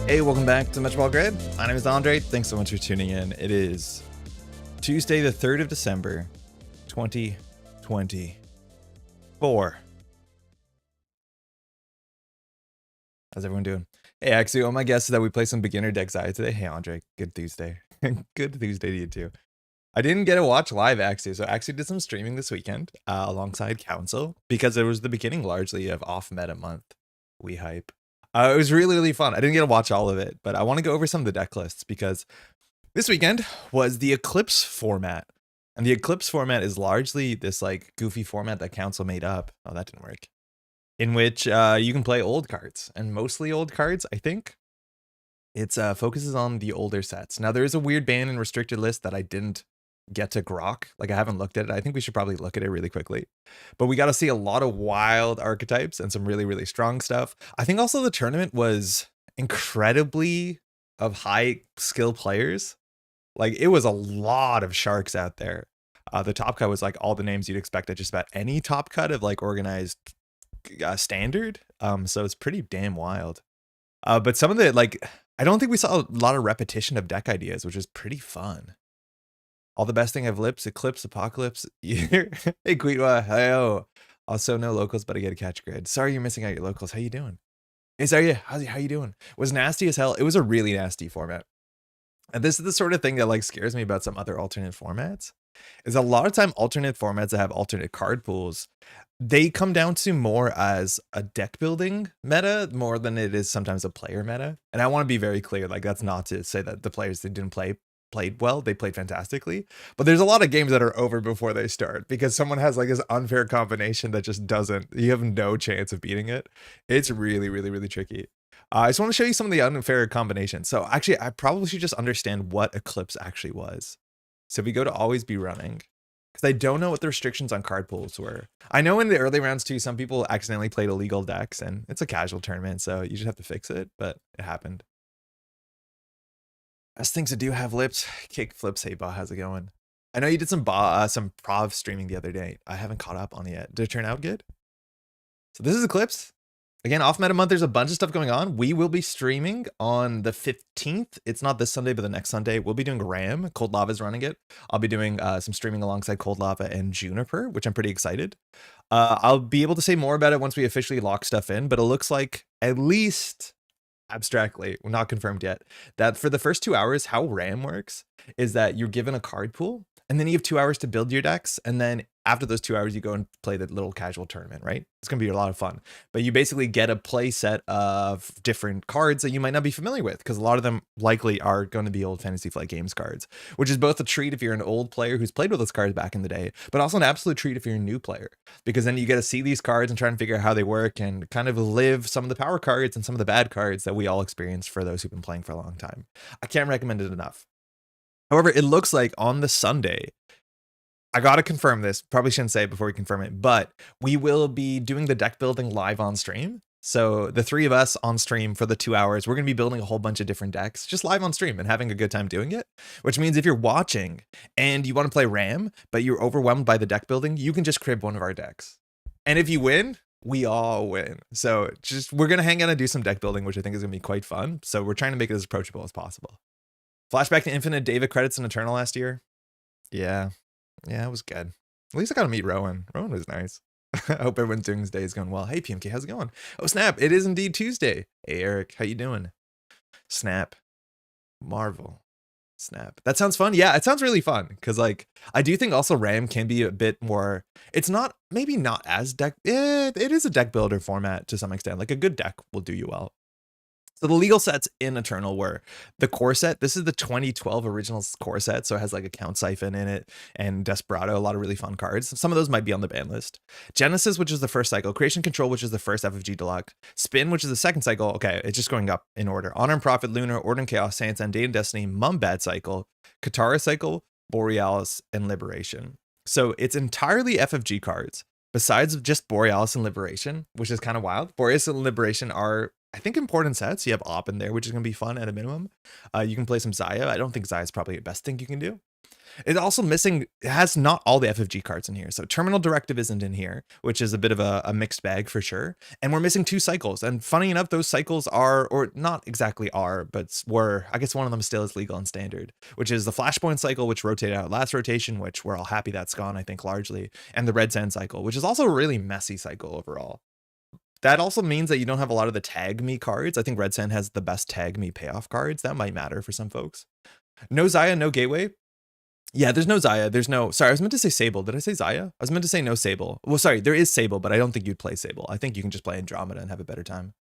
Hey, welcome back to Métropole Grid. My name is Andre. Thanks so much for tuning in. It is Tuesday, the 3rd of December, 2024. How's everyone doing? Hey, actually, all my guess is that we play some beginner deck side today. Hey, Andre, good Tuesday. Good Tuesday to you too. I didn't get to watch live Axie, so I actually did some streaming this weekend alongside Council because it was the beginning largely of off meta month. We hype. It was really, really fun. I didn't get to watch all of it, but I want to go over some of the deck lists because this weekend was the Eclipse format. And the Eclipse format is largely this like goofy format that Council made up. Oh, that didn't work. In which you can play old cards, and mostly old cards, I think. It focuses on the older sets. Now, there is a weird ban and restricted list that I didn't get to grok. Like, I haven't looked at it. I think we should probably look at it really quickly. But we got to see a lot of wild archetypes and some really, really strong stuff. I think also the tournament was incredibly of high skill players. Like, it was a lot of sharks out there. The top cut was like all the names you'd expect at just about any top cut of like organized standard. So it's pretty damn wild. But some of the, like, I don't think we saw a lot of repetition of deck ideas, which is pretty fun. All the best thing I've lips, Eclipse, Apocalypse. Hey, Quitwa, hello. Also, no locals, but I get a catch grid. Sorry you're missing out your locals. How you doing? Hey, sorry, how you doing? It was nasty as hell. It was a really nasty format. And this is the sort of thing that like scares me about some other alternate formats. Is a lot of time alternate formats that have alternate card pools, they come down to more as a deck building meta more than it is sometimes a player meta. And I want to be very clear, like that's not to say that the players that didn't played well, they played fantastically, but there's a lot of games that are over before they start because someone has like this unfair combination that just doesn't, you have no chance of beating it. It's really, really, really tricky. I just want to show you some of the unfair combinations. So actually, I probably should just understand what Eclipse actually was. So if we go to always be running, because I don't know what the restrictions on card pools were. I know in the early rounds too, some people accidentally played illegal decks and it's a casual tournament, so you just have to fix it, but it happened. Best things to do, have lips. Kick flips. Hey, Ba, how's it going? I know you did some prov streaming the other day. I haven't caught up on it yet. Did it turn out good? So this is Eclipse. Again, off meta month, there's a bunch of stuff going on. We will be streaming on the 15th. It's not this Sunday, but the next Sunday. We'll be doing RAM. Cold Lava is running it. I'll be doing some streaming alongside Cold Lava and Juniper, which I'm pretty excited. I'll be able to say more about it once we officially lock stuff in, but it looks like at least abstractly, we're not confirmed yet, that for the first 2 hours, how RAM works is that you're given a card pool and then you have 2 hours to build your decks. And then after those 2 hours, you go and play the little casual tournament, right? It's going to be a lot of fun, but you basically get a play set of different cards that you might not be familiar with because a lot of them likely are going to be old Fantasy Flight Games cards, which is both a treat if you're an old player who's played with those cards back in the day, but also an absolute treat if you're a new player, because then you get to see these cards and try and figure out how they work and kind of live some of the power cards and some of the bad cards that we all experienced for those who've been playing for a long time. I can't recommend it enough. However, it looks like on the Sunday, I got to confirm this, probably shouldn't say it before we confirm it, but we will be doing the deck building live on stream. So the three of us on stream for the 2 hours, we're going to be building a whole bunch of different decks just live on stream and having a good time doing it, which means if you're watching and you want to play RAM, but you're overwhelmed by the deck building, you can just crib one of our decks. And if you win, we all win. So just, we're going to hang out and do some deck building, which I think is going to be quite fun. So we're trying to make it as approachable as possible. Flashback to Infinite, David credits in Eternal last year. Yeah, it was good. At least I got to meet Rowan. Rowan was nice. I hope everyone's doing his day is going well. Hey, PMK, how's it going? Oh, snap. It is indeed Tuesday. Hey, Eric, how you doing? Snap. Marvel. Snap. That sounds fun. Yeah, it sounds really fun because like I do think also RAM can be a bit more, it's not, maybe not as deck, it is a deck builder format to some extent. Like a good deck will do you well. So the legal sets in Eternal were the core set. This is the 2012 original core set. So it has like a Count Siphon in it and Desperado, a lot of really fun cards. Some of those might be on the ban list. Genesis, which is the first cycle. Creation Control, which is the first FFG Deluxe. Spin, which is the second cycle. Okay, it's just going up in order. Honor and Profit, Lunar, Order and Chaos, Sans, and Day and Destiny, Mumbat cycle, Katara cycle, Borealis, and Liberation. So it's entirely FFG cards. besides just Borealis and Liberation, which is kind of wild. Borealis and Liberation are, I think, important sets. You have Op in there, which is going to be fun at a minimum. You can play some Zaya. I don't think Zaya is probably the best thing you can do. It's also missing, it has not all the FFG cards in here. So Terminal Directive isn't in here, which is a bit of a mixed bag for sure. And we're missing 2 cycles. And funny enough, those cycles are, or not exactly are, but were, I guess one of them still is legal and standard, which is the Flashpoint cycle, which rotated out last rotation, which we're all happy that's gone, I think, largely. And the Red Sand cycle, which is also a really messy cycle overall. That also means that you don't have a lot of the Tag Me cards. I think Red Sand has the best Tag Me payoff cards. That might matter for some folks. No Zaya, no Gateway. Yeah, there's no Zaya. There's no, sorry, I was meant to say Sable. Did I say Zaya? I was meant to say no Sable. Well, sorry, there is Sable, but I don't think you'd play Sable. I think you can just play Andromeda and have a better time.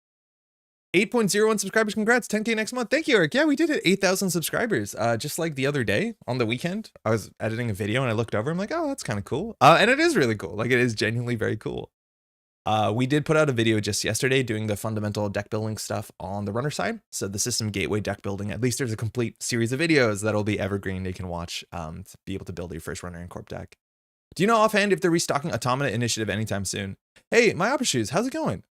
8.01 subscribers. Congrats. 10K next month. Thank you, Eric. Yeah, we did it. 8,000 subscribers. Just like the other day on the weekend, I was editing a video and I looked over. I'm like, oh, that's kind of cool. And it is really cool. Like, it is genuinely very cool. We did put out a video just yesterday doing the fundamental deck building stuff on the runner side. So the system gateway deck building, at least there's a complete series of videos that'll be evergreen. They can watch to be able to build your first runner in Corp deck. Do you know offhand if they're restocking Automata Initiative anytime soon? Hey, my Opera Shoes, how's it going?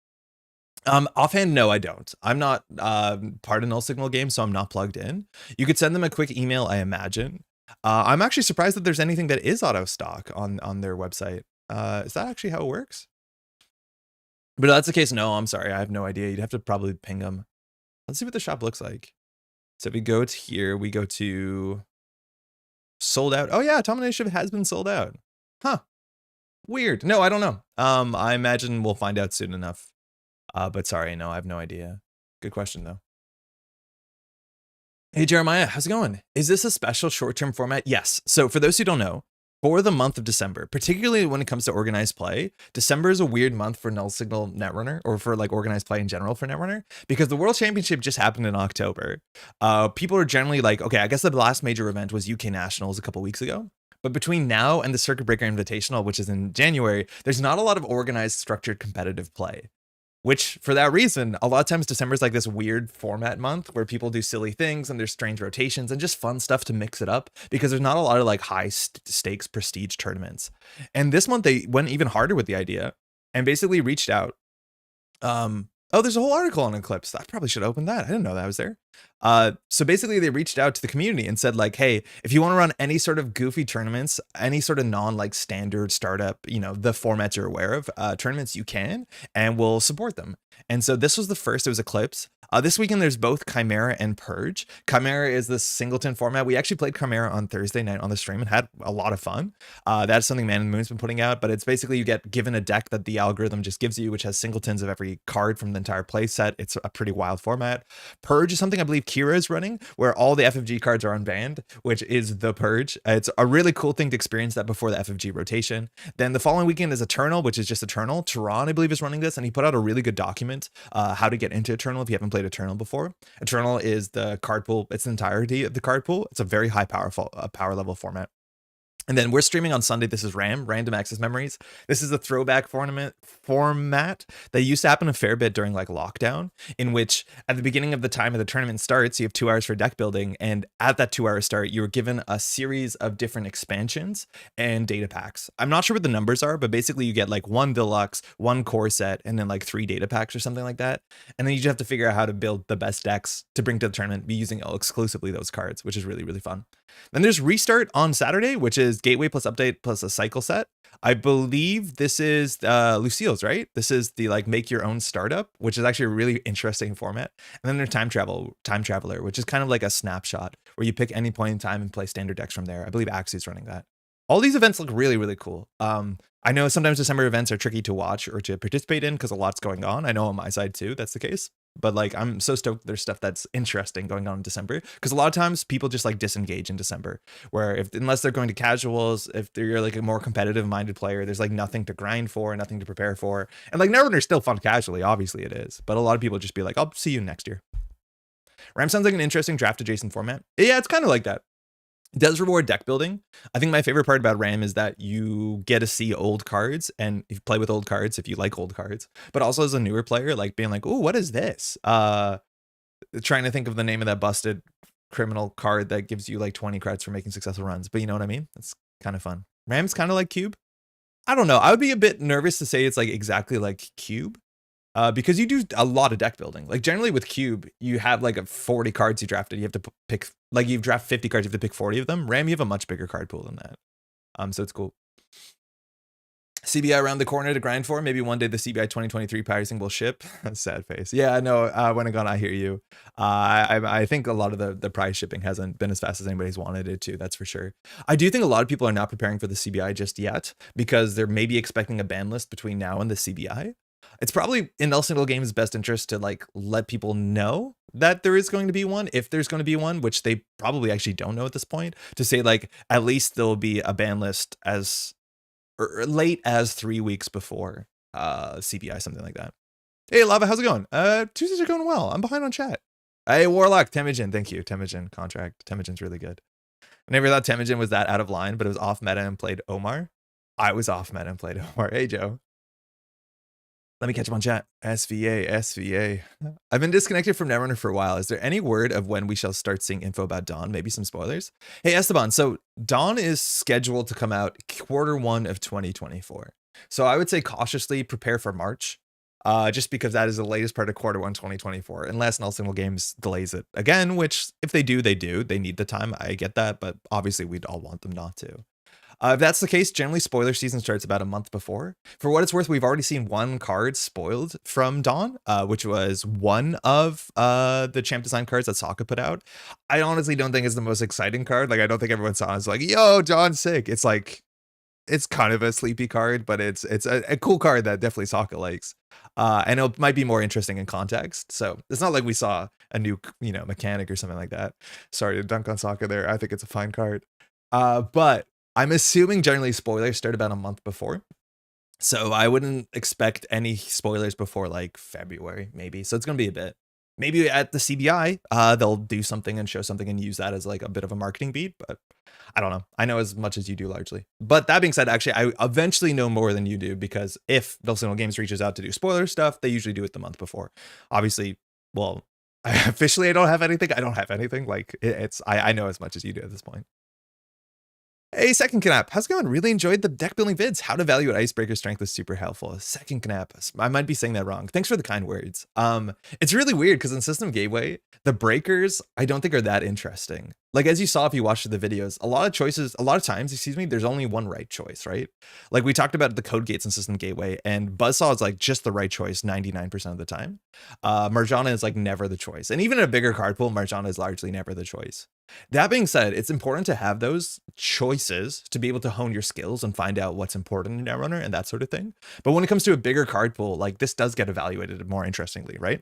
Offhand, no, I don't. I'm not part of Null Signal Games, so I'm not plugged in. You could send them a quick email, I imagine. I'm actually surprised that there's anything that is auto stock on their website. Is that actually how it works? But if that's the case, no, I'm sorry. I have no idea. You'd have to probably ping them. Let's see what the shop looks like. So if we go to here, we go to sold out. Oh yeah, Automata Initiative has been sold out. Huh. Weird. No, I don't know. I imagine we'll find out soon enough. But sorry, no, I have no idea. Good question though. Hey Jeremiah, how's it going? Is this a special short-term format? Yes. So for those who don't know, for the month of December, particularly when it comes to organized play, December is a weird month for Null Signal Netrunner, or for like organized play in general for Netrunner, because the World Championship just happened in October. People are generally like, okay, I guess the last major event was UK Nationals a couple weeks ago. But between now and the Circuit Breaker Invitational, which is in January, there's not a lot of organized, structured, competitive play. Which, for that reason, a lot of times December is like this weird format month where people do silly things and there's strange rotations and just fun stuff to mix it up because there's not a lot of like high stakes prestige tournaments. And this month they went even harder with the idea and basically reached out. Oh, there's a whole article on Eclipse. I probably should open that. I didn't know that was there. So basically they reached out to the community and said like, hey, if you want to run any sort of goofy tournaments, any sort of like standard startup, you know, the formats you're aware of, tournaments, you can, and we'll support them. And so this was the first, it was Eclipse. This weekend, there's both Chimera and Purge. Chimera is the singleton format. We actually played Chimera on Thursday night on the stream and had a lot of fun. That's something Man in the Moon's been putting out, but it's basically you get given a deck that the algorithm just gives you, which has singletons of every card from the entire play set. It's a pretty wild format. Purge is something I believe Kira is running, where all the FFG cards are unbanned, which is the Purge. It's a really cool thing to experience that before the FFG rotation. Then the following weekend is Eternal, which is just Eternal. Tehran, I believe, is running this, and he put out a really good document how to get into Eternal if you haven't played Eternal before. Eternal is the card pool. It's the entirety of the card pool. It's a very high power level format. And then we're streaming on Sunday. This is RAM, Random Access Memories. This is a throwback format that used to happen a fair bit during like lockdown, in which at the beginning of the time of the tournament starts, you have 2 hours for deck building. And at that 2-hour start, you were given a series of different expansions and data packs. I'm not sure what the numbers are, but basically you get like 1 deluxe, 1 core set, and then like 3 data packs or something like that. And then you just have to figure out how to build the best decks to bring to the tournament, be using exclusively those cards, which is really, really fun. Then there's Restart on Saturday, which is Gateway plus Update plus a cycle set. I believe this is Lucille's, right? This is the like make your own startup, which is actually a really interesting format. And then there's Time Traveler, which is kind of like a snapshot where you pick any point in time and play standard decks from there. I believe Axie's running that. All these events look really, really cool. I know sometimes December events are tricky to watch or to participate in because a lot's going on. I know on my side too, that's the case. But like, I'm so stoked there's stuff that's interesting going on in December, because a lot of times people just like disengage in December, where unless they're going to casuals, if they're like a more competitive minded player, there's like nothing to grind for, nothing to prepare for. And like Netrunner's still fun casually, obviously it is, but a lot of people just be like, I'll see you next year. RAM sounds like an interesting draft adjacent format. Yeah, it's kind of like that. It does reward deck building. I think my favorite part about RAM is that you get to see old cards and you play with old cards if you like old cards, but also as a newer player, like being like, oh, what is this? Trying to think of the name of that busted criminal card that gives you like 20 credits for making successful runs, but you know what I mean? It's kind of fun. RAM's kind of like Cube. I don't know. I would be a bit nervous to say it's like exactly like Cube. Because you do a lot of deck building. Like generally with Cube, you have like a 40 cards you drafted. You have to pick, like you draft 50 cards, you have to pick 40 of them. Ram, you have a much bigger card pool than that. So it's cool. CBI around the corner to grind for. Maybe one day the CBI 2023 pricing will ship. Sad face. Yeah, no, Winnegon, I hear you. I think a lot of the prize shipping hasn't been as fast as anybody's wanted it to. That's for sure. I do think a lot of people are not preparing for the CBI just yet because they're maybe expecting a ban list between now and the CBI. It's probably in El Single Game's best interest to like let people know that there is going to be one, if there's going to be one, which they probably actually don't know at this point, to say like at least there'll be a ban list as late as 3 weeks before CBI, something like that. Hey Lava, how's it going? Tuesdays are going well. I'm behind on chat. Hey Warlock, Temujin, thank you. Temujin contract. Temujin's really good. I never thought Temujin was that out of line, but it was off meta and played Omar. I was off meta and played Omar. Hey Joe. Let me catch up on chat. SVA. I've been disconnected from Netrunner for a while. Is there any word of when we shall start seeing info about Dawn? Maybe some spoilers? Hey, Esteban, so Dawn is scheduled to come out Q1 of 2024. So I would say cautiously prepare for March, just because that is the latest part of Q1 2024, unless El Single Games delays it again, which if they do, they do. They need the time. I get that, but obviously we'd all want them not to. If that's the case, generally spoiler season starts about a month before. For what it's worth, we've already seen one card spoiled from Dawn, which was one of the champ design cards that Sokka put out. I honestly don't think it's the most exciting card. Like, I don't think everyone saw it. It's like, yo, Dawn's sick. It's like, it's kind of a sleepy card, but it's a cool card that definitely Sokka likes. And it might be more interesting in context. So it's not like we saw a new, mechanic or something like that. Sorry to dunk on Sokka there. I think it's a fine card. But I'm assuming generally spoilers start about a month before. So I wouldn't expect any spoilers before like February, maybe. So it's going to be a bit. Maybe at the CBI, they'll do something and show something and use that as like a bit of a marketing beat. But I don't know. I know as much as you do largely. But that being said, actually, I eventually know more than you do because if El Single Games reaches out to do spoiler stuff, they usually do it the month before. Obviously, well, officially I don't have anything. I don't have anything. Like I know as much as you do at this point. Hey, Second Knap, how's it going? Really enjoyed the deck building vids. How to value Icebreaker strength was super helpful. Second Knap, I might be saying that wrong. Thanks for the kind words. It's really weird because in System Gateway, the breakers I don't think are that interesting. Like as you saw if you watched the videos, a lot of times, there's only one right choice, right? Like we talked about the code gates in System Gateway, and Buzzsaw is like just the right choice 99% of the time. Marjana is like never the choice, and even in a bigger card pool, Marjana is largely never the choice. That being said, it's important to have those choices to be able to hone your skills and find out what's important in Netrunner and that sort of thing. But when it comes to a bigger card pool, like this does get evaluated more interestingly, right?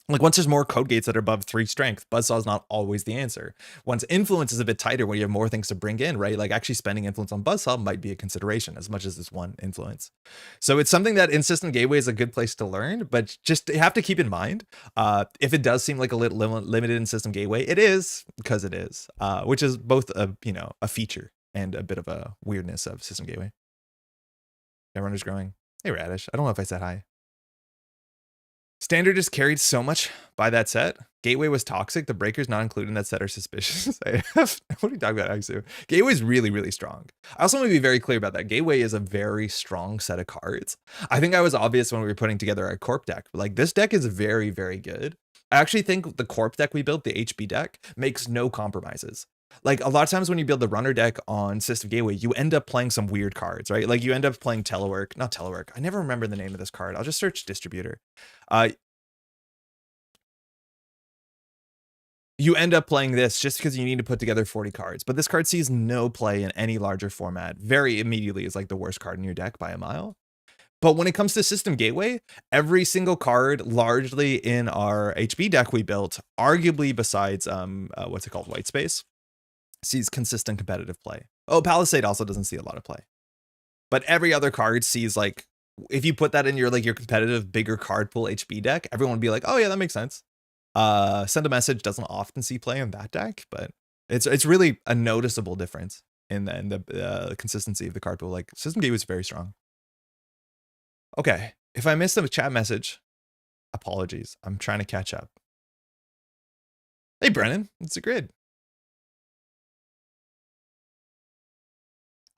Like once there's more code gates that are above 3 strength, Buzzsaw is not always the answer. Once influence is a bit tighter, when you have more things to bring in, right? Like actually spending influence on Buzzsaw might be a consideration as much as this one influence. So it's something that in System Gateway is a good place to learn, but just you have to keep in mind, if it does seem like a little limited in System Gateway, it is because it is, which is both a feature and a bit of a weirdness of System Gateway. Netrunner's growing. Hey Radish, I don't know if I said hi. Standard is carried so much by that set. Gateway was toxic. The breakers not included in that set are suspicious. What are you talking about, Axu? Gateway is really, really strong. I also want to be very clear about that. Gateway is a very strong set of cards. I think I was obvious when we were putting together our Corp deck. Like this deck is very, very good. I actually think the Corp deck we built, the HB deck, makes no compromises. Like a lot of times when you build the runner deck on System Gateway, you end up playing some weird cards, right? Like you end up playing not Telework. I never remember the name of this card. I'll just search distributor. You end up playing this just because you need to put together 40 cards. But this card sees no play in any larger format. Very immediately is like the worst card in your deck by a mile. But when it comes to System Gateway, every single card largely in our HB deck we built, arguably besides what's it called, White Space, sees consistent competitive play. Oh, Palisade also doesn't see a lot of play. But every other card sees, like, if you put that in your competitive bigger card pool HB deck, everyone would be like, oh yeah, that makes sense. Send a Message doesn't often see play in that deck, but it's really a noticeable difference in the consistency of the card pool. Like System Gateway is very strong. Okay, if I missed a chat message, apologies. I'm trying to catch up. Hey Brennan, it's a grid.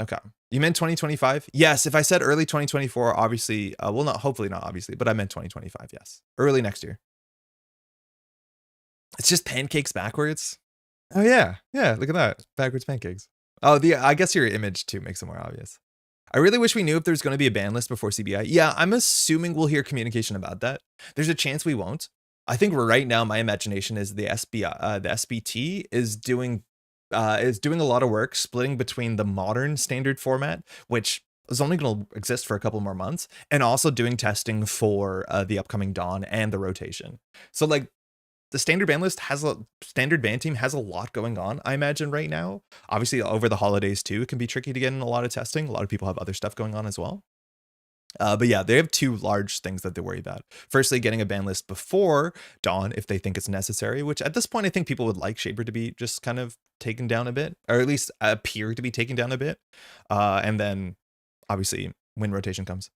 Okay. You meant 2025? Yes, if I said early 2024, obviously, well, not hopefully not obviously, but I meant 2025, yes. Early next year. It's just pancakes backwards. Oh yeah, yeah, look at that. Backwards pancakes. Oh, I guess your image too makes it more obvious. I really wish we knew if there's going to be a ban list before CBI. Yeah, I'm assuming we'll hear communication about that. There's a chance we won't. I think right now my imagination is the SBT is doing a lot of work splitting between the modern standard format, which is only going to exist for a couple more months, and also doing testing for the upcoming Dawn and the rotation. So like the standard ban list has standard ban team has a lot going on, I imagine right now. Obviously over the holidays too, it can be tricky to get in a lot of testing. A lot of people have other stuff going on as well. But yeah, they have two large things that they worry about. Firstly, getting a ban list before Dawn if they think it's necessary, which at this point, I think people would like Shaper to be just kind of taken down a bit, or at least appear to be taken down a bit. And then obviously when rotation comes.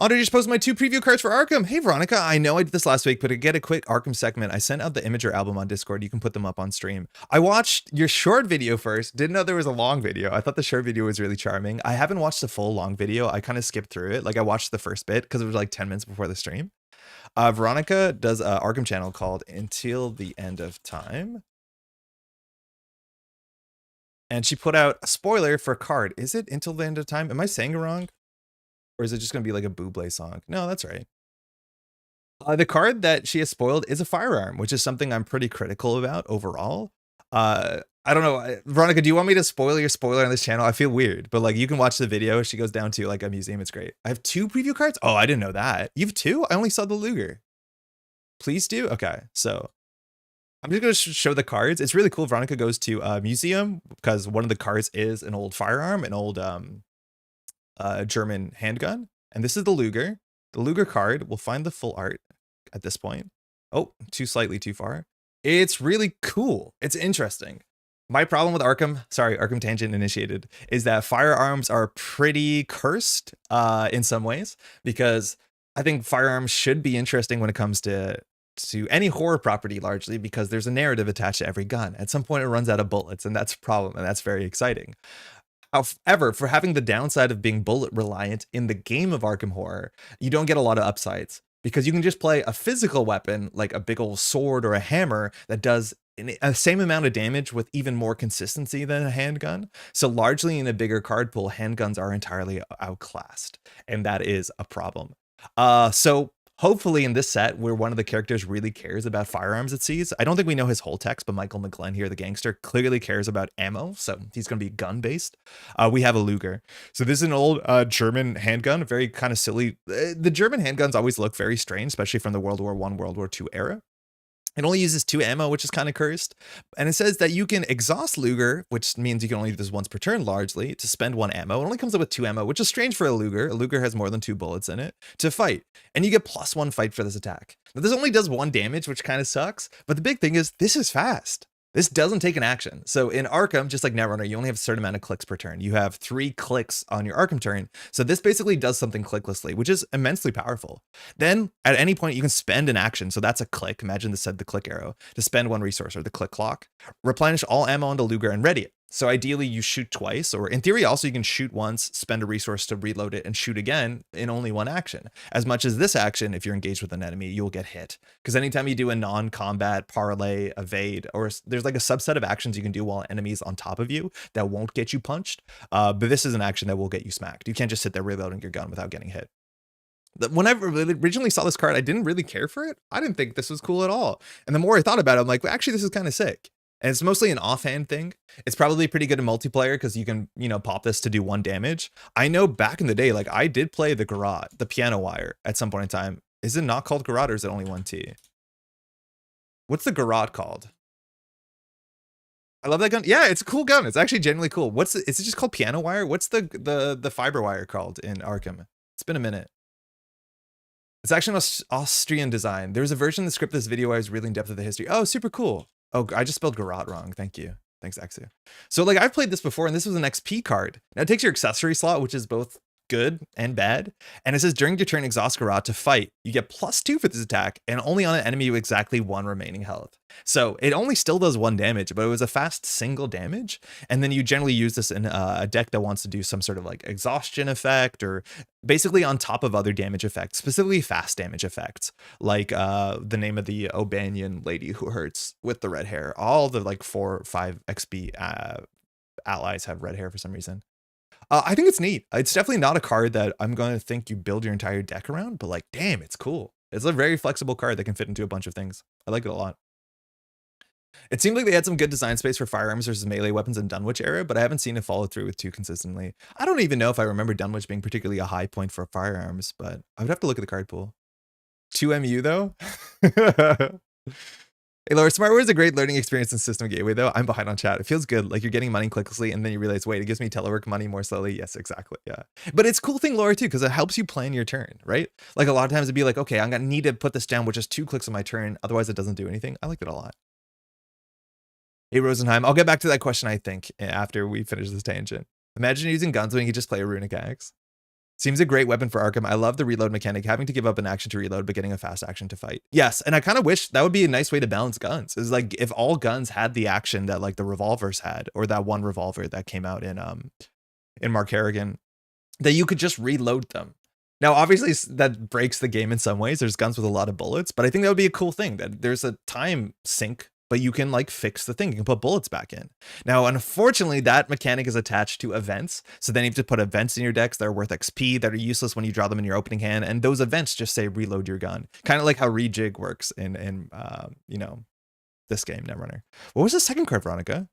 Andre just posted my 2 preview cards for Arkham. Hey, Veronica, I know I did this last week, but to get a quick Arkham segment, I sent out the Imager album on Discord. You can put them up on stream. I watched your short video first. Didn't know there was a long video. I thought the short video was really charming. I haven't watched the full long video. I kind of skipped through it. Like I watched the first bit because it was like 10 minutes before the stream. Veronica does an Arkham channel called Until the End of Time. And she put out a spoiler for a card. Is it Until the End of Time? Am I saying it wrong? Or is it just going to be like a Buble song? No, that's right. The card that she has spoiled is a firearm, which is something I'm pretty critical about overall. I don't know. Veronica, do you want me to spoil your spoiler on this channel? I feel weird, but like you can watch the video. She goes down to like a museum. It's great. I have 2 preview cards. Oh, I didn't know that. You have 2? I only saw the Luger. Please do. Okay. So I'm just going to show the cards. It's really cool. Veronica goes to a museum because one of the cards is an old firearm, an old, German handgun, and this is the Luger. The Luger card, we'll find the full art at this point. Oh, slightly too far. It's really cool. It's interesting. My problem with Arkham, sorry, Arkham tangent initiated, is that firearms are pretty cursed in some ways, because I think firearms should be interesting when it comes to any horror property, largely because there's a narrative attached to every gun. At some point it runs out of bullets, and that's a problem, and that's very exciting. However, for having the downside of being bullet reliant in the game of Arkham Horror, you don't get a lot of upsides because you can just play a physical weapon like a big old sword or a hammer that does the same amount of damage with even more consistency than a handgun. So largely in a bigger card pool, handguns are entirely outclassed, and that is a problem. So hopefully in this set where one of the characters really cares about firearms it sees, I don't think we know his whole text, but Michael McGlenn here, the gangster, clearly cares about ammo, so he's going to be gun based. We have a Luger. So this is an old German handgun, very kind of silly. The German handguns always look very strange, especially from the World War I, World War II era. It only uses 2 ammo, which is kind of cursed. And it says that you can exhaust Luger, which means you can only do this once per turn largely, to spend 1 ammo. It only comes up with 2 ammo, which is strange for a Luger. A Luger has more than 2 bullets in it to fight. And you get +1 fight for this attack. Now, this only does 1 damage, which kind of sucks. But the big thing is this is fast. This doesn't take an action. So in Arkham, just like Netrunner, you only have a certain amount of clicks per turn. You have 3 clicks on your Arkham turn. So this basically does something clicklessly, which is immensely powerful. Then at any point you can spend an action. So that's a click. Imagine this said the click arrow to spend 1 resource, or the click clock. Replenish all ammo onto Luger and ready it. So ideally you shoot twice, or in theory also you can shoot once, spend a resource to reload it, and shoot again in only 1 action. As much as this action, if you're engaged with an enemy, you'll get hit. Because anytime you do a non-combat parlay, evade, or there's like a subset of actions you can do while enemies on top of you that won't get you punched. But this is an action that will get you smacked. You can't just sit there reloading your gun without getting hit. When I originally saw this card, I didn't really care for it. I didn't think this was cool at all. And the more I thought about it, I'm like, well, actually, this is kind of sick. And it's mostly an offhand thing. It's probably pretty good in multiplayer because you can, pop this to do 1 damage. I know back in the day, like I did play the garrote, the piano wire at some point in time. Is it not called garrote, or is it only 1 T? What's the garrote called? I love that gun. Yeah, it's a cool gun. It's actually genuinely cool. Is it just called piano wire? What's the fiber wire called in Arkham? It's been a minute. It's actually an Austrian design. There's a version of the script of this video where I was really in depth of the history. Oh, super cool. Oh, I just spelled garrote wrong. Thank you. Thanks, Axu. So like I've played this before, and this was an XP card. Now it takes your accessory slot, which is both good and bad. And it says during your turn, exhaust Garrote to fight, you get +2 for this attack, and only on an enemy with exactly 1 remaining health. So it only still does 1 damage, but it was a fast single damage. And then you generally use this in a deck that wants to do some sort of like exhaustion effect, or basically on top of other damage effects, specifically fast damage effects, like the name of the O'Banion lady who hurts with the red hair. All the like 4 or 5 XP allies have red hair for some reason. I think it's neat. It's definitely not a card that I'm going to think you build your entire deck around, but like, damn, it's cool. It's a very flexible card that can fit into a bunch of things. I like it a lot. It seemed like they had some good design space for firearms versus melee weapons in Dunwich era, but I haven't seen it follow through with too consistently. I don't even know if I remember Dunwich being particularly a high point for firearms, but I would have to look at the card pool. 2 MU though? Hey Laura, Smartware is a great learning experience in System Gateway though. I'm behind on chat. It feels good. Like you're getting money quickly and then you realize, wait, it gives me telework money more slowly. Yes, exactly. Yeah. But it's a cool thing, Laura, too, because it helps you plan your turn, right? Like a lot of times it'd be like, okay, I'm going to need to put this down with just 2 clicks on my turn. Otherwise it doesn't do anything. I like it a lot. Hey Rosenheim, I'll get back to that question, I think, after we finish this tangent. Imagine using guns when you could just play a runic axe. Seems a great weapon for Arkham. I love the reload mechanic, having to give up an action to reload, but getting a fast action to fight. Yes, and I kind of wish that would be a nice way to balance guns. Is like if all guns had the action that like the revolvers had, or that one revolver that came out in Mark Harrigan, that you could just reload them. Now, obviously, that breaks the game in some ways. There's guns with a lot of bullets, but I think that would be a cool thing that there's a time sink, but you can like fix the thing. You can put bullets back in. Now, unfortunately, that mechanic is attached to events. So then you have to put events in your decks that are worth XP, that are useless when you draw them in your opening hand. And those events just say reload your gun. Kind of like how rejig works in you know, this game, Netrunner. What was the second card, Veronica?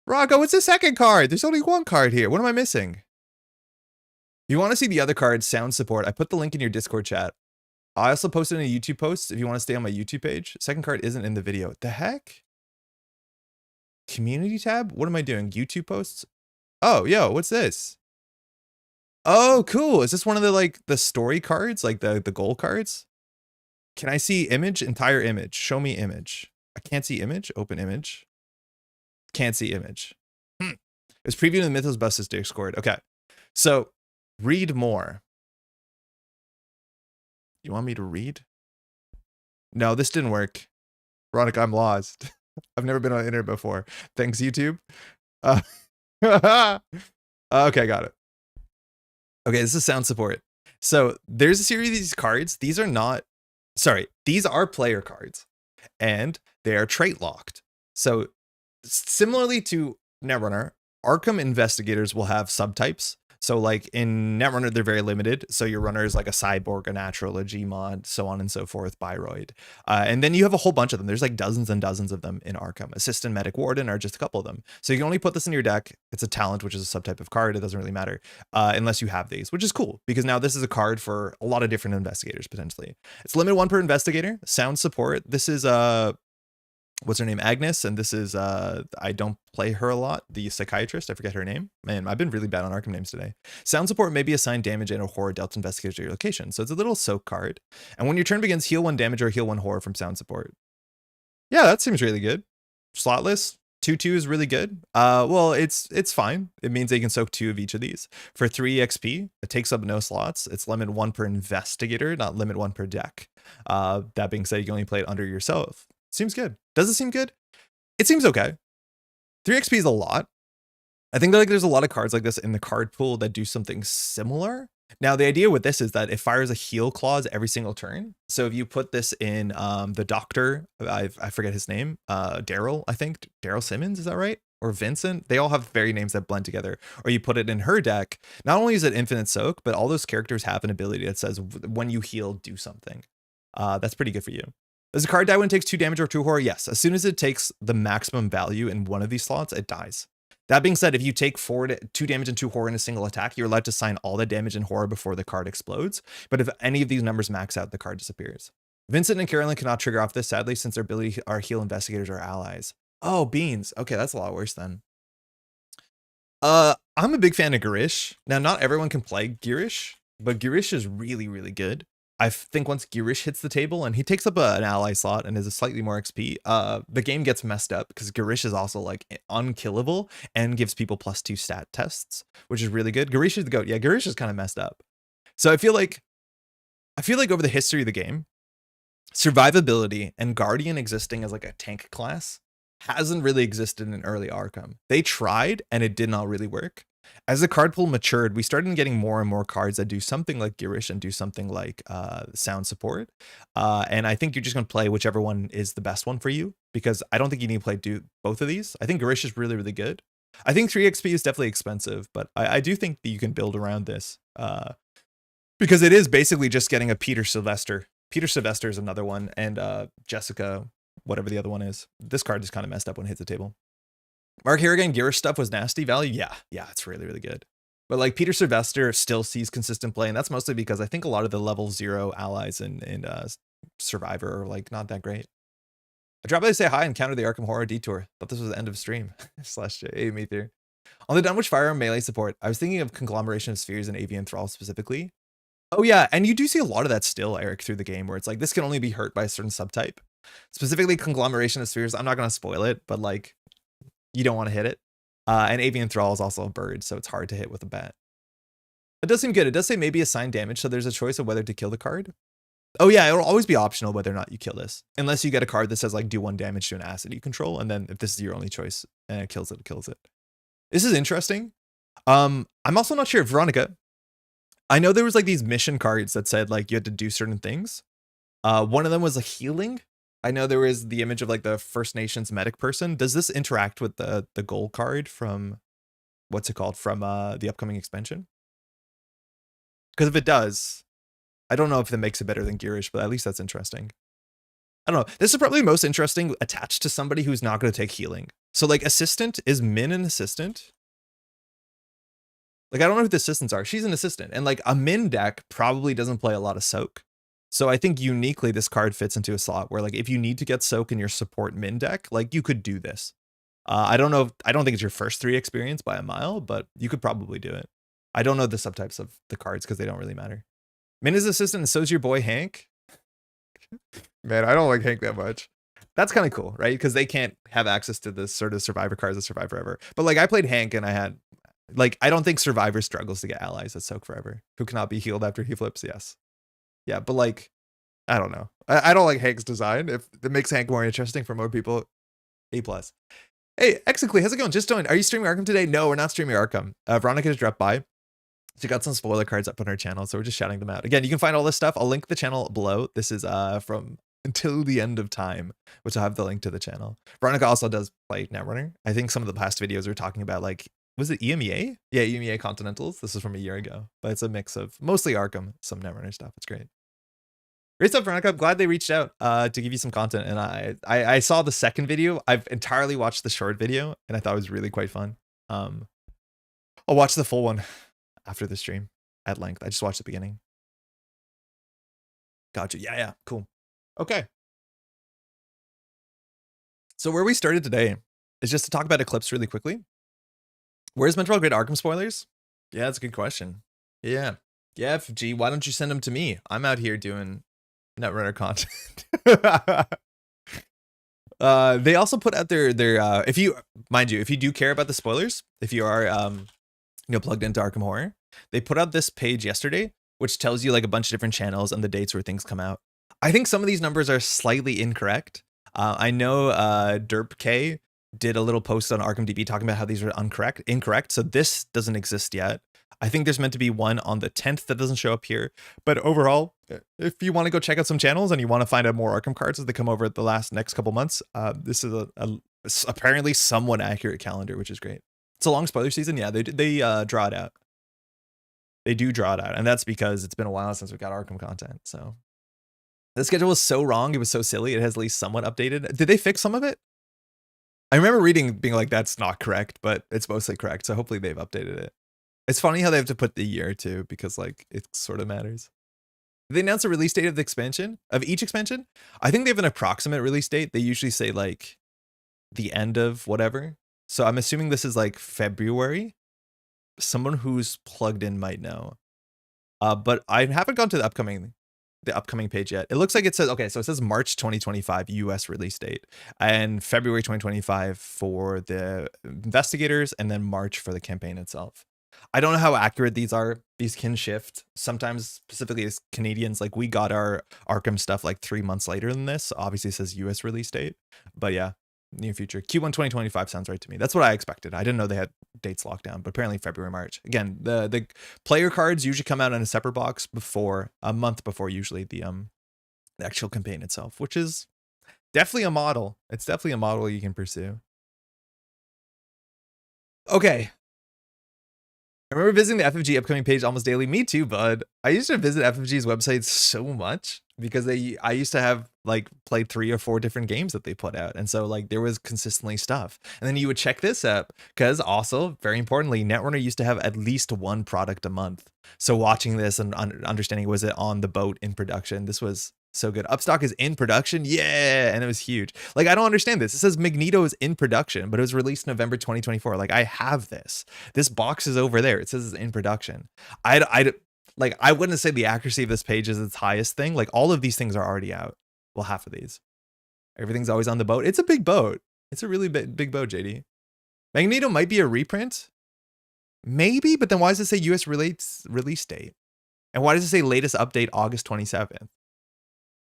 Rocco, what's the second card? There's only 1 card here. What am I missing? If you want to see the other card, sound support, I put the link in your Discord chat. I also posted in a YouTube post if you want to stay on my YouTube page. Second card isn't in the video. What the heck? Community tab? What am I doing? YouTube posts? Oh, yo, what's this? Oh, cool. Is this one of the like the story cards? Like the goal cards? Can I see image? Entire image. Show me image. I can't see image. Open image. Can't see image. It's previewed in the Mythos Busted Discord. Okay. So read more. You want me to read? No, this didn't work. Veronica, I'm lost. I've never been on the internet before. Thanks, YouTube. Okay, got it. Okay, this is sound support. So there's a series of these cards. These are not, sorry, these are player cards. And they are trait locked. So similarly to Netrunner, Arkham investigators will have subtypes. So like in Netrunner, they're very limited. So your runner is like a cyborg, a natural, a Gmod, so on and so forth, Biroid. And then you have a whole bunch of them. There's like dozens and dozens of them in Arkham. Assistant, Medic, Warden are just a couple of them. So you can only put this in your deck. It's a talent, which is a subtype of card. It doesn't really matter unless you have these, which is cool because now this is a card for a lot of different investigators potentially. It's limited 1 per investigator. Sound support. This is what's her name? Agnes. And this is, I don't play her a lot. The psychiatrist, I forget her name. Man, I've been really bad on Arkham names today. Sound support may be assigned damage and or horror dealt to investigators at your location. So it's a little soak card. And when your turn begins, heal 1 damage or heal 1 horror from sound support. Yeah, that seems really good. Slotless. 2/2 is really good. Well, it's fine. It means they can soak 2 of each of these. For 3 XP, it takes up no slots. It's limit 1 per investigator, not limit 1 per deck. That being said, you can only play it under yourself. Seems good. Does it seem good? It seems okay. 3 XP is a lot. I think that like there's a lot of cards like this in the card pool that do something similar. Now, the idea with this is that it fires a heal clause every single turn. So if you put this in the doctor, I forget his name, Daryl, I think. Daryl Simmons, is that right? Or Vincent? They all have very names that blend together. Or you put it in her deck. Not only is it infinite soak, but all those characters have an ability that says when you heal, do something. That's pretty good for you. Does a card die when it takes 2 damage or 2 horror? Yes. As soon as it takes the maximum value in one of these slots, it dies. That being said, if you take 2 damage and 2 horror in a single attack, you're allowed to assign all the damage and horror before the card explodes. But if any of these numbers max out, the card disappears. Vincent and Carolyn cannot trigger off this, sadly, since their ability are heal investigators or allies. Oh, beans. Okay, that's a lot worse then. I'm a big fan of Girish. Now, not everyone can play Girish, but Girish is really, really good. I think once Girish hits the table and he takes up an ally slot and is a slightly more XP, the game gets messed up because Girish is also like unkillable and gives people +2 stat tests, which is really good. Girish is the GOAT. Yeah, Girish is kind of messed up. So I feel like over the history of the game, survivability and Guardian existing as like a tank class hasn't really existed in early Arkham. They tried and it did not really work. As the card pool matured, we started getting more and more cards that do something like Girish and do something like sound support. And I think you're just going to play whichever one is the best one for you, because I don't think you need to play both of these. I think Girish is really, really good. I think 3 XP is definitely expensive, but I do think that you can build around this because it is basically just getting a Peter Sylvester. Peter Sylvester is another one, and Jessica, whatever the other one is. This card is kind of messed up when it hits the table. Mark Harrigan Girish stuff was nasty value. Yeah, it's really, really good. But like Peter Sylvester still sees consistent play, and that's mostly because I think a lot of the level 0 allies in Survivor are like not that great. I dropped by to say hi and counter the Arkham Horror Detour. Thought this was the end of stream. /J. Hey, me there. On the Dunwich Firearm melee support, I was thinking of Conglomeration of Spheres and Avian Thrall specifically. Oh yeah, and you do see a lot of that still, Eric, through the game, where it's like this can only be hurt by a certain subtype. Specifically Conglomeration of Spheres, I'm not going to spoil it, but like you don't want to hit it. And Avian Thrall is also a bird, so it's hard to hit with a bat. It does seem good. It does say maybe assign damage, so there's a choice of whether to kill the card. Oh yeah, it'll always be optional whether or not you kill this. Unless you get a card that says like do 1 damage to an asset you control, and then if this is your only choice and it kills it, it kills it. This is interesting. I'm also not sure, Veronica. I know there was like these mission cards that said like you had to do certain things. One of them was a healing. I know there was the image of like the First Nations medic person. Does this interact with the goal card from what's it called from the upcoming expansion? Because if it does, I don't know if that makes it better than Girish, but at least that's interesting. I don't know. This is probably most interesting attached to somebody who's not going to take healing. So like assistant, is Min an assistant? Like I don't know who the assistants are. She's an assistant, and like a Min deck probably doesn't play a lot of soak. So I think uniquely this card fits into a slot where like if you need to get soak in your support Min deck, like you could do this. I don't know. I don't think it's your first 3 experience by a mile, but you could probably do it. I don't know the subtypes of the cards because they don't really matter. Min is assistant, and so's your boy Hank. Man, I don't like Hank that much. That's kind of cool, right? Because they can't have access to the sort of Survivor cards that survive forever. But like I played Hank and I had like I don't think Survivor struggles to get allies that soak forever who cannot be healed after he flips. Yes. Yeah, but like, I don't know. I don't like Hank's design. If it makes Hank more interesting for more people, A+. Hey, Exically, how's it going? Just joined. Are you streaming Arkham today? No, we're not streaming Arkham. Veronica just dropped by. She got some spoiler cards up on her channel, so we're just shouting them out. Again, you can find all this stuff. I'll link the channel below. This is from Until the End of Time, which I'll have the link to the channel. Veronica also does play Netrunner. I think some of the past videos were talking about like, was it EMEA? Yeah, EMEA Continentals. This is from a year ago, but it's a mix of mostly Arkham, some Netrunner stuff. It's great. Great stuff, Veronica. I'm glad they reached out to give you some content. And I saw the second video. I've entirely watched the short video, and I thought it was really quite fun. I'll watch the full one after the stream at length. I just watched the beginning. Gotcha. Yeah, cool. Okay. So where we started today is just to talk about Eclipse really quickly. Where's Métropole Grid Arkham spoilers? Yeah, that's a good question. Yeah, FG, why don't you send them to me? I'm out here doing Netrunner content. They also put out their if you do care about the spoilers, if you are plugged into Arkham Horror, they put out this page yesterday which tells you like a bunch of different channels and the dates where things come out. I think some of these numbers are slightly incorrect. I know Derp K did a little post on ArkhamDB talking about how these are incorrect. So this doesn't exist yet. I think there's meant to be one on the 10th that doesn't show up here. But overall, if you want to go check out some channels and you want to find out more Arkham cards as they come over the next couple months, this is a apparently somewhat accurate calendar, which is great. It's a long spoiler season. Yeah, they draw it out. They do draw it out. And that's because it's been a while since we got Arkham content. So the schedule was so wrong. It was so silly. It has at least somewhat updated. Did they fix some of it? I remember being like, that's not correct, but it's mostly correct. So hopefully they've updated it. It's funny how they have to put the year too, because like it sort of matters. Did they announce a release date of the expansion, of each expansion? I think they have an approximate release date. They usually say like the end of whatever. So I'm assuming this is like February. Someone who's plugged in might know. But I haven't gone to the upcoming the upcoming page yet. It looks like it says, okay, so it says March 2025 US release date and February 2025 for the investigators, and then March for the campaign itself. I don't know how accurate these are. These can shift. Sometimes, specifically as Canadians, like we got our Arkham stuff like 3 months later than this. Obviously it says US release date, but yeah, near future. Q1 2025 sounds right to me. That's what I expected. I didn't know they had dates locked down, but apparently February, March. Again, the player cards usually come out in a separate box before, a month before usually the actual campaign itself, which is definitely a model. It's definitely a model you can pursue. Okay. I remember visiting the FFG upcoming page almost daily. Me too, bud. I used to visit FFG's website so much because I used to have like played 3 or 4 different games that they put out. And so like there was consistently stuff. And then you would check this up because also very importantly, Netrunner used to have at least 1 product a month. So watching this and understanding, was it on the boat in production? This was so good. Upstock is in production. Yeah. And it was huge. Like, I don't understand this. It says Magneto is in production, but it was released November 2024. Like, I have this. This box is over there. It says it's in production. I wouldn't say the accuracy of this page is its highest thing. Like, all of these things are already out. Well, half of these. Everything's always on the boat. It's a big boat. It's a really big boat, JD. Magneto might be a reprint. Maybe, but then why does it say US release date? And why does it say latest update August 27th?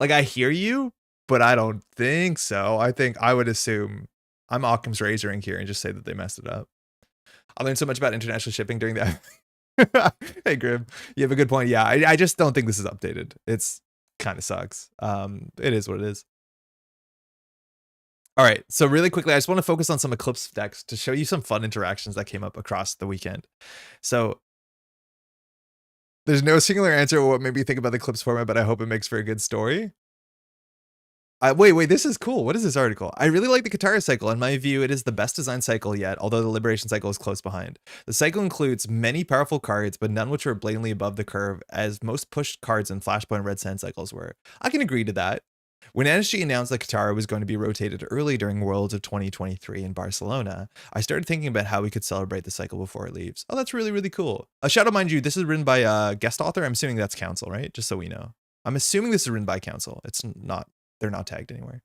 Like, I hear you, but I don't think so. I would assume I'm Occam's razoring here and just say that they messed it up. I learned so much about international shipping during that. Hey, Grim, you have a good point. Yeah, I just don't think this is updated. It's kind of sucks. It is what it is. All right, so really quickly, I just want to focus on some Eclipse decks to show you some fun interactions that came up across the weekend. So there's no singular answer to what made me think about the Eclipse format, but I hope it makes for a good story. Wait, this is cool. What is this article? I really like the Katara cycle. In my view, it is the best design cycle yet, although the Liberation cycle is close behind. The cycle includes many powerful cards, but none which were blatantly above the curve, as most pushed cards in Flashpoint Red Sand cycles were. I can agree to that. When NSG announced that Katara was going to be rotated early during Worlds of 2023 in Barcelona, I started thinking about how we could celebrate the cycle before it leaves. Oh, that's really, really cool. Shadow, mind you, this is written by a guest author. I'm assuming that's Council, right? Just so we know. I'm assuming this is written by Council. It's not, they're not tagged anywhere.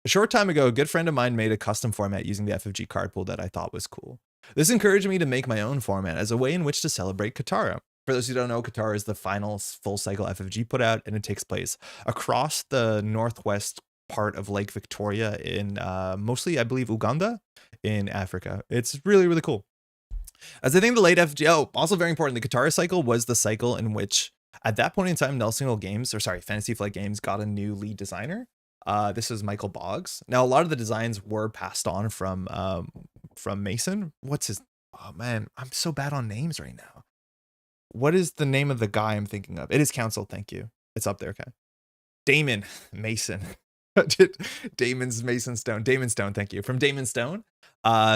A short time ago, a good friend of mine made a custom format using the FFG card pool that I thought was cool. This encouraged me to make my own format as a way in which to celebrate Katara. For those who don't know, Katara is the final full cycle FFG put out, and it takes place across the northwest part of Lake Victoria in mostly, I believe, Uganda in Africa. It's really, really cool. As I think the late FFG, oh, also very important, the Katara cycle was the cycle in which, at that point in time, Fantasy Flight Games got a new lead designer. This is Michael Boggs. Now, a lot of the designs were passed on from Mason. What's his? Oh man, I'm so bad on names right now. What is the name of the guy I'm thinking of? It is Council. Thank you. It's up there. Okay. Damon Mason. Damon Stone. Thank you. From Damon Stone.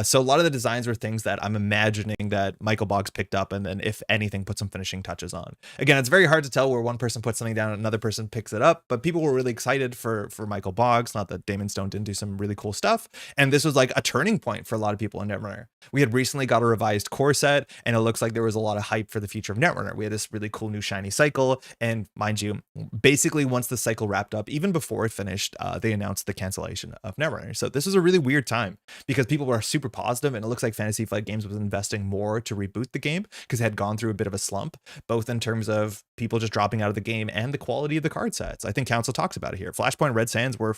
So a lot of the designs were things that I'm imagining that Michael Boggs picked up and then, if anything, put some finishing touches on. Again, it's very hard to tell where one person puts something down and another person picks it up, but people were really excited for Michael Boggs. Not that Damon Stone didn't do some really cool stuff. And this was like a turning point for a lot of people in Netrunner. We had recently got a revised core set, and it looks like there was a lot of hype for the future of Netrunner. We had this really cool new shiny cycle. And mind you, basically once the cycle wrapped up, even before it finished, they announced the cancellation of Netrunner. So this was a really weird time because people were super positive, and it looks like Fantasy Flight Games was investing more to reboot the game because it had gone through a bit of a slump, both in terms of people just dropping out of the game and the quality of the card sets. I think Council talks about it here. Flashpoint Red Sands were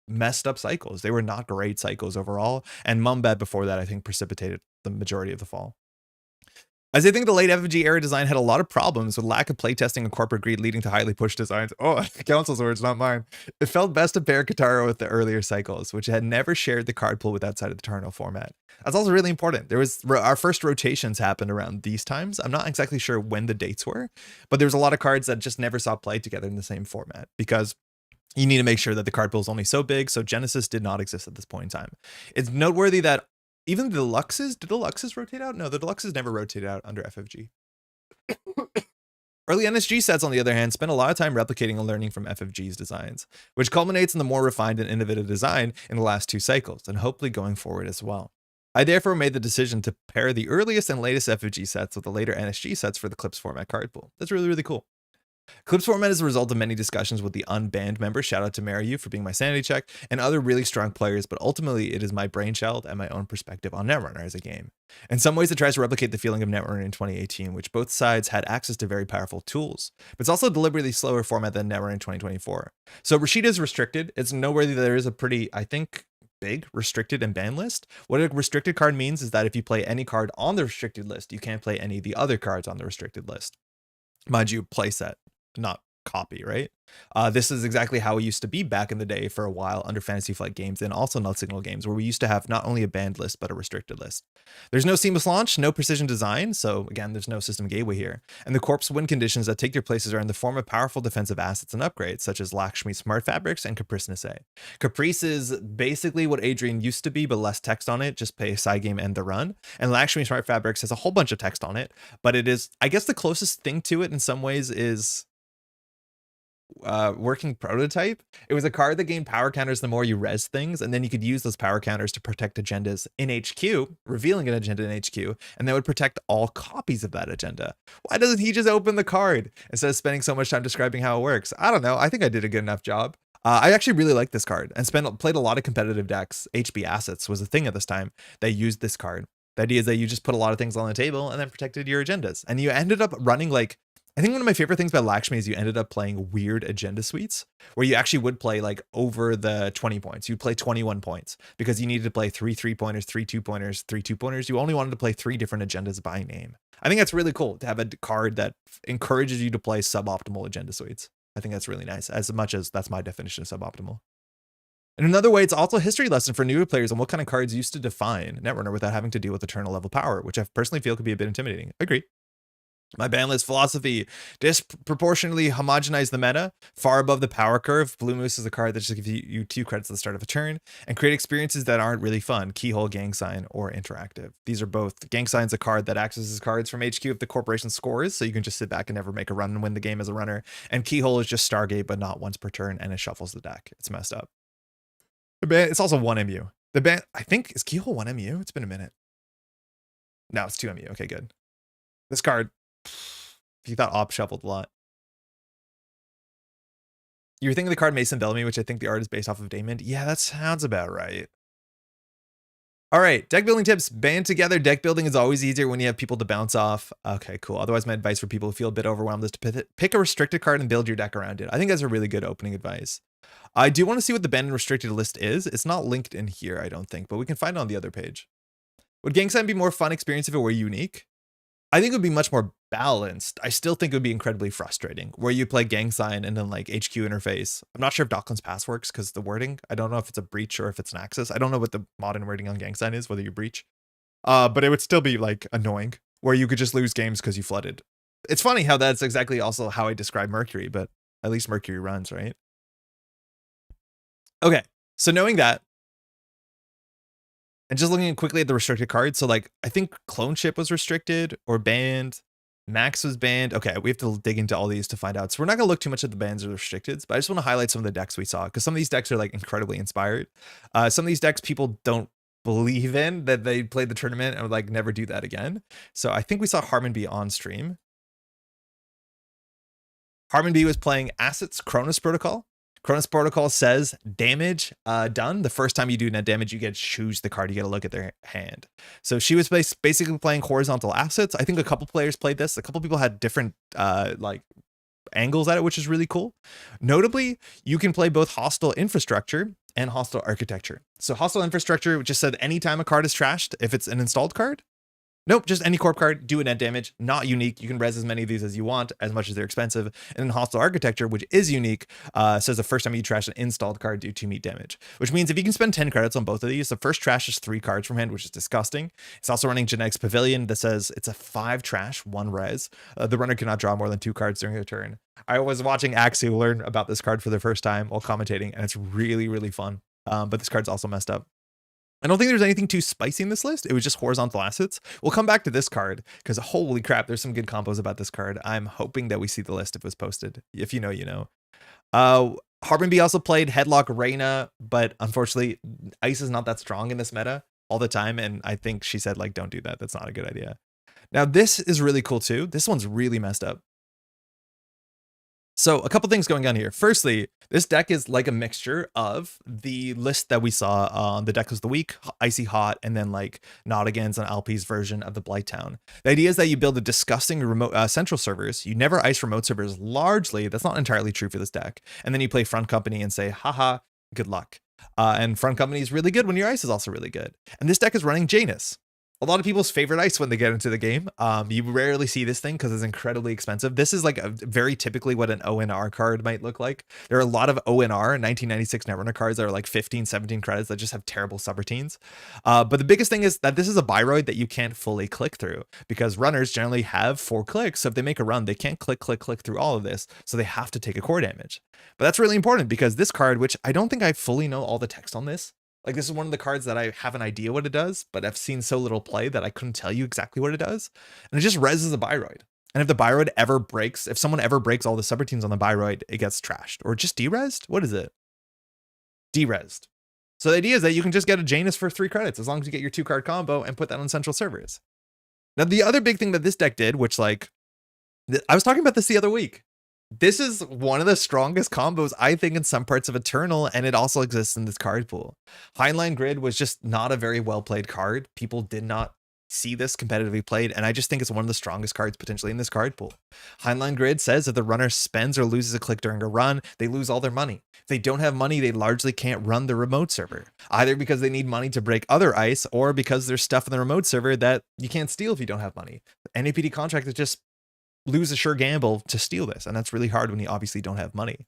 messed up cycles. They were not great cycles overall, and Mumbad before that I think precipitated the majority of the fall. As I think the late FFG era design had a lot of problems with lack of playtesting and corporate greed leading to highly pushed designs. Oh, Council's words, not mine. It felt best to pair Katara with the earlier cycles, which had never shared the card pool with outside of the Tarno format. That's also really important. Our first rotations happened around these times. I'm not exactly sure when the dates were, but there was a lot of cards that just never saw play together in the same format because you need to make sure that the card pool is only so big. So Genesis did not exist at this point in time. It's noteworthy that even the deluxes, did the deluxes rotate out? No, the deluxes never rotated out under FFG. Early NSG sets, on the other hand, spent a lot of time replicating and learning from FFG's designs, which culminates in the more refined and innovative design in the last 2 cycles, and hopefully going forward as well. I therefore made the decision to pair the earliest and latest FFG sets with the later NSG sets for the Eclipse format card pool. That's really, really cool. Eclipse format is a result of many discussions with the unbanned members. Shout out to Mariu for being my sanity check and other really strong players, but ultimately it is my brainchild and my own perspective on Netrunner as a game. In some ways, it tries to replicate the feeling of Netrunner in 2018, which both sides had access to very powerful tools, but it's also a deliberately slower format than Netrunner in 2024. So Rashida is restricted. It's noteworthy that there is a pretty, I think, big restricted and ban list. What a restricted card means is that if you play any card on the restricted list, you can't play any of the other cards on the restricted list. Mind you, playset, not copy, right? This is exactly how it used to be back in the day for a while under Fantasy Flight games and also Null Signal games, where we used to have not only a banned list, but a restricted list. There's no seamless launch, no precision design, so again, there's no system gateway here. And the corpse win conditions that take their places are in the form of powerful defensive assets and upgrades, such as Lakshmi Smart Fabrics and Caprice Nisse. Caprice is basically what Adrian used to be, but less text on it, just play a side game and the run. And Lakshmi Smart Fabrics has a whole bunch of text on it, but it is, I guess the closest thing to it in some ways is working prototype. It was a card that gained power counters the more you res things, and then you could use those power counters to protect agendas in HQ, revealing an agenda in HQ, and that would protect all copies of that agenda. Why doesn't he just open the card instead of spending so much time describing how it works? I don't know. I think I did a good enough job. I actually really like this card and played a lot of competitive decks. HB Assets was a thing at this time. They used this card. The idea is that you just put a lot of things on the table and then protected your agendas, and you ended up running like, I think one of my favorite things about Lakshmi is you ended up playing weird agenda suites where you actually would play like over the 20 points. You'd play 21 points because you needed to play 3 3-pointers, 3 2-pointers, 3 2-pointers. You only wanted to play 3 different agendas by name. I think that's really cool to have a card that encourages you to play suboptimal agenda suites. I think that's really nice, as much as that's my definition of suboptimal. In another way, it's also a history lesson for newer players on what kind of cards used to define Netrunner without having to deal with eternal level power, which I personally feel could be a bit intimidating. Agree. My ban list philosophy: disproportionately homogenize the meta, far above the power curve. Blue Moose is a card that just gives you 2 credits at the start of a turn, and create experiences that aren't really fun. Keyhole, Gang Sign, or Interactive. These are both. Gang Sign's a card that accesses cards from HQ if the corporation scores, so you can just sit back and never make a run and win the game as a runner. And Keyhole is just Stargate, but not once per turn, and it shuffles the deck. It's messed up. The ban, it's also 1 MU. The ban, I think, is Keyhole 1 MU? It's been a minute. No, it's 2 MU. Okay, good. This card, if you thought Op shuffled a lot. You were thinking the card Mason Bellamy, which I think the art is based off of Damon. Yeah, that sounds about right. All right, deck building tips. Band together. Deck building is always easier when you have people to bounce off. Okay, cool. Otherwise, my advice for people who feel a bit overwhelmed is to pick a restricted card and build your deck around it. I think that's a really good opening advice. I do want to see what the banned and restricted list is. It's not linked in here, I don't think, but we can find it on the other page. Would Gang Sign be more fun experience if it were unique? I think it would be much more balanced. I still think it would be incredibly frustrating where you play Gang Sign and then like HQ interface. I'm not sure if Docklands Pass works because the wording, I don't know if it's a breach or if it's an access. I don't know what the modern wording on Gang Sign is, whether you breach. But it would still be like annoying where you could just lose games because you flooded. It's funny how that's exactly also how I describe Mercury, but at least Mercury runs, right? Okay, so knowing that, and just looking quickly at the restricted cards, so like I think Clone Ship was restricted or banned, Max was banned. Okay, we have to dig into all these to find out. So we're not gonna look too much at the bans or the restricteds, but I just want to highlight some of the decks we saw because some of these decks are like incredibly inspired. Some of these decks people don't believe in that they played the tournament and would like never do that again. So I think we saw Harmon B on stream. Harmon B was playing Assets Cronus Protocol. Cronus Protocol says damage done. The first time you do net damage, you get to choose the card. You get to look at their hand. So she was basically playing horizontal assets. I think a couple players played this. A couple people had different like angles at it, which is really cool. Notably, you can play both hostile infrastructure and hostile architecture. So hostile infrastructure just said anytime a card is trashed, if it's an installed card, nope, just any corp card, do a net damage, not unique. You can res as many of these as you want, as much as they're expensive. And then hostile architecture, which is unique, says the first time you trash an installed card, do 2 meat damage. Which means if you can spend 10 credits on both of these, the first trash is 3 cards from hand, which is disgusting. It's also running Genetics Pavilion that says it's a 5 trash, 1 res. The runner cannot draw more than 2 cards during their turn. I was watching Axie learn about this card for the first time while commentating, and it's really, really fun. But this card's also messed up. I don't think there's anything too spicy in this list. It was just horizontal assets. We'll come back to this card because holy crap, there's some good combos about this card. I'm hoping that we see the list if it was posted. If you know, you know. Harbin B also played Headlock Reyna, but unfortunately, Ice is not that strong in this meta all the time. And I think she said, like, don't do that. That's not a good idea. Now, this is really cool too. This one's really messed up. So a couple things going on here. Firstly, this deck is like a mixture of the list that we saw on the Decklist of the Week, Icy Hot, and then like Nautigans and Alpi's version of the Blighttown. The idea is that you build a disgusting remote central servers. You never ice remote servers largely. That's not entirely true for this deck. And then you play Front Company and say, haha, good luck. And Front Company is really good when your ice is also really good. And this deck is running Janus, a lot of people's favorite ice when they get into the game. You rarely see this thing because it's incredibly expensive. This is like a very typically what an ONR card might look like. There are a lot of ONR 1996 Netrunner cards that are like 15, 17 credits that just have terrible subroutines. But the biggest thing is that this is a Byroid that you can't fully click through because runners generally have 4 clicks. So if they make a run, they can't click through all of this. So they have to take a core damage. But that's really important because this card, which I don't think I fully know all the text on this, like this is one of the cards that I have an idea what it does, but I've seen so little play that I couldn't tell you exactly what it does. And it just reses a Byroid. And if the Byroid ever breaks, if someone ever breaks all the subroutines on the Byroid, it gets trashed or just deresed. What is it? Deresed. So the idea is that you can just get a Janus for 3 credits as long as you get your 2-card combo and put that on central servers. Now, the other big thing that this deck did, which like, I was talking about this the other week. This is one of the strongest combos, I think, in some parts of Eternal, and it also exists in this card pool. Heinlein Grid was just not a very well-played card. People did not see this competitively played, and I just think it's one of the strongest cards potentially in this card pool. Heinlein Grid says if the runner spends or loses a click during a run, they lose all their money. If they don't have money, they largely can't run the remote server, either because they need money to break other ice or because there's stuff in the remote server that you can't steal if you don't have money. NAPD contract is just lose a sure gamble to steal this, and that's really hard when you obviously don't have money.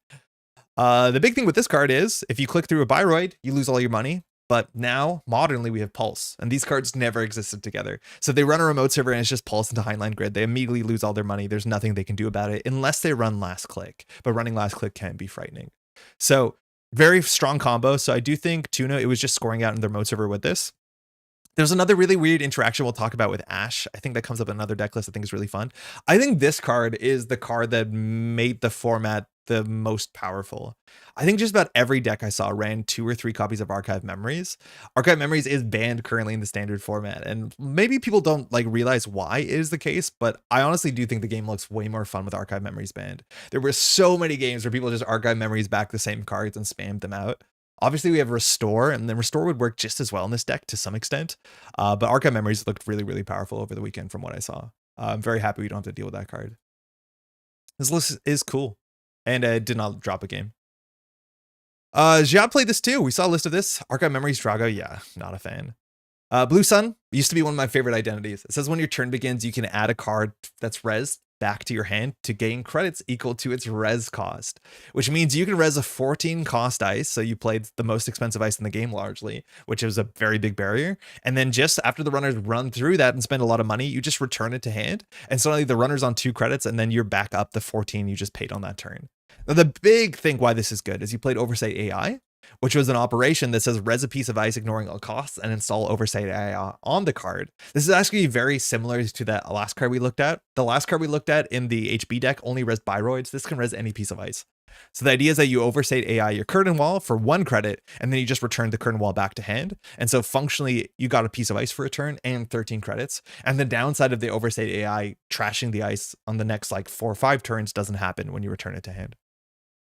The big thing with this card is if you click through a Byroid, you lose all your money. But now, modernly, we have Pulse, and these cards never existed together. So they run a remote server and it's just Pulse into Heinlein Grid. They immediately lose all their money. There's nothing they can do about it unless they run Last Click. But running Last Click can be frightening. So very strong combo. So I do think Tuna, it was just scoring out in their remote server with this. There's another really weird interaction we'll talk about with Ash. I think that comes up in another deck list I think is really fun. I think this card is the card that made the format the most powerful. I think just about every deck I saw ran 2 or 3 copies of Archive Memories. Archive Memories is banned currently in the standard format, and maybe people don't like realize why it is the case, but I honestly do think the game looks way more fun with Archive Memories banned. There were so many games where people just Archive Memories back the same cards and spammed them out. Obviously, we have Restore, and then Restore would work just as well in this deck to some extent. But Archive Memories looked really, really powerful over the weekend from what I saw. I'm very happy we don't have to deal with that card. This list is cool, and it did not drop a game. Jia played this too. We saw a list of this. Archive Memories, Drago, yeah, not a fan. Blue Sun used to be one of my favorite identities. It says when your turn begins, you can add a card that's res back to your hand to gain credits equal to its res cost, which means you can res a 14 cost ice. So you played the most expensive ice in the game largely, which is a very big barrier. And then just after the runners run through that and spend a lot of money, you just return it to hand. And suddenly the runner's on 2 credits and then you're back up the 14 you just paid on that turn. Now, the big thing why this is good is you played Oversight AI, which was an operation that says res a piece of ice ignoring all costs and install Oversight AI on the card. This is actually very similar to that last card we looked at. The last card we looked at in the HB deck only res Byroids. This can res any piece of ice. So the idea is that you Oversight AI your curtain wall for 1 credit, and then you just return the curtain wall back to hand. And so functionally, you got a piece of ice for a turn and 13 credits. And the downside of the Oversight AI trashing the ice on the next like 4 or 5 turns doesn't happen when you return it to hand.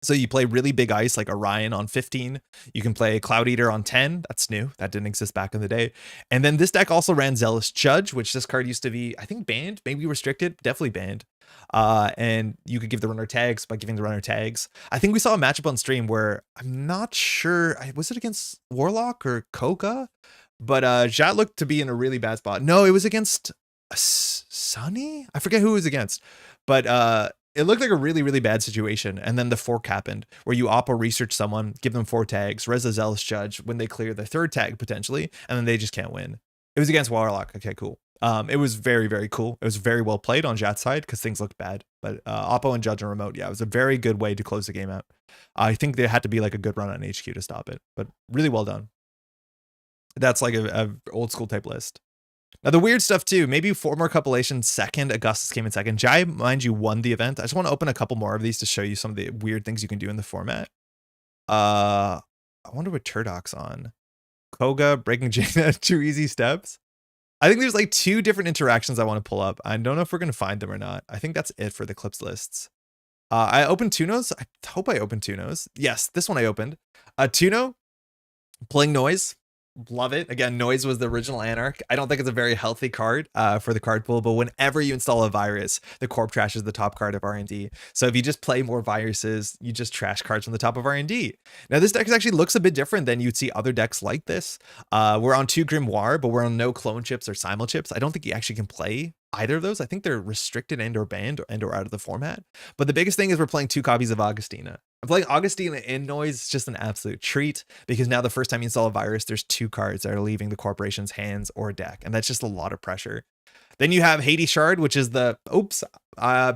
So you play really big ice like Orion on 15. You can play Cloud Eater on 10. That's new. That didn't exist back in the day. And then this deck also ran Zealous Judge, which this card used to be, I think, banned, maybe restricted, definitely banned. And you could give the runner tags by giving the runner tags. I think we saw a matchup on stream where I'm not sure, was it against Warlock or Koga? But Jat looked to be in a really bad spot. No, it was against Sunny? I forget who it was against. But it looked like a really, really bad situation. And then the fork happened where you oppo research someone, give them 4 tags, res a Zealous Judge when they clear the 3rd tag potentially, and then they just can't win. It was against Warlock. Okay, cool. It was very, very cool. It was very well played on Jat's side because things looked bad. But oppo and Judge and remote, yeah, it was a very good way to close the game out. I think there had to be like a good run on HQ to stop it, but really well done. That's like a old school type list. Now, the weird stuff, too, maybe 4 more compilations. Second, Augustus came in second. Jai, mind you, won the event. I just want to open a couple more of these to show you some of the weird things you can do in the format. I wonder what Turdoc's on. Koga, Breaking Jaina, 2 easy steps. I think there's like 2 different interactions I want to pull up. I don't know if we're going to find them or not. I think that's it for the Eclipse lists. I opened Tuno's. I hope I opened Tuno's. Yes, this one I opened. Tuno, playing Noise. Love it. Again, Noise was the original Anarch. I don't think it's a very healthy card for the card pool, but whenever you install a virus, the Corp Trash is the top card of R&D. So if you just play more viruses, you just trash cards from the top of R&D. Now, this deck actually looks a bit different than you'd see other decks like this. We're on 2 Grimoire, but we're on no clone chips or simul chips. I don't think you actually can play either of those. I think they're restricted and or banned and or out of the format. But the biggest thing is we're playing 2 copies of Augustina. I'm playing Augustina in Noise. It's just an absolute treat because now the first time you install a virus, there's 2 cards that are leaving the corporation's hands or deck. And that's just a lot of pressure. Then you have Hades Shard, which is the,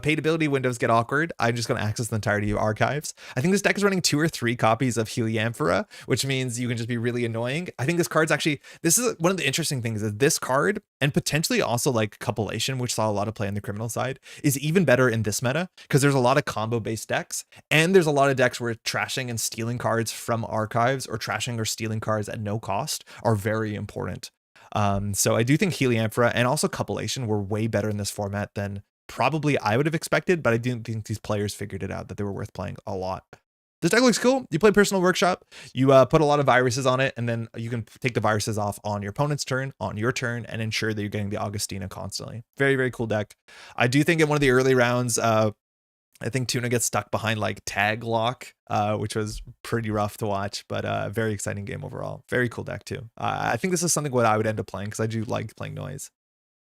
paid ability windows get awkward. I'm just going to access the entirety of archives. I think this deck is running 2 or 3 copies of Helianthera, which means you can just be really annoying. I think this card's actually, this is one of the interesting things is this card, and potentially also like Copulation, which saw a lot of play on the criminal side, is even better in this meta because there's a lot of combo based decks. And there's a lot of decks where trashing and stealing cards from archives or trashing or stealing cards at no cost are very important. So I do think Helianthera and also Copulation were way better in this format than probably I would have expected, but I do think these players figured it out that they were worth playing a lot. This deck looks cool. You play Personal Workshop, you put a lot of viruses on it, and then you can take the viruses off on your opponent's turn, on your turn, and ensure that you're getting the Augustina constantly. Very, very cool deck. I do think in one of the early rounds, I think Tuna gets stuck behind like Tag Lock, which was pretty rough to watch, but very exciting game overall. Very cool deck too. I think this is something what I would end up playing because I do like playing Noise.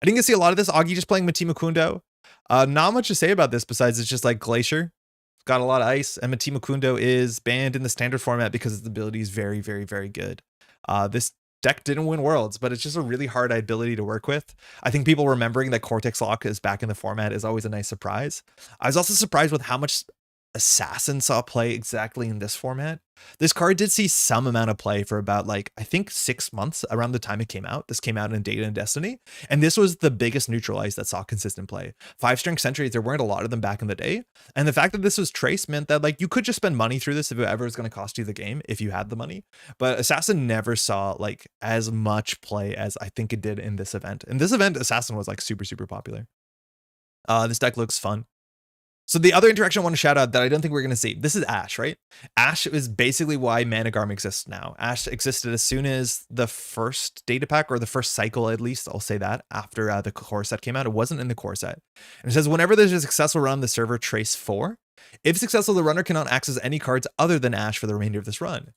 I didn't get to see a lot of this. Augie just playing Mati Mukundo. Not much to say about this besides it's just like Glacier. It's got a lot of ice, and Mati Mukundo is banned in the standard format because its ability is very, very, very good. This deck didn't win Worlds, but it's just a really hard ability to work with. I think people remembering that Cortex Lock is back in the format is always a nice surprise. I was also surprised with how much Assassin saw play exactly in this format. This card did see some amount of play for about like, I think 6 months around the time it came out. This came out in Data and Destiny, and this was the biggest neutralize that saw consistent play. 5-string sentries, there weren't a lot of them back in the day. And the fact that this was Trace meant that like you could just spend money through this if it ever was going to cost you the game, if you had the money. But Assassin never saw like as much play as I think it did in this event. In this event, Assassin was like super, super popular. This deck looks fun. So the other interaction I want to shout out that I don't think we're going to see, this is Ash, right? Ash is basically why Managarm exists now. Ash existed as soon as the first data pack, or the first cycle at least, I'll say that, after the core set came out. It wasn't in the core set. And it says, whenever there's a successful run on the server Trace 4, if successful, the runner cannot access any cards other than Ash for the remainder of this run.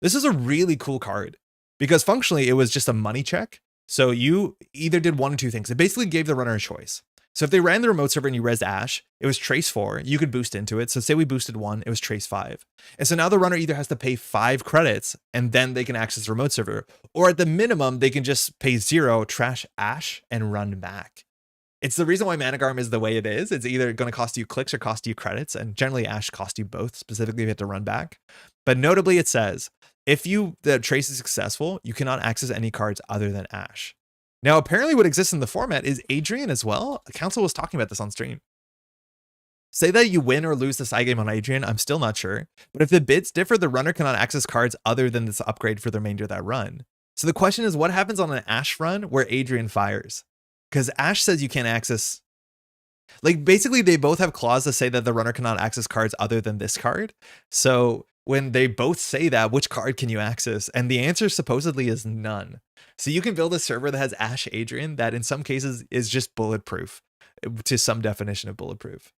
This is a really cool card because functionally it was just a money check. So you either did one or two things. It basically gave the runner a choice. So if they ran the remote server and you res Ash, it was Trace 4, you could boost into it. So say we boosted 1, it was Trace 5. And so now the runner either has to pay 5 credits and then they can access the remote server, or at the minimum, they can just pay 0, trash Ash, and run back. It's the reason why Managarm is the way it is. It's either going to cost you clicks or cost you credits, and generally Ash costs you both, specifically if you have to run back. But notably it says, if the Trace is successful, you cannot access any cards other than Ash. Now, apparently what exists in the format is Adrian as well. Council was talking about this on stream. Say that you win or lose the side game on Adrian, I'm still not sure. But if the bids differ, the runner cannot access cards other than this upgrade for the remainder of that run. So the question is, what happens on an Ash run where Adrian fires? Because Ash says you can't access... Like, basically, they both have clauses that say that the runner cannot access cards other than this card. So when they both say that, which card can you access? And the answer supposedly is none. So you can build a server that has Ash Adrian that in some cases is just bulletproof, to some definition of bulletproof.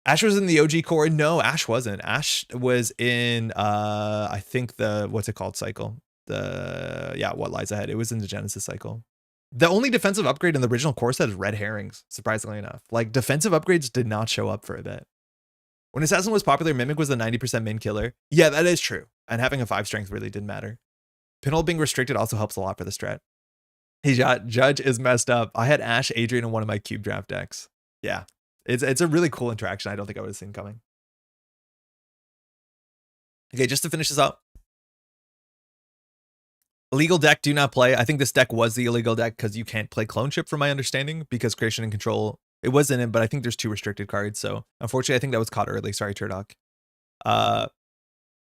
Ash was in the OG core. No, Ash wasn't. Ash was in, I think what's it called cycle? What lies ahead. It was in the Genesis cycle. The only defensive upgrade in the original core set is red herrings, surprisingly enough. Like, defensive upgrades did not show up for a bit. When Assassin was popular, Mimic was the 90% min killer. Yeah, that is true. And having a 5 strength really didn't matter. Pinhole being restricted also helps a lot for the strat. Hey, Judge is messed up. I had Ash Adrian in one of my cube draft decks. Yeah, it's a really cool interaction. I don't think I would have seen coming. Okay, just to finish this up. Illegal deck, do not play. I think this deck was the illegal deck because you can't play Clone Chip from my understanding, because Creation and Control, it was in it, but I think there's 2 restricted cards. So unfortunately, I think that was caught early. Sorry, Turdock.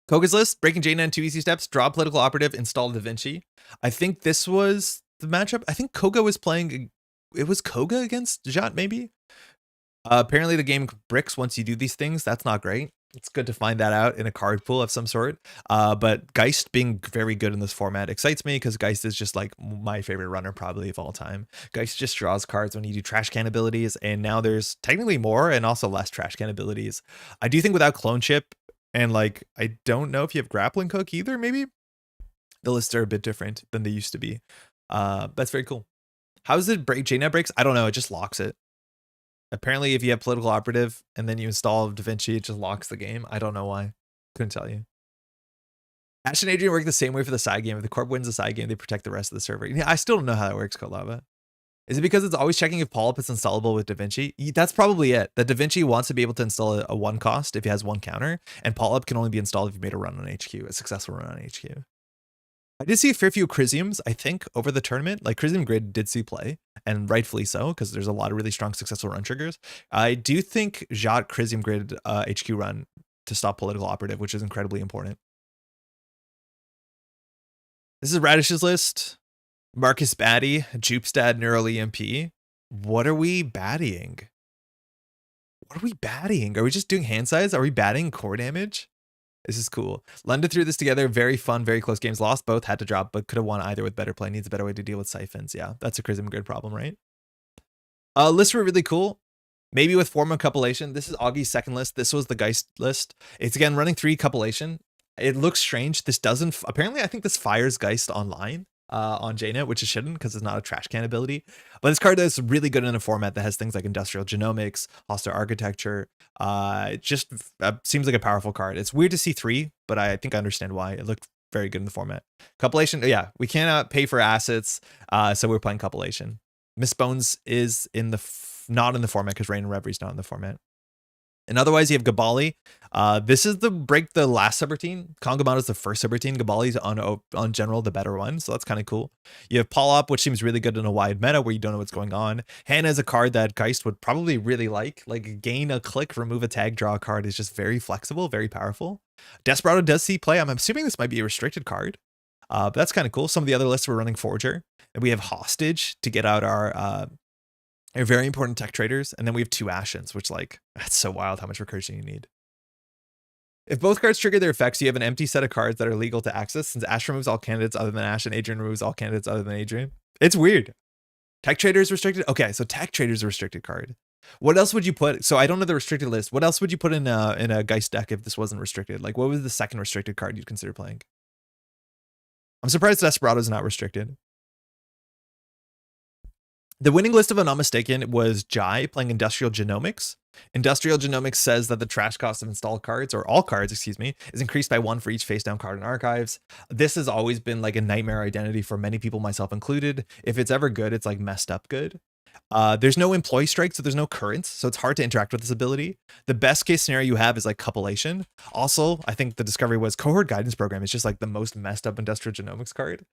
Koga's list, breaking J9 2 easy steps, draw political operative, install Da Vinci. I think this was the matchup. I think Koga was playing, it was Koga against Jot maybe? Apparently the game bricks once you do these things. That's not great. It's good to find that out in a card pool of some sort. But Geist being very good in this format excites me because Geist is just like my favorite runner probably of all time. Geist just draws cards when you do trash can abilities, and now there's technically more and also less trash can abilities. I do think without Clone Chip, and like I don't know if you have Grappling Hook either, maybe the lists are a bit different than they used to be. That's very cool. How does it break? JNet breaks? I don't know. It just locks it. Apparently, if you have Political Operative and then you install DaVinci, it just locks the game. I don't know why. Couldn't tell you. Ash and Adrian work the same way for the side game. If the corp wins the side game, they protect the rest of the server. Yeah, I still don't know how that works, Lava. Is it because it's always checking if Polyp is installable with DaVinci? That's probably it. That DaVinci wants to be able to install a one cost if it has one counter, and Polyp can only be installed if you made a run on HQ, a successful run on HQ. I did see a fair few Chrysiums, I think, over the tournament. Like Chrysium Grid did see play, and rightfully so, because there's a lot of really strong successful run triggers. I do think Jot Chrysium Grid HQ run to stop Political Operative, which is incredibly important. This is Radish's list. Marcus Batty, Jupestad, Neural EMP. What are we batting? What are we batting? Are we just doing hand size? Are we batting core damage? This is cool. London threw this together. Very fun, very close games. Lost both, had to drop, but could have won either with better play. Needs a better way to deal with siphons. Yeah, that's a Chrysium Grid problem, right? Lists were really cool. Maybe with Forma Cupulation. This is Augie's second list. This was the Geist list. It's again running 3 Cupulation. It looks strange. This doesn't, apparently I think this fires Geist online on JNet, which it shouldn't because it's not a trash can ability. But this card is really good in a format that has things like Industrial Genomics, Hostile Architecture. It just seems like a powerful card. It's weird to see 3, but I think I understand why. It looked very good in the format. Cupulation, yeah, we cannot pay for assets, so we're playing Cupulation. Miss Bones is in the not in the format because Rain and Reverie is not in the format. And otherwise, you have Gabali. This is the break the last subroutine. Kongamato is the first subroutine. Gabali's on general the better one, so that's kind of cool. You have Polop, which seems really good in a wide meta where you don't know what's going on. Hannah is a card that Geist would probably really like. Like gain a click, remove a tag, draw a card is just very flexible, very powerful. Desperado does see play. I'm assuming this might be a restricted card. But that's kind of cool. Some of the other lists were running Forger, and we have Hostage to get out our very important tech traders, and then we have 2 Ashens, which like that's so wild how much recursion you need. If both cards trigger their effects, you have an empty set of cards that are legal to access, since Ash removes all candidates other than Ash and Adrian removes all candidates other than Adrian. It's weird. Tech Trader is restricted. Okay, so Tech Trader is a restricted card. What else would you put? So I don't know the restricted list. What else would you put in a Geist deck if this wasn't restricted? Like what was the second restricted card you'd consider playing? I'm surprised Desperado is not restricted. The winning list, if I'm not mistaken, was Jai playing Industrial Genomics. Industrial Genomics says that the trash cost of installed cards, or all cards, excuse me, is increased by 1 for each face down card in archives. This has always been like a nightmare identity for many people, myself included. If it's ever good, it's like messed up good. There's no employee strike, so there's no currents, so it's hard to interact with this ability. The best case scenario you have is like Cupulation. Also, I think the discovery was Cohort Guidance Program is just like the most messed up Industrial Genomics card,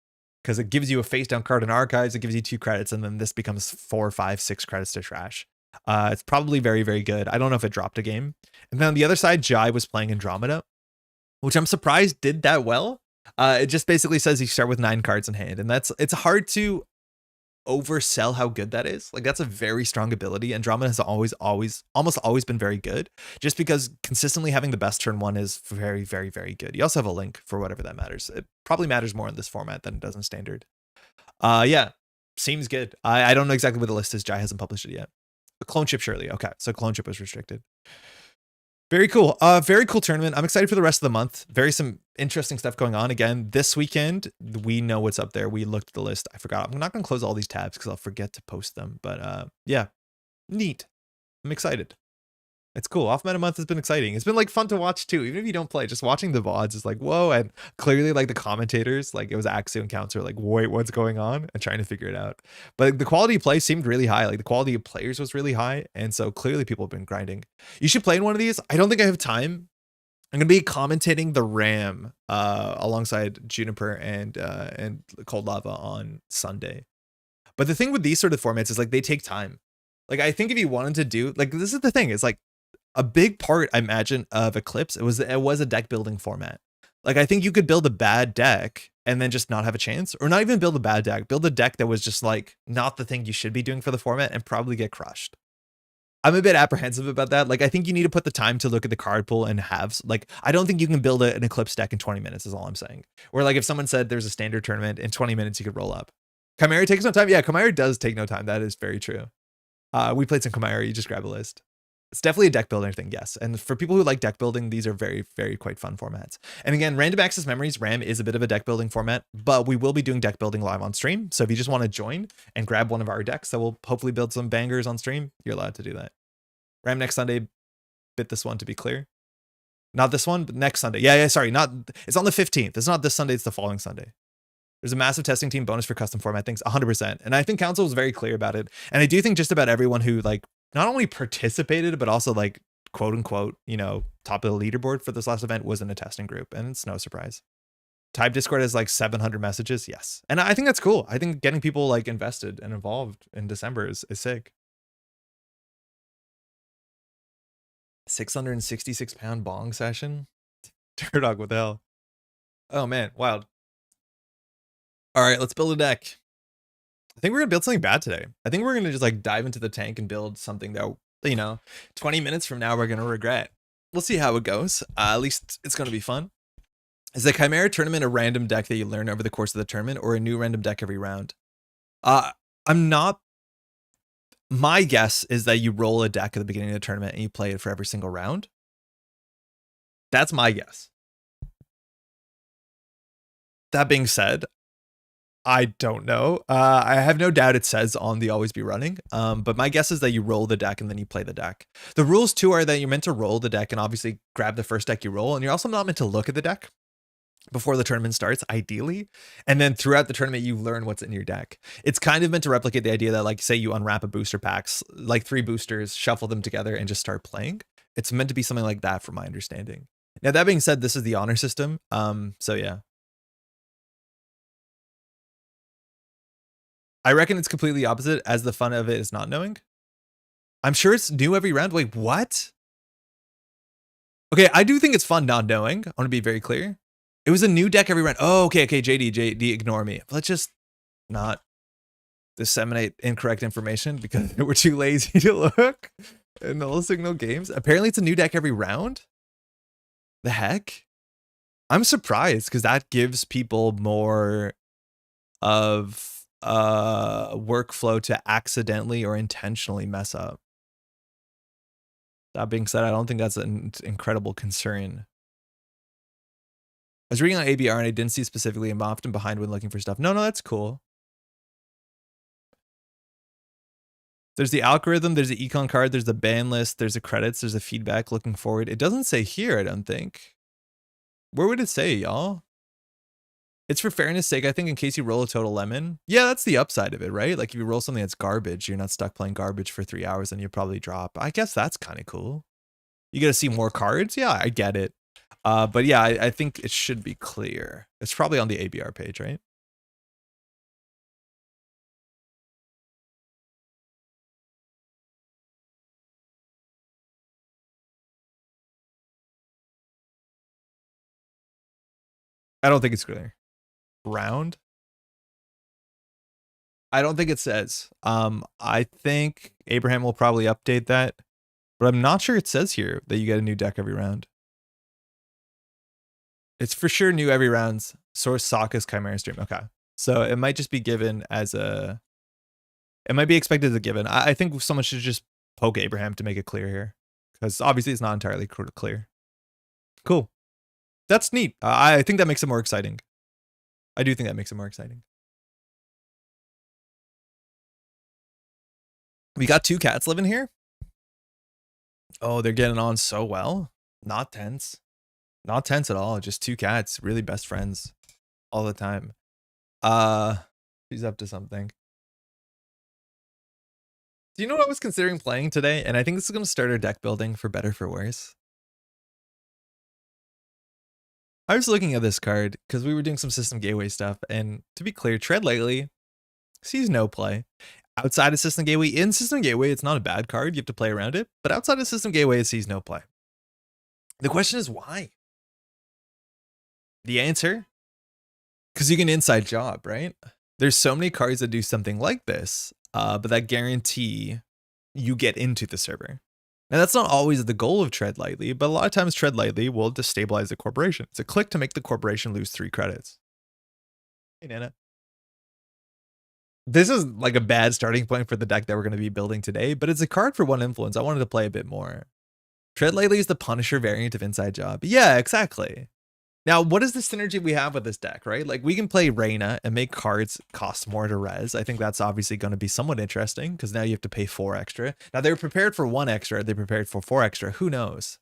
because it gives you a face down card in archives, it gives you 2 credits, and then this becomes 4, 5, 6 credits to trash. It's probably very, very good. I don't know if it dropped a game. And then on the other side, Jai was playing Andromeda, which I'm surprised did that well. It just basically says you start with 9 cards in hand, and it's hard to oversell how good that is. Like that's a very strong ability. Andromeda has almost always been very good, just because consistently having the best turn 1 is very, very, very good. You also have a link for whatever that matters. It probably matters more in this format than it does in standard. Yeah, seems good. I don't know exactly what the list is. Jai hasn't published it yet. A Clone Chip, surely. Okay, so Clone Chip is restricted. Very cool. Very cool tournament. I'm excited for the rest of the month. Some interesting stuff going on. Again, this weekend, we know what's up there. We looked at the list. I forgot. I'm not going to close all these tabs because I'll forget to post them. But yeah, neat. I'm excited. It's cool. Off meta month has been exciting. It's been like fun to watch too. Even if you don't play, just watching the VODs is like, whoa. And clearly like the commentators, like it was Axio and Counter, like, wait, what's going on? And trying to figure it out. But the quality of play seemed really high. Like the quality of players was really high. And so clearly people have been grinding. You should play in one of these. I don't think I have time. I'm going to be commentating the RAM alongside Juniper and Cold Lava on Sunday. But the thing with these sort of formats is like they take time. Like I think if you wanted to do, like this is the thing, is like a big part, I imagine, of Eclipse, it was a deck building format. Like I think you could build a bad deck and then just not have a chance, or not even build a bad deck, build a deck that was just like not the thing you should be doing for the format and probably get crushed. I'm a bit apprehensive about that. Like, I think you need to put the time to look at the card pool and halves. Like, I don't think you can build an Eclipse deck in 20 minutes is all I'm saying. Or like if someone said there's a standard tournament in 20 minutes, you could roll up. Chimera takes no time. Yeah, Chimera does take no time. That is very true. We played some Chimera. You just grab a list. It's definitely a deck building thing, yes. And for people who like deck building, these are very, very quite fun formats. And again, Random Access Memories, RAM, is a bit of a deck building format, but we will be doing deck building live on stream. So if you just want to join and grab one of our decks that will hopefully build some bangers on stream, you're allowed to do that. RAM next Sunday, bit this one to be clear. Not this one, but next Sunday. Yeah, sorry. It's on the 15th. It's not this Sunday, it's the following Sunday. There's a massive testing team bonus for custom format things, 100%. And I think Council was very clear about it. And I do think just about everyone who like not only participated, but also like quote unquote, you know, top of the leaderboard for this last event was in a testing group. And it's no surprise. Type Discord has like 700 messages. Yes. And I think that's cool. I think getting people like invested and involved in December is sick. 666-pound bong session. Turdog, what the hell? Oh man, wild. All right, let's build a deck. I think we're gonna build something bad today. I think we're gonna just like dive into the tank and build something that, you know, 20 minutes from now we're gonna regret. We'll see how it goes. At least it's gonna be fun. Is the Chimera tournament a random deck that you learn over the course of the tournament, or a new random deck every round? I'm not. My guess is that you roll a deck at the beginning of the tournament and you play it for every single round. That's my guess. That being said, I don't know. I have no doubt it says on the always be running. But my guess is that you roll the deck and then you play the deck. The rules too are that you're meant to roll the deck and obviously grab the first deck you roll. And you're also not meant to look at the deck before the tournament starts, ideally. And then throughout the tournament, you learn what's in your deck. It's kind of meant to replicate the idea that, like, say you unwrap a booster packs, like 3 boosters, shuffle them together and just start playing. It's meant to be something like that from my understanding. Now, that being said, this is the honor system. So yeah. I reckon it's completely opposite, as the fun of it is not knowing. I'm sure it's new every round. Wait, what? Okay, I do think it's fun not knowing. I want to be very clear. It was a new deck every round. Oh, okay, JD, ignore me. Let's just not disseminate incorrect information because we're too lazy to look in null signal games. Apparently, it's a new deck every round. The heck? I'm surprised because that gives people more of workflow to accidentally or intentionally mess up. That being said, I don't think that's an incredible concern. I was reading on ABR and I didn't see specifically. I'm often behind when looking for stuff. No, that's cool. There's the algorithm, there's the econ card, there's the ban list, there's the credits, there's the feedback, looking forward. It doesn't say here, I don't think. Where would it say, y'all? It's for fairness sake, I think, in case you roll a total lemon. Yeah, that's the upside of it, right? Like if you roll something that's garbage, you're not stuck playing garbage for 3 hours and you probably drop. I guess that's kind of cool. You get to see more cards. Yeah, I get it. But yeah, I think it should be clear. It's probably on the ABR page, right? I don't think it's clear. Round? I don't think it says. I think Abraham will probably update that, but I'm not sure it says here that you get a new deck every round. It's for sure new every round. Source Sokka's Chimera stream. Okay. So it might just be given as a... It might be expected as a given. I think someone should just poke Abraham to make it clear here. Because obviously it's not entirely clear. Cool. That's neat. I think that makes it more exciting. I do think that makes it more exciting. We got 2 cats living here. Oh, they're getting on so well. Not tense. Not tense at all. Just 2 cats. Really best friends all the time. She's up to something. Do you know what I was considering playing today? And I think this is going to start our deck building for better for worse. I was looking at this card because we were doing some system gateway stuff. And to be clear, Tread Lightly sees no play. Outside of System Gateway, in System Gateway, it's not a bad card. You have to play around it. But outside of System Gateway, it sees no play. The question is why? The answer? Because you can inside job, right? There's so many cards that do something like this, but that guarantee you get into the server. Now, that's not always the goal of Tread Lightly, but a lot of times Tread Lightly will destabilize the corporation. It's a click to make the corporation lose 3 credits. Hey, Nana. This is like a bad starting point for the deck that we're going to be building today, but it's a card for 1 influence. I wanted to play a bit more. Tread Lightly is the Punisher variant of Inside Job. Yeah, exactly. Now, what is the synergy we have with this deck, right? Like, we can play Reina and make cards cost more to res. I think that's obviously going to be somewhat interesting because now you have to pay 4 extra. Now, they were prepared for 1 extra. They prepared for 4 extra. Who knows?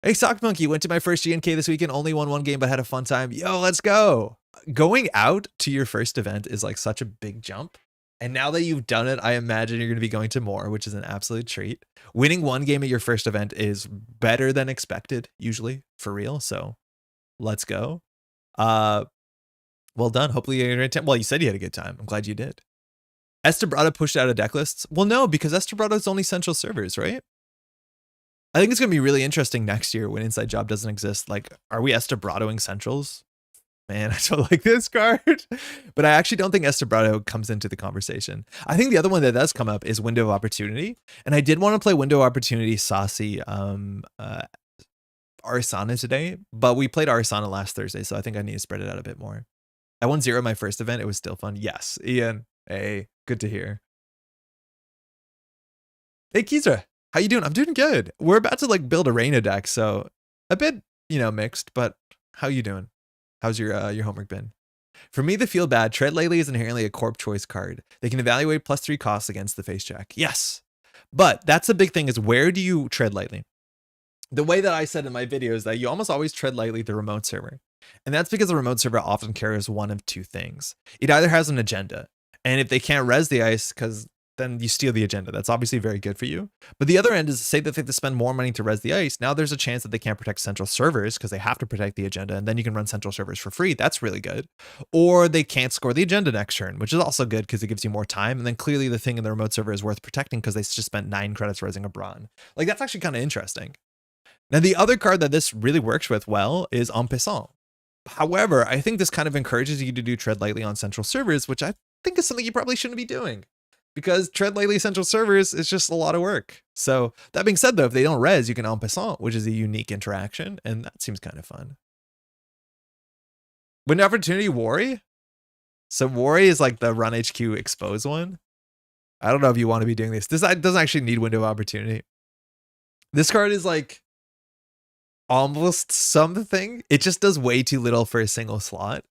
Hey, Sock Monkey, went to my first GNK this weekend. Only won 1 game, but had a fun time. Yo, let's go. Going out to your first event is like such a big jump. And now that you've done it, I imagine you're going to be going to more, which is an absolute treat. Winning 1 game at your first event is better than expected, usually, for real. So let's go. Well done. Hopefully you had a great time. Well, you said you had a good time. I'm glad you did. Estebrado pushed out of deck lists. Well, no, because Estebrado is only central servers, right? I think it's going to be really interesting next year when Inside Job doesn't exist. Like, are we Estebradoing centrals? Man, I don't like this card. But I actually don't think Estebrado comes into the conversation. I think the other one that does come up is Window of Opportunity. And I did want to play Window of Opportunity Saucy Arsana today, but we played Arsana last Thursday, so I think I need to spread it out a bit more. I won 0 my first event. It was still fun. Yes, Ian. Hey, good to hear. Hey, Kizra. How you doing? I'm doing good. We're about to like build a Reina deck, so a bit, mixed, but how you doing? How's your homework been? For me, the feel bad, Tread Lightly is inherently a corp choice card. They can evaluate +3 costs against the face check. Yes, but that's the big thing is where do you tread lightly? The way that I said in my video is that you almost always tread lightly the remote server. And that's because the remote server often carries one of 2 things. It either has an agenda, and if they can't res the ice, because then you steal the agenda. That's obviously very good for you. But the other end is say that they have to spend more money to res the ice. Now there's a chance that they can't protect central servers because they have to protect the agenda, and then you can run central servers for free. That's really good. Or they can't score the agenda next turn, which is also good because it gives you more time. And then clearly the thing in the remote server is worth protecting because they just spent 9 credits resing a Brawn. Like, that's actually kind of interesting. Now, the other card that this really works with well is En Passant. However, I think this kind of encourages you to do tread lightly on central servers, which I think is something you probably shouldn't be doing because tread lightly central servers is just a lot of work. So that being said, though, if they don't res, you can En Passant, which is a unique interaction, and that seems kind of fun. Window Opportunity Worry. So Worry is like the Run HQ expose one. I don't know if you want to be doing this. This doesn't actually need Window of Opportunity. This card is like almost something. It just does way too little for a single slot.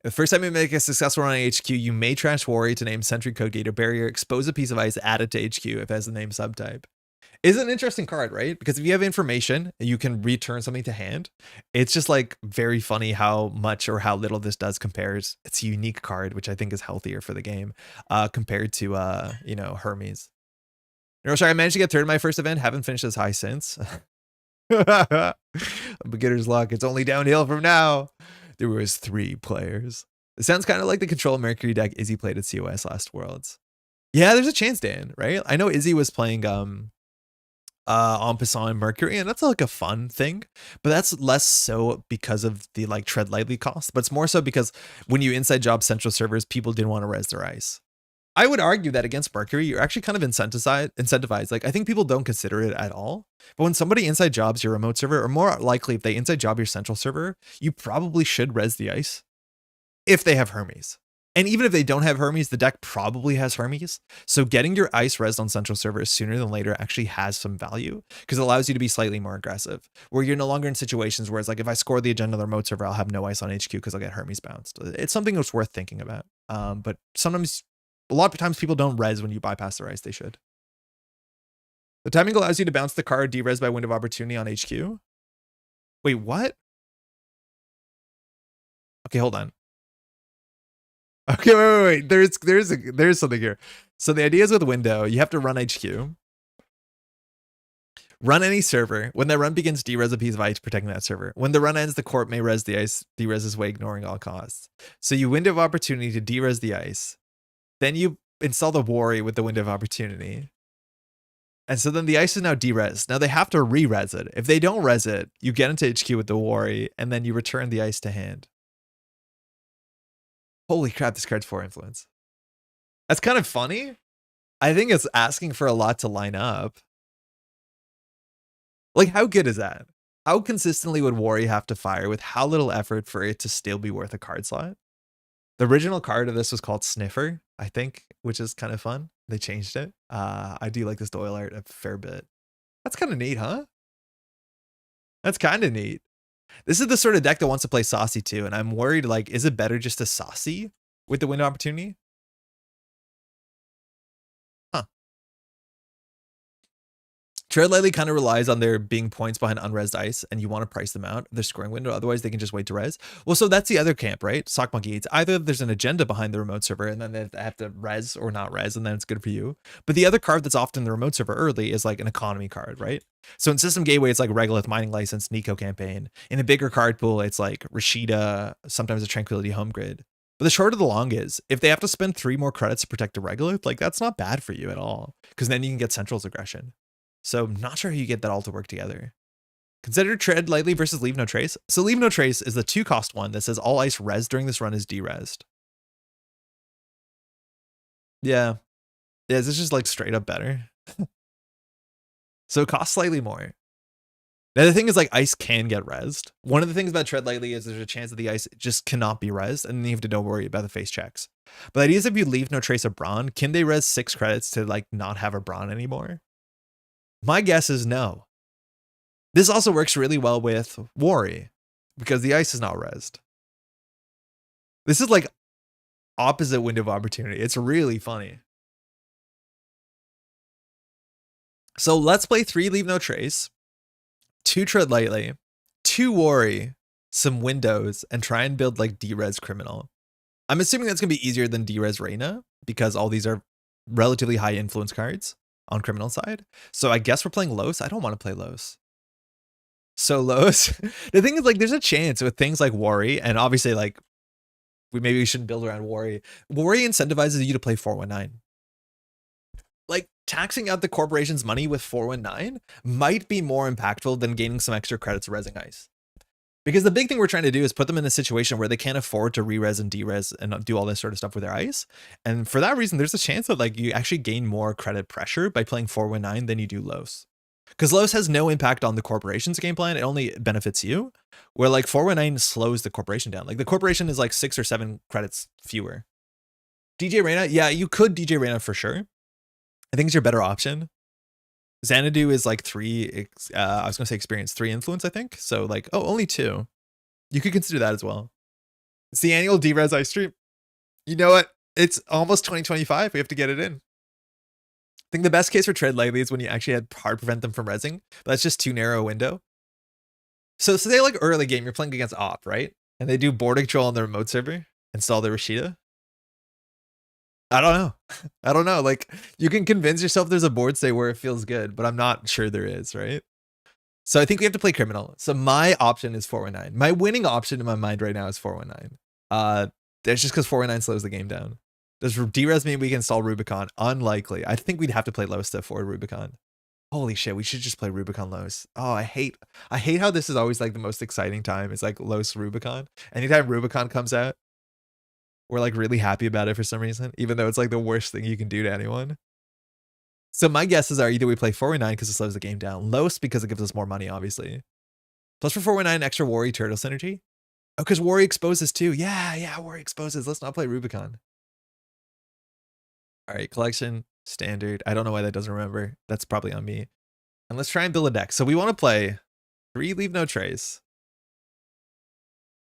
The first time you make a successful run on HQ, you may trash Worry to name Sentry, Code Gate, or Barrier, expose a piece of ice, add it to HQ if it has the name subtype. It's an interesting card, right? Because if you have information, you can return something to hand. It's just like very funny how much or how little this does compares. It's a unique card, which I think is healthier for the game compared to, Hermes. Neuroshock, I managed to get 3rd in my first event. Haven't finished as high since. Beginner's luck. It's only downhill from now. There was 3 players. It sounds kind of like the Control Mercury deck Izzy played at COS last Worlds. Yeah, there's a chance, Dan, right? I know Izzy was playing En Passant and Mercury, and that's like a fun thing, but that's less so because of the like tread lightly cost, but it's more so because when you inside job central servers, people didn't want to res their ice. I would argue that against Mercury, you're actually kind of incentivized. Like, I think people don't consider it at all. But when somebody inside jobs your remote server, or more likely if they inside job your central server, you probably should res the ice if they have Hermes. And even if they don't have Hermes, the deck probably has Hermes. So getting your ice res on central servers sooner than later actually has some value because it allows you to be slightly more aggressive, where you're no longer in situations where it's like, if I score the agenda on the remote server, I'll have no ice on HQ because I'll get Hermes bounced. It's something that's worth thinking about. But sometimes, a lot of times people don't res when you bypass their ice. They should. The timing allows you to bounce the card D-res by Window of Opportunity on HQ. Wait, what? Okay, hold on. Okay, wait. There's something here. So the idea is with Window, you have to run HQ. Run any server. When that run begins, D-res a piece of ice protecting that server. When the run ends, the corp may res the ice. D-res this way, ignoring all costs. So you Window of Opportunity to D-res the ice. Then you install the Worry with the Window of Opportunity. And so then the ice is now D-res. Now they have to re-res it. If they don't res it, you get into HQ with the Worry, and then you return the ice to hand. Holy crap, this card's 4 influence. That's kind of funny. I think it's asking for a lot to line up. Like, how good is that? How consistently would Worry have to fire with how little effort for it to still be worth a card slot? The original card of this was called Sniffer, I think, which is kind of fun. They changed it. I do like this Doyle art a fair bit. That's kind of neat, huh? That's kind of neat. This is the sort of deck that wants to play Saucy too, and I'm worried, like, is it better just to Saucy with the window opportunity? Huh. Tread Lightly kind of relies on there being points behind unresed ice, and you want to price them out. Their scoring window, otherwise they can just wait to res. Well, so that's the other camp, right? Sock Monkey. It's either there's an agenda behind the remote server, and then they have to res or not res, and then it's good for you. But the other card that's often the remote server early is like an economy card, right? So in System Gateway, it's like Regolith Mining License, Nico Campaign. In a bigger card pool, it's like Rashida, sometimes a Tranquility Home Grid. But the short of the long is, if they have to spend 3 more credits to protect a Regolith, like that's not bad for you at all, because then you can get Central's aggression. So I'm not sure how you get that all to work together. Consider Tread Lightly versus Leave No Trace. So Leave No Trace is the 2-cost one that says all ice res during this run is derezzed. Yeah. Yeah, this is just like straight up better. So it costs slightly more. Now the thing is, like, ice can get rezzed. One of the things about Tread Lightly is there's a chance that the ice just cannot be rezzed, and then you have to don't worry about the face checks. But the idea is if you Leave No Trace a Brawn, can they res 6 credits to like not have a Brawn anymore? My guess is no. This also works really well with Worry, because the ice is not rezzed. This is like opposite window of opportunity. It's really funny. So let's play 3 Leave No Trace, 2 Tread Lightly, 2 Worry, some windows, and try and build like Derez Criminal. I'm assuming that's going to be easier than Derez Reina, because all these are relatively high influence cards on criminal side. So I guess we're playing Los. I don't want to play Los. So Los, the thing is, like, there's a chance with things like Worry, and obviously, like, maybe we shouldn't build around Worry. Worry incentivizes you to play 419. Like, taxing out the corporation's money with 419 might be more impactful than gaining some extra credits resing ice. Because the big thing we're trying to do is put them in a situation where they can't afford to re-res and de-res and do all this sort of stuff with their ice. And for that reason, there's a chance that like you actually gain more credit pressure by playing 419 than you do Los. Because Los has no impact on the corporation's game plan. It only benefits you. Where like 419 slows the corporation down. Like the corporation is like 6 or 7 credits fewer. DJ Reina, yeah, you could DJ Reina for sure. I think it's your better option. Xanadu is like 3, I was going to say experience, 3 influence, I think. So like, oh, only 2. You could consider that as well. It's the annual Derez ice stream. You know what? It's almost 2025. We have to get it in. I think the best case for Tread Lightly is when you actually had hard prevent them from rezzing. But that's just too narrow a window. So say like early game, you're playing against Op, right? And they do board control on the remote server, install the Rashida. I don't know. I don't know. Like, you can convince yourself there's a board state where it feels good, but I'm not sure there is, right? So I think we have to play criminal. So my option is 419. My winning option in my mind right now is 419. That's just because 419 slows the game down. Does Derez mean we can install Rubicon? Unlikely. I think we'd have to play Los for Rubicon. Holy shit, we should just play Rubicon Los. Oh, I hate how this is always like the most exciting time. It's like Los Rubicon. Anytime Rubicon comes out, we're like really happy about it for some reason, even though it's like the worst thing you can do to anyone. So my guesses are either we play 419 because it slows the game down, Los because it gives us more money, obviously. Plus for 419, extra Worry Turtle synergy. Oh, because Worry exposes too. Yeah, Worry exposes. Let's not play Rubicon. All right, collection, standard. I don't know why that doesn't remember. That's probably on me. And let's try and build a deck. So we want to play 3 Leave No Trace.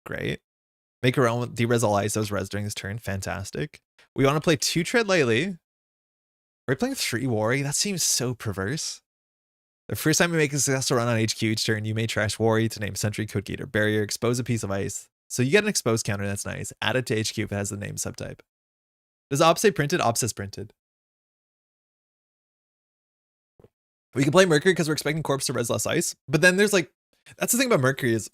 Great. Make our own Derez all ice those res during this turn. Fantastic. We want to play 2 Tread Lightly. We're playing 3 Worry. That seems so perverse. The first time you make a successful run on HQ each turn, you may trash Worry to name Sentry, Code Gator, Barrier, expose a piece of ice. So you get an expose counter. That's nice. Add it to HQ if it has the name subtype. Does Op say printed? Op says printed. We can play Mercury because we're expecting Corpse to res less ice. But then there's like, that's the thing about Mercury is,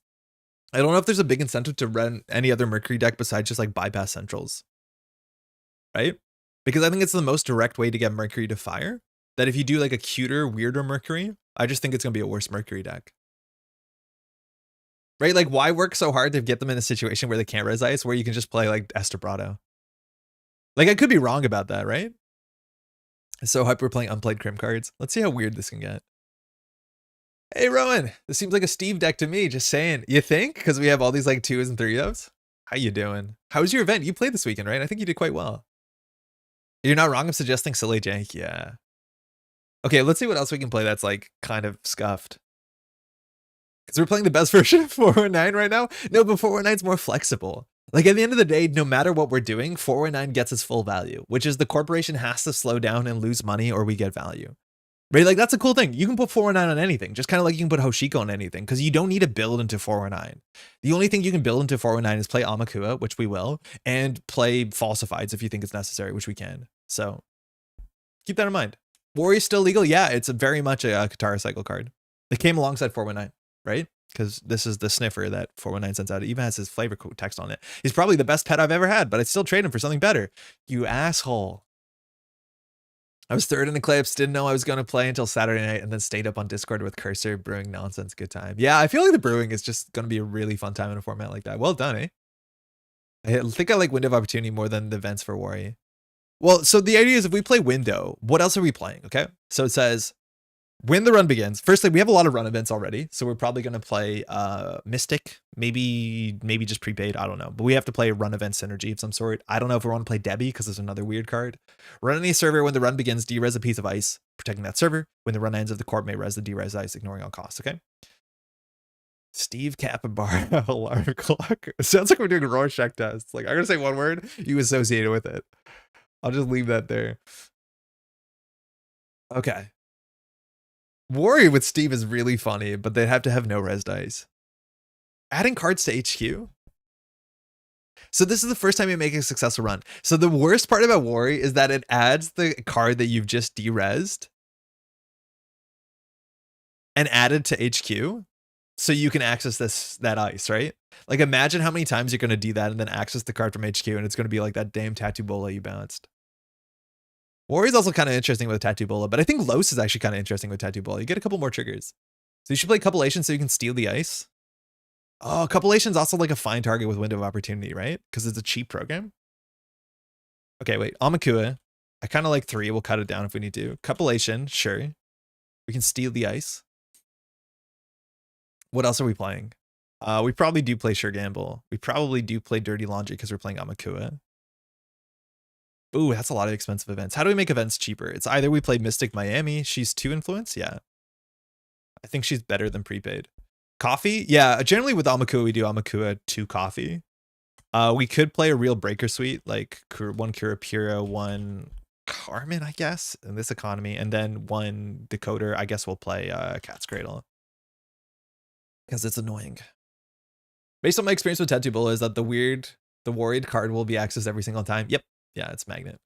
I don't know if there's a big incentive to run any other Mercury deck besides just like bypass centrals. Right? Because I think it's the most direct way to get Mercury to fire. That if you do like a cuter, weirder Mercury, I just think it's going to be a worse Mercury deck. Right? Like, why work so hard to get them in a situation where they can't res ice, where you can just play like Estebrado? Like, I could be wrong about that, right? It's so hype we're playing unplayed crim cards. Let's see how weird this can get. Hey, Rowan. This seems like a Steve deck to me, just saying. You think? Because we have all these like 2s and 3-ofs? How you doing? How was your event? You played this weekend, right? I think you did quite well. You're not wrong. I'm suggesting silly jank. Yeah. Okay, let's see what else we can play that's like kind of scuffed. Because we're playing the best version of 419 right now? No, but 419's more flexible. Like at the end of the day, no matter what we're doing, 419 gets its full value, which is the corporation has to slow down and lose money or we get value. Right? Like that's a cool thing. You can put 419 on anything, just kind of like you can put Hoshiko on anything, because you don't need to build into 419. The only thing you can build into 419 is play Amakua, which we will, and play Falsifieds if you think it's necessary, which we can. So keep that in mind. Warrior's still legal? Yeah, it's very much a Katara cycle card. It came alongside 419, right? Because this is the sniffer that 419 sends out. It even has his flavor text on it. He's probably the best pet I've ever had, but I'd still trade him for something better. You asshole. I was third in Eclipse, didn't know I was going to play until Saturday night, and then stayed up on Discord with Cursor, brewing nonsense. Good time. Yeah, I feel like the brewing is just going to be a really fun time in a format like that. Well done, eh? I think I like Window of Opportunity more than the events for Warrior. Well, so the idea is if we play Window, what else are we playing, okay? So it says, when the run begins, firstly, we have a lot of run events already, so we're probably going to play Mystic, maybe just prepaid, I don't know. But we have to play a run event synergy of some sort. I don't know if we want to play Debbie, because there's another weird card. Run any server, when the run begins, derez a piece of ice, protecting that server. When the run ends, of the corp may res the derez ice, ignoring all costs, okay? Steve Capybara alarm clock. It sounds like we're doing a Rorschach test. Like, I'm going to say one word, you associate it with it. I'll just leave that there. Okay. Warrior with Steve is really funny, but they'd have to have no res dice. Adding cards to HQ. So this is the first time you make a successful run. So the worst part about Warrior is that it adds the card that you've just derezzed and added to HQ, so you can access that ice, right? Like imagine how many times you're going to do that and then access the card from HQ, and it's going to be like that damn Tattoo Bola you bounced. Warrior's also kind of interesting with Tattoo Bola, but I think Los is actually kind of interesting with Tattoo Bola. You get a couple more triggers. So you should play Couplation so you can steal the ice. Oh, Couplation's also like a fine target with Window of Opportunity, right? Because it's a cheap program. Okay, wait. Amakua. I kind of like 3. We'll cut it down if we need to. Couplation, sure. We can steal the ice. What else are we playing? We probably do play Sure Gamble. We probably do play Dirty Laundry because we're playing Amakua. Ooh, that's a lot of expensive events. How do we make events cheaper? It's either we play Mystic Miami. She's 2 influence. Yeah. I think she's better than prepaid. Coffee? Yeah, generally with Amakua, we do Amakua 2 coffee. We could play a real breaker suite, like 1 Kurapura, 1 Carmen, I guess, in this economy, and then 1 Decoder. I guess we'll play Cat's Cradle. Because it's annoying. Based on my experience with Tattoo Bola is that the worried card will be accessed every single time. Yep. Yeah, it's Magnet.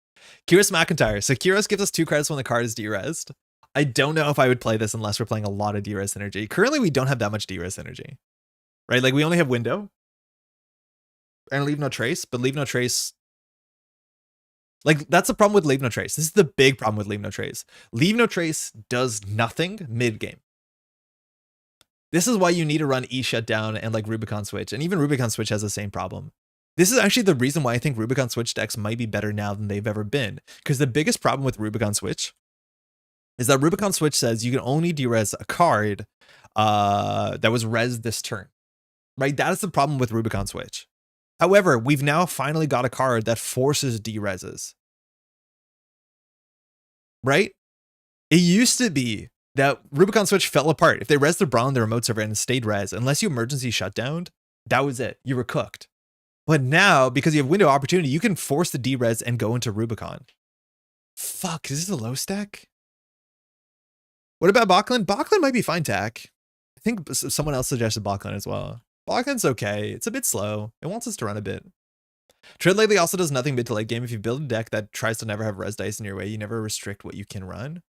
Kyrus McIntyre. So Kyrus gives us 2 credits when the card is derezed. I don't know if I would play this unless we're playing a lot of derez energy. Currently, we don't have that much derez energy. Right? Like, we only have Window. And Leave No Trace. But Leave No Trace... Like, that's the problem with Leave No Trace. This is the big problem with Leave No Trace. Leave No Trace does nothing mid-game. This is why you need to run E-Shutdown and, like, Rubicon Switch. And even Rubicon Switch has the same problem. This is actually the reason why I think Rubicon Switch decks might be better now than they've ever been. Because the biggest problem with Rubicon Switch is that Rubicon Switch says you can only derez a card that was res this turn. Right? That is the problem with Rubicon Switch. However, we've now finally got a card that forces derezes. Right? It used to be that Rubicon Switch fell apart. If they res the Brawl on the remote server and stayed res, unless you emergency shutdowned, that was it. You were cooked. But now, because you have Window Opportunity, you can force the derez and go into Rubicon. Fuck, is this a low stack? What about Bachlan? Bachlan might be fine tack. I think someone else suggested Bachlan as well. Bachlan's okay. It's a bit slow. It wants us to run a bit. Tread Lately also does nothing mid to late game. If you build a deck that tries to never have res dice in your way, you never restrict what you can run.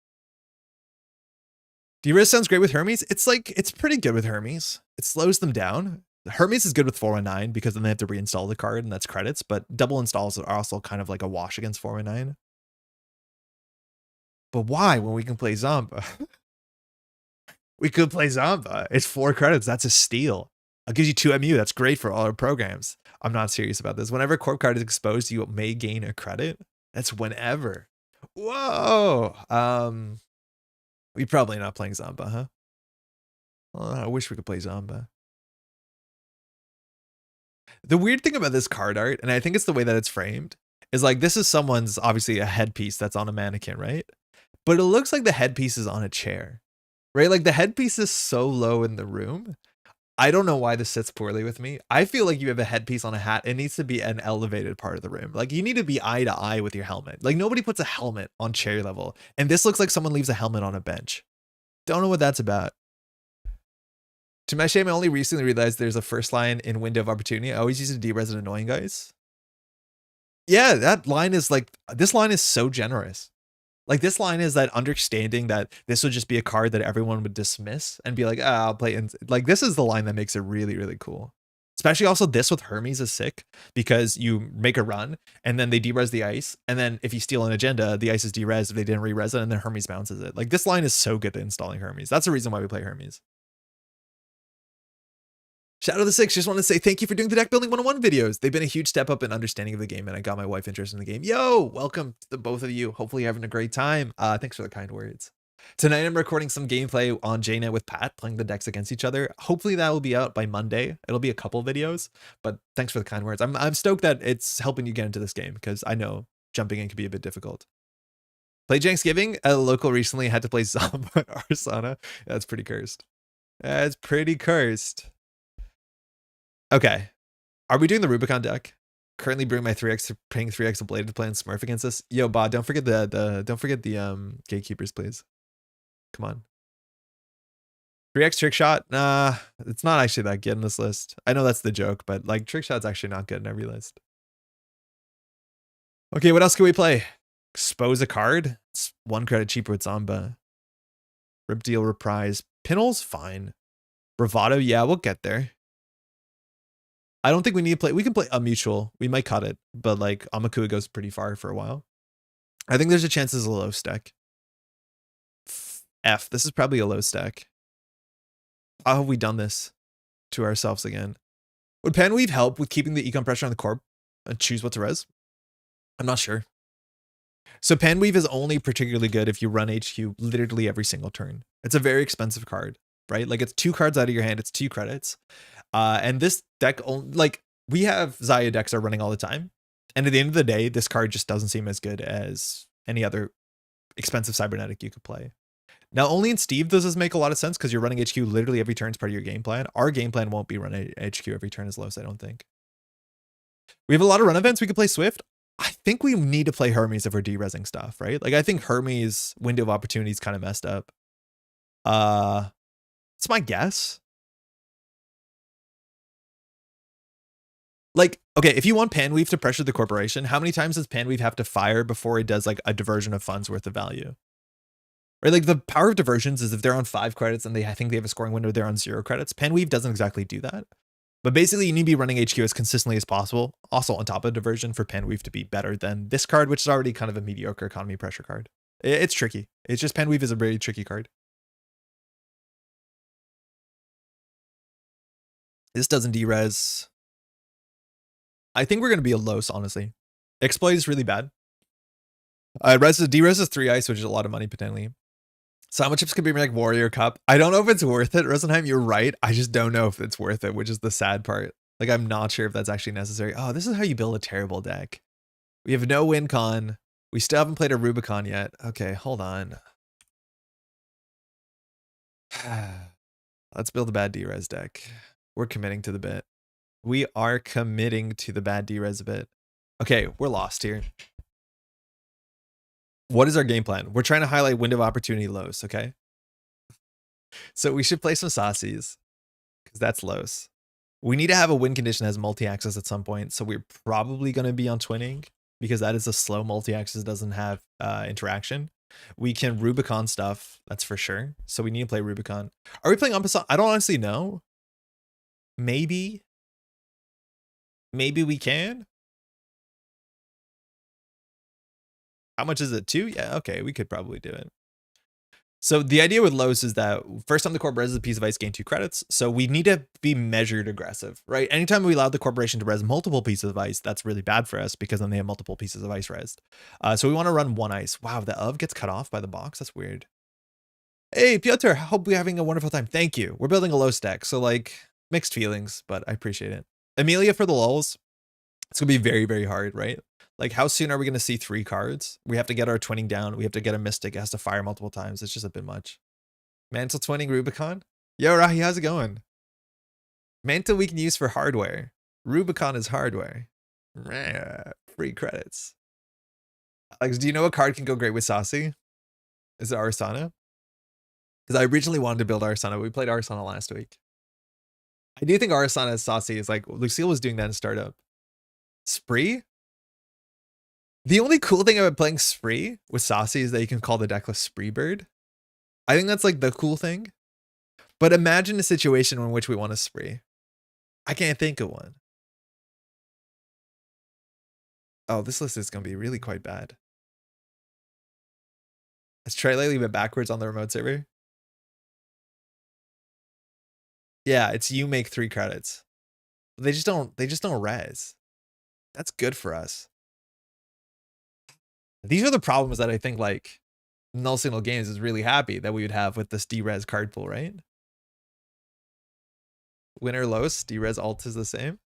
Derez sounds great with Hermes. It's pretty good with Hermes. It slows them down. Hermes is good with 419 because then they have to reinstall the card and that's credits, but double installs are also kind of like a wash against 419. But why when we can play Zamba? We could play Zamba. It's 4 credits. That's a steal. It gives you 2 MU. That's great for all our programs. I'm not serious about this. Whenever a corp card is exposed, you may gain a credit. That's whenever. Whoa. We probably not playing Zamba, huh? I wish we could play Zamba. The weird thing about this card art, and I think it's the way that it's framed, is like this is someone's obviously a headpiece that's on a mannequin, right? But it looks like the headpiece is on a chair, right? Like the headpiece is so low in the room. I don't know why this sits poorly with me. I feel like you have a headpiece on a hat. It needs to be an elevated part of the room. Like you need to be eye to eye with your helmet. Like nobody puts a helmet on chair level. And this looks like someone leaves a helmet on a bench. Don't know what that's about. To my shame, I only recently realized there's a first line in Window of Opportunity. I always use it to Derez annoying guys. Yeah, that line is like, this line is so generous. Like this line is that understanding that this would just be a card that everyone would dismiss and be like, ah, I'll play it. Like this is the line that makes it really, really cool. Especially also this with Hermes is sick because you make a run and then they derez the ice. And then if you steal an agenda, the ice is derez if they didn't re-res it and then Hermes bounces it. Like this line is so good at installing Hermes. That's the reason why we play Hermes. Shadow the Six, just want to say thank you for doing the deck building 101 videos. They've been a huge step up in understanding of the game, and I got my wife interested in the game. Yo, welcome to the both of you. Hopefully you're having a great time. Thanks for the kind words. Tonight I'm recording some gameplay on JNet with Pat, playing the decks against each other. Hopefully that will be out by Monday. It'll be a couple videos, but thanks for the kind words. I'm stoked that it's helping you get into this game, because I know jumping in can be a bit difficult. Played Thanksgiving. A local recently had to play Zamba Arsana. That's pretty cursed. That's pretty cursed. Okay. Are we doing the Rubicon deck? Currently brewing my 3x, paying 3x of Blade to play on Smurf against us. Yo, Bod, don't forget the gatekeepers, please. Come on. 3x trick shot? Nah, it's not actually that good in this list. I know that's the joke, but like trick shot's actually not good in every list. Okay, what else can we play? Expose a card? It's 1 credit cheaper with Zamba. Rip Deal Reprise. Pinhole's fine. Bravado, yeah, we'll get there. I don't think we need to play. We can play a mutual. We might cut it, but like Amakua goes pretty far for a while. I think there's a chance this is a low stack. F. This is probably a low stack. How have we done this to ourselves again? Would Panweave help with keeping the econ pressure on the corp and choose what to res? I'm not sure. So Panweave is only particularly good if you run HQ literally every single turn. It's a very expensive card, right? Like it's 2 cards out of your hand. It's 2 credits. And this deck, like we have Zaya decks are running all the time. And at the end of the day, this card just doesn't seem as good as any other expensive cybernetic you could play. Now, only in Steve does this make a lot of sense because you're running HQ literally every turn as part of your game plan. Our game plan won't be running HQ every turn as Los, I don't think. We have a lot of run events. We could play Swift. I think we need to play Hermes if we're derezzing stuff, right? Like I think Hermes window of opportunity is kind of messed up. It's my guess. Like, okay, if you want Panweave to pressure the corporation, how many times does Panweave have to fire before it does like a diversion of funds worth of value? Right, like the power of diversions is if they're on 5 credits and I think they have a scoring window, they're on 0 credits. Panweave doesn't exactly do that. But basically you need to be running HQ as consistently as possible. Also on top of diversion for Panweave to be better than this card, which is already kind of a mediocre economy pressure card. It's tricky. It's just Panweave is a very tricky card. This doesn't derez. I think we're going to be a Los, honestly. Exploit is really bad. Derez is 3 ice, which is a lot of money potentially. Sama chips could be like Warrior Cup. I don't know if it's worth it, Rosenheim. You're right. I just don't know if it's worth it, which is the sad part. Like, I'm not sure if that's actually necessary. Oh, this is how you build a terrible deck. We have no win con. We still haven't played a Rubicon yet. Okay, hold on. Let's build a bad Derez deck. We're committing to the bit. We are committing to the bad Derez bit. Okay, we're lost here. What is our game plan? We're trying to highlight window of opportunity Los, okay? So we should play some Saucies, because that's Los. We need to have a win condition that has multi-access at some point, so we're probably going to be on twinning, because that is a slow multi-access, doesn't have interaction. We can Rubicon stuff, that's for sure. So we need to play Rubicon. Are we playing Umpassan? I don't honestly know. Maybe. Maybe we can. How much is it? 2? Yeah, okay, we could probably do it. So the idea with Los is that first time the corp reses a piece of ice, gain 2 credits. So we need to be measured aggressive, right? Anytime we allow the corporation to res multiple pieces of ice, that's really bad for us because then they have multiple pieces of ice resed. So we want to run 1 ice. Wow, the of gets cut off by the box. That's weird. Hey, Piotr, hope we're having a wonderful time. Thank you. We're building a Los deck, so like mixed feelings, but I appreciate it. Amelia for the lulz. It's gonna be very, very hard, right? Like, how soon are we gonna see 3 cards? We have to get our twinning down. We have to get a mystic. It has to fire multiple times. It's just a bit much. Mantle twinning Rubicon. Yo, Rahi, how's it going? Mantle we can use for hardware. Rubicon is hardware. Free credits. Alex, do you know a card can go great with Saucy? Is it Arsana? Because I originally wanted to build Arsana. We played Arsana last week. I do think Arsana as Saucy is like, Lucille was doing that in startup. Spree? The only cool thing about playing Spree with Saucy is that you can call the decklist Spree Bird. I think that's like the cool thing. But imagine a situation in which we want a Spree. I can't think of one. Oh, this list is going to be really quite bad. Let's try lately but backwards on the remote server. Yeah, it's you make 3 credits. They just don't res. That's good for us. These are the problems that I think like Null Signal Games is really happy that we would have with this D-res card pool, right? Winner Los, D-res alt is the same.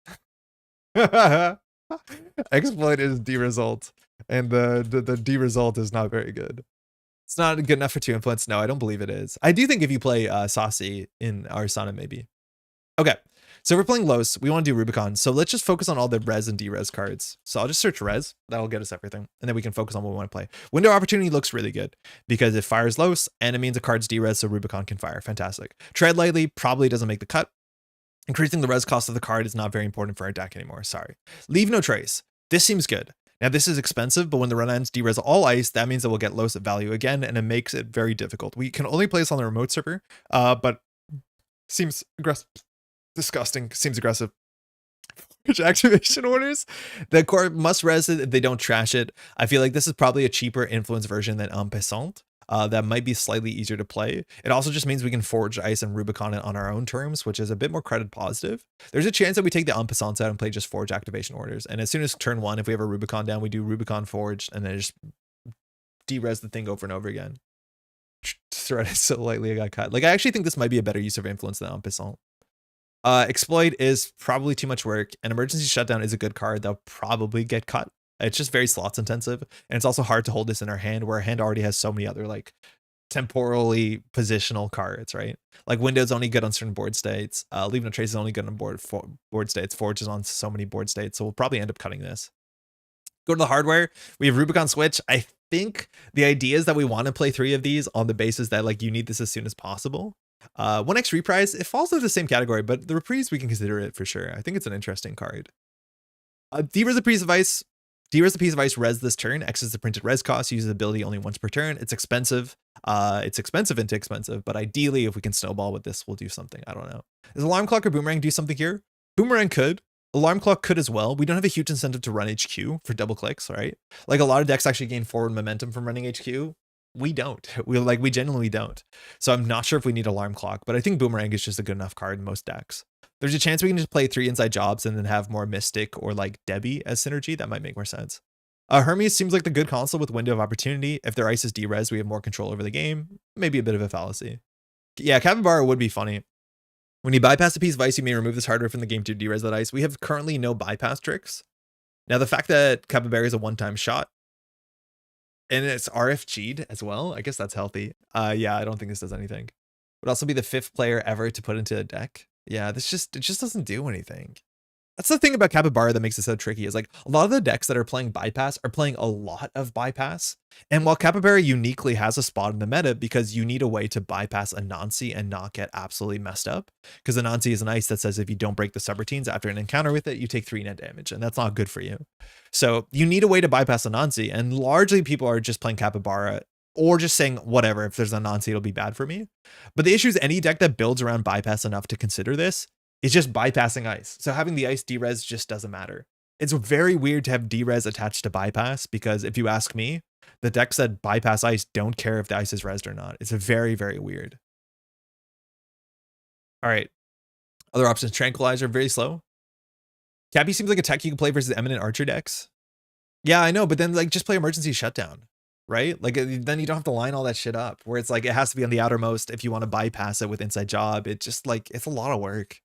Exploit is D-result, and the D-result is not very good. It's not good enough for 2 influence. No, I don't believe it is. I do think if you play Saucy in Arsana, maybe. Okay, so we're playing Los. We want to do Rubicon. So let's just focus on all the res and D-res cards. So I'll just search res. That'll get us everything. And then we can focus on what we want to play. Window Opportunity looks really good because it fires Los and it means the card's D-res, so Rubicon can fire. Fantastic. Tread Lightly probably doesn't make the cut. Increasing the res cost of the card is not very important for our deck anymore. Sorry. Leave No Trace. This seems good. Now, this is expensive, but when the run ends D-res all ice, that means that we'll get Los at value again, and it makes it very difficult. We can only play this on the remote server, but seems aggressive. Disgusting. Seems aggressive. Which activation orders? The core must res it if they don't trash it. I feel like this is probably a cheaper influence version than En Passant. That might be slightly easier to play. It also just means we can forge ice and Rubicon it on our own terms, which is a bit more credit positive. There's a chance that we take the En Passants out and play just forge activation orders. And as soon as turn 1, if we have a Rubicon down, we do Rubicon forged and then just de-res the thing over and over again. Thread it so lightly I got cut. Like, I actually think this might be a better use of influence than En Passant. Exploit is probably too much work, and Emergency Shutdown is a good card that'll probably get cut. It's just very slots intensive, and it's also hard to hold this in our hand where our hand already has so many other like temporally positional cards, right? Like Window's only good on certain board states. Leave No Trace is only good on board states. Forge is on so many board states, so we'll probably end up cutting this. Go to the hardware. We have Rubicon Switch. I think the idea is that we want to play 3 of these on the basis that like you need this as soon as possible. 1x Reprise, it falls into the same category, but the Reprise, we can consider it for sure. I think it's an interesting card. D-res a piece of ice. D-res the piece of ice, res this turn, X is the printed res cost, uses ability only once per turn. It's expensive. It's expensive into expensive, but ideally, if we can snowball with this, we'll do something. I don't know. Does Alarm Clock or Boomerang do something here? Boomerang could. Alarm Clock could as well. We don't have a huge incentive to run HQ for double clicks, right? Like a lot of decks actually gain forward momentum from running HQ. We don't. We genuinely don't. So I'm not sure if we need Alarm Clock, but I think Boomerang is just a good enough card in most decks. There's a chance we can just play 3 inside jobs and then have more Mystic or like Debbie as synergy. That might make more sense. Hermes seems like the good console with Window of Opportunity. If their ice is D-res, we have more control over the game. Maybe a bit of a fallacy. Yeah, Capybara would be funny. When you bypass a piece of ice, you may remove this hardware from the game to D-res that ice. We have currently no bypass tricks. Now, the fact that Capybara is a one-time shot, and it's RFG'd as well, I guess that's healthy. Yeah, I don't think this does anything. Would also be the 5th player ever to put into a deck. Yeah, it just doesn't do anything. That's the thing about Capybara that makes it so tricky, is like a lot of the decks that are playing bypass are playing a lot of bypass. And while Capybara uniquely has a spot in the meta because you need a way to bypass Anansi and not get absolutely messed up, because Anansi is an ice that says if you don't break the subroutines after an encounter with it, you take 3 net damage, and that's not good for you. So you need a way to bypass Anansi, and largely people are just playing Capybara or just saying, whatever, if there's Anansi, it'll be bad for me. But the issue is any deck that builds around bypass enough to consider this is just bypassing ice. So having the ice D-res just doesn't matter. It's very weird to have D-res attached to bypass because if you ask me, The decks that bypass ice don't care if the ice is rezzed or not. It's a very, very weird. All right. Other options, Tranquilizer, very slow. Cappy seems like a tech you can play versus Eminent Archer decks. Yeah, I know, but then like just play Emergency Shutdown, right? Like then you don't have to line all that shit up where it's like it has to be on the outermost if you want to bypass it with Inside Job. It just like, it's a lot of work.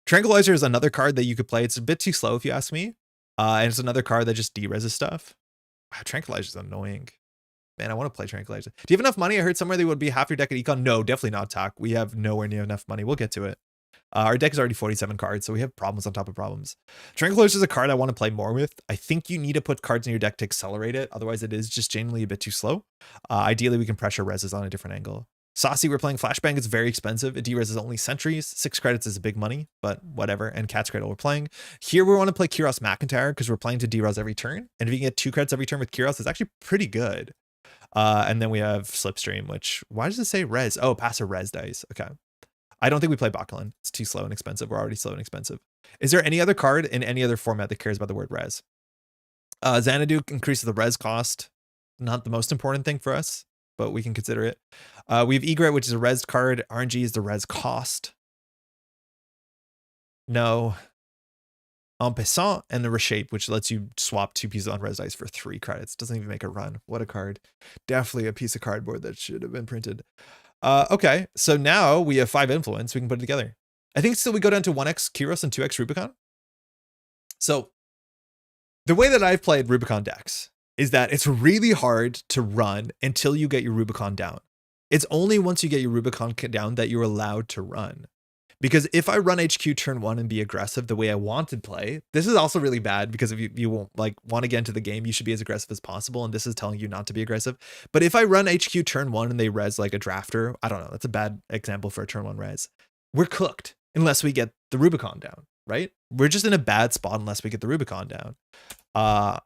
Tranquilizer is another card that you could play. It's a bit too slow if you ask me. And it's another card that just dereses stuff. Tranquilizer is annoying. Man, I want to play Tranquilizer. Do you have enough money? I heard somewhere they would be half your deck at Econ. No, definitely not, Tac. We have nowhere near enough money. We'll get to it. Our deck is already 47 cards, so we have problems on top of problems. Tranquilizer is a card I want to play more with. I think you need to put cards in your deck to accelerate it. Otherwise, it is just genuinely a bit too slow. Ideally, we can pressure reses on a different angle. Saucy, we're playing Flashbang. It's very expensive. It dereses only sentries. 6 credits is big money, but whatever. And Cat's Cradle we're playing. Here we want to play Kiros McIntyre because we're playing to derez every turn. And if you can get 2 credits every turn with Kiros, it's actually pretty good. And then we have Slipstream, which, why does it say res? Oh, pass a res dice. Okay. I don't think we play Bakulan. It's too slow and expensive. We're already slow and expensive. Is there any other card in any other format that cares about the word res? Xanadu increases the res cost. Not the most important thing for us, but we can consider it. We have Egret, which is a res card. RNG is the res cost. No. En passant, and the Reshape, which lets you swap 2 pieces on res dice for 3 credits. Doesn't even make a run. What a card. Definitely a piece of cardboard that should have been printed. Okay, so now we have 5 influence. We can put it together. I think still we go down to 1x Kiros and 2x Rubicon. So the way that I've played Rubicon decks is that it's really hard to run until you get your Rubicon down. It's only once you get your Rubicon down that you're allowed to run. Because if I run HQ turn 1 and be aggressive the way I want to play, this is also really bad because if you won't like want to get into the game, you should be as aggressive as possible. And this is telling you not to be aggressive. But if I run HQ turn 1 and they res like a drafter, I don't know, that's a bad example for a turn 1 res. We're cooked unless we get the Rubicon down, right? We're just in a bad spot unless we get the Rubicon down.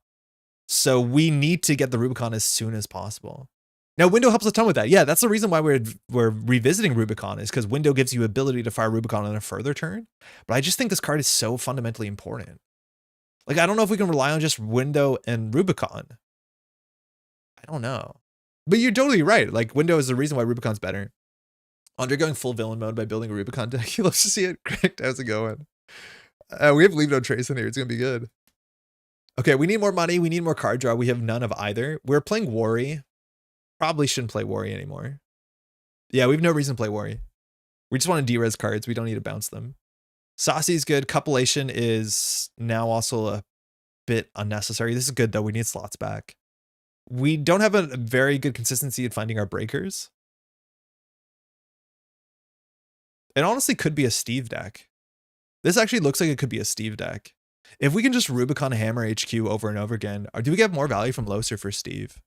So we need to get the Rubicon as soon as possible. Now, Window helps a ton with that. Yeah, that's the reason why we're revisiting Rubicon is because Window gives you ability to fire Rubicon on a further turn. But I just think this card is so fundamentally important. Like, I don't know if we can rely on just Window and Rubicon. I don't know. But you're totally right. Like, Window is the reason why Rubicon's better. Andre going full villain mode by building a Rubicon deck. He loves to see it. Correct. How's it going? We have Leave No Trace in here. It's going to be good. Okay, we need more money. We need more card draw. We have none of either. We're playing Worry. Probably shouldn't play Worry anymore. Yeah, we have no reason to play Worry. We just want to derez cards. We don't need to bounce them. Saucy's good. Copulation is now also a bit unnecessary. This is good, though. We need slots back. We don't have a very good consistency in finding our breakers. It honestly could be a Steve deck. This actually looks like it could be a Steve deck. If we can just Rubicon Hammer HQ over and over again, or do we get more value from Loser for Steve?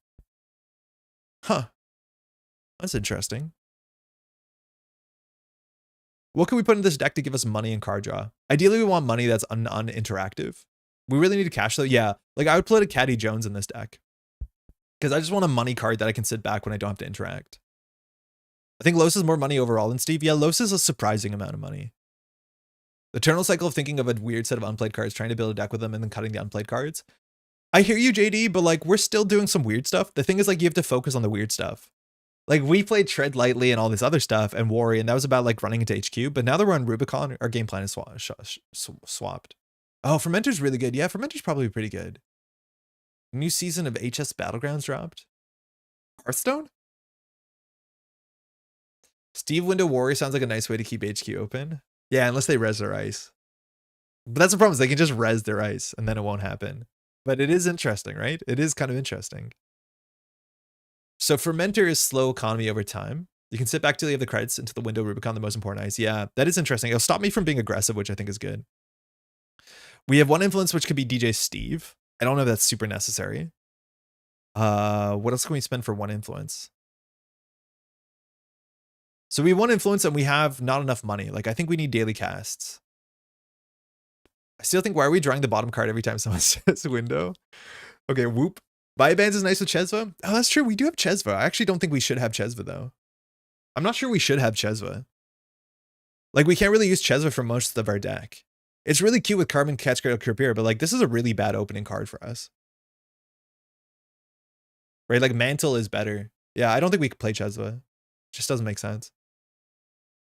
Huh. That's interesting. What can we put in this deck to give us money and card draw? Ideally, we want money that's uninteractive. We really need to cash though. Yeah, like I would put a Caddy Jones in this deck. Because I just want a money card that I can sit back when I don't have to interact. I think Los is more money overall than Steve. Yeah, Los is a surprising amount of money. The eternal cycle of thinking of a weird set of unplayed cards, trying to build a deck with them, and then cutting the unplayed cards. I hear you, JD, but like we're still doing some weird stuff. The thing is like you have to focus on the weird stuff. Like we played Tread Lightly and all this other stuff and Worry, and that was about like running into HQ. But now that we're on Rubicon, our game plan is swapped. Oh, Fermentor's really good. Yeah, Fermentor's probably pretty good. New season of HS Battlegrounds dropped. Hearthstone? Steve Window Worry sounds like a nice way to keep HQ open. Yeah, unless they res their ice. But that's the problem is they can just res their ice and then it won't happen. But it is interesting, right? It is kind of interesting. So Fermentor is slow economy over time. You can sit back till you have the credits into the Window Rubicon, the most important ice. Yeah, that is interesting. It'll stop me from being aggressive, which I think is good. We have one influence, which could be DJ Steve. I don't know if that's super necessary. What else can we spend for one influence? So we have one influence and we have not enough money. Like I think we need daily casts. I still think, why are we drawing the bottom card every time someone says Window? Okay, whoop. Biobands is nice with Chesva. Oh, that's true. We do have Chesva. I actually don't think we should have Chesva, though. I'm not sure we should have Chesva. Like, we can't really use Chesva for most of our deck. It's really cute with Carbon Catch Cradle Courier, but like, this is a really bad opening card for us. right? Like Mantle is better. Yeah, I don't think we could play Chesva. Just doesn't make sense.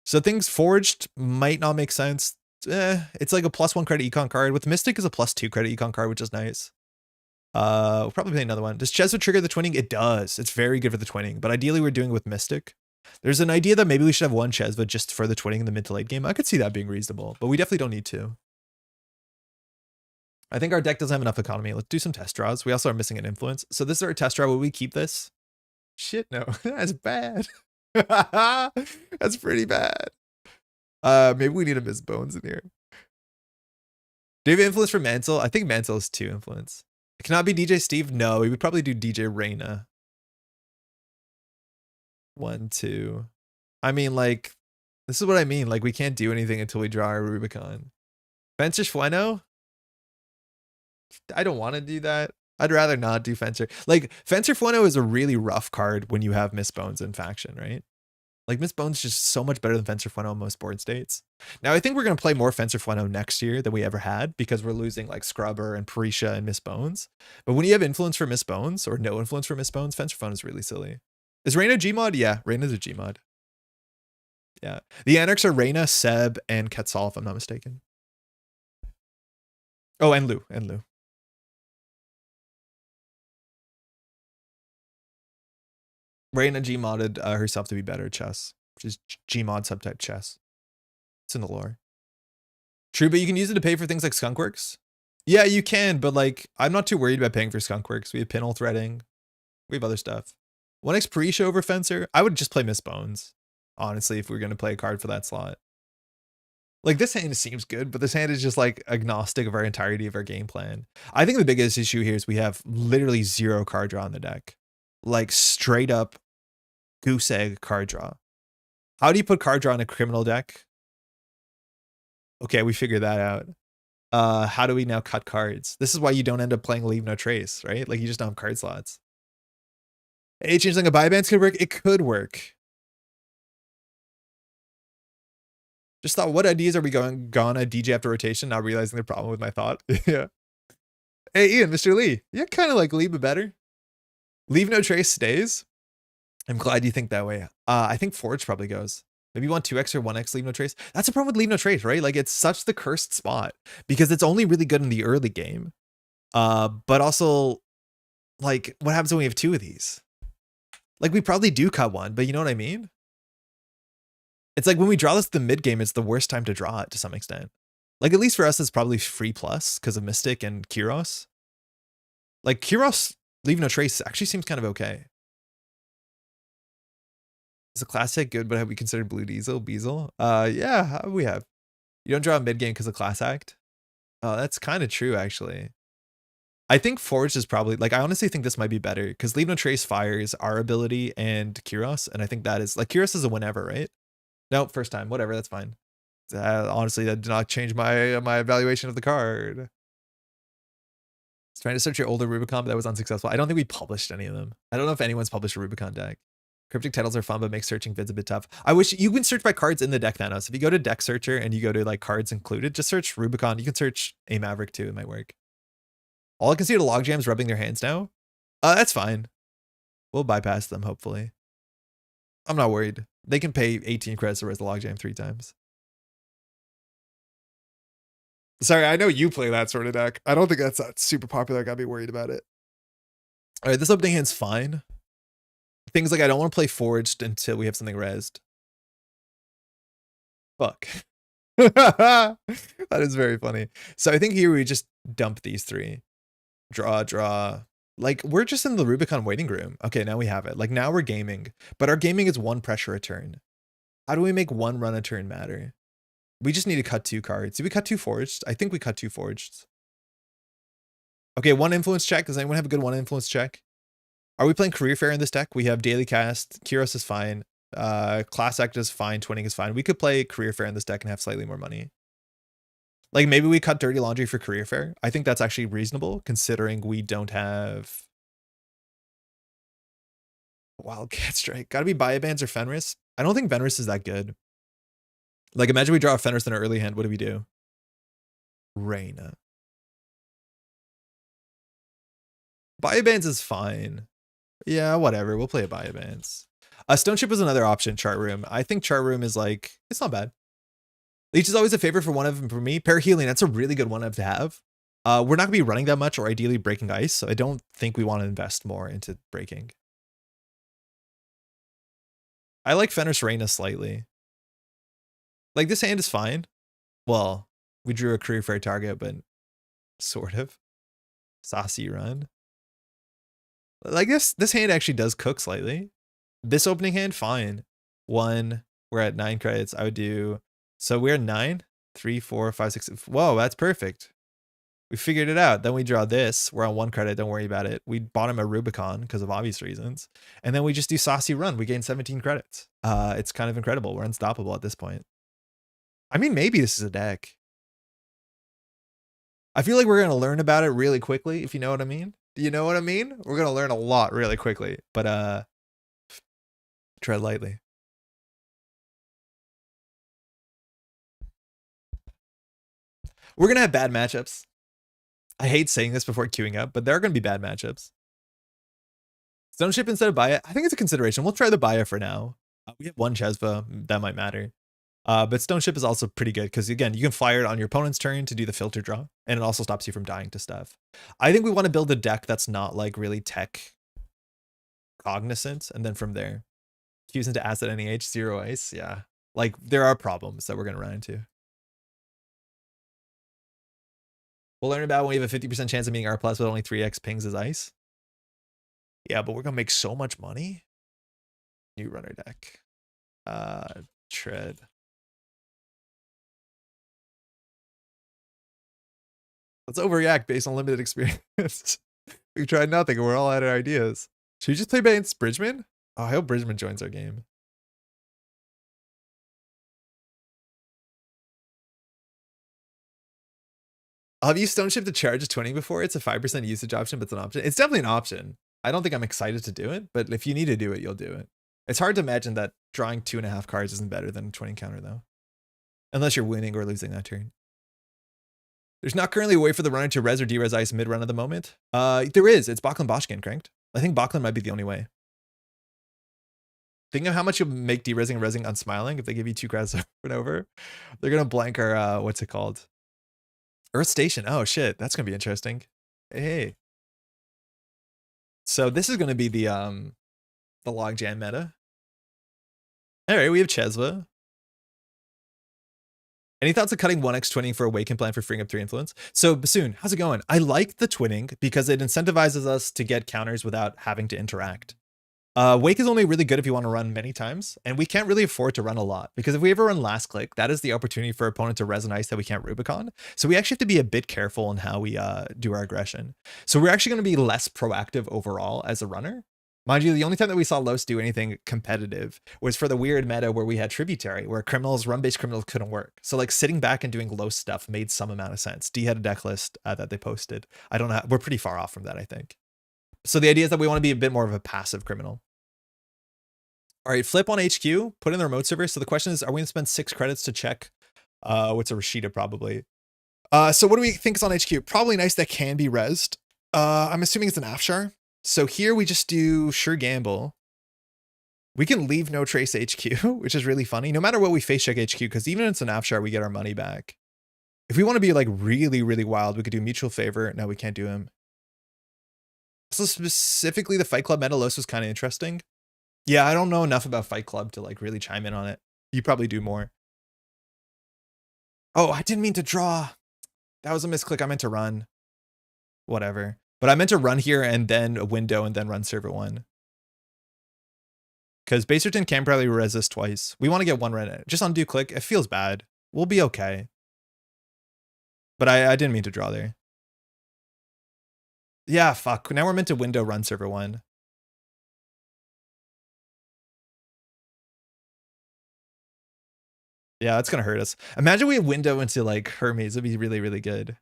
So things Forged might not make sense. It's like a +1 credit econ card. With Mystic is a +2 credit econ card, which is nice. We'll probably play another one. Does Chesva trigger the twinning? It does. It's very good for the twinning, but ideally we're doing it with Mystic. There's an idea that maybe we should have one Chesva just for the twinning in the mid to late game. I could see that being reasonable, but we definitely don't need to. I think our deck doesn't have enough economy. Let's do some test draws. We also are missing an influence. So this is our test draw. Will we keep this? Shit, no. That's bad. That's pretty bad. Maybe we need a Miss Bones in here. Do you have influence for Mantle? I think Mantle is 2 influence. It cannot be DJ Steve? No, we would probably do DJ Reyna. 1, 2. I mean, like, this is what I mean. Like, we can't do anything until we draw our Rubicon. Fencer Fueno? I don't want to do that. I'd rather not do Fencer. Like, Fencer Fueno is a really rough card when you have Miss Bones in faction, right? Like, Miss Bones is just so much better than Fencer Fueno on most board states. Now, I think we're going to play more Fencer Fueno next year than we ever had because we're losing, like, Scrubber and Parisha and Miss Bones. But when you have influence for Miss Bones or no influence for Miss Bones, Fencer Fueno is really silly. Is Reyna Gmod? Yeah, Reyna's a Gmod. Yeah. The Anarchs are Reyna, Seb, and Quetzal, if I'm not mistaken. Oh, and Lou. Reyna Gmodded herself to be better at chess, which is Gmod subtype chess. It's in the lore. True, but you can use it to pay for things like Skunkworks. Yeah, you can, but like, I'm not too worried about paying for Skunkworks. We have Pinhole Threading. We have other stuff. 1x Parisha over Fencer. I would just play Miss Bones, honestly, if we were going to play a card for that slot. Like, this hand seems good, but this hand is just like agnostic of our entirety of our game plan. I think the biggest issue here is we have literally 0 card draw in the deck. Like, straight up goose egg card draw. How do you put card draw in a criminal deck? Okay, we figured that out. How do we now cut cards? This is why you don't end up playing Leave No Trace, right? Like, you just don't have card slots. Hey, changing a buy bands could work. It could work. Just thought, what ideas are we gone a DJ after rotation? Not realizing the problem with my thought. Yeah. Hey, Ian, Mr. Lee. Yeah, kind of like Leave, but better. Leave No Trace stays. I'm glad you think that way. I think Forge probably goes. Maybe you want 2x or 1x Leave No Trace. That's the problem with Leave No Trace, right? Like, it's such the cursed spot because it's only really good in the early game. But also, like, what happens when we have 2 of these? Like, we probably do cut one, but you know what I mean? It's like when we draw this the mid game, it's the worst time to draw it to some extent. Like, at least for us, it's probably free plus because of Mystic and Kyros. Like, Kyros Leave No Trace actually seems kind of okay. Is a classic good, but have we considered Blue Diesel, Beazle? Yeah, we have. You don't draw a mid game because of class act. Oh, that's kind of true, actually. I think Forged is probably, like, I honestly think this might be better because Leave No Trace fires our ability and Kyros, and I think that is, like, Kyros is a whenever, right? No, first time, whatever, that's fine. Honestly, that did not change my evaluation of the card. I was trying to search your older Rubicon, but that was unsuccessful. I don't think we published any of them. I don't know if anyone's published a Rubicon deck. Cryptic titles are fun, but make searching vids a bit tough. I wish you can search by cards in the deck, Thanos. If you go to Deck Searcher and you go to like cards included, just search Rubicon. You can search a Maverick too. It might work. All I can see are the logjams rubbing their hands now. That's fine. We'll bypass them, hopefully. I'm not worried. They can pay 18 credits to res the logjam 3 times. Sorry, I know you play that sort of deck. I don't think that's super popular. I gotta be worried about it. All right, this opening hand's fine. Things like I don't want to play Forged until we have something rezzed. Fuck. That is very funny. So I think here we just dump these 3. Draw. Like, we're just in the Rubicon waiting room. Okay, now we have it. Like, now we're gaming. But our gaming is 1 pressure a turn. How do we make 1 run a turn matter? We just need to cut 2 cards. Did we cut 2 Forged? I think we cut 2 Forged. Okay, 1 influence check. Does anyone have a good 1 influence check? Are we playing Career Fair in this deck? We have Daily Cast. Kyros is fine. Class Act is fine. Twinning is fine. We could play Career Fair in this deck and have slightly more money. Like, maybe we cut Dirty Laundry for Career Fair. I think that's actually reasonable, considering we don't have Wildcat Strike. Gotta be Biobands or Fenris. I don't think Fenris is that good. Like, imagine we draw a Fenris in our early hand. What do we do? Reyna. Biobands is fine. Yeah, whatever. We'll play a buy advance. Stone Chip was another option, Chart Room. I think Chart Room is like, it's not bad. Leech is always a favorite for one of them for me. Parahealing, that's a really good one to have. We're not going to be running that much or ideally breaking ice, so I don't think we want to invest more into breaking. I like Fenris Reina slightly. Like, this hand is fine. Well, we drew a career fair target, but sort of. Saucy run. Like, this hand actually does cook slightly. This opening hand, fine. 1, we're at 9 credits. I would do, so we're 9, 3, 4, 5, 6. Whoa, that's perfect. We figured it out. Then we draw this. We're on 1 credit. Don't worry about it. We bought him a Rubicon because of obvious reasons. And then we just do Saucy Run. We gain 17 credits. It's kind of incredible. We're unstoppable at this point. I mean, maybe this is a deck. I feel like we're going to learn about it really quickly, if you know what I mean. Do you know what I mean? We're going to learn a lot really quickly. But tread lightly. We're going to have bad matchups. I hate saying this before queuing up, but there are going to be bad matchups. Stone Chip instead of Baya, I think it's a consideration. We'll try the Baya for now. We have 1 Chesva. That might matter. But Stone Chip is also pretty good because, again, you can fire it on your opponent's turn to do the filter draw, and it also stops you from dying to stuff. I think we want to build a deck that's not like really tech cognizant, and then from there, Q's into Acid NEH, 0 ice. Yeah, like there are problems that we're going to run into. We'll learn about when we have a 50% chance of meeting R+ with only 3x pings as ice. Yeah, but we're going to make so much money. New runner deck. Tread. Let's overreact based on limited experience. We've tried nothing and we're all out of ideas. Should we just play against Bridgman? Oh, I hope Bridgman joins our game. Have you Stone Chip to charge a 20 before? It's a 5% usage option, but it's an option. It's definitely an option. I don't think I'm excited to do it, but if you need to do it, you'll do it. It's hard to imagine that drawing 2.5 cards isn't better than a 20 counter, though. Unless you're winning or losing that turn. There's not currently a way for the runner to res or derez ice mid-run at the moment. There is. It's Bachlan Boschkin cranked. I think Bachlan might be the only way. Think of how much you'll make derezing and resing on smiling if they give you 2 credits over and over. They're going to blank our, what's it called? Earth Station. Oh, shit. That's going to be interesting. Hey. So this is going to be the logjam meta. All right, we have Chesva. Any thoughts of cutting 1x twinning for Awaken plan for freeing up 3 influence? So Bassoon, how's it going? I like the twinning because it incentivizes us to get counters without having to interact. Wake is only really good if you want to run many times, and we can't really afford to run a lot because if we ever run last click, that is the opportunity for our opponent to res an ice that we can't Rubicon. So we actually have to be a bit careful in how we do our aggression. So we're actually going to be less proactive overall as a runner. Mind you, the only time that we saw Los do anything competitive was for the weird meta where we had Tributary, where criminals, run-based criminals couldn't work. So like sitting back and doing Los stuff made some amount of sense. D had a deck list that they posted. I don't know. We're pretty far off from that, I think. So the idea is that we want to be a bit more of a passive criminal. All right, flip on HQ, put in the remote server. So the question is, are we going to spend 6 credits to check what's a Rashida probably? So what do we think is on HQ? Probably nice that can be rezzed. I'm assuming it's an Afshar. So here we just do Sure Gamble. We can leave No Trace HQ, which is really funny. No matter what we face check HQ, because even if it's an Afshar, we get our money back. If we want to be like really, really wild, we could do Mutual Favor. No, we can't do him. So specifically the Fight Club meta Los was kind of interesting. Yeah, I don't know enough about Fight Club to like really chime in on it. You probably do more. Oh, I didn't mean to draw. That was a misclick. I meant to run. Whatever. But I meant to run here and then a window and then run server 1. Because Baserton can probably resist twice. We want to get 1 run. Just undo click. It feels bad. We'll be okay. But I didn't mean to draw there. Yeah, fuck. Now we're meant to window run server 1. Yeah, that's going to hurt us. Imagine we window into like Hermes. It'd be really, really good.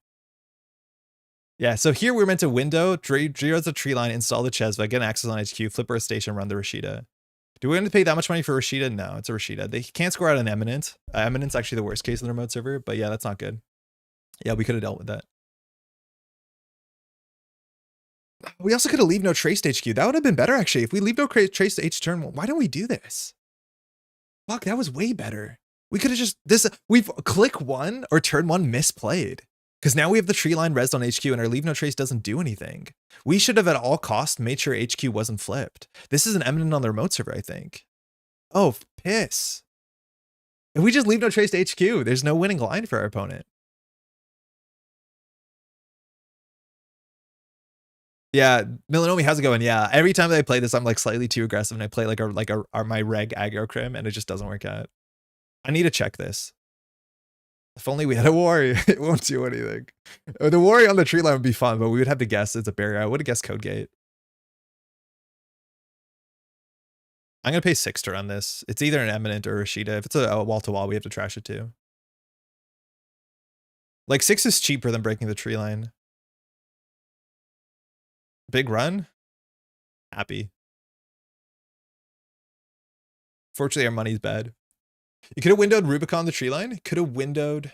Yeah, so here we're meant to window, Dreo's a tree line, install the Chesva, get access on HQ, flip our station, run the Rashida. Do we have to pay that much money for Rashida? No, it's a Rashida. They can't score out an Eminent. Eminent's actually the worst case in the remote server, but yeah, that's not good. Yeah, we could have dealt with that. We also could have leave no trace to HQ. That would have been better, actually. If we leave no trace to H turn 1, why don't we do this? Fuck, that was way better. We could have just, we've click 1 or turn 1 misplayed. Because now we have the tree line rezzed on HQ and our leave no trace doesn't do anything. We should have at all costs made sure HQ wasn't flipped. This is an eminent on the remote server, I think. Oh, piss. If we just leave no trace to HQ, there's no winning line for our opponent. Yeah, Milanomi, how's it going? Yeah, every time that I play this, I'm like slightly too aggressive and I play like my reg aggro crim and it just doesn't work out. I need to check this. If only we had a Warrior, it won't do anything. The Warrior on the tree line would be fun, but we would have to guess it's a barrier. I would have guessed Code Gate. I'm going to pay 6 to run this. It's either an Eminent or Rashida. If it's a wall-to-wall, we have to trash it too. Like 6 is cheaper than breaking the tree line. Big run? Happy. Fortunately, our money's bad. You could have windowed Rubicon the tree line. Could have windowed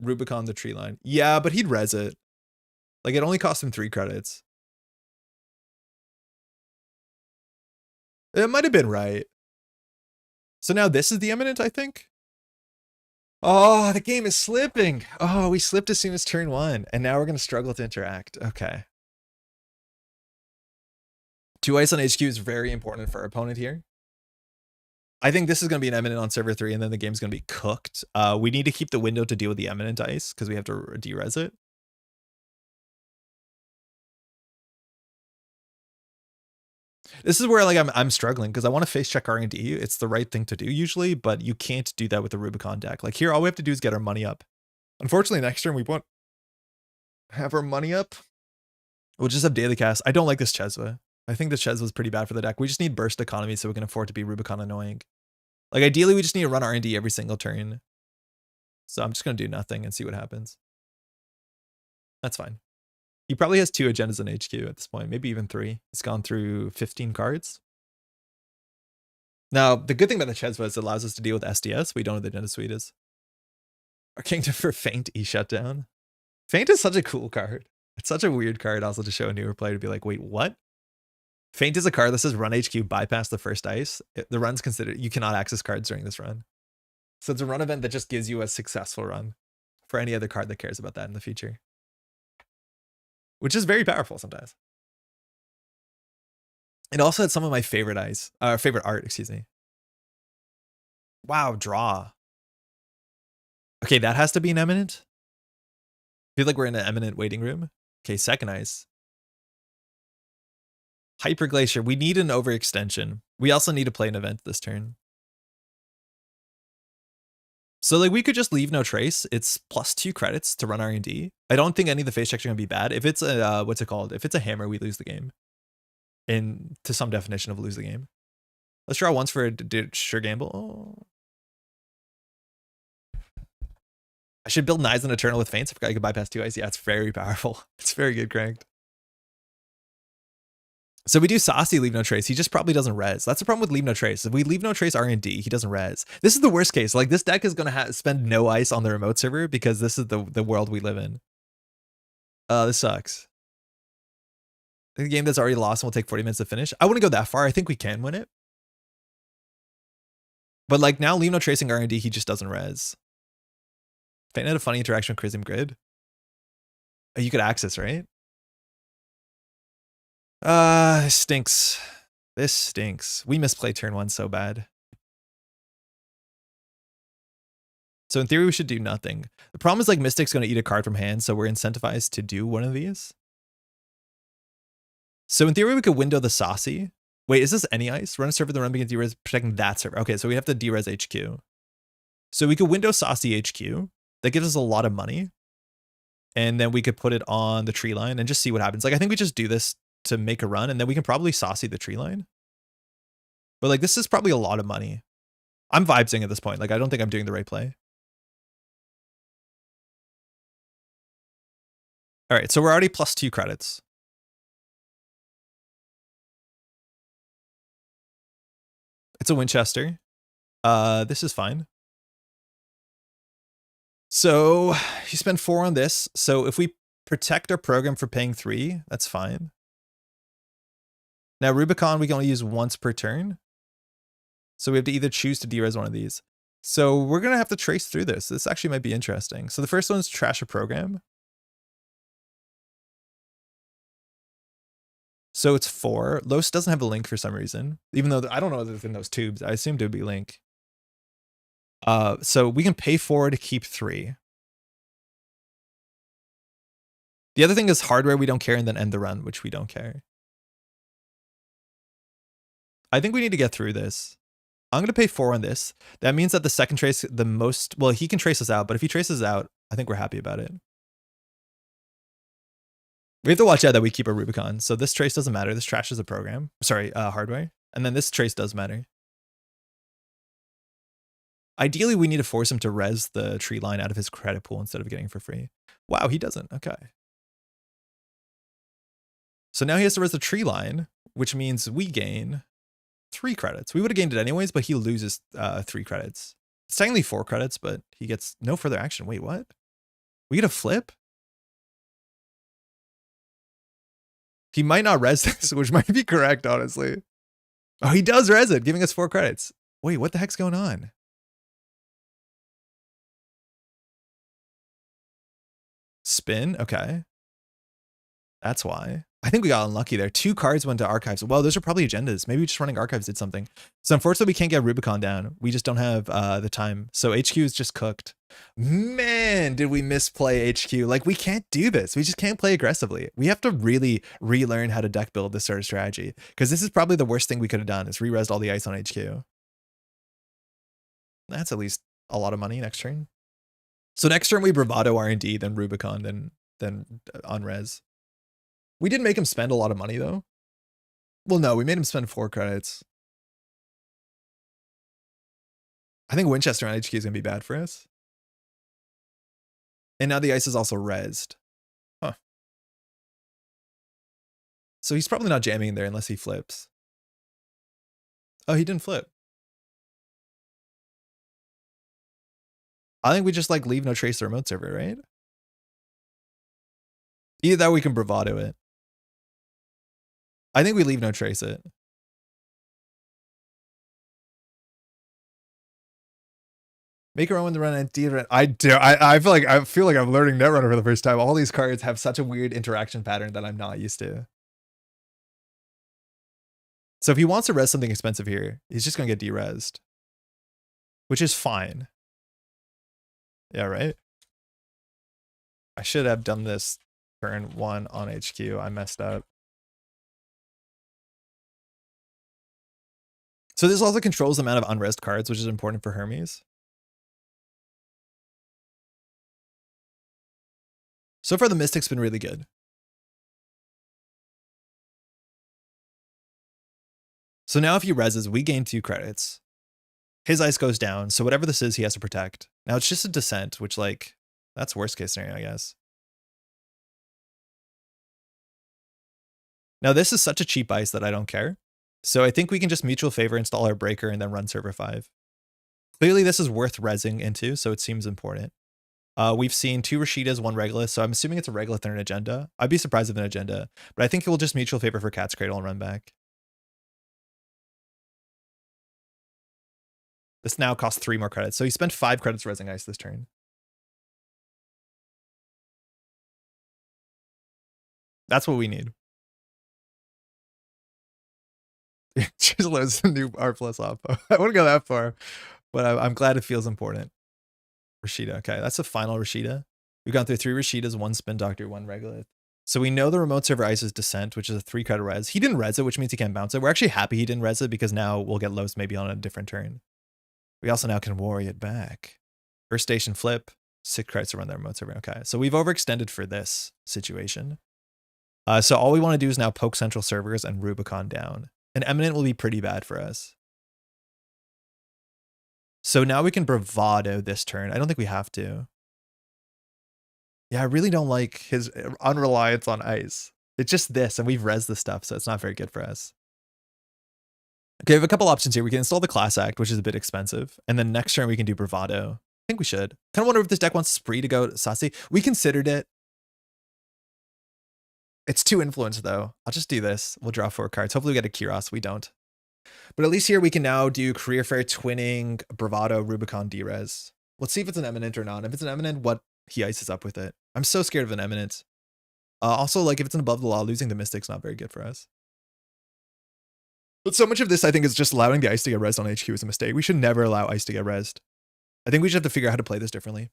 Rubicon the tree line. Yeah, but he'd res it. Like, it only cost him 3 credits. It might have been right. So now this is the Eminent, I think. Oh, the game is slipping. Oh, we slipped as soon as turn 1. And now we're going to struggle to interact. Okay. 2 ice on HQ is very important for our opponent here. I think this is going to be an Eminent on server 3, and then the game's going to be cooked. We need to keep the window to deal with the Eminent ice, because we have to derez it. This is where like I'm struggling, because I want to face check R&D. It's the right thing to do usually, but you can't do that with the Rubicon deck. Like here, all we have to do is get our money up. Unfortunately, next turn we won't have our money up. We'll just have daily cast. I don't like this Chesva. I think this Chesva is pretty bad for the deck. We just need burst economy so we can afford to be Rubicon annoying. Like ideally, we just need to run R&D every single turn. So I'm just going to do nothing and see what happens. That's fine. He probably has 2 agendas in HQ at this point, maybe even 3. He's gone through 15 cards. Now, the good thing about the Chesva is it allows us to deal with SDS. We don't know the agenda suite is. Our Kingdom for Feint E shutdown. Feint is such a cool card. It's such a weird card also to show a newer player to be like, wait, what? Feint is a card that says run HQ, bypass the first ice. The run's considered, you cannot access cards during this run. So it's a run event that just gives you a successful run for any other card that cares about that in the future. Which is very powerful sometimes. It also had some of my favorite favorite art, excuse me. Wow, draw. Okay, that has to be an Eminent. I feel like we're in an Eminent waiting room. Okay, second ice. Hyper Glacier. We need an overextension. We also need to play an event this turn. So like we could just leave no trace. It's +2 credits to run R&D. I don't think any of the face checks are gonna be bad. If it's a what's it called? If it's a hammer, we lose the game. In to some definition of lose the game. Let's draw once for a sure gamble. Oh. I should build Knives and Eternal with Feints. I forgot I could bypass 2 ice. Yeah, it's very powerful. It's very good cranked. So we do Saucy Leave No Trace. He just probably doesn't res. That's the problem with Leave No Trace. If we Leave No Trace R&D, he doesn't res. This is the worst case. Like this deck is going to spend no ice on the remote server because this is the world we live in. This sucks. The game that's already lost and will take 40 minutes to finish. I wouldn't go that far. I think we can win it. But like now Leave No Tracing R&D, he just doesn't res. Feint had a funny interaction with Chrism Grid. Oh, you could access, right? This stinks. This stinks. We misplay turn 1 so bad. So in theory, we should do nothing. The problem is like Mystic's going to eat a card from hand, so we're incentivized to do one of these. So in theory, we could window the Saucy. Wait, is this any ice? Run a server, the run begins derez, protecting that server. Okay, so we have to derez HQ. So we could window Saucy HQ. That gives us a lot of money. And then we could put it on the tree line and just see what happens. Like, I think we just do this to make a run, and then we can probably Saucy the tree line. But like, this is probably a lot of money. I'm vibesing at this point. Like, I don't think I'm doing the right play. All right, so we're already +2 credits. It's a Winchester. This is fine. So you spend 4 on this. So if we protect our program for paying 3, that's fine. Now Rubicon we can only use once per turn. So we have to either choose to derez one of these. So we're going to have to trace through this. This actually might be interesting. So the first one is trash a program. So it's 4. Los doesn't have a link for some reason, even though I don't know whether it's in those tubes. I assumed it would be link. So we can pay 4 to keep 3. The other thing is hardware we don't care, and then end the run, which we don't care. I think we need to get through this. I'm going to pay 4 on this. That means that the second trace, the most, well, he can trace us out, but if he traces out, I think we're happy about it. We have to watch out that we keep a Rubicon. So this trace doesn't matter. This trash is a program. Sorry, hardware. And then this trace does matter. Ideally, we need to force him to res the tree line out of his credit pool instead of getting it for free. Wow, he doesn't. Okay. So now he has to res the tree line, which means we gain 3 credits. We would have gained it anyways, but he loses 3 credits. It's technically 4 credits, but he gets no further action. Wait, what? We get a flip? He might not res this, which might be correct, honestly. Oh, he does res it, giving us 4 credits. Wait, what the heck's going on? Spin? Okay. That's why. I think we got unlucky there. 2 cards went to archives. Well, those are probably agendas. Maybe just running archives did something. So unfortunately, we can't get Rubicon down. We just don't have the time. So HQ is just cooked. Man, did we misplay HQ. Like, we can't do this. We just can't play aggressively. We have to really relearn how to deck build this sort of strategy. Because this is probably the worst thing we could have done is re-resed all the ice on HQ. That's at least a lot of money next turn. So next turn we bravado R&D, then Rubicon, then on res. We did make him spend a lot of money though. Well, no, we made him spend 4 credits. I think Winchester on HQ is going to be bad for us. And now the ice is also rezzed. Huh. So he's probably not jamming there unless he flips. Oh, he didn't flip. I think we just like leave no trace the remote server, right? Either that or we can bravado it. I think we leave no trace it. Make our own to run and Netrunner. I feel like I'm learning Netrunner for the first time. All these cards have such a weird interaction pattern that I'm not used to. So if he wants to res something expensive here, he's just gonna get derezzed, which is fine. Yeah, right. I should have done this turn 1 on HQ. I messed up. So this also controls the amount of unrest cards, which is important for Hermes. So far, the Mystic's been really good. So now if he reses, we gain 2 credits. His ice goes down, so whatever this is, he has to protect. Now it's just a descent, which like, that's worst case scenario, I guess. Now this is such a cheap ice that I don't care. So I think we can just mutual favor install our breaker and then run server 5. Clearly this is worth resing into, so it seems important. We've seen 2 Rashidas, 1 Regolith, so I'm assuming it's a Regolith and an agenda. I'd be surprised if an agenda, but I think it will just mutual favor for Cat's Cradle and run back. This now costs 3 more credits, so he spent 5 credits resing ice this turn. That's what we need. Just loads of new R plus oppo. I wouldn't go that far, but I'm glad it feels important. Rashida. Okay, that's the final Rashida. We've gone through 3 Rashidas, 1 Spin Doctor, 1 Regolith. So we know the remote server ice is Descent, which is a 3 credit res. He didn't res it, which means he can't bounce it. We're actually happy he didn't res it because now we'll get Los maybe on a different turn. We also now can worry it back. First station flip, 6 credits to run the remote server. Okay, so we've overextended for this situation. So all we want to do is now poke central servers and Rubicon down. And Eminent will be pretty bad for us. So now we can bravado this turn. I don't think we have to. Yeah, I really don't like his unreliance on ice. It's just this, and we've res the stuff, so it's not very good for us. Okay, we have a couple options here. We can install the Class Act, which is a bit expensive. And then next turn we can do bravado. I think we should. Kind of wonder if this deck wants Spree to go Sassy. We considered it. It's 2 influence though. I'll just do this. We'll draw 4 cards. Hopefully we get a Kiros. We don't. But at least here we can now do Career Fair, Twinning, Bravado, Rubicon, Derez. Let's see if it's an Eminent or not. If it's an Eminent, what he ices up with it. I'm so scared of an Eminent. Also, like, if it's an Above the Law, losing the Mystic's not very good for us. But so much of this, I think, is just allowing the ice to get rezzed on HQ is a mistake. We should never allow ice to get rezzed. I think we should have to figure out how to play this differently.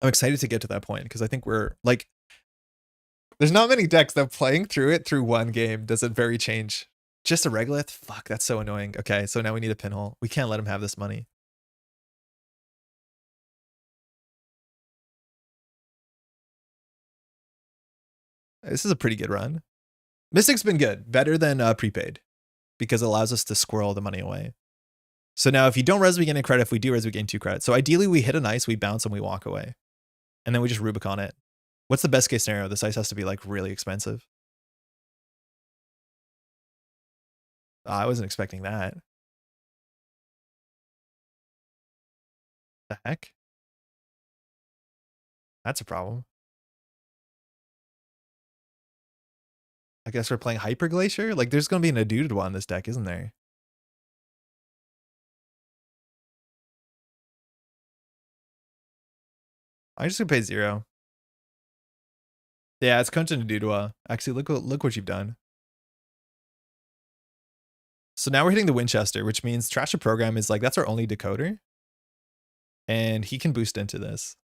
I'm excited to get to that point, because I think we're, like, there's not many decks that playing through it through one game doesn't very change. Just a Regolith? Fuck, that's so annoying. Okay, so now we need a Pinhole. We can't let him have this money. This is a pretty good run. Mystic's been good. Better than prepaid. Because it allows us to squirrel the money away. So now if you don't res, we gain a credit. If we do res, we gain 2 credits. So ideally we hit an ice, we bounce, and we walk away. And then we just Rubicon it. What's the best case scenario? This ice has to be like really expensive. I wasn't expecting that. The heck? That's a problem. I guess we're playing Hyper Glacier? Like, there's going to be an Aduduwa in this deck, isn't there? I'm just going to pay 0. Yeah, it's Kunta and Aduduwa. Actually, look what you've done. So now we're hitting the Winchester, which means Trash a Program is like, that's our only decoder. And he can boost into this.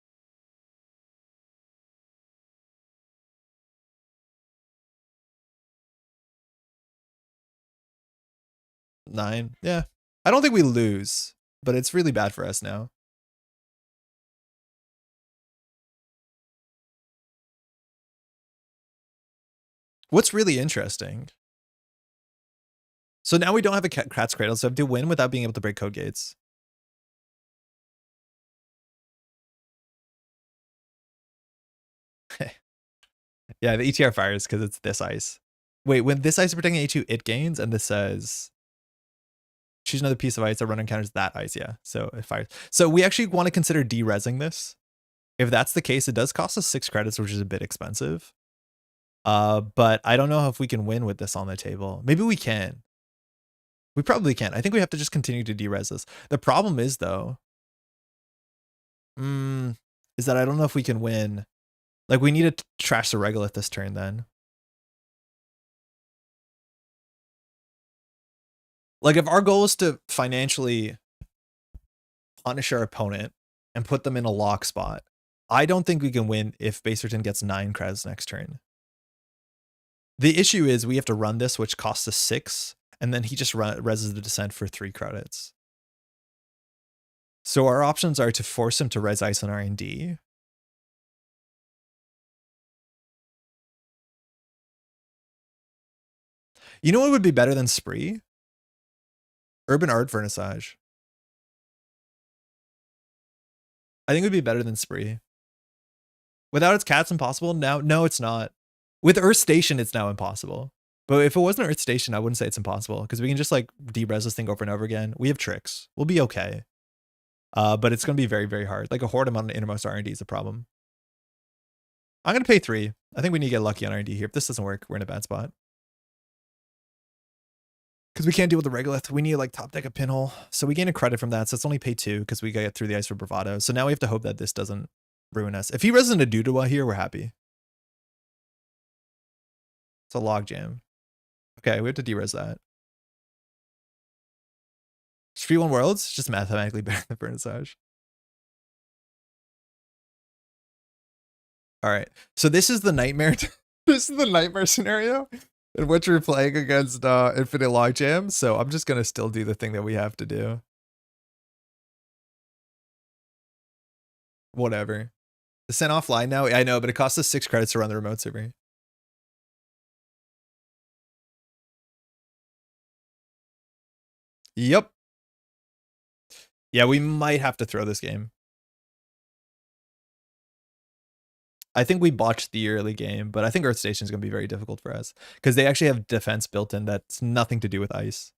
Nine. Yeah. I don't think we lose, but it's really bad for us now. What's really interesting. So now we don't have a Cat's Cradle, so I have to win without being able to break code gates. Yeah, the ETR fires because it's this ice. Wait, when this ice is protecting H2, it gains, and this says choose another piece of ice that run encounters that ice. Yeah, so it fires. So we actually want to consider de-resing this. If that's the case, it does cost us 6 credits, which is a bit expensive. But I don't know if we can win with this on the table. Maybe we can. We probably can. I think we have to just continue to de-res this. The problem is, though, is that I don't know if we can win. Like, we need to trash the Regolith this turn, then. Like, if our goal is to financially punish our opponent and put them in a lock spot, I don't think we can win if Baserton gets 9 credits next turn. The issue is we have to run this, which costs us 6, and then he just reses the Descent for 3 credits. So our options are to force him to res ice on R&D. You know what would be better than Spree? Urban Art Vernissage. I think it would be better than Spree. Without its cats, impossible? No, it's not. With Earth Station, it's now impossible. But if it wasn't Earth Station, I wouldn't say it's impossible, because we can just like de-res this thing over and over again. We have tricks. We'll be okay. But it's going to be very, very hard. Like a horde amount of innermost R&D is a problem. I'm going to pay 3. I think we need to get lucky on R&D here. If this doesn't work, we're in a bad spot. Because we can't deal with the Regolith. We need to like top deck a Pinhole. So we gain a credit from that. So it's only pay 2 because we get through the ice for Bravado. So now we have to hope that this doesn't ruin us. If he reses a Aduduwa here, we're happy. It's a logjam. Okay, we have to de-res that. Spree 1 Worlds, just mathematically better than Vernissage. All right, so this is the nightmare. This is the nightmare scenario in which we're playing against Infinite Logjam. So I'm just gonna still do the thing that we have to do. Whatever. Descent offline now. I know, but it costs us 6 credits to run the remote server. Yep. Yeah, we might have to throw this game. I think we botched the early game, but I think Earth Station is going to be very difficult for us because they actually have defense built in that's nothing to do with ice.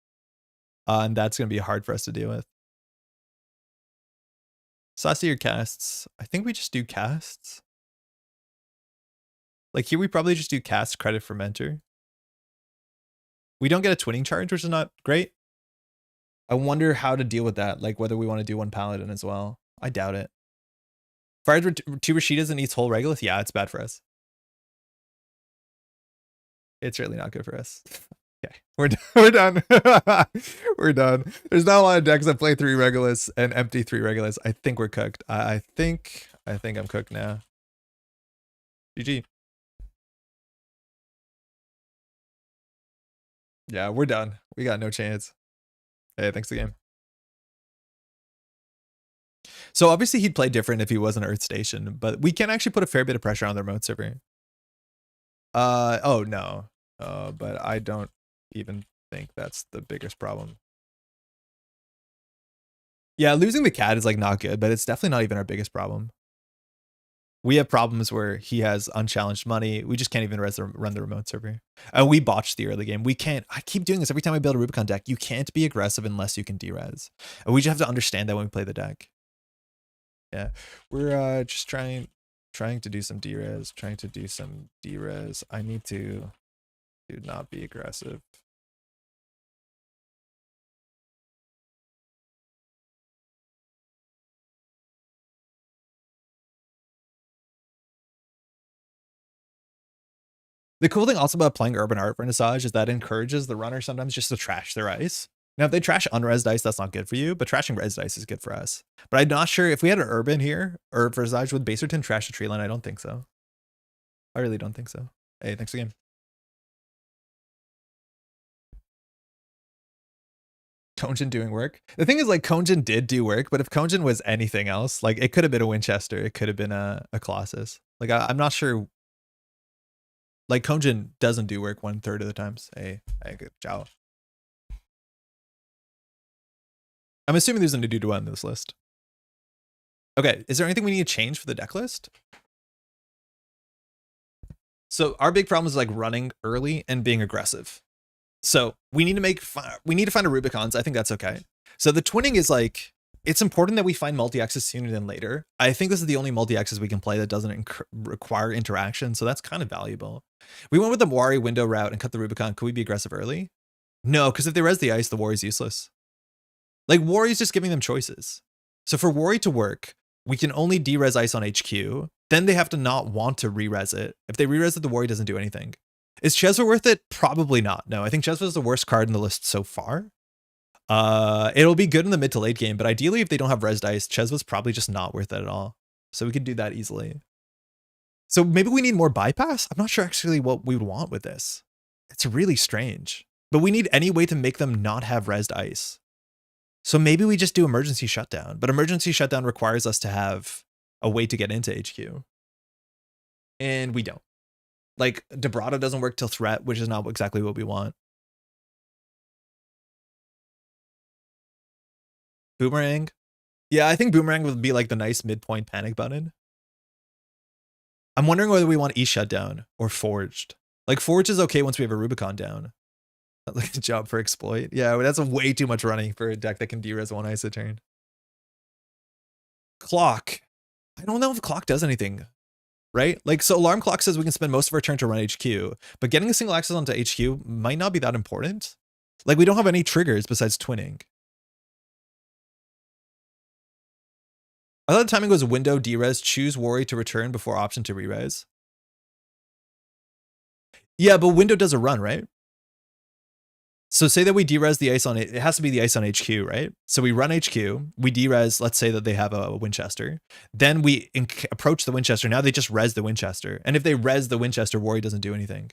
And that's going to be hard for us to deal with. Saucier casts. I think we just do casts. Like here, we probably just do cast credit for mentor. We don't get a twinning charge, which is not great. I wonder how to deal with that. Like whether we want to do one paladin as well. I doubt it. Fires two Rashidas and eats whole Regolith. Yeah, it's bad for us. It's really not good for us. Okay, we're done. We're done. There's not a lot of decks that play 3 Regoliths and empty 3 Regoliths. I think we're cooked. I think I'm cooked now. GG. Yeah, we're done. We got no chance. Hey, thanks again. So obviously he'd play different if he was an Earth Station, but we can actually put a fair bit of pressure on their remote server. Oh no. But I don't even think that's the biggest problem. Yeah, losing the cat is like not good, but it's definitely not even our biggest problem. We have problems where he has unchallenged money. We just can't even run the remote server. We botched the early game. We can't. I keep doing this every time I build a Rubicon deck. You can't be aggressive unless you can Derez. And we just have to understand that when we play the deck. Yeah, we're just trying to do some Derez. I need to not be aggressive. The cool thing also about playing Urban Art Vernissage is that it encourages the runner sometimes just to trash their ice. Now, if they trash unres dice, that's not good for you, but trashing res dice is good for us. But I'm not sure if we had an Urban here, or Vernissage with Baserton trash the tree line, I don't think so. I really don't think so. Hey, thanks again. Konjin doing work. The thing is, like, Konjin did do work, but if Konjin was anything else, like, it could have been a Winchester, it could have been a Colossus. Like, I'm not sure. Like, Konjin doesn't do work 1/3 of the times. Hey, good job. I'm assuming there's a new dude on this list. Okay, is there anything we need to change for the deck list? So our big problem is like running early and being aggressive. So we need to find a Rubicons. I think that's okay. So the twinning is like, it's important that we find multi-axis sooner than later. I think this is the only multi-axis we can play that doesn't require interaction. So that's kind of valuable. We went with the Wari window route and cut the Rubicon. Could we be aggressive early? No, because if they res the ice, the Wari's useless. Like Wari's just giving them choices. So for Wari to work, we can only Derez ice on HQ. Then they have to not want to re-res it. If they re-res it, the Wari doesn't do anything. Is Chesva worth it? Probably not. No, I think Chesva is the worst card in the list so far. It'll be good in the mid to late game, but ideally if they don't have res dice, Chesva's probably just not worth it at all. So we could do that easily. So maybe we need more bypass? I'm not sure actually what we would want with this. It's really strange. But we need any way to make them not have resed ice. So maybe we just do emergency shutdown, but emergency shutdown requires us to have a way to get into HQ. And we don't. Like, Debrada doesn't work till threat, which is not exactly what we want. Boomerang. Yeah, I think Boomerang would be like the nice midpoint panic button. I'm wondering whether we want E-Shutdown or Forged. Like, Forged is okay once we have a Rubicon down. Like a job for exploit. Yeah, that's way too much running for a deck that can Derez one ice a turn. Clock. I don't know if clock does anything, right? Like, so alarm clock says we can spend most of our turn to run HQ, but getting a single access onto HQ might not be that important. Like, we don't have any triggers besides twinning. I thought the timing was window, Derez, choose Wari to return before option to re-res. Yeah, but window does a run, right? So say that we Derez the ice on it. It has to be the ice on HQ, right? So we run HQ, we Derez, let's say that they have a Winchester. Then we approach the Winchester. Now they just res the Winchester. And if they res the Winchester, Wari doesn't do anything.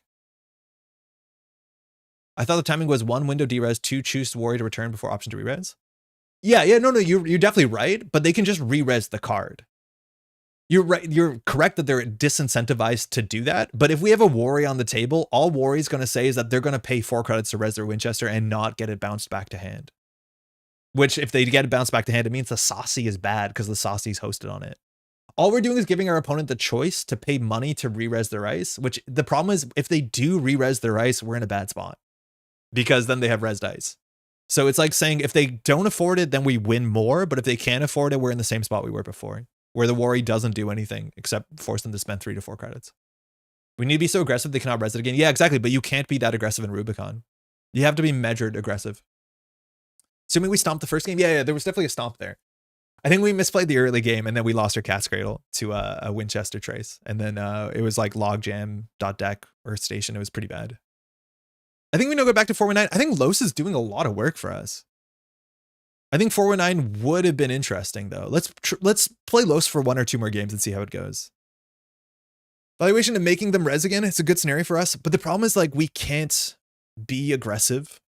I thought the timing was 1 window Derez, 2 choose Wari to return before option to re-res. Yeah, no, you're definitely right, but they can just re-res the card. You're right. You're correct that they're disincentivized to do that. But if we have a Wari on the table, all Wari's going to say is that they're going to pay 4 credits to res their Winchester and not get it bounced back to hand. Which, if they get it bounced back to hand, it means the Saucy is bad because the Saucy's hosted on it. All we're doing is giving our opponent the choice to pay money to re-res their ice, which the problem is if they do re-res their ice, we're in a bad spot because then they have res dice. So it's like saying if they don't afford it, then we win more. But if they can't afford it, we're in the same spot we were before, where the Wari doesn't do anything except force them to spend 3 to 4 credits. We need to be so aggressive they cannot res it again. Yeah, exactly. But you can't be that aggressive in Rubicon. You have to be measured aggressive. Assuming we stomped the first game. Yeah, there was definitely a stomp there. I think we misplayed the early game and then we lost our Cat's Cradle to a Winchester Trace. And then it was like logjam.deck or station. It was pretty bad. I think we now go back to 419. I think Los is doing a lot of work for us. I think 419 would have been interesting though. Let's play Los for 1 or 2 more games and see how it goes. Valuation and making them res again, it's a good scenario for us. But the problem is like we can't be aggressive.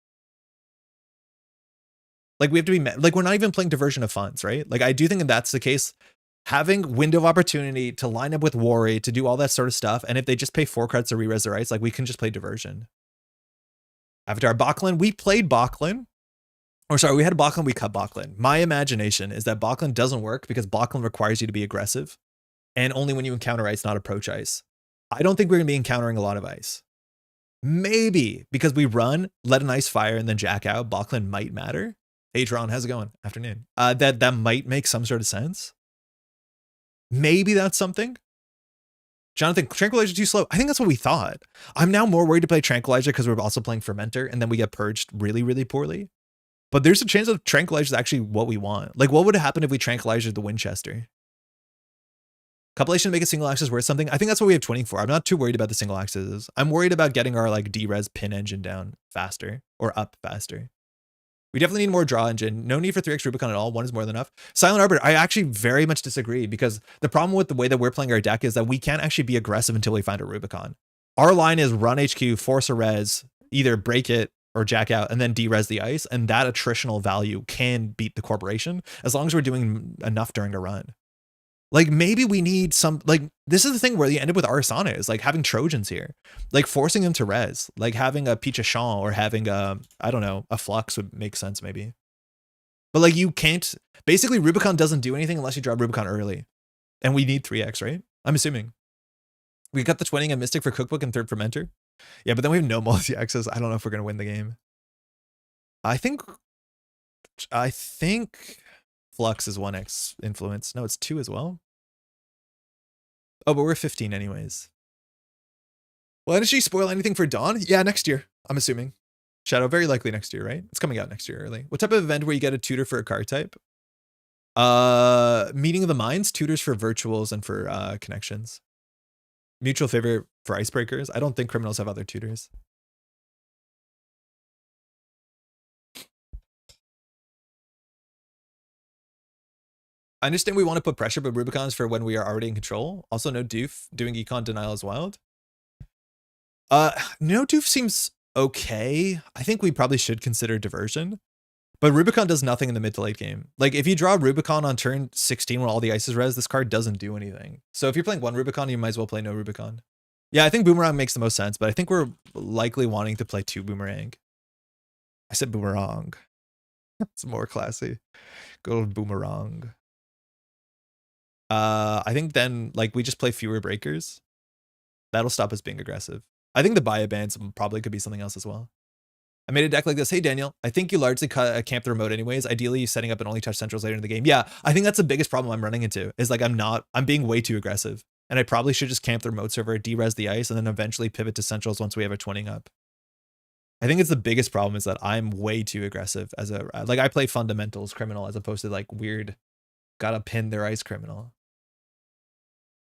Like we have to be, like we're not even playing diversion of funds, right? Like I do think that that's the case. Having window of opportunity to line up with Worry, to do all that sort of stuff. And if they just pay 4 cards to re-res their ice, like we can just play diversion. Avatar Bachlan, we played Bachlan. Or sorry, we had Bachlan, we cut Bachlan. My imagination is that Bachlan doesn't work because Bachlan requires you to be aggressive. And only when you encounter ice, not approach ice. I don't think we're going to be encountering a lot of ice. Maybe because we run, let an ice fire, and then jack out, Bachlan might matter. Hey, Tron, how's it going? Afternoon. That might make some sort of sense. Maybe that's something. Jonathan, Tranquilizer too slow. I think that's what we thought. I'm now more worried to play Tranquilizer because we're also playing Fermenter, and then we get purged really, really poorly. But there's a chance that Tranquilizer is actually what we want. Like, what would happen if we Tranquilizer the Winchester? Compilation to make a single axis worth something. I think that's what we have twinning for. I'm not too worried about the single axes. I'm worried about getting our like Derez pin engine down faster or up faster. We definitely need more draw engine. No need for 3x Rubicon at all. 1 is more than enough. Silent Arbiter, I actually very much disagree because the problem with the way that we're playing our deck is that we can't actually be aggressive until we find a Rubicon. Our line is run HQ, force a res, either break it or jack out, and then de-res the ice. And that attritional value can beat the corporation as long as we're doing enough during a run. Like maybe we need some, like this is the thing where you end up with Arasana is like having Trojans here, like forcing them to res, like having a Picha Champ or having a, I don't know, a Flux would make sense maybe. But like you can't, basically Rubicon doesn't do anything unless you draw Rubicon early. And we need 3x, right? I'm assuming. We got the twinning and Mystic for Cookbook and 3rd Fermenter. Yeah, but then we have no multi-access. I don't know if we're going to win the game. I think Flux is 1x influence. No, it's 2 as well. Oh, but we're 15 anyways. Well, did she spoil anything for Dawn? Yeah, next year, I'm assuming. Shadow, very likely next year, right? It's coming out next year early. What type of event where you get a tutor for a card type? Meeting of the Minds, tutors for virtuals and for connections. Mutual favor for icebreakers. I don't think criminals have other tutors. I understand we want to put pressure, but Rubicon's for when we are already in control. Also, no doof. Doing econ denial is wild. No doof seems okay. I think we probably should consider diversion. But Rubicon does nothing in the mid to late game. Like if you draw Rubicon on turn 16 when all the ice is res, this card doesn't do anything. So if you're playing 1 Rubicon, you might as well play no Rubicon. Yeah, I think Boomerang makes the most sense, but I think we're likely wanting to play 2 Boomerang. I said Boomerang. It's more classy. Good old Boomerang. I think then like we just play fewer breakers. That'll stop us being aggressive. I think the Baya bans probably could be something else as well. I made a deck like this. Hey, Daniel, I think you largely camp the remote anyways. Ideally, setting up an only touch centrals later in the game. Yeah, I think that's the biggest problem I'm running into is like I'm being way too aggressive. And I probably should just camp the remote server, de-res the ice, and then eventually pivot to centrals once we have a twinning up. I think it's the biggest problem is that I'm way too aggressive as a, like I play fundamentals criminal as opposed to like weird, gotta pin their ice criminal.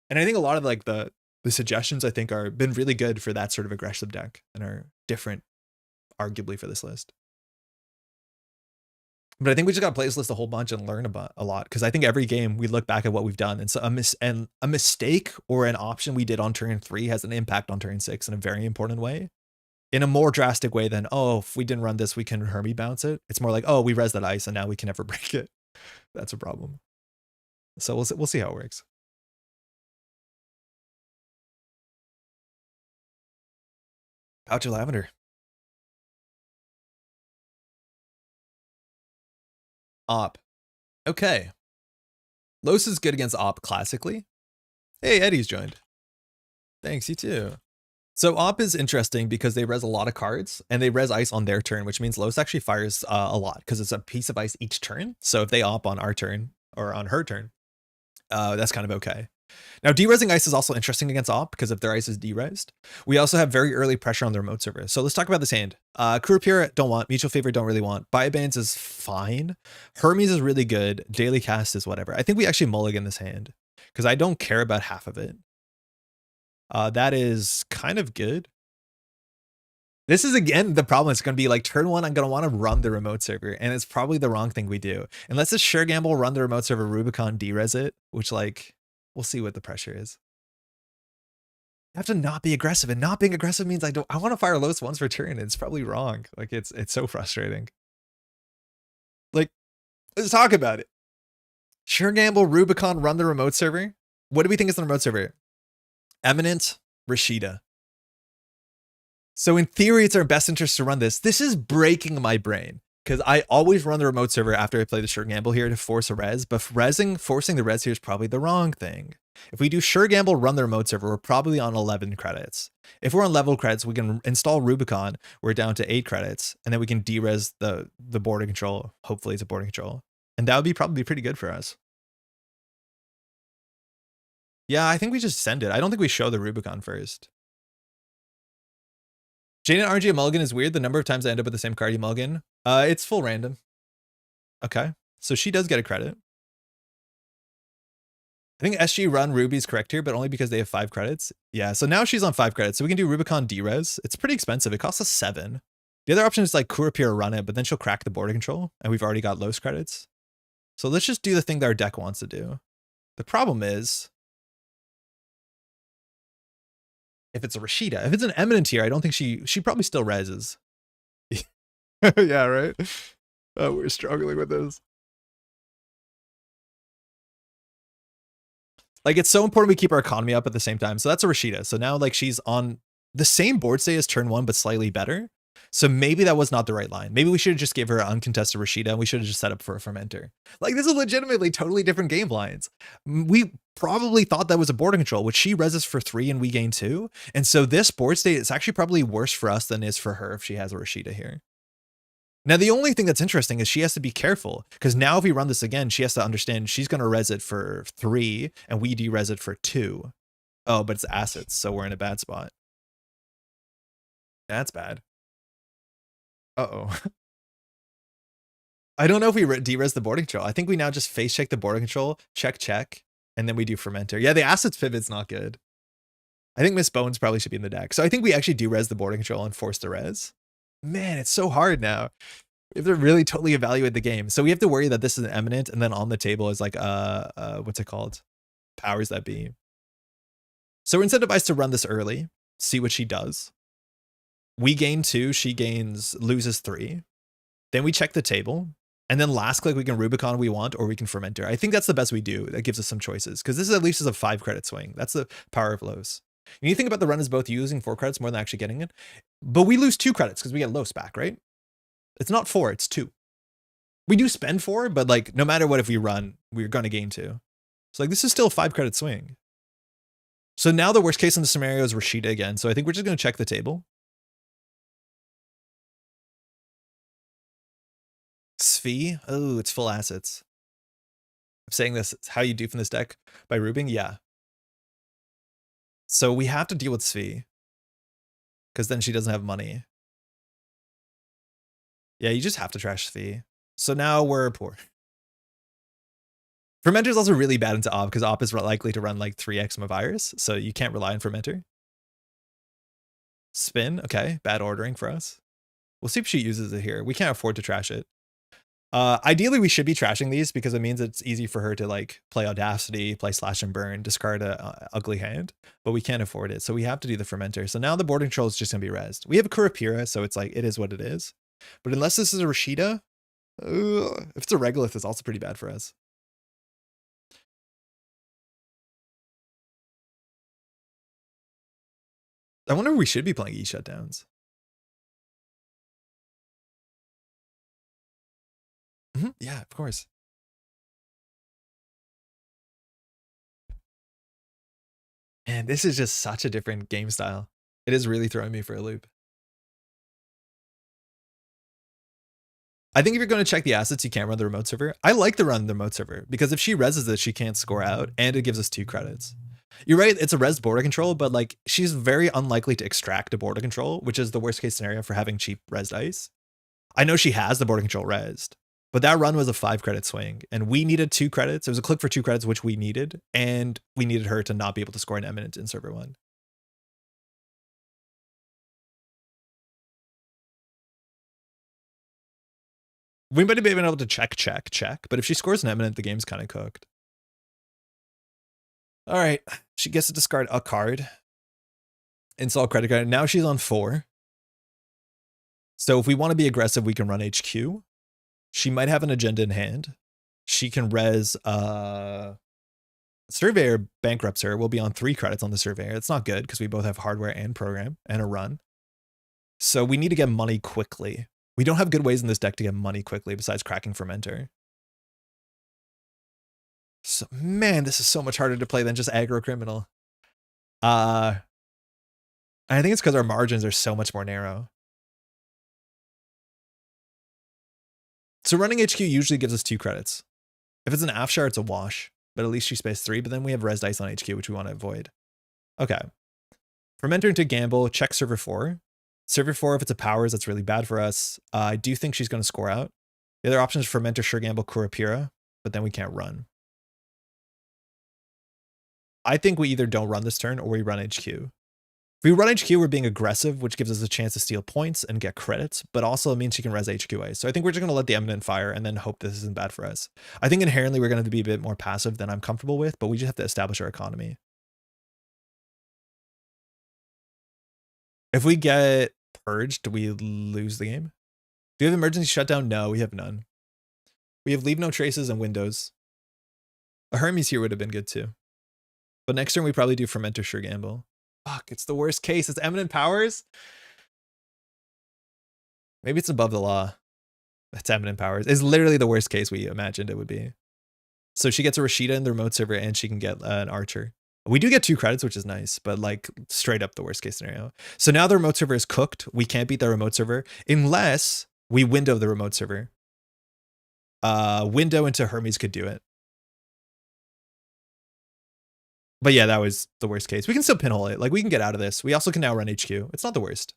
And I think a lot of like the suggestions I think are been really good for that sort of aggressive deck and are different arguably for this list. But I think we just got to play this list a whole bunch and learn about a lot because I think every game we look back at what we've done and so a mistake or an option we did on turn 3 has an impact on turn 6 in a very important way, in a more drastic way than, oh, if we didn't run this we can Hermie bounce it. It's more like, oh, we res that ice and now we can never break it. That's a problem. So we'll see how it works. Pouch of Lavender. Op. Okay. Los is good against Op classically. Hey, Eddie's joined. Thanks, you too. So Op is interesting because they res a lot of cards and they res ice on their turn, which means Los actually fires a lot because it's a piece of ice each turn. So if they Op on our turn or on her turn, that's kind of okay. Now, derezzing ice is also interesting against op because if their ice is derezzed. We also have very early pressure on the remote server. So let's talk about this hand. Kurapira, don't want. Mutual Favor, don't really want. Biobands is fine. Hermes is really good. Daily Cast is whatever. I think we actually mulligan this hand because I don't care about half of it. That is kind of good. This is, again, the problem. It's going to be like turn one, I'm going to want to run the remote server, and it's probably the wrong thing we do. Unless it's sure gamble, run the remote server, Rubicon, derez it, which, like, we'll see what the pressure is. You have to not be aggressive, and not being aggressive means I want to fire Los once per turn, and it's probably wrong. Like, it's so frustrating. Like, let's talk about it. Sure gamble, Rubicon, run the remote server. What do we think is the remote server? Eminent, Rashida. So in theory, it's our best interest to run this. This is breaking my brain because I always run the remote server after I play the sure gamble here to force a res, but forcing the res here is probably the wrong thing. If we do sure gamble, run the remote server, we're probably on 11 credits. If we're on level credits, we can install Rubicon. We're down to 8 credits, and then we can derez the border control. Hopefully it's a border control. And that would be probably pretty good for us. Yeah, I think we just send it. I don't think we show the Rubicon first. Jane and RNG mulligan is weird. The number of times I end up with the same card you mulligan. It's full random. Okay. So she does get a credit. I think SG run Ruby's correct here, but only because they have 5 credits. Yeah, so now she's on 5 credits. So we can do Rubicon derez. It's pretty expensive. It costs us 7. The other option is like Kurapira run it, but then she'll crack the border control, and we've already got Los credits. So let's just do the thing that our deck wants to do. The problem is, if it's a Rashida, if it's an Eminent here, I don't think she probably still reses. Yeah, right? We're struggling with this. Like, it's so important we keep our economy up at the same time. So that's a Rashida. So now, like, she's on the same board state as turn 1, but slightly better. So maybe that was not the right line. Maybe we should have just gave her an uncontested Rashida, and we should have just set up for a Fermenter. Like, this is legitimately totally different game lines. We probably thought that was a border control, which she reses for 3 and we gain 2. And so this board state is actually probably worse for us than it is for her if she has a Rashida here. Now, the only thing that's interesting is she has to be careful, because now if we run this again, she has to understand she's going to res it for 3 and we derez it for 2. Oh, but it's assets, so we're in a bad spot. That's bad. Uh-oh. I don't know if we derez the border control. I think we now just face check the border control, check, and then we do Fermenter. Yeah, the assets pivot's not good. I think Miss Bones probably should be in the deck. So I think we actually do res the border control and force the res. Man, it's so hard now. We have to really totally evaluate the game. So we have to worry that this is an Eminent, and then on the table is like, what's it called? Powers that be. So we're incentivized to run this early, see what she does. We gain 2, she loses 3. Then we check the table. And then last click, we can Rubicon we want, or we can Fermenter. I think that's the best we do. That gives us some choices, because this is at least a 5 credit swing. That's the power of Los. You need to think about the run as both using 4 credits more than actually getting it. But we lose 2 credits because we get Los back, right? It's not 4, it's 2. We do spend 4, but like no matter what, if we run, we're going to gain 2. So like this is still a 5 credit swing. So now the worst case in the scenario is Rashida again. So I think we're just going to check the table. Svi, oh, it's full assets. I'm saying this, how you do from this deck by Rubing, yeah. So we have to deal with Svi, because then she doesn't have money. Yeah, you just have to trash Svi. So now we're poor. Fermenter is also really bad into Op, because Op is likely to run like 3x Mavirus, so you can't rely on Fermenter. Spin, okay, bad ordering for us. We'll see if she uses it here. We can't afford to trash it. Ideally, we should be trashing these because it means it's easy for her to like play Audacity, play Slash and Burn, discard a ugly hand, but we can't afford it. So we have to do the Fermenter. So now the board control is just going to be rezzed. We have a Kurapira, so it's like, it is what it is. But unless this is a Rashida, if it's a Regolith, it's also pretty bad for us. I wonder if we should be playing E-shutdowns. Yeah, of course. Man, this is just such a different game style. It is really throwing me for a loop. I think if you're going to check the assets, you can't run the remote server. I like to run the remote server because if she reses it, she can't score out and it gives us 2 credits. You're right, it's a res border control, but like she's very unlikely to extract a border control, which is the worst case scenario for having cheap res dice. I know she has the border control resed, but that run was a 5 credit swing and we needed 2 credits. It was a click for 2 credits, which we needed, and we needed her to not be able to score an eminent in server 1. We might have been able to check, but if she scores an eminent, the game's kind of cooked. All right, she gets to discard a card. Install credit card. Now she's on 4. So if we want to be aggressive, we can run HQ. She might have an agenda in hand. She can res Surveyor bankrupts her. We'll be on 3 credits on the Surveyor. It's not good because we both have hardware and program and a run. So we need to get money quickly. We don't have good ways in this deck to get money quickly besides cracking Fermenter. So, man, this is so much harder to play than just aggro criminal. I think it's because our margins are so much more narrow. So running HQ usually gives us 2 credits. If it's an Afshar, it's a wash, but at least she space 3, but then we have res dice on HQ, which we want to avoid. Okay. Fermenter into gamble, check server 4. Server 4, if it's a powers, that's really bad for us. I do think she's going to score out. The other option is Fermenter, sure gamble, Kurapira, but then we can't run. I think we either don't run this turn or we run HQ. If we run HQ, we're being aggressive, which gives us a chance to steal points and get credits, but also it means she can res HQA. So I think we're just going to let the Eminent fire and then hope this isn't bad for us. I think inherently we're going to be a bit more passive than I'm comfortable with, but we just have to establish our economy. If we get purged, do we lose the game? Do we have emergency shutdown? No, we have none. We have leave no traces and windows. A Hermes here would have been good too. But next turn we probably do Fermenter, sure gamble. Fuck, it's the worst case. It's eminent powers. Maybe it's above the law. It's eminent powers. It's literally the worst case we imagined it would be. So she gets a Rashida in the remote server and she can get an archer. We do get 2 credits, which is nice, but like straight up the worst case scenario. So now the remote server is cooked. We can't beat the remote server unless we window the remote server. Window into Hermes could do it. But yeah, that was the worst case. We can still pinhole it. Like we can get out of this. We also can now run HQ. It's not the worst.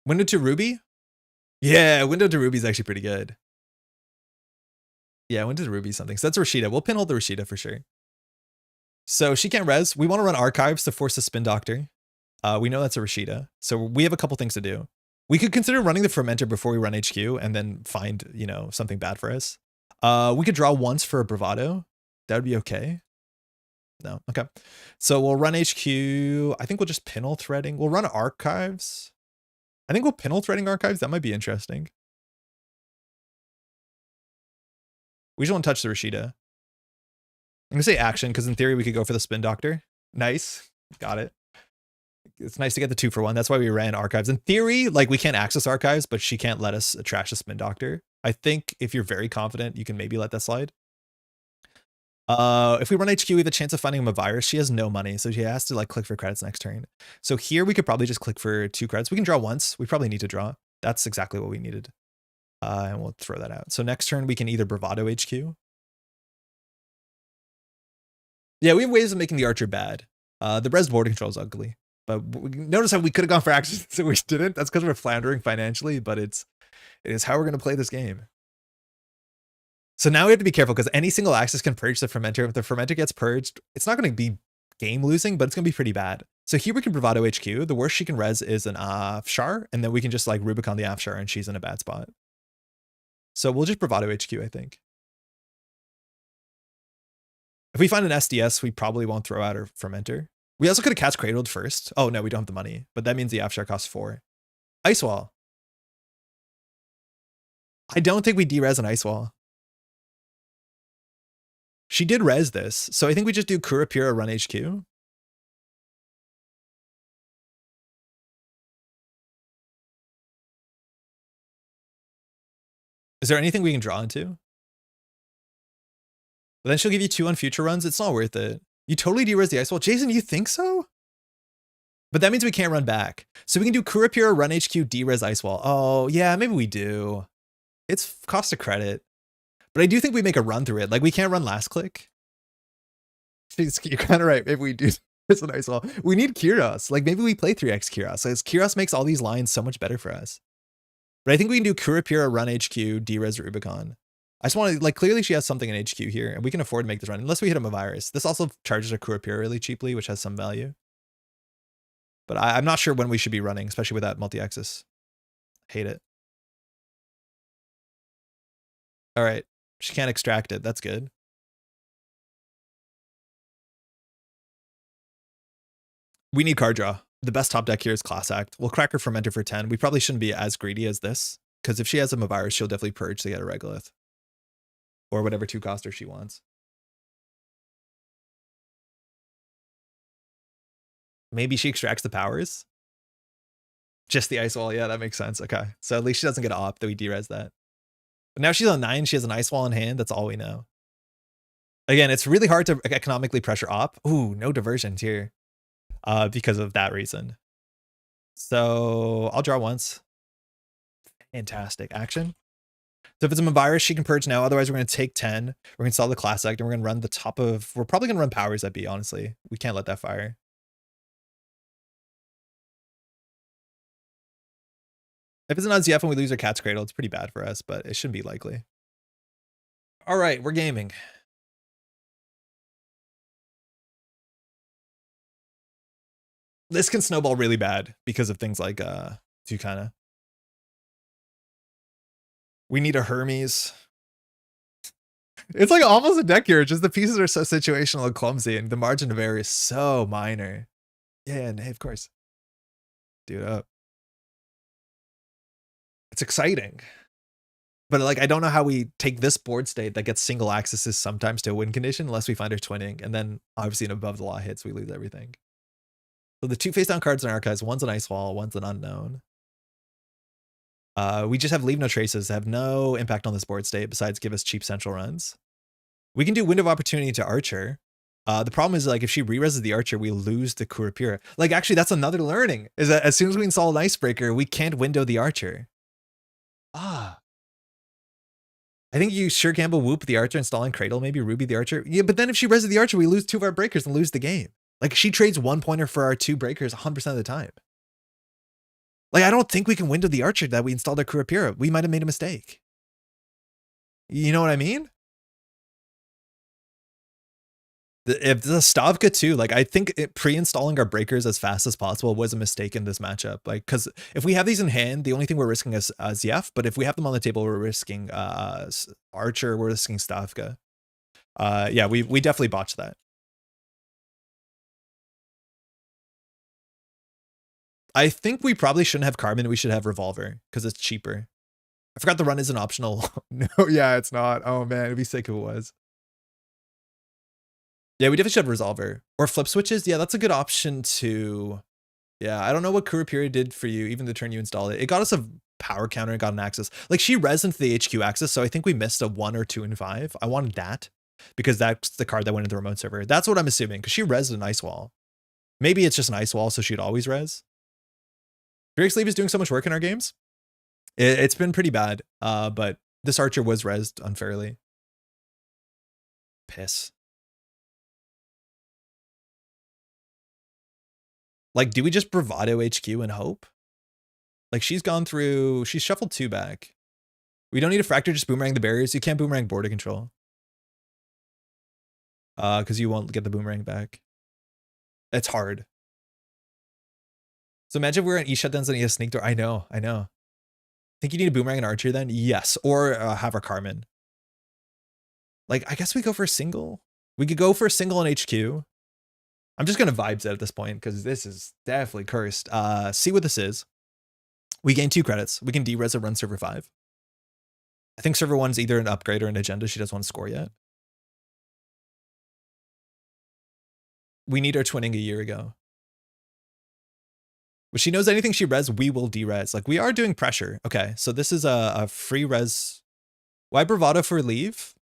Window to Ruby? Yeah, window to Ruby is actually pretty good. Yeah, window to Ruby something. So that's Rashida. We'll pinhole the Rashida for sure. So she can't res. We want to run archives to force a spin doctor. We know that's a Rashida. So we have a couple things to do. We could consider running the Fermenter before we run HQ and then find, you know, something bad for us. We could draw once for a Bravado. That would be okay. No, okay. So we'll run HQ. I think we'll just pinhole threading. We'll run archives. I think we'll pinhole threading archives. That might be interesting. We just won't touch the Rashida. I'm going to say action because in theory we could go for the spin doctor. Nice. Got it. It's nice to get the 2 for 1. That's why we ran archives. In theory, like we can't access archives, but she can't let us trash the spin doctor. I think if you're very confident, you can maybe let that slide. If we run HQ, we have a chance of finding him a virus. She has no money, so she has to like click for credits next turn. So here we could probably just click for 2 credits. We can draw once. We probably need to draw. That's exactly what we needed. And we'll throw that out. So next turn we can either Bravado HQ. Yeah, we have ways of making the archer bad. The res border control is ugly, but notice how we could have gone for action, so we didn't. That's because we're floundering financially, but it is how we're going to play this game. So now we have to be careful because any single axis can purge the Fermenter. If the Fermenter gets purged, it's not going to be game losing, but it's going to be pretty bad. So here we can Bravado HQ. The worst she can res is an Afshar, and then we can just like Rubicon the Afshar and she's in a bad spot. So we'll just Bravado HQ, I think. If we find an SDS, we probably won't throw out our Fermenter. We also could have Cat's Cradled first. Oh no, we don't have the money, but that means the Afshar costs 4. Ice Wall. I don't think we de-res an Ice Wall. She did res this, so I think we just do Kurapira run HQ. Is there anything we can draw into? But then she'll give you 2 on future runs. It's not worth it. You totally de-res the Ice Wall. Jason, you think so? But that means we can't run back. So we can do Kurapura, Run HQ, Derez Ice Wall. Oh, yeah, maybe we do. It's cost of credit. But I do think we make a run through it. Like, we can't run last click. You're kind of right. Maybe we do. It's a nice wall. We need Kyros. Like, maybe we play 3x Kyros. Because Kyros makes all these lines so much better for us. But I think we can do Kurapura, Run HQ, Derez Rubicon. I just want to, like, clearly she has something in HQ here, and we can afford to make this run, unless we hit him a virus. This also charges a Kurapura really cheaply, which has some value. But I'm not sure when we should be running, especially with that multi-axis. Hate it. All right. She can't extract it. That's good. We need card draw. The best top deck here is Class Act. We'll crack her Fermenter for 10. We probably shouldn't be as greedy as this, because if she has a virus, she'll definitely purge to get a Regolith. Or whatever 2-coster she wants. Maybe she extracts the powers? Just the Ice Wall. Yeah, that makes sense. Okay. So at least she doesn't get an op that we derez that. But now she's on 9. She has an Ice Wall in hand. That's all we know. Again, it's really hard to economically pressure op. Ooh, no diversions here. Because of that reason. So I'll draw once. Fantastic. Action. So if it's a virus, she can purge now. Otherwise, we're going to take 10. We're going to install the Class Act, and we're going to run the top of... We're probably going to run powers at B, honestly. We can't let that fire. If it's an ZF and we lose our Cat's Cradle, it's pretty bad for us, but it shouldn't be likely. All right, we're gaming. This can snowball really bad because of things like Tucana. We need a Hermes. It's like almost a deck here. Just the pieces are so situational and clumsy, and the margin of error is so minor. Yeah, and hey, of course. Do it up. It's exciting. But like, I don't know how we take this board state that gets single accesses sometimes to a win condition unless we find our twinning. And then obviously an above the law hits, we lose everything. So the 2 face down cards in archives, one's an Ice Wall, one's an unknown. We just have Leave No Traces, have no impact on this board state besides give us cheap central runs. We can do Window of Opportunity to Archer. The problem is, like, if she re-reses the Archer, we lose the Kurapura. Like, actually, that's another learning, is that as soon as we install an Icebreaker, we can't window the Archer. I think you sure gamble Whoop the Archer, installing Cradle, maybe Ruby the Archer. Yeah, but then if she reses the Archer, we lose 2 of our breakers and lose the game. Like, she trades 1 pointer for our 2 breakers 100% of the time. Like, I don't think we can window the Archer that we installed our Kurapura. We might have made a mistake. You know what I mean? If the Stavka too, like, I think pre-installing our breakers as fast as possible was a mistake in this matchup. Like, because if we have these in hand, the only thing we're risking is ZF, but if we have them on the table, we're risking Archer, we're risking Stavka. Yeah, we definitely botched that. I think we probably shouldn't have Carbon. We should have Revolver because it's cheaper. I forgot the run isn't optional. No, yeah, it's not. Oh man, it'd be sick if it was. Yeah, we definitely should have Resolver. Or Flip Switches. Yeah, that's a good option too. Yeah, I don't know what Kurapura did for you, even the turn you installed it. It got us a power counter and got an access. Like, she res into the HQ access, so I think we missed a 1 or 2 and 5. I wanted that because that's the card that went into the remote server. That's what I'm assuming, because she resed an Ice Wall. Maybe it's just an Ice Wall, so she'd always res. Drake Sleeve is doing so much work in our games. It's been pretty bad, but this Archer was resed unfairly. Piss. Like, do we just Bravado HQ and hope? Like, she's shuffled 2 back. We don't need a Fracture, just Boomerang the barriers. You can't Boomerang border control. Because you won't get the Boomerang back. It's hard. So imagine if we're in E-Shutdowns and he has Sneak Door. I know. Think you need a Boomerang and Archer then? Yes. Or have our Carmen. Like, I guess we go for a single. We could go for a single in HQ. I'm just going to vibes it at this point because this is definitely cursed. See what this is. We gain 2 credits. We can derez a run server 5. I think server 1 is either an upgrade or an agenda she doesn't want to score yet. We need our twinning a year ago. When she knows anything she res, we will derez. Like, we are doing pressure. Okay, so this is a free res. Why Bravado for leave?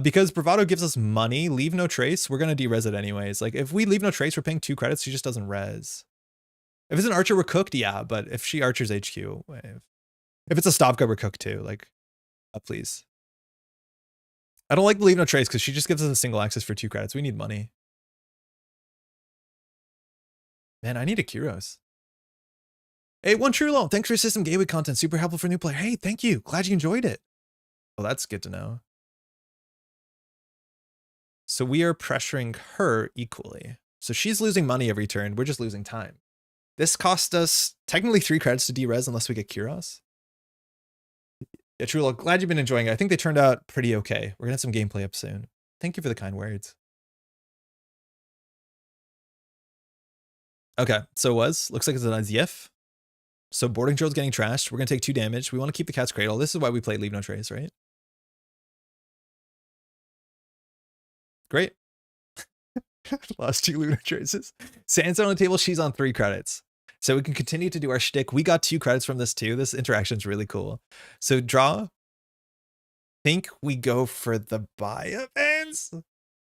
Because Bravado gives us money. Leave No Trace, we're going to derez it anyways. Like, if we leave No Trace, we're paying 2 credits. She just doesn't res. If it's an archer, we're cooked, yeah, but if she archers HQ, if it's a stop go, we're cooked too. Like, please. I don't like the leave no trace because she just gives us a single access for 2 credits. We need money. Man, I need a Kyros. Hey, One True Loan, thanks for your system gateway content. Super helpful for new player. Hey, thank you. Glad you enjoyed it. Well, that's good to know. So we are pressuring her equally. So she's losing money every turn. We're just losing time. This cost us technically 3 credits to derez unless we get Kyros. Yeah, True Loan, glad you've been enjoying it. I think they turned out pretty okay. We're gonna have some gameplay up soon. Thank you for the kind words. Okay, so it was. Looks like it's a nice Yif. So boarding drill's getting trashed. We're gonna take 2 damage. We want to keep the cat's cradle. This is why we play leave no trace, right? Great. Lost 2 leave no traces. Sandstone on the table. She's on 3 credits. So we can continue to do our shtick. We got 2 credits from this too. This interaction's really cool. So draw. Think we go for the buy events.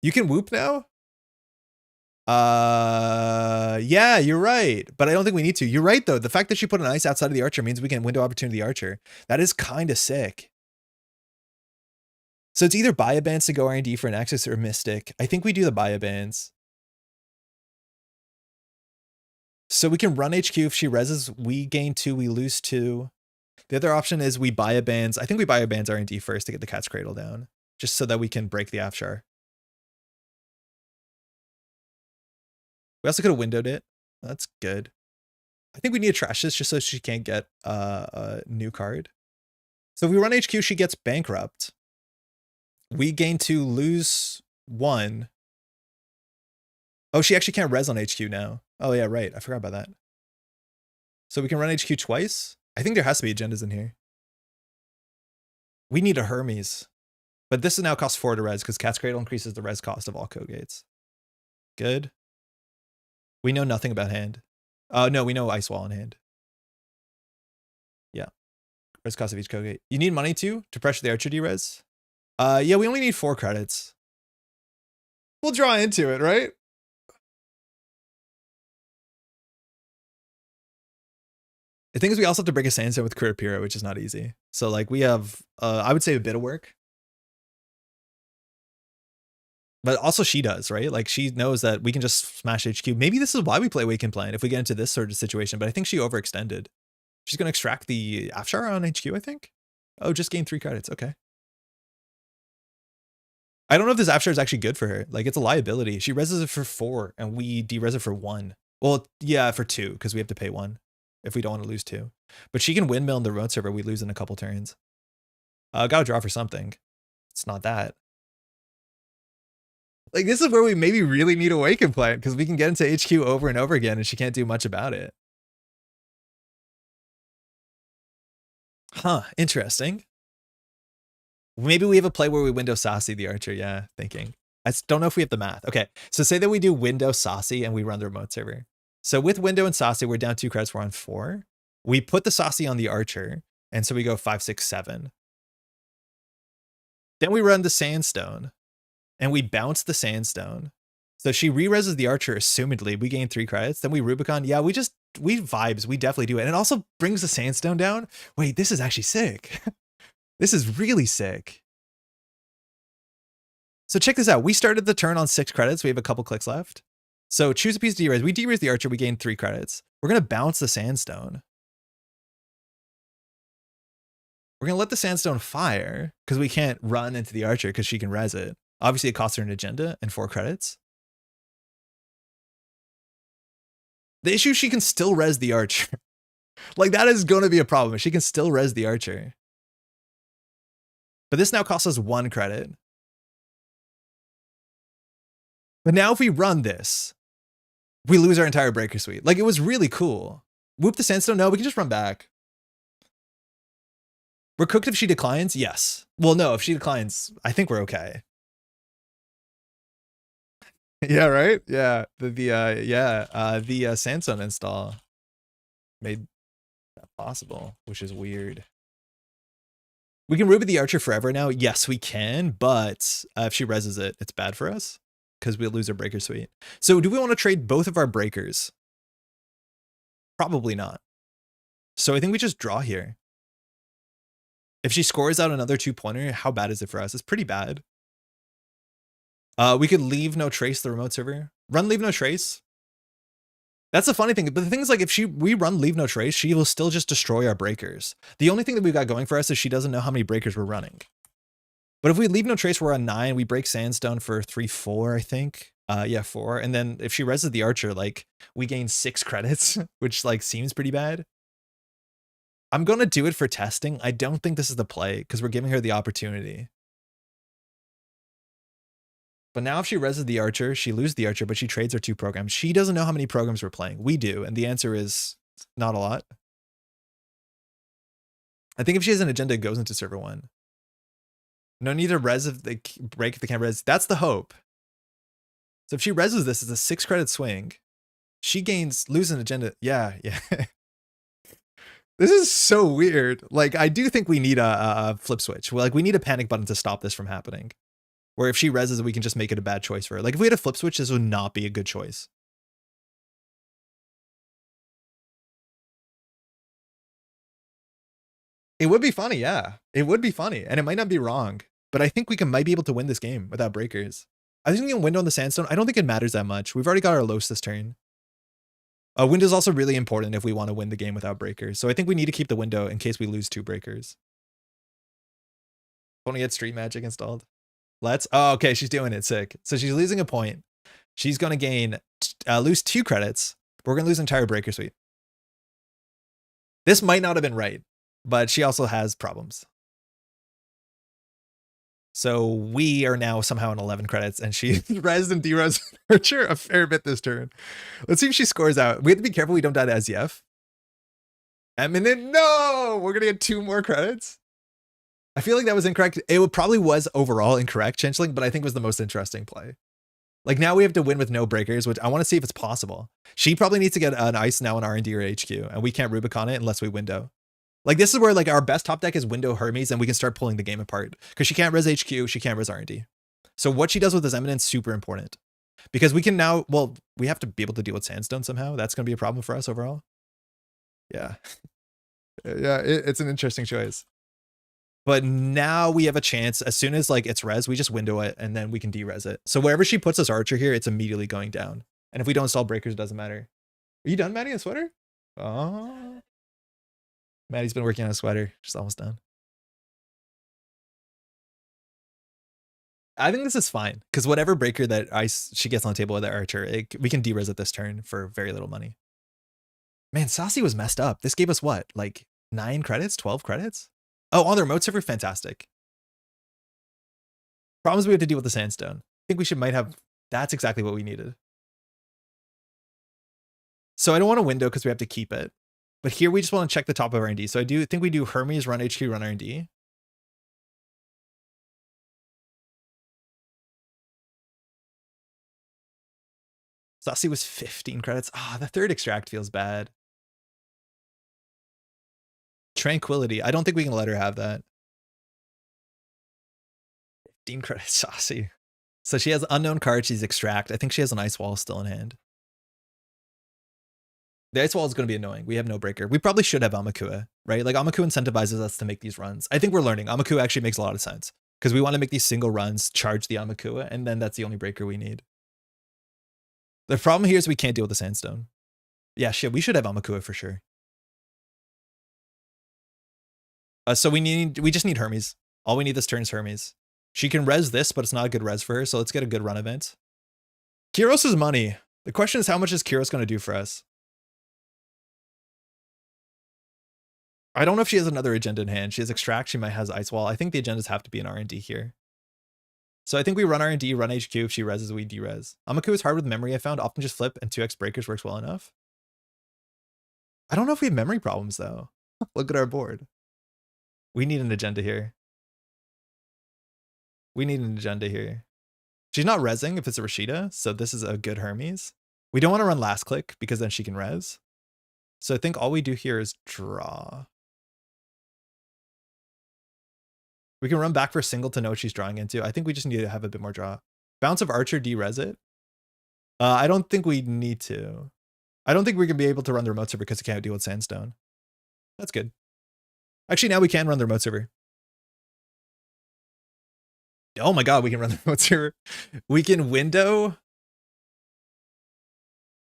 You can whoop now. Yeah, you're right, but I don't think we need to. You're right though. The fact that she put an ice outside of the archer means we can window opportunity the archer. That is kind of sick. So it's either buy bands to go R&D for an access or mystic. I think we do the buy bands. So we can run HQ. If she reses, we gain 2, we lose 2. The other option is we buy a bands. I think we buy a bands R&D first to get the cat's cradle down, just so that we can break the Afshar. We also could have windowed it. That's good. I think we need to trash this just so she can't get a new card. So if we run HQ, she gets bankrupt. We gain 2, lose 1. Oh, she actually can't res on HQ now. Oh yeah, right. I forgot about that. So we can run HQ twice. I think there has to be agendas in here. We need a Hermes. But this is now cost 4 to res because Cat's Cradle increases the res cost of all code gates. Good. We know nothing about hand. No, we know Ice Wall in hand. Yeah. Res cost of each code gate. You need money too to pressure the archer derez? Yeah, we only need 4 credits. We'll draw into it, right? The thing is, we also have to break a sandstone with Kurapira, which is not easy. So like we have, I would say a bit of work. But also she does, right? Like she knows that we can just smash HQ. Maybe this is why we play Waken Plan if we get into this sort of situation, but I think she overextended. She's going to extract the Afshar on HQ, I think. Oh, just gain 3 credits. Okay. I don't know if this Afshar is actually good for her. Like it's a liability. She reses it for 4 and we derez it for 1. Well, yeah, for 2 because we have to pay 1 if we don't want to lose 2. But she can windmill in the remote server. We lose in a couple turns. Gotta draw for something. It's not that. Like this is where we maybe really need a Waken Plan because we can get into HQ over and over again and she can't do much about it. Huh, interesting. Maybe we have a play where we window Saucy the archer. Yeah, thinking. I don't know if we have the math. Okay, so say that we do window Saucy and we run the remote server. So with window and Saucy, we're down 2 credits. We're on 4. We put the Saucy on the archer. And so we go 5, 6, 7. Then we run the sandstone. And we bounce the sandstone. So she re-reses the archer, assumedly. We gain 3 credits. Then we Rubicon. Yeah, we vibes. We definitely do it. And it also brings the sandstone down. Wait, this is actually sick. This is really sick. So check this out. We started the turn on 6 credits. We have a couple clicks left. So choose a piece to derez. We derez the archer. We gain 3 credits. We're going to bounce the sandstone. We're going to let the sandstone fire because we can't run into the archer because she can res it. Obviously, it costs her an agenda and 4 credits. The issue, she can still res the archer. Like, that is going to be a problem. She can still res the archer. But this now costs us 1 credit. But now if we run this, we lose our entire breaker suite. Like, it was really cool. Whoop the sandstone? No, we can just run back. We're cooked if she declines? Yes. Well, no, if she declines, I think we're okay. Yeah, right? Yeah. The sandstone install made that possible, which is weird. We can Ruby the archer forever now. Yes, we can, but if she reses it, it's bad for us because we'll lose our breaker suite. So do we want to trade both of our breakers? Probably not. So I think we just draw here. If she scores out another 2-pointer, how bad is it for us? It's pretty bad. We could leave no trace the remote server. Run leave no trace. That's the funny thing. But the thing is, like, if we run leave no trace, she will still just destroy our breakers. The only thing that we've got going for us is she doesn't know how many breakers we're running. But if we leave no trace, we're on 9. We break sandstone for 3-4, I think. Yeah, 4. And then if she reses the archer, like, we gain 6 credits, which like seems pretty bad. I'm gonna do it for testing. I don't think this is the play because we're giving her the opportunity. But now if she reses the archer, she loses the archer, but she trades her 2 programs. She doesn't know how many programs we're playing. We do, and the answer is not a lot. I think if she has an agenda, it goes into server 1. No need to res if they break if they can't res. That's the hope. So if she reses this, it's a 6 credit swing. She loses an agenda. Yeah. This is so weird. Like, I do think we need a flip switch. Like, we need a panic button to stop this from happening. Where if she reses, we can just make it a bad choice for her. Like, if we had a flip switch, this would not be a good choice. It would be funny, yeah. It would be funny, and it might not be wrong. But I think we might be able to win this game without breakers. I think we can window on the sandstone. I don't think it matters that much. We've already got our Los this turn. Window is also really important if we want to win the game without breakers. So I think we need to keep the window in case we lose 2 breakers. Only get Street Magic installed. Oh, okay, she's doing it. Sick. So she's losing a point. She's going to lose 2 credits. We're going to lose entire breaker suite. This might not have been right, but she also has problems. So we are now somehow in 11 credits, and she res and de-res Archer a fair bit this turn. Let's see if she scores out. We have to be careful we don't die to SEF. Eminent, no! We're going to get 2 more credits. I feel like that was incorrect. It probably was overall incorrect, Changeling, but I think it was the most interesting play. Like, now we have to win with no breakers, which I want to see if it's possible. She probably needs to get an ice now in R&D or HQ, and we can't Rubicon it unless we window. Like, this is where, like, our best top deck is window Hermes, and we can start pulling the game apart. Because she can't res HQ, she can't res R&D. So what she does with this Eminence, super important. Because we can now, well, we have to be able to deal with Sandstone somehow. That's going to be a problem for us overall. Yeah. Yeah, it's an interesting choice. But now we have a chance. As soon as, like, it's res, we just window it, and then we can de-res it. So wherever she puts us Archer here, it's immediately going down. And if we don't install breakers, it doesn't matter. Are you done, Maddie, in sweater? Oh. Maddie's been working on a sweater. She's almost done. I think this is fine, because whatever breaker that she gets on the table with the Archer, we can de-res it this turn for very little money. Man, Saucy was messed up. This gave us what? Like 9 credits? 12 credits? Oh, on the remote server? Fantastic. Problems we have to deal with the Sandstone. I think we might have... That's exactly what we needed. So I don't want to window because we have to keep it. But here we just want to check the top of R&D. So I do think we do Hermes, run HQ, run R&D. Saucy was 15 credits. Ah, the 3rd extract feels bad. Tranquility. I don't think we can let her have that. 15 credits, Saucy. So she has unknown cards. She's extract. I think she has an ice wall still in hand. The ice wall is going to be annoying. We have no breaker. We probably should have Amakua, right? Like, Amakua incentivizes us to make these runs. I think we're learning. Amakua actually makes a lot of sense because we want to make these single runs, charge the Amakua, and then that's the only breaker we need. The problem here is we can't deal with the Sandstone. Yeah, shit, we should have Amakua for sure. So we just need Hermes. All we need this turn is Hermes. She can res this, but it's not a good res for her, so let's get a good run event. Kyros' money. The question is, how much is Kyros going to do for us? I don't know if she has another agenda in hand. She has extract. She might have ice wall. I think the agendas have to be an R&D here. So I think we run R&D, run HQ. If she reses, we de-res. Amaku is hard with memory, I found. Often just flip and 2x breakers works well enough. I don't know if we have memory problems, though. Look at our board. We need an agenda here. We need an agenda here. She's not resing if it's a Rashida, so this is a good Hermes. We don't want to run last click because then she can res. So I think all we do here is draw. We can run back for a single to know what she's drawing into. I think we just need to have a bit more draw. Bounce of Archer, de-res it. I don't think we need to. I don't think we're going to be able to run the remote server because it can't deal with sandstone. That's good. Actually, now we can run the remote server. Oh my god, we can run the remote server. We can window.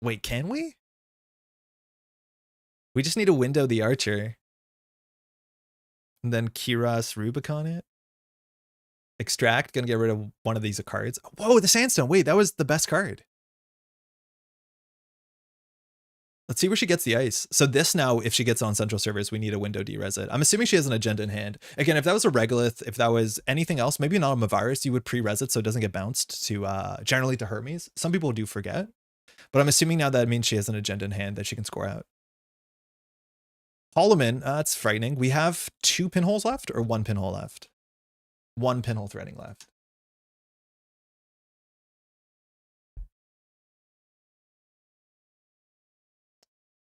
Wait, can we? We just need to window the archer. And then Kiros Rubicon it. Extract, gonna get rid of one of these cards. Whoa, the sandstone. Wait, that was the best card. Let's see where she gets the ice. So this now, if she gets on central servers, we need a window Derez it. I'm assuming she has an agenda in hand. Again, if that was a Regolith, if that was anything else, maybe not a Mavirus, you would pre-res it so it doesn't get bounced to generally to Hermes. Some people do forget. But I'm assuming now that means she has an agenda in hand that she can score out. Holloman, that's frightening. We have 2 pinholes left or 1 pinhole left? 1 pinhole threading left.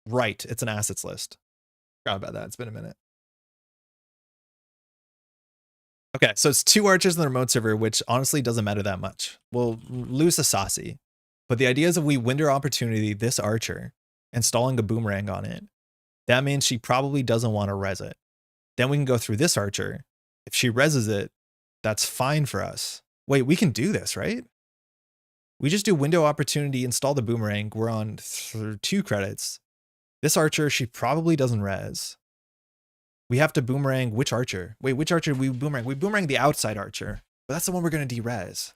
Right, it's an assets list. Forgot about that, it's been a minute. Okay, so it's 2 archers in the remote server, which honestly doesn't matter that much. We'll lose the Saucy. But the idea is if we window opportunity this archer, installing a boomerang on it, that means she probably doesn't want to res it. Then we can go through this archer. If she reses it, that's fine for us. Wait, we can do this, right? We just do window opportunity, install the boomerang. We're on 2 credits. This archer, she probably doesn't res. We have to boomerang which archer? Wait, which archer do we boomerang? We boomerang the outside archer, but that's the one we're going to de-res.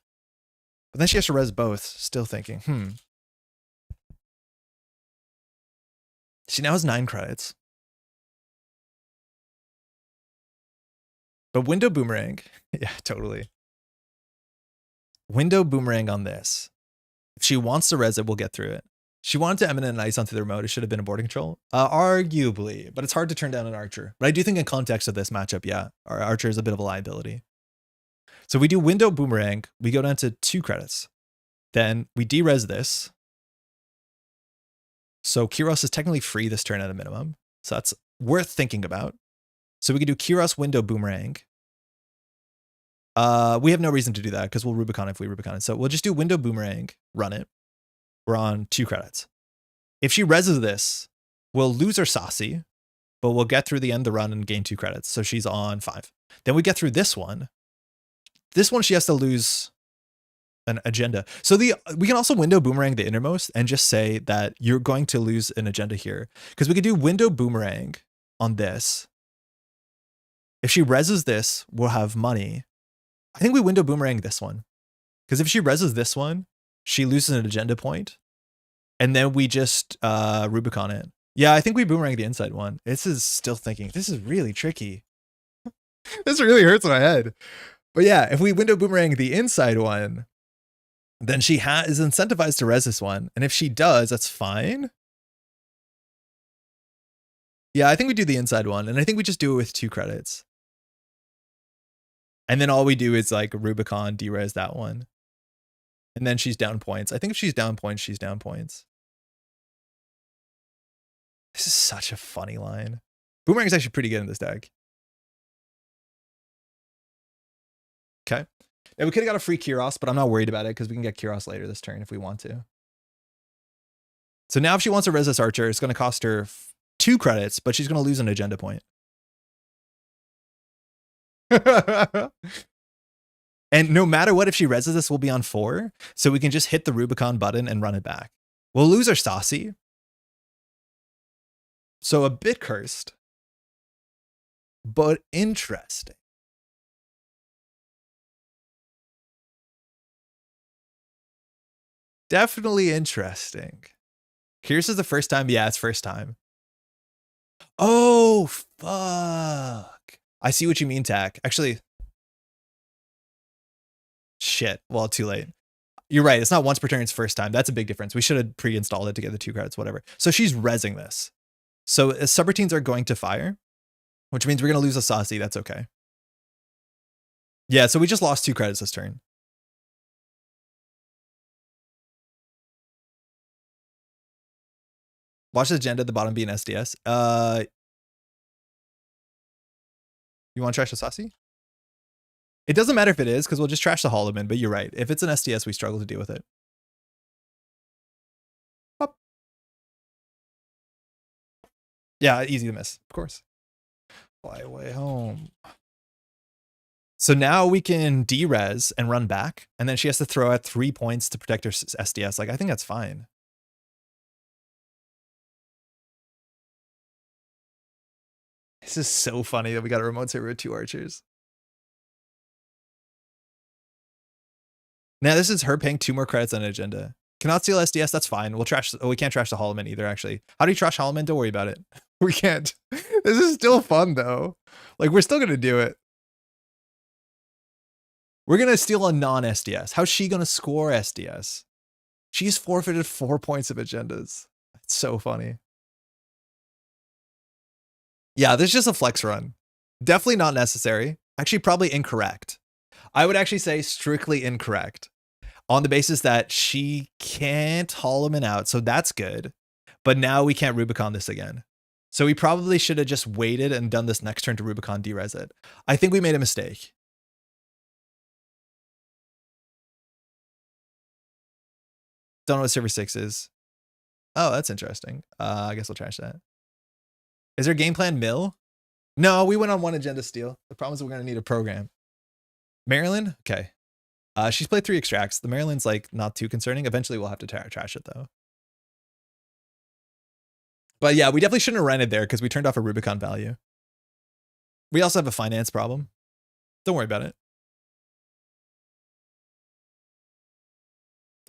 But then she has to res both. Still thinking, She now has 9 credits. But window boomerang. Yeah, totally. Window boomerang on this. If she wants to res it, we'll get through it. She wanted to eminent ice onto the remote. It should have been a boarding control. Arguably, but it's hard to turn down an archer. But I do think in context of this matchup, yeah, our archer is a bit of a liability. So we do window boomerang. We go down to 2 credits. Then we de-res this. So Kiros is technically free this turn at a minimum. So that's worth thinking about. So we can do Kiros window boomerang. We have no reason to do that because we'll Rubicon if we Rubicon it. So we'll just do window boomerang, run it. We're on 2 credits. If she reses this, we'll lose her Saucy, but we'll get through the end of the run and gain 2 credits. So she's on 5. Then we get through this one. This one she has to lose an agenda. So we can also window boomerang the innermost and just say that you're going to lose an agenda here. Because we could do window boomerang on this. If she reses this, we'll have money. I think we window boomerang this one. Because if she reses this one, she loses an agenda point. And then we just Rubicon it. Yeah, I think we boomerang the inside one. This is still thinking. This is really tricky. This really hurts my head. But yeah, if we window boomerang the inside one, then she is incentivized to res this one. And if she does, that's fine. Yeah, I think we do the inside one. And I think we just do it with 2 credits. And then all we do is like Rubicon, de-res that one. And then she's down points. I think if she's down points, she's down points. This is such a funny line. Boomerang is actually pretty good in this deck. Okay. Now we could have got a free Kiros, but I'm not worried about it because we can get Kiros later this turn if we want to. So now if she wants to res this archer, it's going to cost her 2 credits, but she's going to lose an agenda point. And no matter what, if she reses this, we'll be on 4. So we can just hit the Rubicon button and run it back. We'll lose our Saucy. So a bit cursed, but interesting. Definitely interesting. Here's the first time. Yeah, it's first time. Oh, fuck. I see what you mean, Tack. Actually, shit. Well, too late. You're right. It's not once per turn. It's first time. That's a big difference. We should have pre-installed it to get the 2 credits, whatever. So she's resing this. So subroutines are going to fire, which means we're going to lose a Saucy. That's okay. Yeah, so we just lost 2 credits this turn. Watch the agenda at the bottom be an SDS. You want to trash the Saucy? It doesn't matter if it is, because we'll just trash the Holloman, but you're right. If it's an SDS, we struggle to deal with it. Yeah, easy to miss, of course. Fly away home. So now we can derez and run back, and then she has to throw out 3 points to protect her SDS. Like, I think that's fine. This is so funny that we got a remote saver with 2 archers. Now this is her paying 2 more credits on an agenda. Cannot steal SDS, that's fine. We'll trash, oh, we can't trash the Holloman either, actually. How do you trash Holloman? Don't worry about it. We can't. This is still fun, though. Like, we're still gonna do it. We're gonna steal a non-SDS. How's she gonna score SDS? She's forfeited 4 points of agendas. That's so funny. Yeah, this is just a flex run. Definitely not necessary. Actually, probably incorrect. I would actually say strictly incorrect on the basis that she can't Holloman out. So that's good. But now we can't Rubicon this again. So we probably should have just waited and done this next turn to Rubicon derez it. I think we made a mistake. Don't know what server 6 is. Oh, that's interesting. I guess we'll trash that. Is there game plan mill? No, we went on 1 agenda steal. The problem is we're going to need a program. Maryland? Okay. She's played 3 extracts. The Maryland's like not too concerning. Eventually we'll have to trash it though. But yeah, we definitely shouldn't have rented there because we turned off a Rubicon value. We also have a finance problem. Don't worry about it.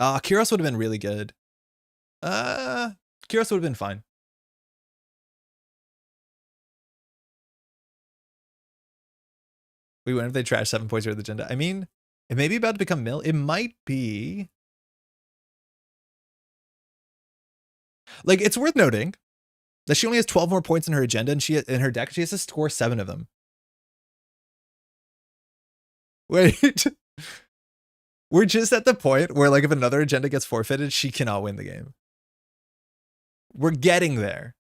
Kyros would have been really good. Kyros would have been fine. We went if they trash 7 points worth of agenda. I mean, it may be about to become mill. It might be. Like, it's worth noting that she only has 12 more points in her agenda, and in her deck, she has to score 7 of them. Wait. We're just at the point where, like, if another agenda gets forfeited, she cannot win the game. We're getting there.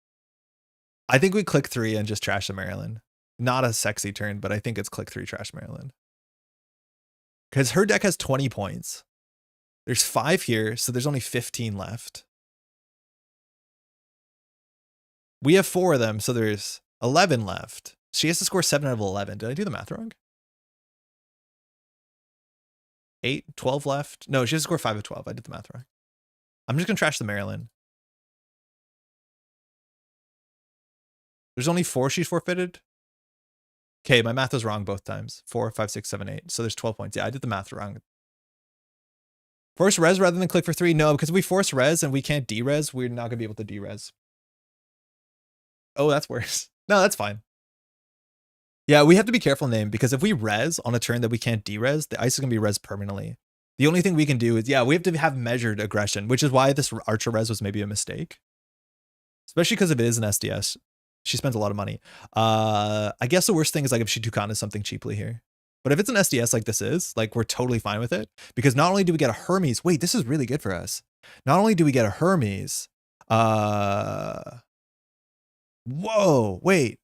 I think we click 3 and just trash the Maryland. Not a sexy turn, but I think it's click 3 trash Maryland. Because her deck has 20 points. There's 5 here, so there's only 15 left. We have 4 of them, so there's 11 left. She has to score 7 out of 11. Did I do the math wrong? 8, 12 left. No, she has to score 5 of 12. I did the math wrong. I'm just going to trash the Maryland. There's only 4 she's forfeited. Okay, my math was wrong both times. 4, 5, 6, 7, 8. So there's 12 points. Yeah, I did the math wrong. Force res rather than click for 3? No, because if we force res and we can't derez, we're not going to be able to derez. Oh, that's worse. No, that's fine. Yeah, we have to be careful, name, because if we res on a turn that we can't derez, the ice is going to be res permanently. The only thing we can do is, yeah, we have to have measured aggression, which is why this Archer res was maybe a mistake. Especially because if it is an SDS, she spends a lot of money. I guess the worst thing is like if she Tucana something cheaply here. But if it's an SDS like this is, like we're totally fine with it. Because not only do we get a Hermes, wait, this is really good for us. Not only do we get a Hermes, whoa, wait.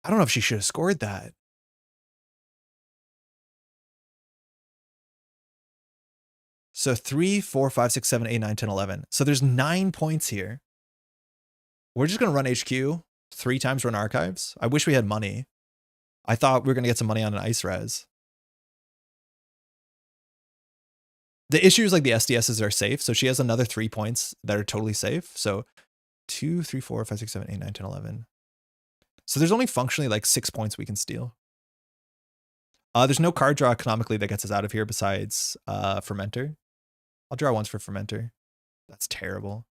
I don't know if she should have scored that. So 3, 4, 5, 6, 7, 8, 9, 10, 11. So there's 9 points here. We're just going to run HQ 3 times, run archives. I wish we had money. I thought we were going to get some money on an ice res. The issue is like the SDSs are safe. So she has another 3 points that are totally safe. So 2, 3, 4, 5, 6, 7, 8, 9, 10, 11. So there's only functionally like 6 points we can steal. There's no card draw economically that gets us out of here besides Fermenter. I'll draw once for Fermenter. That's terrible.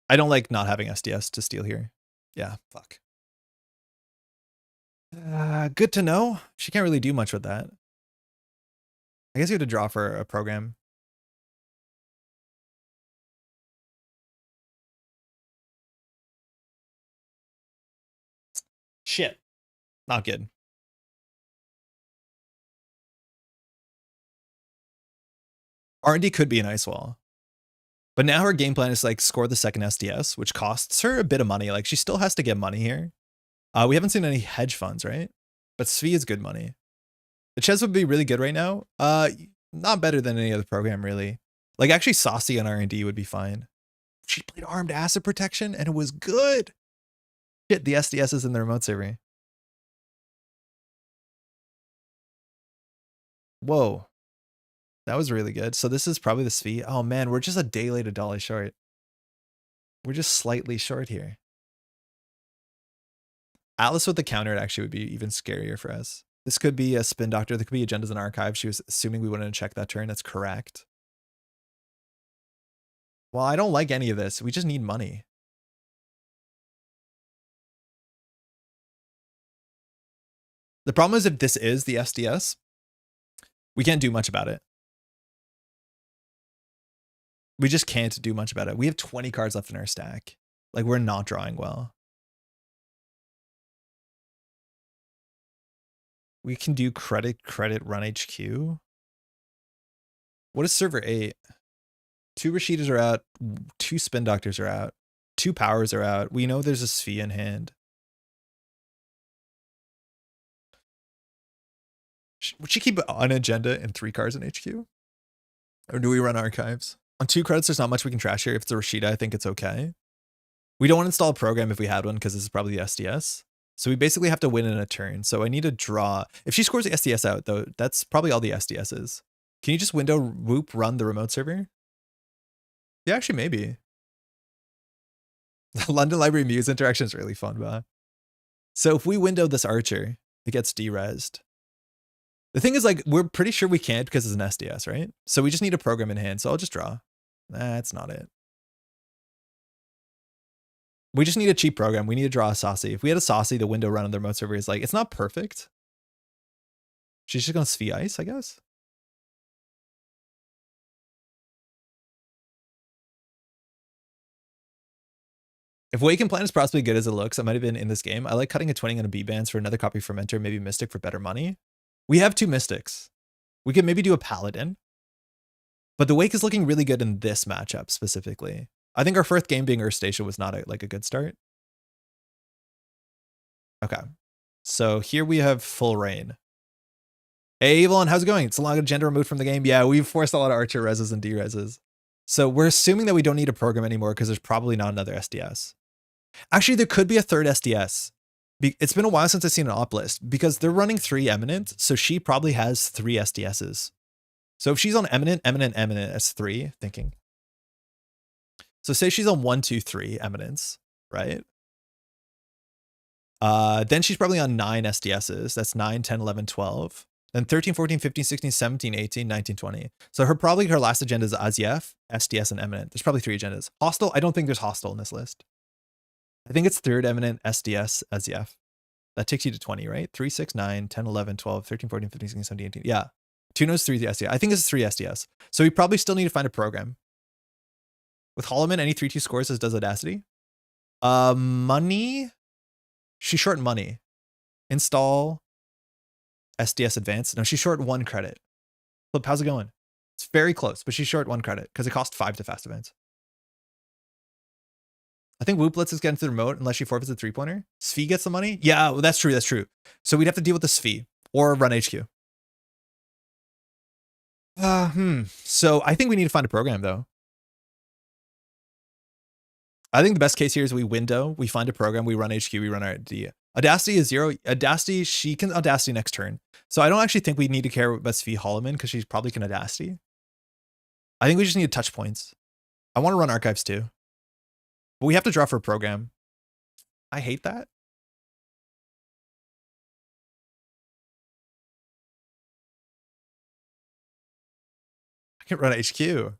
I don't like not having SDS to steal here. Yeah, fuck. Good to know. She can't really do much with that. I guess you have to draw for a program. Shit. Not good. R&D could be an ice wall. But now her game plan is like score the second SDS, which costs her a bit of money. Like she still has to get money here. We haven't seen any hedge funds, right? But Svi is good money. The Ches would be really good right now. Not better than any other program, really. Like actually Saucy on R&D would be fine. she played Armed Acid Protection and it was good. Shit, the SDS is in the remote server. Whoa. That was really good. So this is probably the Svi. Oh man, we're just a day late, a dollar short. We're just slightly short here. Alice with the counter actually would be even scarier for us. This could be a spin doctor. There could be agendas and archive. She was assuming we wouldn't check that turn. That's correct. Well, I don't like any of this. We just need money. The problem is if this is the SDS, we can't do much about it. We just can't do much about it. We have 20 cards left in our stack. Like, we're not drawing well. We can do credit, run HQ. What is server 8? 2 Rashidas are out. 2 spin doctors are out. 2 powers are out. We know there's a Svi in hand. Would she keep an agenda and 3 cards in HQ? Or do we run archives? On 2 credits, there's not much we can trash here. If it's a Rashida, I think it's okay. We don't want to install a program if we had one because this is probably the SDS. So we basically have to win in a turn. So I need to draw. If she scores the SDS out, though, that's probably all the SDSs. Can you just window whoop run the remote server? Yeah, actually, maybe. The London Library Muse interaction is really fun, but. So if we window this archer, it gets derezzed. The thing is, like, we're pretty sure we can't because it's an SDS, right? So we just need a program in hand. So I'll just draw. That's not it. We just need a cheap program. We need to draw a Saucy. If we had a Saucy, the window run on the remote server is like, it's not perfect. She's just going to Svi Ice, I guess. If Waken Plan is possibly good as it looks, it might have been in this game. I like cutting a 20 on a B-Bands for another copy Fermenter, maybe Mystic for better money. We have 2 Mystics. We could maybe do a Paladin. But the Wake is looking really good in this matchup specifically. I think our first game being Earth Station was not a good start. Okay. So here we have full rain. Hey, Evelyn, how's it going? It's a lot of agenda removed from the game. Yeah, we've forced a lot of Archer reses and D-reses. So we're assuming that we don't need a program anymore because there's probably not another SDS. Actually, there could be a third SDS. It's been a while since I've seen an op list because they're running 3 Eminent. So she probably has 3 SDSs. So if she's on Eminent, Eminent, Eminent, that's 3, thinking. So say she's on 1, 2, 3 Eminence, right? Then she's probably on 9 SDSs. That's 9, 10, 11, 12. Then 13, 14, 15, 16, 17, 18, 19, 20. So probably her last agenda is Azief, SDS, and Eminent. There's probably 3 agendas. Hostile, I don't think there's Hostile in this list. I think it's 3rd Eminent, SDS, Azief. That takes you to 20, right? 3, 6, 9, 10, 11, 12, 13, 14, 15, 16, 17, 18. Yeah. 2 nodes, 3 SDS. I think it's 3 SDS. So we probably still need to find a program. With Holloman, any 3-2 scores as does Audacity. Money. She's short money. Install SDS Advanced. No, she's short 1 credit. Flip, how's it going? It's very close, but she's short 1 credit because it costs 5 to fast events. I think Whoop lets us get into the remote unless she forfeits a 3-pointer. Svi gets the money? Yeah, well, that's true. That's true. So we'd have to deal with the Svi or run HQ. So I think we need to find a program, though. I think the best case here is we window, we find a program, we run HQ, we run our D. Audacity is 0. Audacity, she can Audacity next turn. So I don't actually think we need to care about Svi Holloman because she probably can Audacity. I think we just need touch points. I want to run archives too. But we have to draw for a program. I hate that. I can run HQ.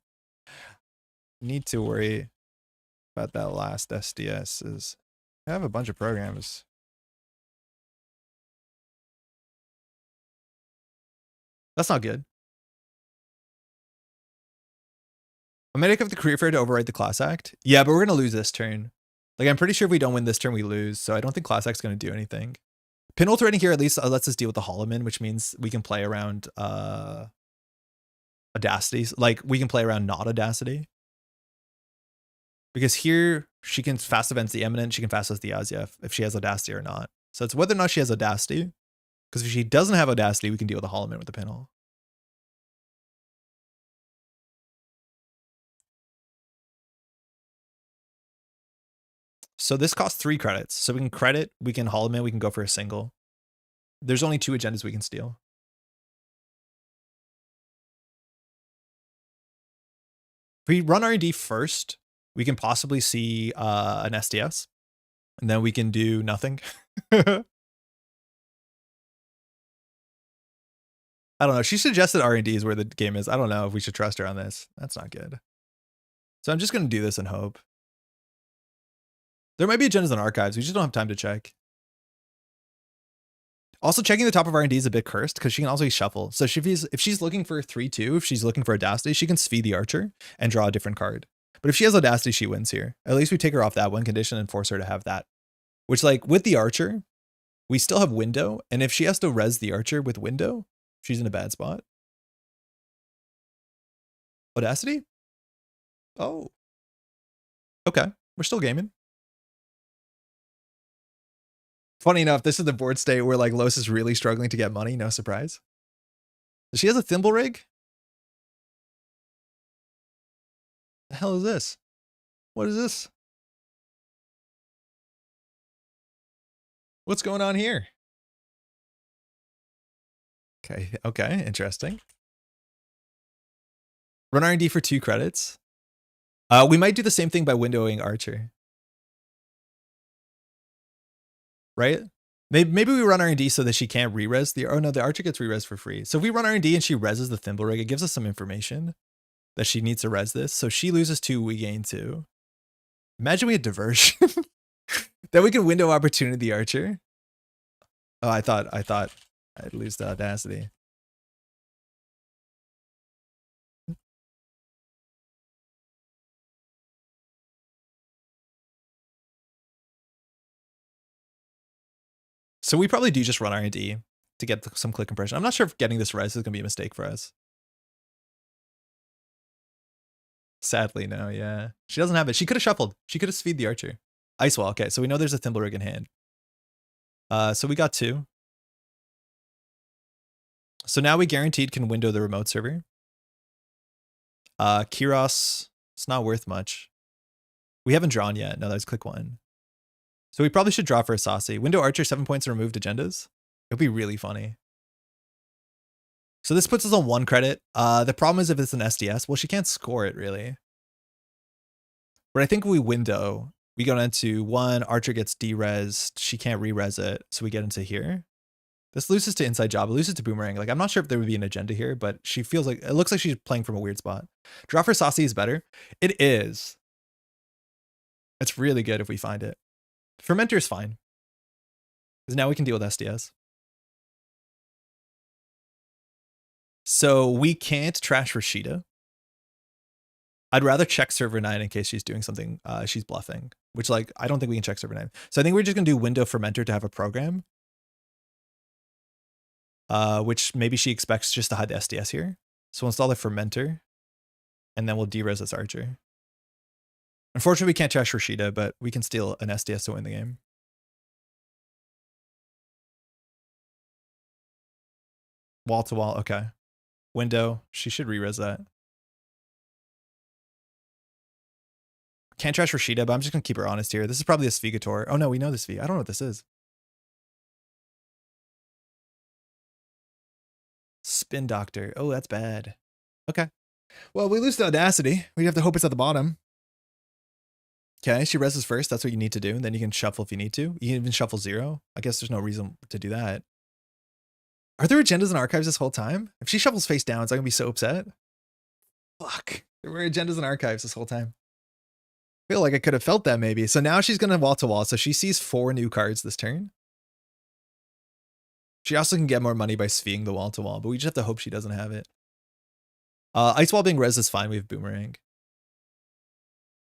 Need to worry about that last SDS is I have a bunch of programs. That's not good. I'm gonna have the career fair to override the class act. Yeah, but we're gonna lose this turn. Like, I'm pretty sure if we don't win this turn, we lose. So I don't think class act's gonna do anything. Pin ulterating here at least lets us deal with the Holloman, which means we can play around Audacities. Like, we can play around not Audacity. Because here, she can fast events the Eminent, she can fast us the Azief if she has Audacity or not. So it's whether or not she has Audacity. Because if she doesn't have Audacity, we can deal with the Holloman with the pinhole. So this costs 3 credits. So we can credit, we can Hollow Man, we can go for a single. There's only 2 agendas we can steal. If we run R&D first, we can possibly see an SDS. And then we can do nothing. I don't know. She suggested R&D is where the game is. I don't know if we should trust her on this. That's not good. So I'm just going to do this and hope. There might be agendas on archives. We just don't have time to check. Also, checking the top of R&D is a bit cursed because she can also shuffle. So if she's looking for 3-2, if she's looking for Audacity, she can Svi the Archer and draw a different card. But if she has Audacity, she wins here. At least we take her off that one condition and force her to have that. Which, like, with the Archer, we still have Window. And if she has to res the Archer with Window, she's in a bad spot. Audacity? Oh. Okay. We're still gaming. Funny enough, this is the board state where, like, Los is really struggling to get money. No surprise. She has a thimble rig? The hell is this? What is this? What's going on here? Okay, interesting. Run R&D for 2 credits. We might do the same thing by windowing Archer. Right? Maybe we run R&D so that she can't re-res the... Oh no, the Archer gets re-res for free. So if we run R&D and she reses the thimble rig, it gives us some information that she needs to res this. So she loses 2, we gain 2. Imagine we had diversion. Then we can window opportunity the Archer. Oh, I thought I'd lose the Audacity. So we probably do just run R&D to get some click compression. I'm not sure if getting this res is going to be a mistake for us. Sadly, no, yeah. She doesn't have it. She could have shuffled. She could have Svi'd the Archer. Ice Wall, okay. So we know there's a thimble rig in hand. So we got 2. So now we guaranteed can window the remote server. Kiros, it's not worth much. We haven't drawn yet. No, that's click 1. So we probably should draw for a Saucy. Window Archer, 7 points and removed agendas. It would be really funny. So this puts us on 1 credit. The problem is if it's an SDS, well, she can't score it really. But I think we window, we go into 1, Archer gets de-resed. She can't re-res it. So we get into here. This loses to Inside Job. It loses to Boomerang. Like, I'm not sure if there would be an agenda here, but she feels like, it looks like she's playing from a weird spot. Draw for Saucy is better. It is. It's really good if we find it. Fermenter is fine. Because now we can deal with SDS. So we can't trash Rashida. I'd rather check server 9 in case she's doing something she's bluffing. Which, like, I don't think we can check server 9. So I think we're just going to do window Fermenter to have a program. Which maybe she expects just to hide the SDS here. So we'll install the Fermenter. And then we'll de-res this Archer. Unfortunately, we can't trash Rashida, but we can steal an SDS to win the game. Wall to wall, okay. Window, she should re-res that. Can't trash Rashida, but I'm just going to keep her honest here. This is probably a Svigator. Oh no, we know this V. I don't know what this is. Spin Doctor. Oh, that's bad. Okay. Well, we lose the Audacity. We have to hope it's at the bottom. Okay, she reses first. That's what you need to do. And then you can shuffle if you need to. You can even shuffle 0. I guess there's no reason to do that. Are there agendas and archives this whole time? If she shuffles face down, I'm going to be so upset. Fuck. There were agendas and archives this whole time. I feel like I could have felt that maybe. So now she's going to wall to wall. So she sees 4 new cards this turn. She also can get more money by Sviing the wall to wall, but we just have to hope she doesn't have it. Ice Wall being res is fine. We have Boomerang.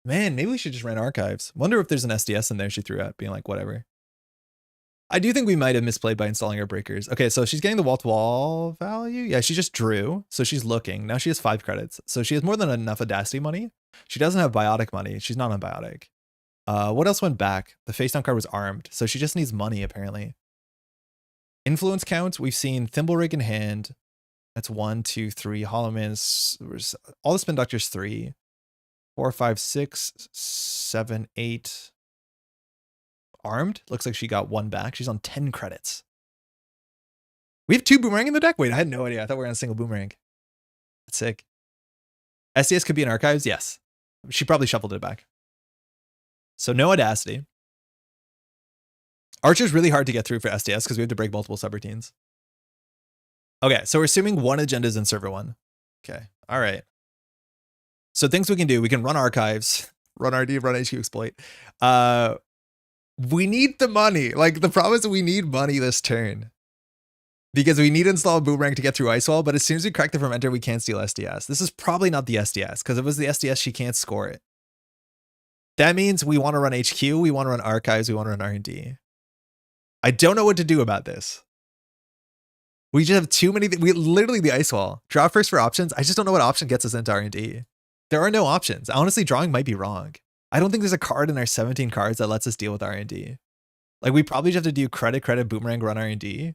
Man, maybe we should just run archives. Wonder if there's an SDS in there she threw out, being like, whatever. I do think we might have misplayed by installing our breakers. Okay, so she's getting the wall-to-wall value. Yeah, she just drew. So she's looking. Now she has 5 credits. So she has more than enough Audacity money. She doesn't have Biotic money. She's not on Biotic. What else went back? The face down card was armed. So she just needs money, apparently. Influence count. We've seen Thimble Rig in hand. That's 1, 2, 3. Hollow Man's. All the Spin Doctors 3. 4, 5, 6, 7, 8. Armed. Looks like she got 1 back. She's on 10 credits. We have 2 boomerang in the deck? Wait, I had no idea. I thought we were on a single boomerang. That's sick. SDS could be in archives? Yes. She probably shuffled it back. So no Audacity. Archer's really hard to get through for SDS because we have to break multiple subroutines. Okay, so we're assuming 1 agenda is in server 1. Okay, all right. So things we can do, we can run archives, run RD, run HQ exploit. We need the money. Like, the problem is we need money this turn. Because we need to install a boomerang to get through Ice Wall, but as soon as we crack the fermenter, we can't steal SDS. This is probably not the SDS, because if it was the SDS, she can't score it. That means we want to run HQ, we want to run archives, we want to run R&D. I don't know what to do about this. We just have too many, we literally the Ice Wall. Draw first for options. I just don't know what option gets us into R&D. There are no options. Honestly, drawing might be wrong. I don't think there's a card in our 17 cards that lets us deal with R&D. Like, we probably just have to do credit, boomerang, run R&D.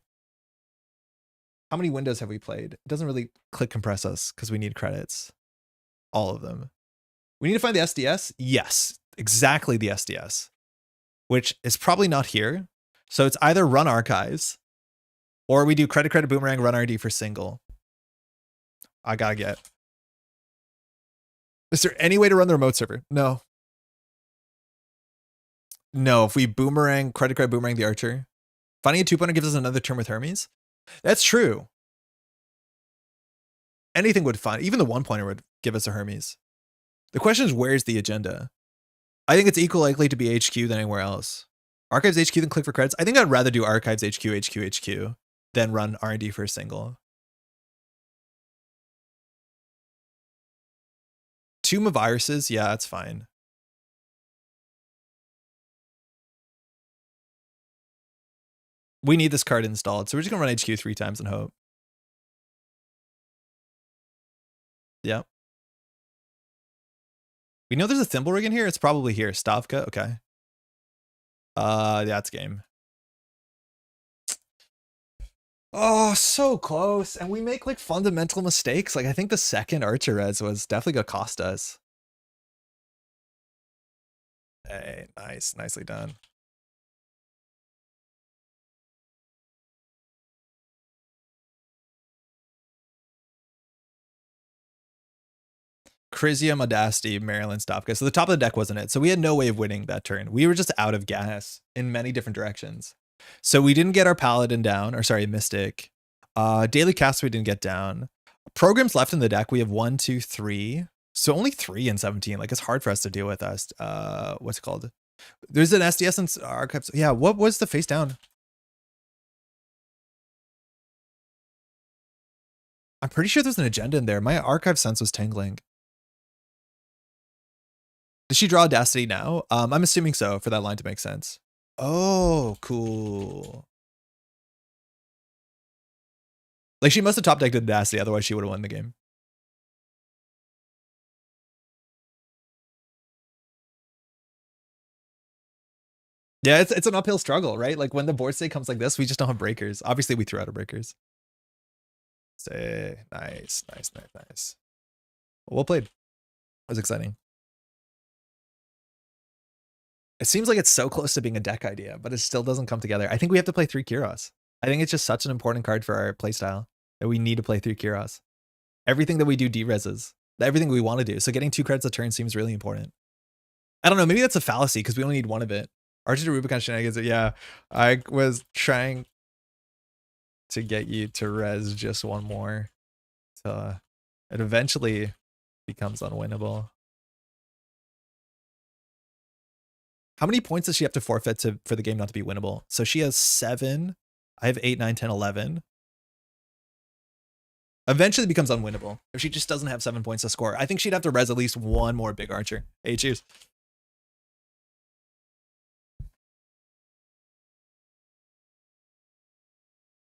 How many windows have we played? It doesn't really click compress us because we need credits. All of them. We need to find the SDS? Yes, exactly the SDS, which is probably not here. So it's either run archives or we do credit, boomerang, run RD for single. I gotta get. Is there any way to run the remote server? No. No, if we boomerang, credit, boomerang the archer. Finding a 2-pointer gives us another turn with Hermes. That's true. Anything would find, even the 1-pointer would give us a Hermes. The question is, where's the agenda? I think it's equal likely to be HQ than anywhere else. Archives HQ, then click for credits. I think I'd rather do archives HQ than run R&D for a single. Tomb of Irises, yeah, that's fine. We need this card installed, so we're just gonna run HQ 3 times and hope. Yep. We know there's a thimble rig in here. It's probably here. Stavka, okay. Yeah, it's game. Oh, so close. And we make like fundamental mistakes. Like, I think the second Archer res was definitely gonna cost us. Hey, nice. Nicely done. Chrysium, Audacity, Maryland, Stavka. So the top of the deck wasn't it. So we had no way of winning that turn. We were just out of gas in many different directions. So we didn't get our Paladin down, or sorry, Mystic. Daily Cast we didn't get down. Programs left in the deck, we have 1, 2, 3. So only 3 in 17. Like, it's hard for us to deal with us. What's it called? There's an SDS and archives. Yeah, what was the face down? I'm pretty sure there's an agenda in there. My archive sense was tingling. Did she draw Audacity now? I'm assuming so for that line to make sense. Oh, cool. Like, she must have top decked Audacity, otherwise she would have won the game. Yeah, it's an uphill struggle, right? Like, when the board state comes like this, we just don't have breakers. Obviously, we threw out our breakers. Say, nice. Well played. It was exciting. It seems like it's so close to being a deck idea, but it still doesn't come together. I think we have to play 3 Kiros. I think it's just such an important card for our playstyle that we need to play 3 Kiros. Everything that we do dereses. Everything we want to do. So getting 2 credits a turn seems really important. I don't know. Maybe that's a fallacy because we only need 1 of it. Archer to Rubicon shenanigans. Yeah, I was trying to get you to res just 1 more. So it eventually becomes unwinnable. How many points does she have to forfeit for the game not to be winnable? So she has 7. I have 8, 9, 10, 11. Eventually it becomes unwinnable if she just doesn't have 7 points to score. I think she'd have to res at least 1 more big archer. Hey, cheers.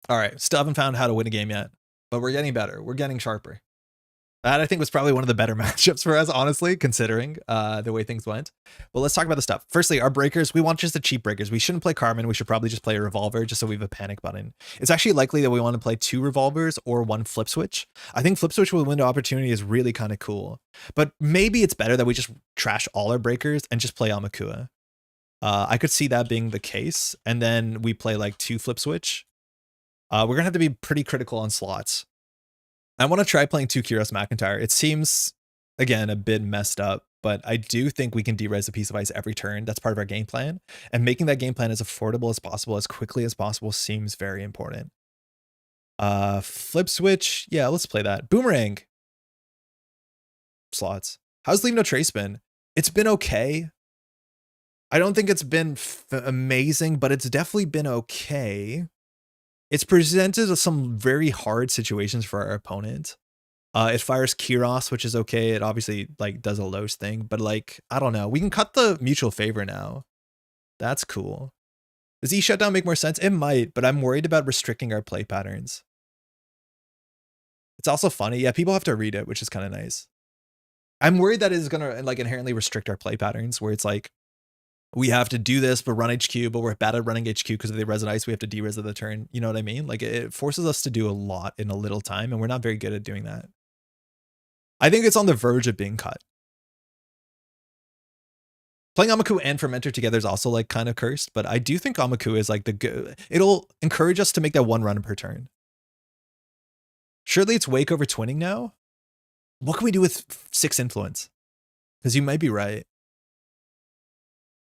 All right, still haven't found how to win a game yet, but we're getting better. We're getting sharper. That, I think, was probably one of the better matchups for us, honestly, considering the way things went. Well, let's talk about the stuff. Firstly, our breakers, we want just the cheap breakers. We shouldn't play Carmen. We should probably just play a revolver just so we have a panic button. It's actually likely that we want to play 2 revolvers or 1 flip switch. I think flip switch with window opportunity is really kind of cool, but maybe it's better that we just trash all our breakers and just play Amakua. I could see that being the case. And then we play like 2 flip switch. We're going to have to be pretty critical on slots. I want to try playing 2 Kyros McIntyre. It seems, again, a bit messed up, but I do think we can derez a piece of ice every turn. That's part of our game plan. And making that game plan as affordable as possible, as quickly as possible, seems very important. Flip switch. Yeah, let's play that. Boomerang. Slots. How's Leave No Trace been? It's been okay. I don't think it's been amazing, but it's definitely been okay. It's presented some very hard situations for our opponent. It fires Kyros, which is okay. It obviously like does a Los thing, but like, I don't know. We can cut the mutual favor now. That's cool. Does E shutdown make more sense? It might, but I'm worried about restricting our play patterns. It's also funny. Yeah, people have to read it, which is kind of nice. I'm worried that it is going to like inherently restrict our play patterns where it's like, we have to do this, but run HQ, but we're bad at running HQ because if they res an ice, we have to derez of the turn. You know what I mean? Like it forces us to do a lot in a little time, and we're not very good at doing that. I think it's on the verge of being cut. Playing Amaku and Fermenter together is also like kind of cursed, but I do think Amaku is like the good. It'll encourage us to make that 1 run per turn. Surely it's Wake over twinning now. What can we do with 6 influence? Because you might be right.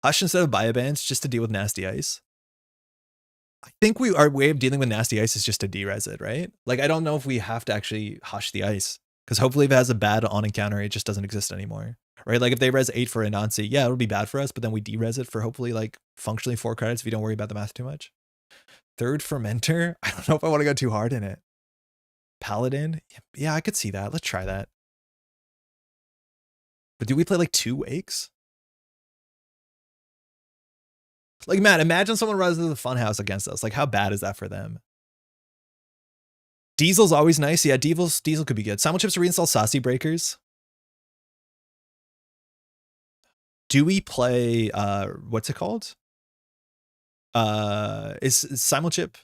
Hush instead of Biobands just to deal with nasty ice. I think our way of dealing with nasty ice is just to derez it, right? Like, I don't know if we have to actually hush the ice. Because hopefully if it has a bad on encounter, it just doesn't exist anymore. Right? Like if they res 8 for Anansi, yeah, it'll be bad for us, but then we derez it for hopefully like functionally 4 credits if you don't worry about the math too much. 3rd Fermenter? I don't know if I want to go too hard in it. Paladin? Yeah, I could see that. Let's try that. But do we play like 2 Wakes? Like, Matt, imagine someone runs into the funhouse against us. Like, how bad is that for them? Diesel's always nice. Yeah, Diesel could be good. Simulchips to reinstall Saucy Breakers. Do we play, what's it called? Is Simulchip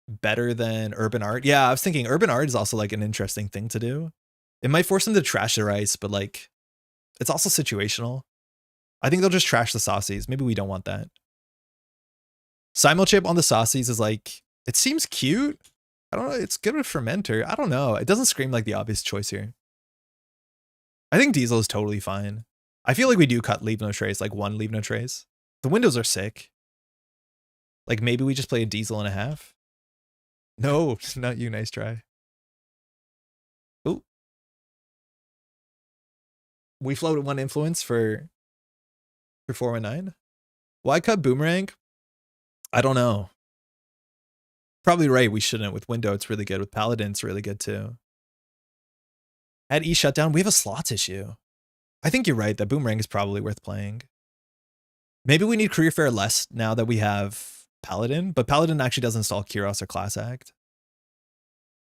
better than Urban Art? Yeah, I was thinking Urban Art is also like an interesting thing to do. It might force them to trash their ice, but like, it's also situational. I think they'll just trash the Saucies. Maybe we don't want that. Simulchip on the Saucies is like, it seems cute. I don't know. It's good with Fermenter. I don't know. It doesn't scream like the obvious choice here. I think Diesel is totally fine. I feel like we do cut Leave No Trace, like 1 Leave No Trace. The windows are sick. Like maybe we just play a Diesel and a half. No, not you. Nice try. Ooh. We floated 1 influence for 419. Why cut Boomerang? I don't know. Probably right. We shouldn't. With Window, it's really good. With Paladin, it's really good too. At E shutdown, we have a slots issue. I think you're right. That Boomerang is probably worth playing. Maybe we need Career Fair less now that we have Paladin, but Paladin actually doesn't install Kyros or Class Act.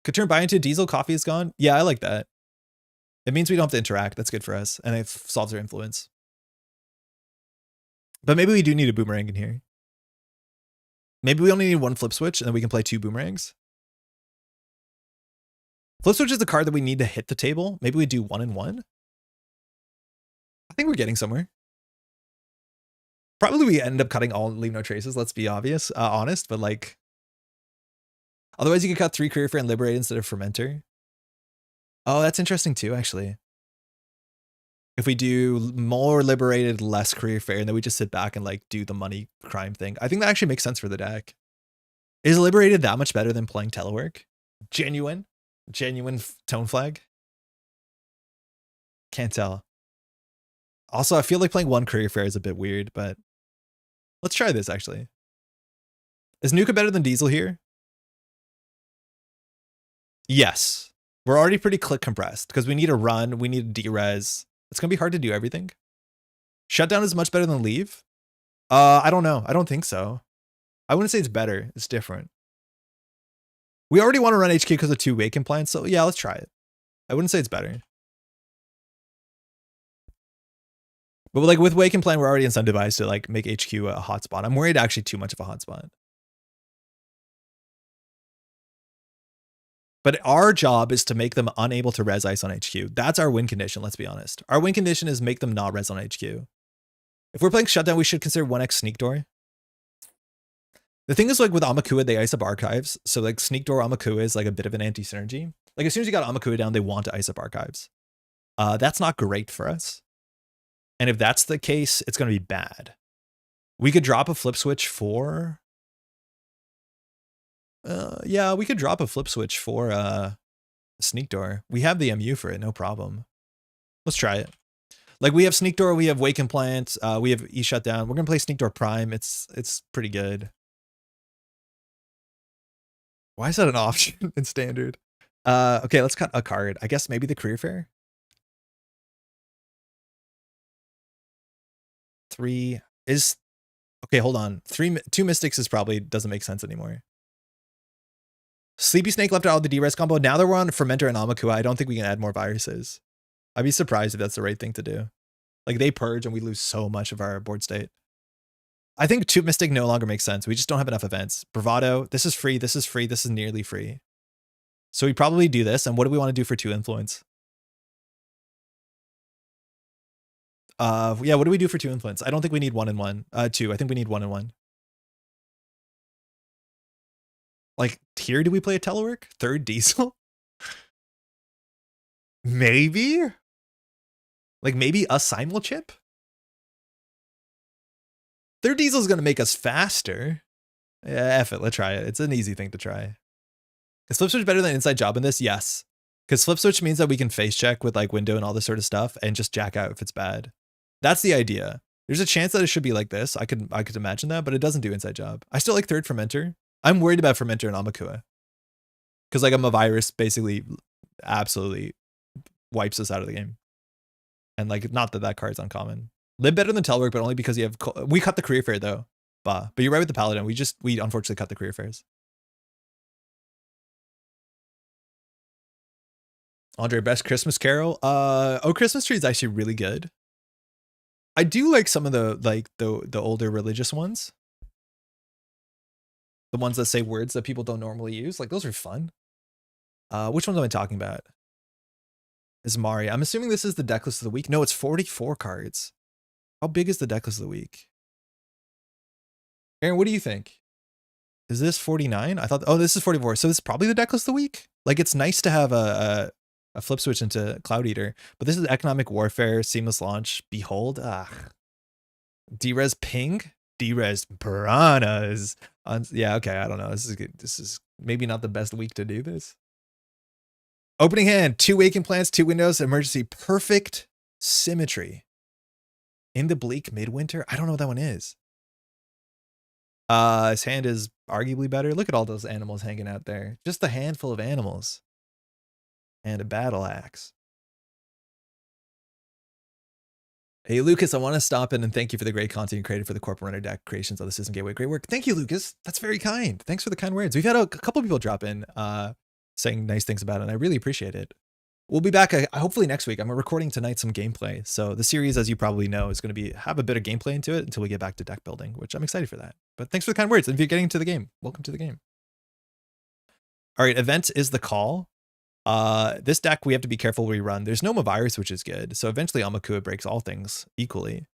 Could turn buy into Diesel. Coffee is gone. Yeah, I like that. It means we don't have to interact. That's good for us. And it solves our influence. But maybe we do need a Boomerang in here. Maybe we only need 1 flip switch and then we can play 2 boomerangs. Flip switch is the card that we need to hit the table. Maybe we do 1 and 1. I think we're getting somewhere. Probably we end up cutting all Leave No Traces, let's be honest, but like, otherwise you could cut 3 Career Fair and Liberate instead of Fermenter. Oh, that's interesting too, actually. If we do more Liberated, less Career Fair, and then we just sit back and like do the money crime thing, I think that actually makes sense for the deck. Is Liberated that much better than playing Telework? Genuine tone flag? Can't tell. Also, I feel like playing 1 Career Fair is a bit weird, but let's try this actually. Is Nuka better than Diesel here? Yes. We're already pretty click compressed because we need a run, we need a derez. It's going to be hard to do everything. Shutdown is much better than Leave. I don't know. I don't think so. I wouldn't say it's better. It's different. We already want to run HQ because of 2 Waken plans, so yeah, let's try it. I wouldn't say it's better. But like with Waken plan, we're already incentivized to like make HQ a hotspot. I'm worried actually too much of a hotspot. But our job is to make them unable to res ice on HQ. That's our win condition, let's be honest. Our win condition is make them not res on HQ. If we're playing Shutdown, we should consider 1x Sneak Door. The thing is, like, with Amakua, they ice up archives. So, like, Sneak Door Amakua is, like, a bit of an anti-synergy. Like, as soon as you got Amakua down, they want to ice up archives. That's not great for us. And if that's the case, it's going to be bad. We could drop a flip switch for... yeah, we could drop a flip switch for Sneak Door. We have the MU for it, no problem. Let's try it. Like, we have Sneak Door, we have Wake Implant, we have E Shutdown. We're going to play Sneak Door Prime. It's pretty good. Why is that an option in Standard? Okay, let's cut a card. I guess maybe the Career Fair? 3 is... Okay, hold on. 2 Mystics is probably doesn't make sense anymore. Sleepy Snake left out the Derez combo. Now that we're on Fermenter and Amakua, I don't think we can add more viruses. I'd be surprised if that's the right thing to do. Like, they purge and we lose so much of our board state. I think 2 Mystic no longer makes sense. We just don't have enough events. Bravado, this is free, this is free, this is nearly free. So we probably do this, and what do we want to do for 2 Influence? Yeah, what do we do for 2 Influence? I don't think we need 1 and 1. 2, I think we need 1 and 1. Like, here do we play a telework? 3rd Diesel? Maybe? Like, maybe a Simul chip? 3rd Diesel is going to make us faster. Yeah, F it, let's try it. It's an easy thing to try. Is Flip Switch better than Inside Job in this? Yes. Because Flip Switch means that we can face check with like window and all this sort of stuff and just jack out if it's bad. That's the idea. There's a chance that it should be like this. I could imagine that, but it doesn't do Inside Job. I still like 3rd Fermenter. I'm worried about Fermenter and Amakua. Because like a virus basically absolutely wipes us out of the game. And like, not that card's uncommon. Live better than Telework, but only because you have... We cut the Career Fair though. But you're right with the Paladin. We unfortunately cut the Career Fairs. Andre, best Christmas Carol? Oh, Christmas Tree is actually really good. I do like some of the older religious ones. The ones that say words that people don't normally use. Like, those are fun. Which ones am I talking about? Is Mari. I'm assuming this is the deck list of the week. No, it's 44 cards. How big is the deck list of the week? Aaron, what do you think? Is this 49? I thought, oh, this is 44. So this is probably the deck list of the week. Like, it's nice to have a flip switch into Cloud Eater, but this is Economic Warfare, Seamless Launch, Behold, Derez Ping, Derez Piranhas. Yeah, okay, I don't know. This is maybe not the best week to do this. Opening hand, 2 Waking Plants, 2 Windows, Emergency, Perfect Symmetry. In the Bleak Midwinter? I don't know what that one is. His hand is arguably better. Look at all those animals hanging out there. Just a handful of animals. And a battle axe. Hey, Lucas, I want to stop in and thank you for the great content you created for the Corporate Runner deck creations of the System Gateway. Great work. Thank you, Lucas. That's very kind. Thanks for the kind words. We've had a couple people drop in saying nice things about it, and I really appreciate it. We'll be back hopefully next week. I'm recording tonight some gameplay. So the series, as you probably know, is going to have a bit of gameplay into it until we get back to deck building, which I'm excited for that. But thanks for the kind words. And if you're getting into the game, welcome to the game. All right, event is the call. This deck, we have to be careful where we run. There's no virus, which is good. So eventually Amakua breaks all things equally.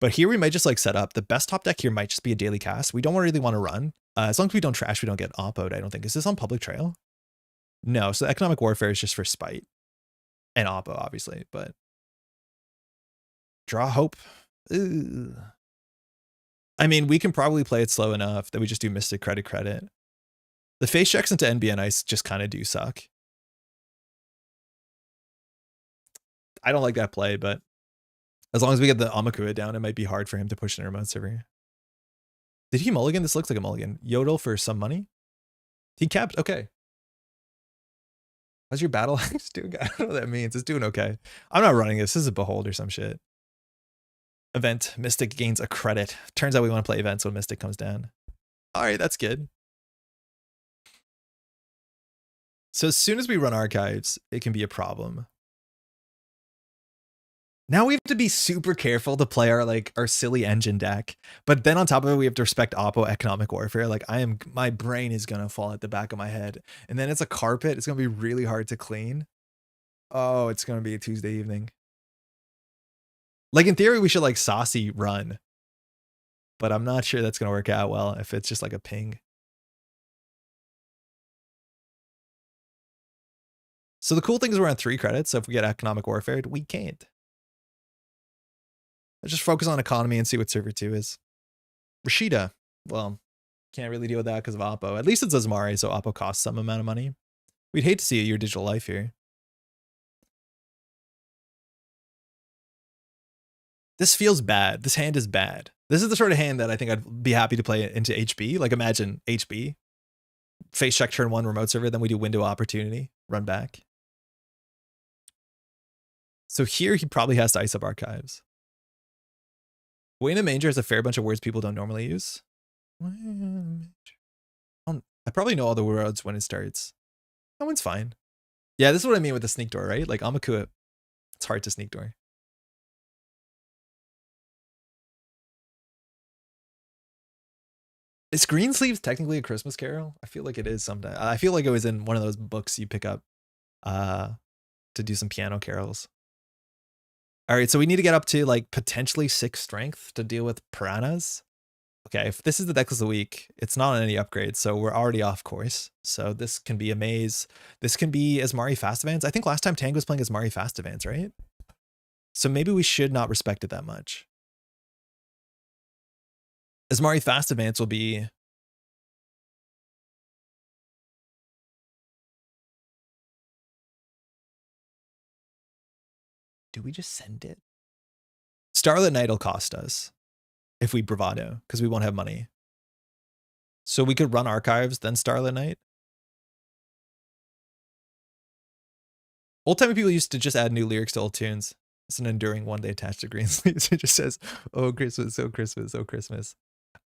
But here we might just like set up. The best top deck here might just be a daily cast. We don't really want to run. As long as we don't trash, we don't get oppoed, I don't think. Is this on public trail? No, so Economic Warfare is just for spite. And oppo, obviously, but... Draw Hope. Ugh. I mean, we can probably play it slow enough that we just do Mystic Credit. The face checks into NBN Ice just kind of do suck. I don't like that play, but as long as we get the Amakua down, it might be hard for him to push an remote server. Did he mulligan? This looks like a mulligan. Yodel for some money? He capped? Okay. How's your battle axe doing? I don't know what that means. It's doing okay. I'm not running this. This is a Behold or some shit. Event. Mystic gains a credit. Turns out we want to play events when Mystic comes down. All right, that's good. So as soon as we run archives, it can be a problem. Now we have to be super careful to play our silly engine deck. But then on top of it, we have to respect Oppo Economic Warfare. Like my brain is going to fall at the back of my head. And then it's a carpet. It's going to be really hard to clean. Oh, it's going to be a Tuesday evening. Like in theory, we should like saucy run, but I'm not sure that's gonna work out well if it's just like a ping. So the cool thing is we're on 3 credits. So if we get economic warfare, we can't. Let's just focus on economy and see what server 2 is. Rashida. Well, can't really deal with that because of Oppo. At least it's Asmari, so Oppo costs some amount of money. We'd hate to see your digital life here. This feels bad. This hand is bad. This is the sort of hand that I think I'd be happy to play into HB. Like imagine HB. Face check turn 1 remote server, then we do window opportunity, run back. So here he probably has to ice up archives. Wayne Manger has a fair bunch of words people don't normally use. I probably know all the words when it starts. That one's fine. Yeah, this is what I mean with the sneak door, right? Like Amakua, it's hard to sneak door. Is Greensleeves technically a Christmas Carol? I feel like it is sometimes. I feel like it was in one of those books you pick up to do some piano carols. All right, so we need to get up to like potentially 6 strength to deal with piranhas. Okay, if this is the Decklist of the week, it's not on any upgrades, so we're already off course. So this can be a maze. This can be Asmari Fast Advance. I think last time Tang was playing Asmari Fast Advance, right? So maybe we should not respect it that much. Asmari Fast Advance will be... Do we just send it? Starlit Night will cost us if we bravado, because we won't have money. So we could run archives, then Starlit Night. Old time people used to just add new lyrics to old tunes. It's an enduring one day attached to Greensleeves. It just says, oh, Christmas, oh, Christmas, oh, Christmas.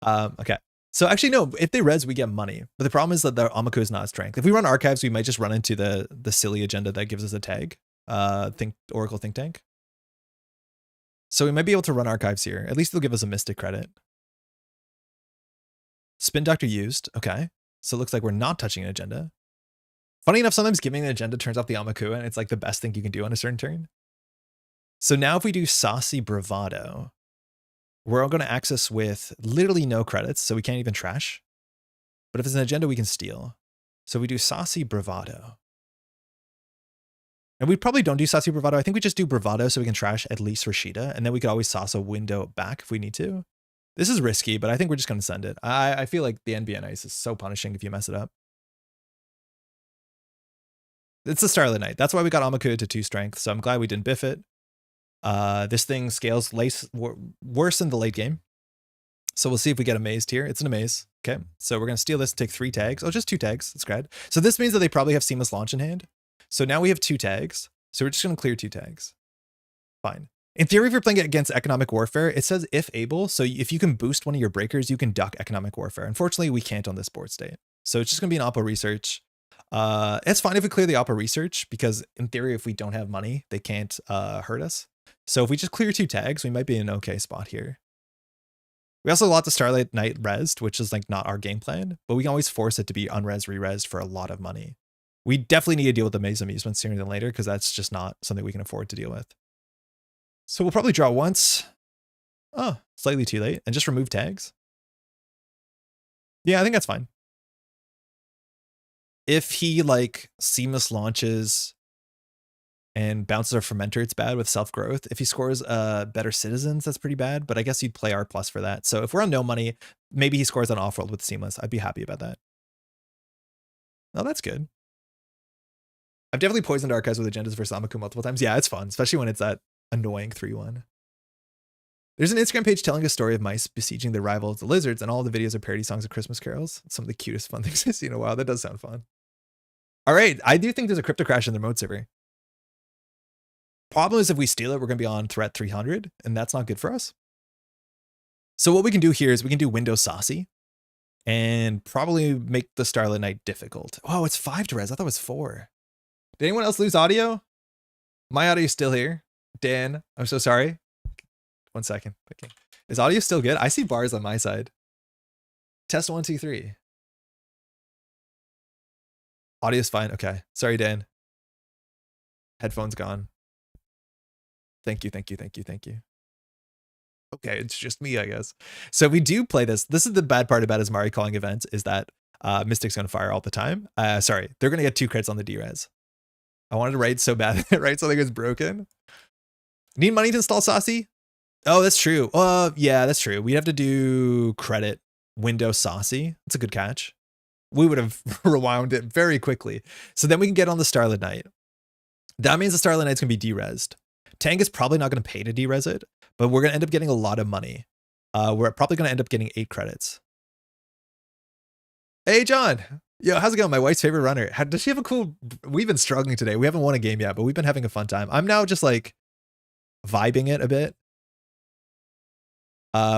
Okay. So actually, no, if they res, we get money. But the problem is that the Amaku is not strength. If we run archives, we might just run into the silly agenda that gives us a tag. Oracle Think Tank. So we might be able to run archives here. At least they'll give us a Mystic credit. Spin Doctor used. Okay. So it looks like we're not touching an agenda. Funny enough, sometimes giving an agenda turns off the Amakua, and it's like the best thing you can do on a certain turn. So now if we do Saucy Bravado, we're all going to access with literally no credits, so we can't even trash. But if it's an agenda, we can steal. So we do Saucy Bravado. And we probably don't do Saucy Bravado. I think we just do Bravado so we can trash at least Rashida, and then we could always sauce a window back if we need to. This is risky, but I think we're just going to send it. I feel like the NBN Ice is so punishing if you mess it up. It's the Starlit Night. That's why we got Amaku to 2 strength, so I'm glad we didn't biff it. This thing scales worse in the late game. So we'll see if we get amazed here. It's an amaze. Okay, so we're going to steal this and take 3 tags. Oh, just 2 tags. That's great. So this means that they probably have Seamless Launch in hand. So now we have 2 tags. So we're just going to clear 2 tags. Fine. In theory, if you're playing against Economic Warfare, it says if able. So if you can boost one of your breakers, you can duck Economic Warfare. Unfortunately, we can't on this board state. So it's just going to be an Oppo Research. It's fine if we clear the Oppo Research, because in theory, if we don't have money, they can't hurt us. So if we just clear 2 tags, we might be in an okay spot here. We also got the Starlight Night resed, which is like not our game plan, but we can always force it to be unres, re-resed for a lot of money. We definitely need to deal with the Maze Amusements sooner than later, because that's just not something we can afford to deal with. So we'll probably draw once. Oh, slightly too late. And just remove tags. Yeah, I think that's fine. If he like seamless launches and bounces our fermenter, it's bad with self-growth. If he scores better citizens, that's pretty bad, but I guess you'd play R+ for that. So if we're on no money, maybe he scores on off-world with seamless. I'd be happy about that. Oh, that's good. I've definitely poisoned archives with agendas versus Amaku multiple times. Yeah, it's fun, especially when it's that annoying 3-1. There's an Instagram page telling a story of mice besieging their rivals, the lizards, and all the videos are parody songs of Christmas carols. It's some of the cutest fun things I've seen in a while. That does sound fun. All right, I do think there's a crypto crash in the remote server. Problem is if we steal it, we're going to be on threat 300, and that's not good for us. So what we can do here is we can do Windows Saucy and probably make the Starlit Night difficult. Oh, it's 5 to res. I thought it was 4. Did anyone else lose audio? My audio is still here. Dan, I'm so sorry. 1 second. Okay. Is audio still good? I see bars on my side. Test 1, 2, 3. Audio's fine. Okay. Sorry, Dan. Headphones gone. Thank you, thank you, thank you, thank you. Okay, it's just me, I guess. So we do play this. This is the bad part about his Mari calling events is that Mystic's gonna fire all the time. Sorry, they're gonna get 2 crits on the Derez. I wanted to write so bad, right? Something was broken. Need money to install Saucy? Oh, that's true. Yeah, that's true. We have to do credit Windows Saucy. That's a good catch. We would have rewound it very quickly. So then we can get on the Starlit Knight. That means the Starlit Knight's gonna be derezed. Tank is probably not gonna pay to derez it, but we're gonna end up getting a lot of money. We're probably gonna end up getting 8 credits. Hey, John. Yo, how's it going? My wife's favorite runner. Does she have a cool... We've been struggling today. We haven't won a game yet, but we've been having a fun time. I'm now just like vibing it a bit.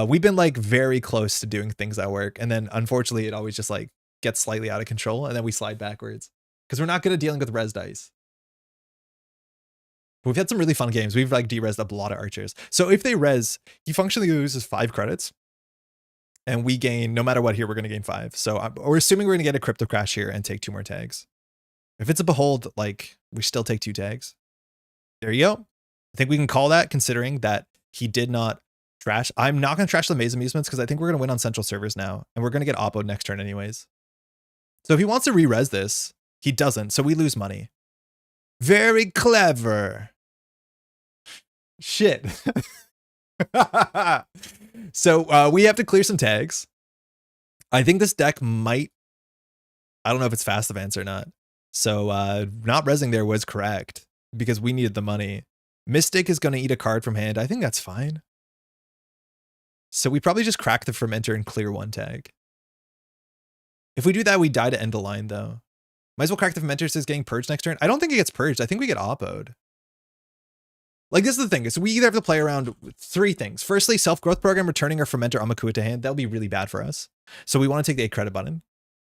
We've been like very close to doing things that work. And then unfortunately, it always just like gets slightly out of control. And then we slide backwards because we're not good at dealing with res dice. We've had some really fun games. We've like de-resed up a lot of archers. So if they res, he functionally loses 5 credits. And we gain, no matter what here, we're going to gain 5. So we're assuming we're going to get a crypto crash here and take 2 more tags. If it's a behold, like we still take 2 tags. There you go. I think we can call that considering that he did not trash. I'm not going to trash the Maze Amusements because I think we're going to win on central servers now. And we're going to get oppoed next turn anyways. So if he wants to re-res this, he doesn't. So we lose money. Very clever. Shit. So we have to clear some tags. I think this deck might, I don't know if it's fast advance or not. So not resing there was correct because we needed the money. Mystic is going to eat a card from hand. I think that's fine. So we probably just crack the Fermenter and clear 1 tag. If we do that, we die to end the line though. Might as well crack the Fermenter so it's getting purged next turn. I don't think it gets purged. I think we get oppoed. Like, this is the thing. So we either have to play around 3 things. Firstly, self-growth program, returning our Fermenter Amakua to hand. That'll be really bad for us. So we want to take the 8 credit button.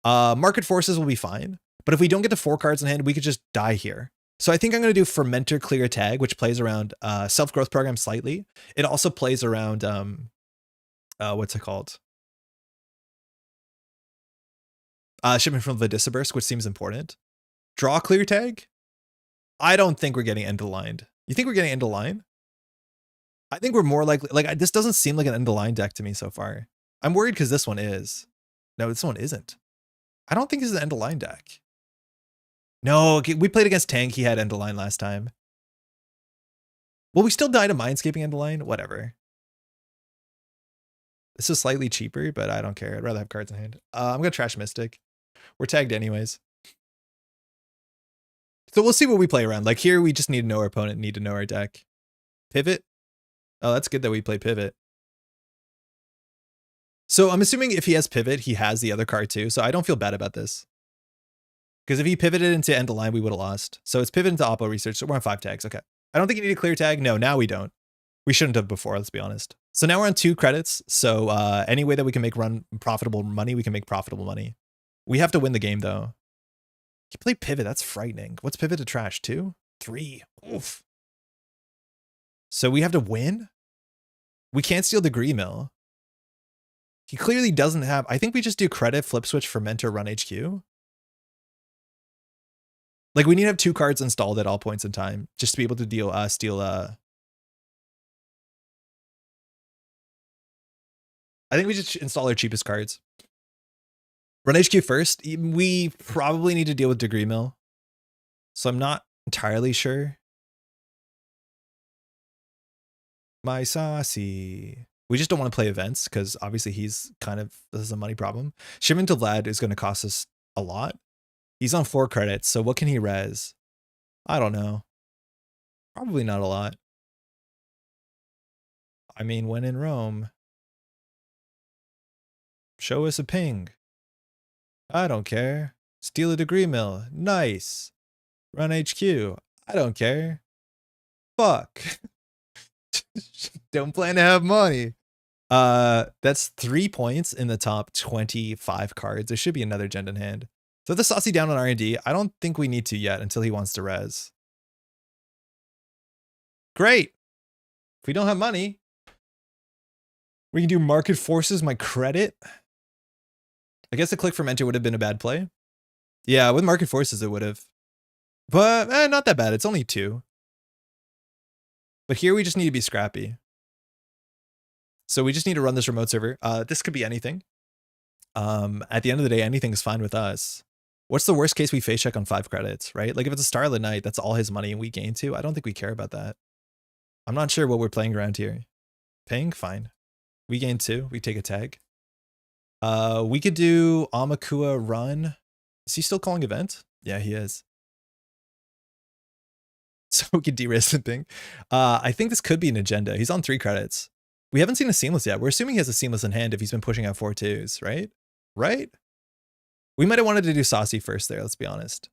Market forces will be fine. But if we don't get to 4 cards in hand, we could just die here. So I think I'm going to do Fermenter clear tag, which plays around self-growth program slightly. It also plays around, what's it called? Shipment from Vadisaburst, which seems important. Draw clear tag? I don't think we're getting end aligned. You think we're getting end of line? I think we're more likely, like, this doesn't seem like an end of line deck to me so far. I'm worried because this one is. No, this one isn't. I don't think this is an end of line deck. No, we played against Tank. He had end of line last time. Will we still die to Mindscaping end of line? Whatever. This is slightly cheaper, but I don't care. I'd rather have cards in hand. I'm going to trash Mystic. We're tagged anyways. So we'll see what we play around. Like here, we just need to know our opponent, need to know our deck. Pivot. Oh, that's good that we play pivot. So I'm assuming if he has pivot, he has the other card too. So I don't feel bad about this. Because if he pivoted into end of line, we would have lost. So it's pivot into Oppo research. So we're on 5 tags. Okay. I don't think you need a clear tag. No, now we don't. We shouldn't have before, let's be honest. So now we're on 2 credits. So any way that we can make profitable money, we can make profitable money. We have to win the game though. He played pivot. That's frightening. What's pivot to trash? 2? 3. Oof. So we have to win? We can't steal Degree Mill. He clearly doesn't have... I think we just do credit, flip switch, Fermenter, run HQ. Like, we need to have 2 cards installed at all points in time just to be able to steal... I think we just install our cheapest cards. Run HQ first. We probably need to deal with Degree Mill. So I'm not entirely sure. My saucy. We just don't want to play events because obviously he's kind of, this is a money problem. Shipment to Vlad is going to cost us a lot. He's on 4 credits. So what can he res? I don't know. Probably not a lot. I mean, when in Rome, show us a ping. I don't care. Steal a Degree Mill. Nice. Run HQ. I don't care. Fuck. Don't plan to have money. That's 3 points in the top 25 cards. There should be another Gent in hand. So the Saucy down on R&D. I don't think we need to yet until he wants to res. Great. If we don't have money, we can do market forces, my credit. I guess the click Fermenter would have been a bad play. Yeah, with market forces it would have. But not that bad. It's only 2. But here we just need to be scrappy. So we just need to run this remote server. This could be anything. At the end of the day, anything is fine with us. What's the worst case we face check on 5 credits, right? Like if it's a Starlit Knight, that's all his money and we gain 2. I don't think we care about that. I'm not sure what we're playing around here. Paying? Fine. We gain 2. We take a tag. We could do Amakua run. Is he still calling event? Yeah, he is. So we could de-risk the thing. I think this could be an agenda. He's on 3 credits. We haven't seen a seamless yet. We're assuming he has a seamless in hand if he's been pushing out 4 2s, right? Right? We might have wanted to do Saucy first there, let's be honest.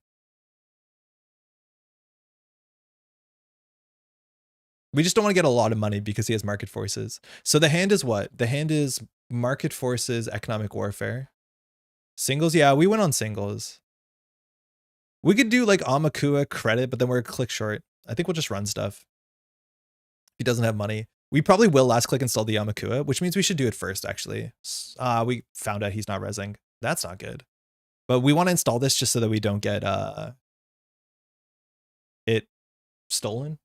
We just don't want to get a lot of money because he has market forces. So the hand is what? The hand is market forces, economic warfare. Singles, yeah, we went on singles. We could do like Amakua credit, but then we're a click short. I think we'll just run stuff. He doesn't have money. We probably will last click install the Amakua, which means we should do it first, actually. We found out he's not rezzing. That's not good. But we want to install this just so that we don't get it stolen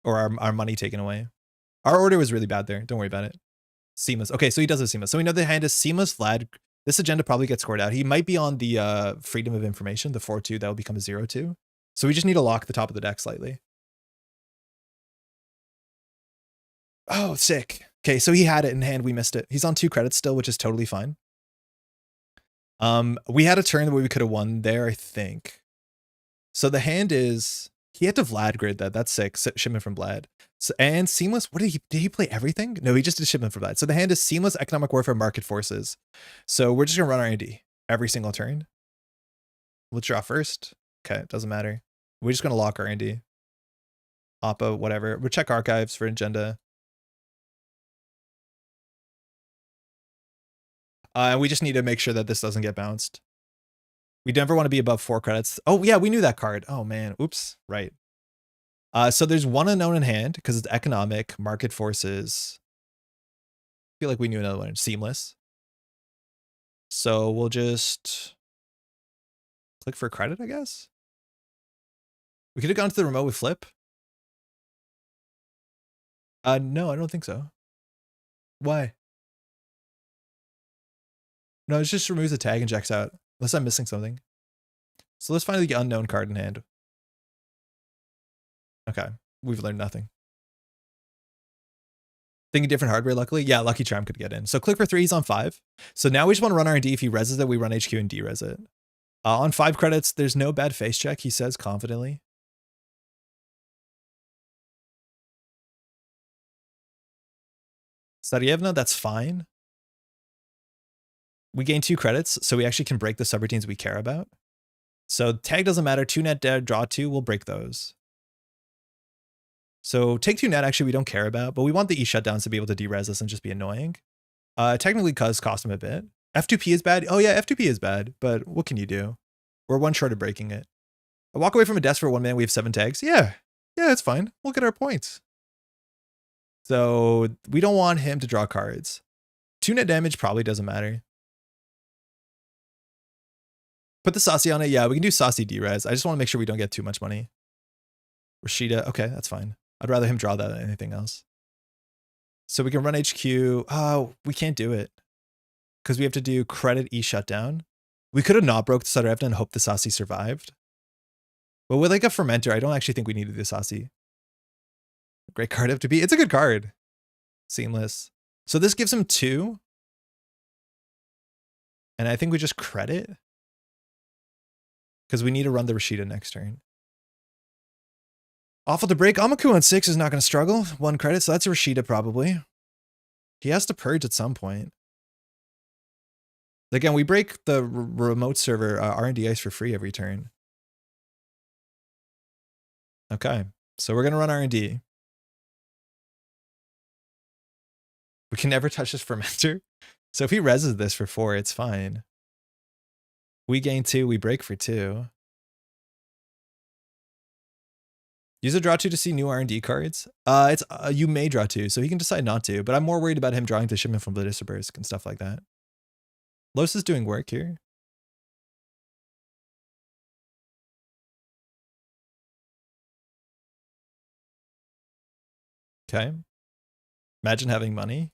or our money taken away. Our order was really bad there. Don't worry about it. Seamless. Okay, so he does have seamless. So we know the hand is seamless, Vlad. This agenda probably gets scored out. He might be on the freedom of information, the 4-2. That will become a 0-2. So we just need to lock the top of the deck slightly. Oh, sick. Okay, so he had it in hand. We missed it. He's on 2 credits still, which is totally fine. We had a turn where we could have won there, I think. So the hand is... He had to Vlad grid that. That's sick. Shipment from Vlad. So, and seamless. What did he play everything? No, he just did shipment from Vlad. So the hand is seamless economic warfare market forces. So we're just gonna run R&D every single turn. Let's draw first. Okay, it doesn't matter. We're just gonna lock R&D. Oppa, whatever. We'll check archives for agenda. And we just need to make sure that this doesn't get bounced. We never want to be above 4 credits. Oh, yeah, we knew that card. Oh, man. Oops. Right. So there's 1 unknown in hand because it's economic, market forces. I feel like we knew another one. Seamless. So we'll just click for credit, I guess. We could have gone to the remote with flip. No, I don't think so. Why? No, it just removes the tag and checks out. Unless I'm missing something. So let's find the unknown card in hand. Okay, we've learned nothing. Thinking different hardware, luckily. Yeah, Lucky Charm could get in. So click for 3, he's on 5. So now we just want to run R&D. If he reses it, we run HQ and de-res it. On 5 credits, there's no bad face check, he says confidently. Sarajevo, that's fine. We gain 2 credits, so we actually can break the subroutines we care about. So tag doesn't matter. 2 net dead, draw 2, we'll break those. So take 2 net, actually, we don't care about, but we want the E shutdowns to be able to de-res us and just be annoying. Technically, cuz cost him a bit. F2P is bad. Oh yeah, F2P is bad, but what can you do? We're 1 short of breaking it. I walk away from a desk for 1 man, we have 7 tags. Yeah, it's fine. We'll get our points. So we don't want him to draw cards. 2 net damage probably doesn't matter. Put the Saucy on it. Yeah, we can do Saucy D-Res. I just want to make sure we don't get too much money. Rashida. Okay, that's fine. I'd rather him draw that than anything else. So we can run HQ. Oh, we can't do it. Because we have to do credit E shutdown. We could have not broke the Sarevna and hoped the Saucy survived. But with like a fermenter, I don't actually think we needed the Saucy. Great card F2P. It's a good card. Seamless. So this gives him 2. And I think we just credit. Because we need to run the Rashida next turn. Awful to break. Amaku on 6 is not going to struggle. 1 credit, so that's a Rashida probably. He has to purge at some point. Again, we break the remote server R&D ice for free every turn. Okay, so we're going to run R&D. We can never touch this fermenter. So if he reses this for 4, it's fine. We gain 2, we break for 2. Use a draw 2 to see new R&D cards. You may draw 2, so he can decide not to, but I'm more worried about him drawing the shipment from Blitterburst and stuff like that. Los is doing work here. Okay. Imagine having money.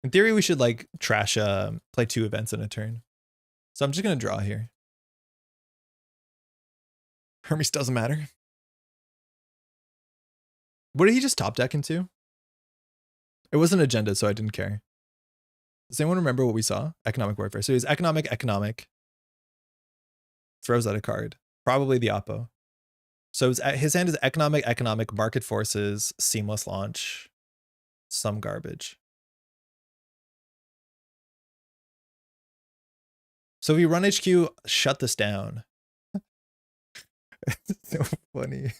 In theory, we should like trash play 2 events in a turn. So I'm just gonna draw here. Hermes doesn't matter. What did he just top deck into? It wasn't agenda, so I didn't care. Does anyone remember what we saw? Economic warfare. So he's economic. Throws out a card. Probably the oppo. So his hand is economic, market forces, seamless launch, some garbage. So if you run HQ, shut this down. So funny.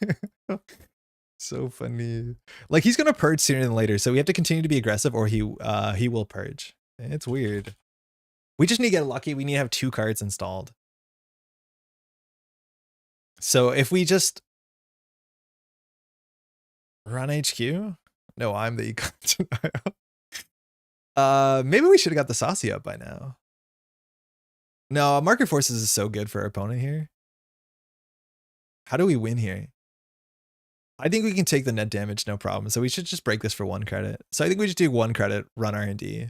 So funny. Like he's gonna purge sooner than later, so we have to continue to be aggressive or he will purge. It's weird. We just need to get lucky. We need to have 2 cards installed. So if we just run HQ? No, I'm the econ denial. Maybe we should have got the saucy up by now. No, market forces is so good for our opponent here. How do we win here? I think we can take the net damage, no problem. So we should just break this for 1 credit. So I think we just do 1 credit, run R&D.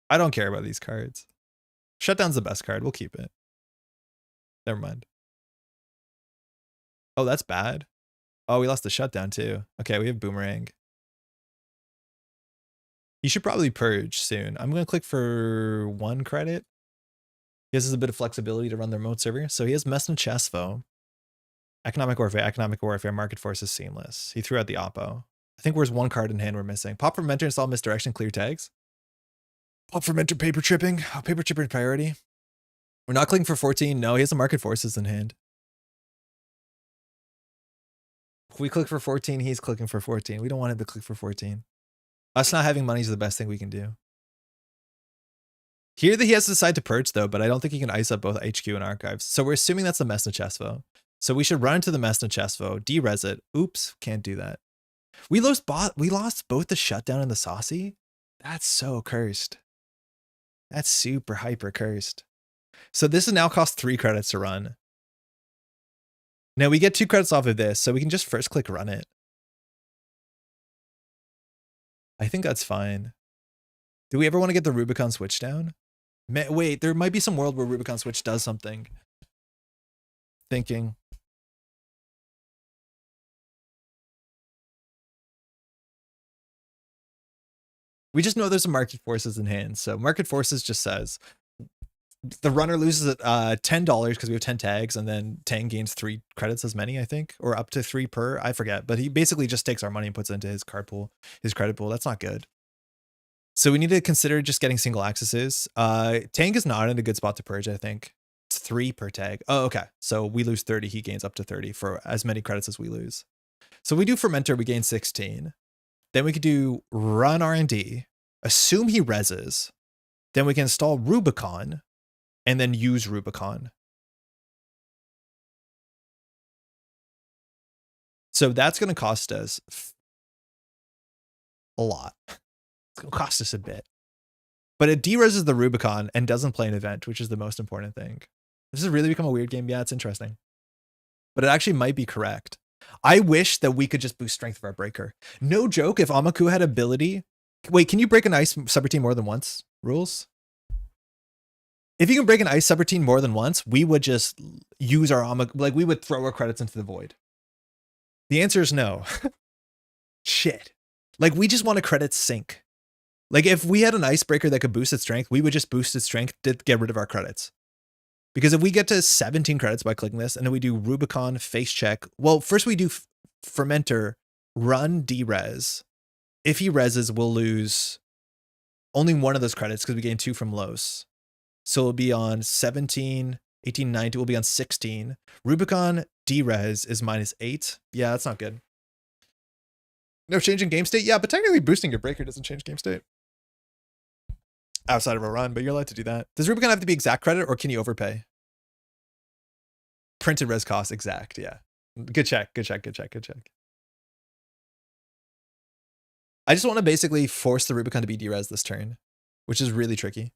I don't care about these cards. Shutdown's the best card. We'll keep it. Never mind. Oh, that's bad. Oh, we lost the shutdown too. Okay, we have boomerang. He should probably purge soon. I'm going to click for 1 credit. He has a bit of flexibility to run the remote server. So he has Messna Chesvo. Economic warfare, market forces, seamless. He threw out the oppo. I think there's 1 card in hand we're missing. Pop Fermenter, install misdirection, clear tags. Pop Fermenter, paper tripping. Oh, paper tripping priority. We're not clicking for 14. No, he has the market forces in hand. If we click for 14, he's clicking for 14. We don't want him to click for 14. Us not having money is the best thing we can do. Here that he has to decide to purge though, but I don't think he can ice up both HQ and archives. So we're assuming that's the Messna Chesvo. So we should run into the Messna Chesvo, derez it. Oops, can't do that. We lost both the shutdown and the saucy. That's so cursed. That's super hyper cursed. So this is now cost 3 credits to run. Now we get 2 credits off of this, so we can just first click run it. I think that's fine. Do we ever want to get the Rubicon switch down? Wait, there might be some world where Rubicon switch does something. Thinking. We just know there's some market forces in hand. So market forces just says the runner loses at $10 because we have 10 tags, and then Tang gains 3 credits as many, I think, or up to 3 per. I forget, but he basically just takes our money and puts it into his card pool, his credit pool. That's not good. So we need to consider just getting single accesses. Tang is not in a good spot to purge, I think. It's 3 per tag. Oh, okay. So we lose 30. He gains up to 30 for as many credits as we lose. So we do Fermenter, we gain 16. Then we could do run R&D, assume he reses. Then we can install Rubicon and then use Rubicon. So that's going to cost us a lot. It's going to cost us a bit. But it dereses the Rubicon and doesn't play an event, which is the most important thing. This has really become a weird game. Yeah, it's interesting. But it actually might be correct. I wish that we could just boost strength of our breaker. No joke, if Amaku had ability... Wait, can you break an ice subroutine more than once? Rules? If you can break an ice subroutine more than once, we would just use our Amaku... Like, we would throw our credits into the void. The answer is no. Shit. Like, we just want to credit sink. Like, if we had an icebreaker that could boost its strength, we would just boost its strength to get rid of our credits. Because if we get to 17 credits by clicking this, and then we do Rubicon, face check. Well, first we do Fermenter, run, derez. If he reses, we'll lose only 1 of those credits because we gain 2 from Los. So it'll be on 17, 18, 19. We'll be on 16. Rubicon, derez is -8. Yeah, that's not good. No change in game state? Yeah, but technically boosting your breaker doesn't change game state. Outside of a run, but you're allowed to do that. Does Rubicon have to be exact credit or can you overpay? Printed res cost exact, yeah. Good check, good check, good check, good check. I just want to basically force the Rubicon to be derez this turn, which is really tricky.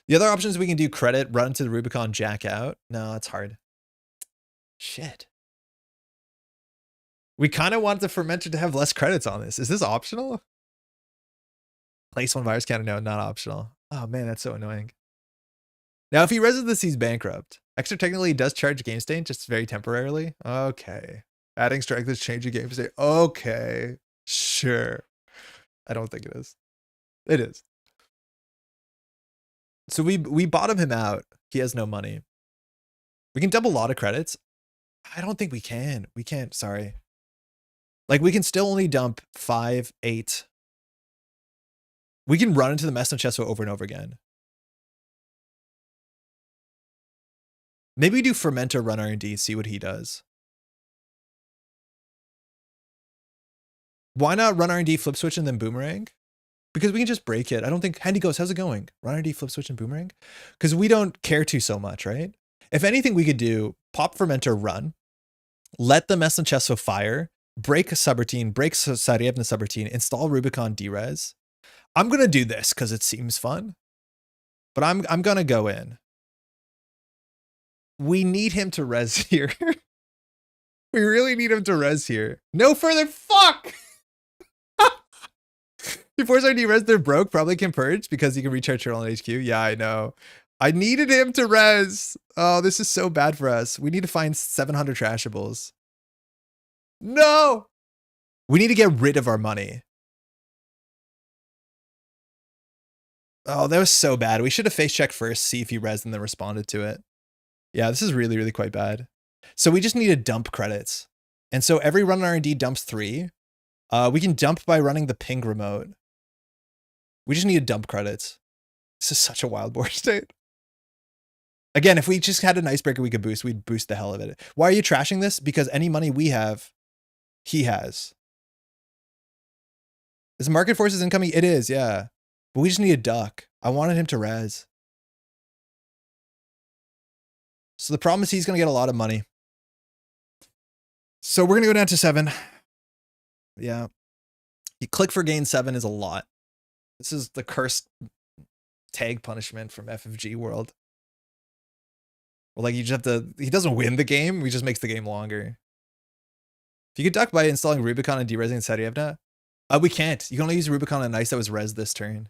The other options we can do credit, run into the Rubicon, jack out. No, it's hard. Shit. We kind of want the fermenter to have less credits on this. Is this optional? Place one virus counter? No, not optional. Oh man, that's so annoying. Now, if he reses this, he's bankrupt. Extra technically does charge game state, just very temporarily. Okay. Adding strength is changing game state. Okay. Sure. I don't think it is. It is. So we bottom him out. He has no money. We can dump a lot of credits. I don't think we can. We can't. Sorry. Like, we can still only dump 5, 8. We can run into the Mess and Chesto over and over again. Maybe we do Fermenter, run R&D, see what he does. Why not run R&D, flip switch, and then boomerang? Because we can just break it. I don't think... Handy goes, how's it going? Run R&D, flip switch, and boomerang? Because we don't care to so much, right? If anything, we could do pop Fermenter, run, let the Mess and Chesto fire, break a subroutine, break Sarievna subroutine, install Rubicon Derez. I'm going to do this because it seems fun. But I'm going to go in. We need him to res here. We really need him to res here. No further. Fuck! Before our res, they're broke. Probably can purge because you can recharge turtle on HQ. Yeah, I know. I needed him to res. Oh, this is so bad for us. We need to find 700 trashables. No! We need to get rid of our money. Oh, that was so bad. We should have face checked first, see if he res and then responded to it. Yeah, this is really, really quite bad. So we just need to dump credits. And so every run R&D dumps 3. We can dump by running the ping remote. We just need to dump credits. This is such a wild board state. Again, if we just had an icebreaker we could boost, we'd boost the hell of it. Why are you trashing this? Because any money we have, he has. Is market forces incoming? It is, yeah. But we just need a duck. I wanted him to res. So the problem is he's going to get a lot of money. So we're going to go down to 7. Yeah. You click for gain 7 is a lot. This is the cursed tag punishment from FFG world. Well, like you just have to, he doesn't win the game. He just makes the game longer. If you could duck by installing Rubicon and deresing Sarievna, we can't. You can only use Rubicon and Ice that was res this turn.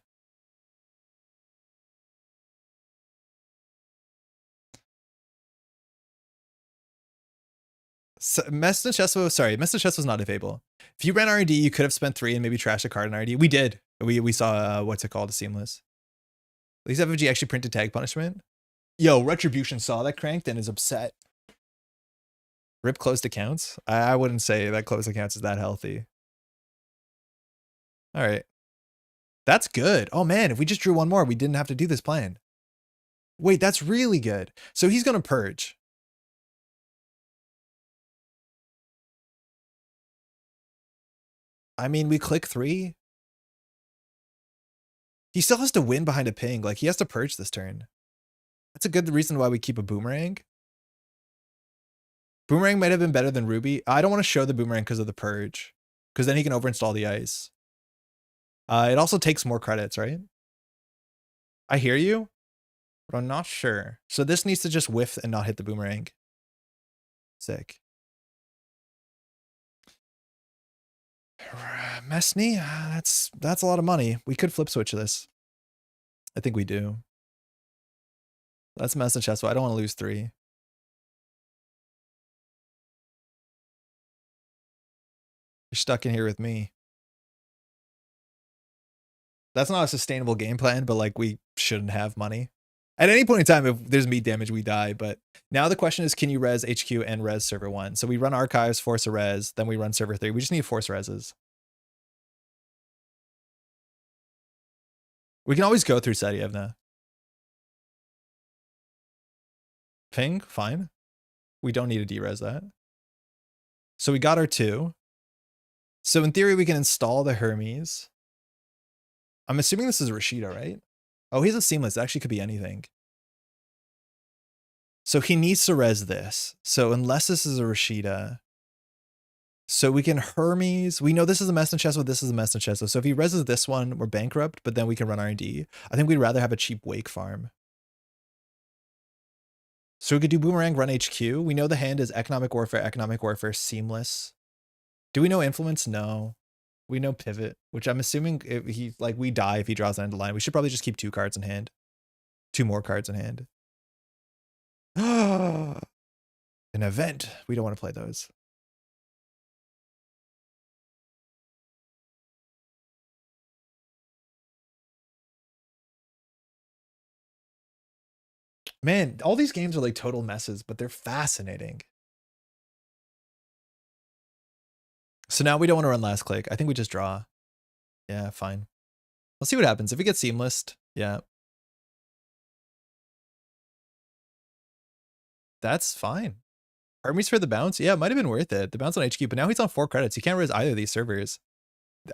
So, Mess and Chesto was not available. If you ran R&D, you could have spent 3 and maybe trashed a card in R&D. We did. We saw, what's it called? A Seamless. At least FFG actually printed tag punishment. Yo, Retribution saw that cranked and is upset. Rip closed accounts? I wouldn't say that closed accounts is that healthy. All right. That's good. Oh man, if we just drew 1 more, we didn't have to do this plan. Wait, that's really good. So he's going to purge. I mean, we click 3. He still has to win behind a ping. Like, he has to purge this turn. That's a good reason why we keep a boomerang. Boomerang might have been better than Ruby. I don't want to show the boomerang because of the purge. Because then he can overinstall the ice. It also takes more credits, right? I hear you, but I'm not sure. So this needs to just whiff and not hit the boomerang. Sick. Messney, that's a lot of money. We could flip switch this. I think we do. That's Mess and Chesto. I don't want to lose 3. You're stuck in here with me. That's not a sustainable game plan, but like we shouldn't have money. At any point in time, if there's meat damage, we die. But now the question is, can you res HQ and res server 1? So we run archives, force a res, then we run server 3. We just need force reses. We can always go through Sarievna. Ping, fine. We don't need to derez that. So we got our 2. So in theory, we can install the Hermes. I'm assuming this is Rashida, right? Oh, he's a Seamless. It actually could be anything. So he needs to res this. So unless this is a Rashida. So we can Hermes. We know this is a Mess and Chesto. This is a Mess and Chesto. So if he reses this one, we're bankrupt, but then we can run R&D. I think we'd rather have a cheap Wake farm. So we could do Boomerang, run HQ. We know the hand is economic warfare, seamless. Do we know influence? No. We know pivot, which I'm assuming if he like we die if he draws an end of line. We should probably just keep 2 cards in hand. 2 more cards in hand. An event. We don't want to play those. Man, all these games are like total messes, but they're fascinating. So now we don't want to run last click. I think we just draw. Yeah, fine. Let's see what happens. If we get seamless, yeah. That's fine. Hermes for the bounce? Yeah, it might have been worth it. The bounce on HQ, but now he's on 4 credits. He can't raise either of these servers.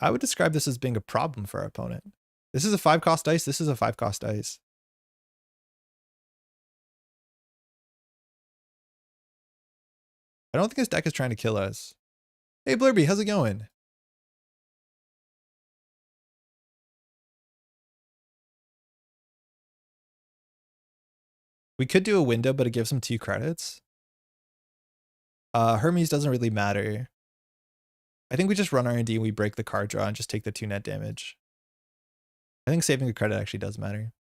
I would describe this as being a problem for our opponent. This is a 5-cost dice. This is a 5-cost dice. I don't think his deck is trying to kill us. Hey, Blurby, how's it going? We could do a window, but it gives him 2 credits. Hermes doesn't really matter. I think we just run R&D and we break the card draw and just take the 2 net damage. I think saving a credit actually does matter.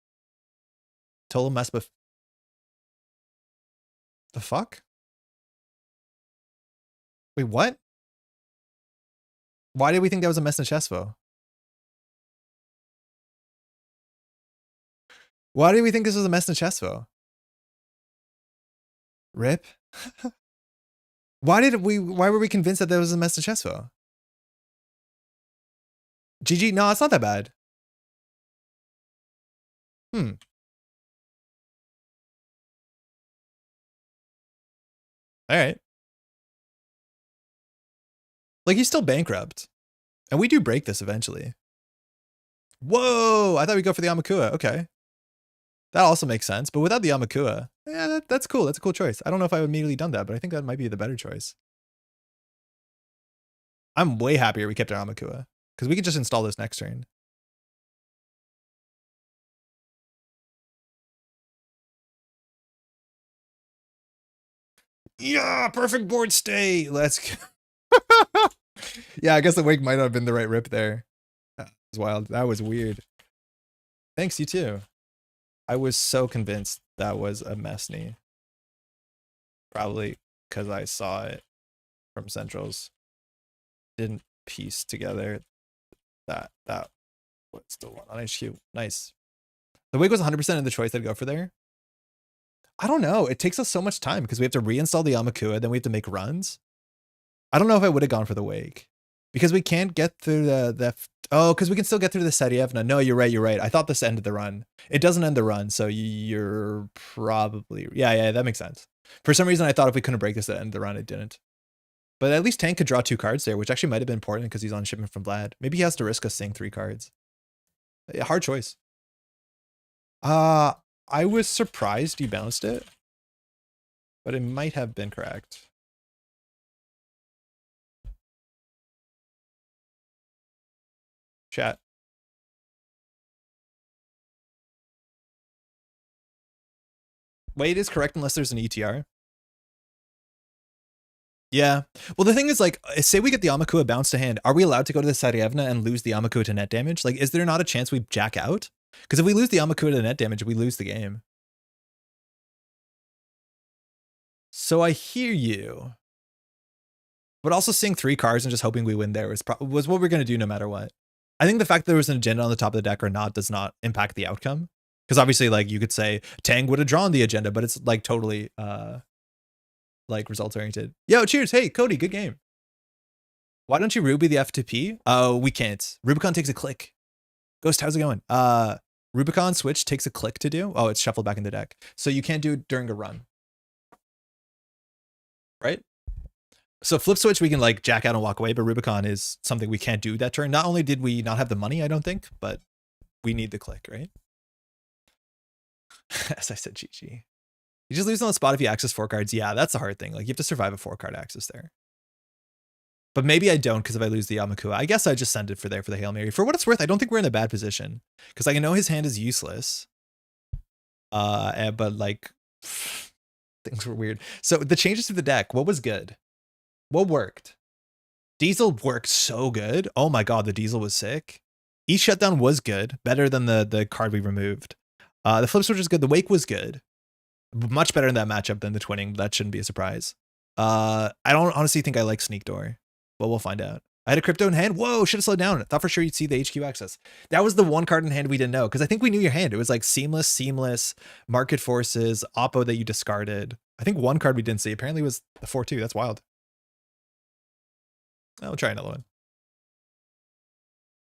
Total mess, but the fuck? Wait, what? Why did we think that was a mess in Chesvo? Why did we think this was a mess in Chesvo? Rip? Why were we convinced that there was a mess in Chesvo? GG? No, it's not that bad. All right. Like, he's still bankrupt. And we do break this eventually. Whoa! I thought we'd go for the Amakua. Okay. That also makes sense. But without the Amakua, yeah, that's cool. That's a cool choice. I don't know if I would immediately done that, but I think that might be the better choice. I'm way happier we kept our Amakua. Because we could just install this next turn. Yeah, perfect board stay. Let's go. Yeah, I guess the wake might not have been the right rip there. That was wild. That was weird. Thanks, you too. I was so convinced that was a mess knee. Probably because I saw it from Centrals. Didn't piece together that what's the one on HQ. Nice. The wake was 100% in the choice I'd go for there. I don't know. It takes us so much time because we have to reinstall the Amakua, then we have to make runs. I don't know if I would have gone for the wake because we can't get through because we can still get through the Saryevna. No, you're right. I thought this ended the run. It doesn't end the run, so you're probably yeah, that makes sense. For some reason, I thought if we couldn't break this at the end of the run, it didn't. But at least Tank could draw 2 cards there, which actually might have been important because he's on shipment from Vlad. Maybe he has to risk us seeing 3 cards. Yeah, hard choice. I was surprised he bounced it, but it might have been correct. Chat. Wait is correct unless there's an ETR. Yeah. Well, the thing is, like, say we get the Amakua bounce to hand. Are we allowed to go to the Saryevna and lose the Amakua to net damage? Like, is there not a chance we jack out? Because if we lose the Amakua to net damage, we lose the game. So I hear you. But also seeing 3 cards and just hoping we win there was what we're going to do no matter what. I think the fact that there was an agenda on the top of the deck or not does not impact the outcome. Because obviously, like, you could say Tang would have drawn the agenda, but it's like totally like results oriented. Yo, cheers. Hey, Cody, good game. Why don't you Ruby the F2P? Oh, we can't. Rubicon takes a click. Ghost, how's it going? Rubicon switch takes a click to do. Oh, it's shuffled back in the deck. So you can't do it during a run. Right? So flip switch, we can like jack out and walk away, but Rubicon is something we can't do that turn. Not only did we not have the money, I don't think, but we need the click, right? As I said, GG. You just lose on the spot if you access 4 cards. Yeah, that's the hard thing. Like, you have to survive a 4-card access there. But maybe I don't because if I lose the Amakua, I guess I just send it for the Hail Mary. For what it's worth, I don't think we're in a bad position because I know his hand is useless. But like, Things were weird. So the changes to the deck, what was good? What worked? Diesel worked so good. Oh my god, the Diesel was sick. Each shutdown was good, better than the card we removed. The flip switch was good. The wake was good. Much better in that matchup than the twinning. That shouldn't be a surprise. I don't honestly think I like Sneak Door, but we'll find out. I had a crypto in hand. Whoa, should have slowed down. I thought for sure you'd see the HQ access. That was the one card in hand we didn't know, because I think we knew your hand. It was like Seamless, Market Forces, Oppo that you discarded. I think one card we didn't see apparently was the 4-2. That's wild. I'll try another one.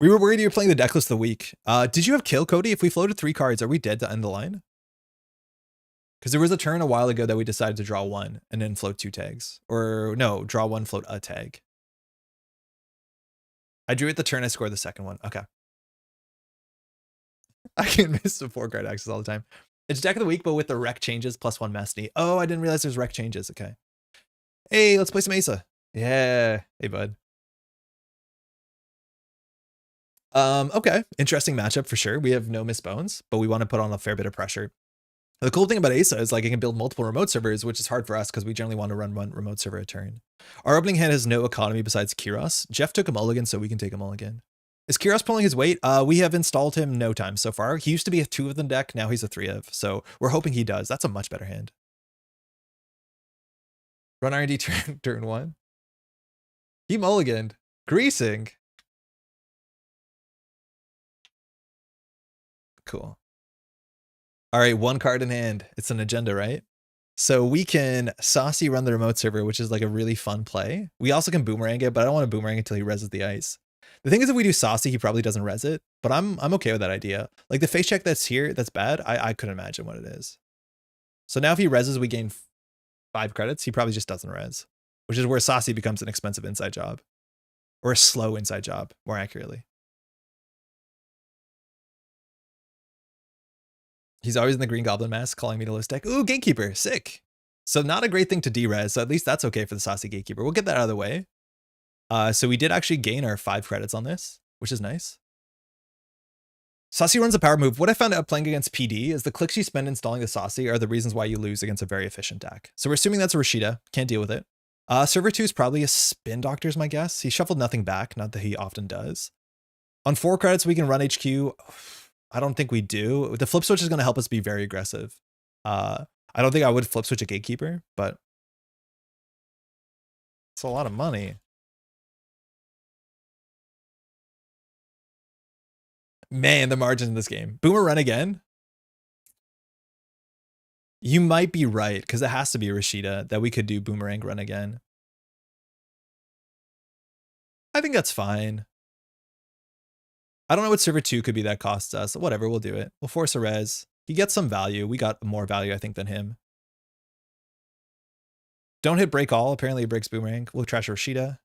We were worried you were playing the decklist of the week. Did you have kill, Cody? If we floated 3 cards, are we dead to end the line? Because there was a turn a while ago that we decided to draw 1 and then float 2 tags. Or no, draw 1, float a tag. I drew it the turn, I scored the second one. Okay. I can miss the 4-card access all the time. It's deck of the week, but with the rec changes plus 1 Mastney. Oh, I didn't realize there's rec changes. Okay. Hey, let's play some Asa. Yeah. Hey, bud. Okay. Interesting matchup for sure. We have no missed bones, but we want to put on a fair bit of pressure. The cool thing about Asa is like it can build multiple remote servers, which is hard for us because we generally want to run 1 remote server a turn. Our opening hand has no economy besides Kiros. Jeff took a mulligan, so we can take a mulligan. Is Kiros pulling his weight? We have installed him no time so far. He used to be a 2 of the deck, now he's a 3 of. So we're hoping he does. That's a much better hand. Run R&D turn 1. He mulliganed. Greasing. Cool. All right, 1 card in hand. It's an agenda, right? So we can Saucy run the remote server, which is like a really fun play. We also can boomerang it, but I don't want to boomerang until he reses the ice. The thing is, if we do Saucy, he probably doesn't res it, but I'm okay with that idea. Like the face check that's here, that's bad. I couldn't imagine what it is. So now if he reses, we gain 5 credits. He probably just doesn't res, which is where Saucy becomes an expensive inside job. Or a slow inside job, more accurately. He's always in the Green Goblin mask calling me to list deck. Ooh, Gatekeeper, sick. So not a great thing to de-res, so at least that's okay for the Saucy Gatekeeper. We'll get that out of the way. So we did actually gain our 5 credits on this, which is nice. Saucy runs a power move. What I found out playing against PD is the clicks you spend installing the Saucy are the reasons why you lose against a very efficient deck. So we're assuming that's a Rashida. Can't deal with it. Server 2 is probably a Spin Doctor is my guess. He shuffled nothing back, not that he often does. On 4 credits, we can run HQ. I don't think we do. The flip switch is going to help us be very aggressive. I don't think I would flip switch a Gatekeeper, but it's a lot of money. Man, the margins in this game. Boomer run again? You might be right, because it has to be a Rashida that we could do Boomerang run again. I think that's fine. I don't know what server 2 could be that costs us. Whatever, we'll do it. We'll force a res. He gets some value. We got more value, I think, than him. Don't hit break all. Apparently it breaks Boomerang. We'll trash Rashida.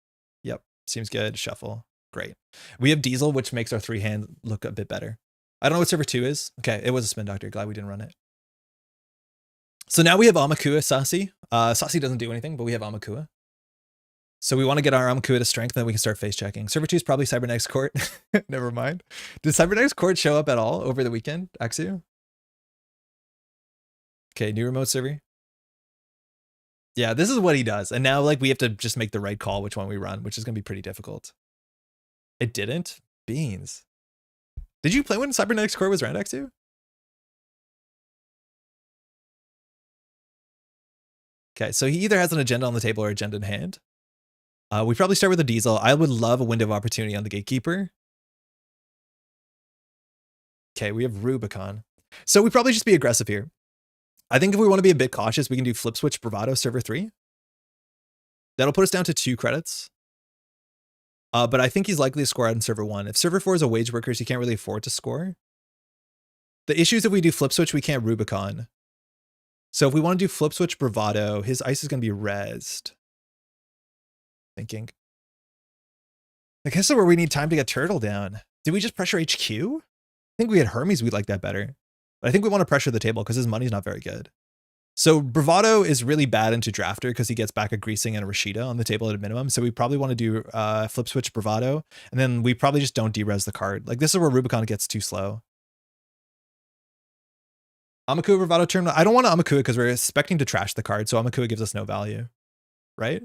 Yep, seems good. Shuffle. Great. We have Diesel, which makes our 3 hand look a bit better. I don't know what server 2 is. Okay, it was a Spin Doctor. Glad we didn't run it. So now we have Amakua Saucy. Saucy doesn't do anything, but we have Amakua. So we want to get our Amakua to strength, then we can start face checking. Server 2 is probably Cybernetics Court. Never mind. Did Cybernetics Court show up at all over the weekend, Axu? Okay, new remote server. Yeah, this is what he does. And now like we have to just make the right call which one we run, which is going to be pretty difficult. It didn't? Beans. Did you play when Cybernetics Court was around, Axu? Okay, so he either has an agenda on the table or agenda in hand. We probably start with a Diesel. I would love a window of opportunity on the Gatekeeper. Okay, we have Rubicon. So we probably just be aggressive here. I think if we want to be a bit cautious, we can do Flip Switch Bravado server 3. That'll put us down to 2 credits. But I think he's likely to score out in server 1. If server 4 is a Wage Workers, he can't really afford to score. The issue is if we do Flip Switch, we can't Rubicon. So if we want to do Flip Switch Bravado, his ice is going to be rezzed. Thinking. I guess that's where we need time to get Turtle down. Did we just pressure HQ? I think we had Hermes, we'd like that better. But I think we want to pressure the table because his money's not very good. So Bravado is really bad into Drafter because he gets back a Greasing and a Rashida on the table at a minimum. So we probably want to do Flip Switch Bravado. And then we probably just don't de-res the card. Like this is where Rubicon gets too slow. Amakua Bravado Terminal. I don't want to Amakua because we're expecting to trash the card, so Amakua gives us no value, right?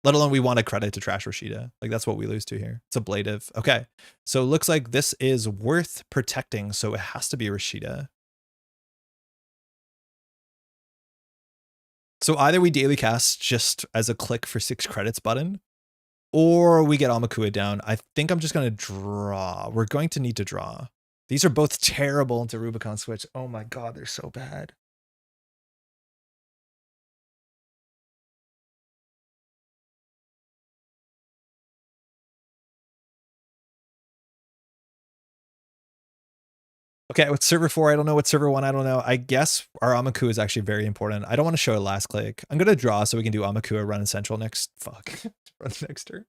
Let alone we want a credit to trash Rashida. Like, that's what we lose to here. It's ablative. Okay, so it looks like this is worth protecting, so it has to be Rashida. So either we daily cast just as a click for 6 credits button, or we get Amakua down. I think I'm just going to draw. We're going to need to draw. These are both terrible into Rubicon Switch. Oh my god, they're so bad. Okay, with server 4, I don't know. With server 1, I don't know. I guess our Amakua is actually very important. I don't want to show a last click. I'm going to draw so we can do Amakua run in central next. Fuck. Run next turn.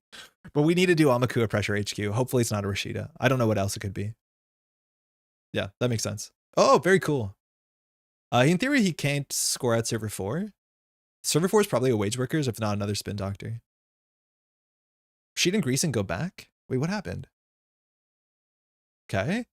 But we need to do Amakua pressure HQ. Hopefully it's not a Rashida. I don't know what else it could be. Yeah, that makes sense. Oh, very cool. In theory, he can't score out server 4. Server 4 is probably a Wage Workers, if not another Spin Doctor. Sheet and Grease and go back? Wait, what happened? Okay.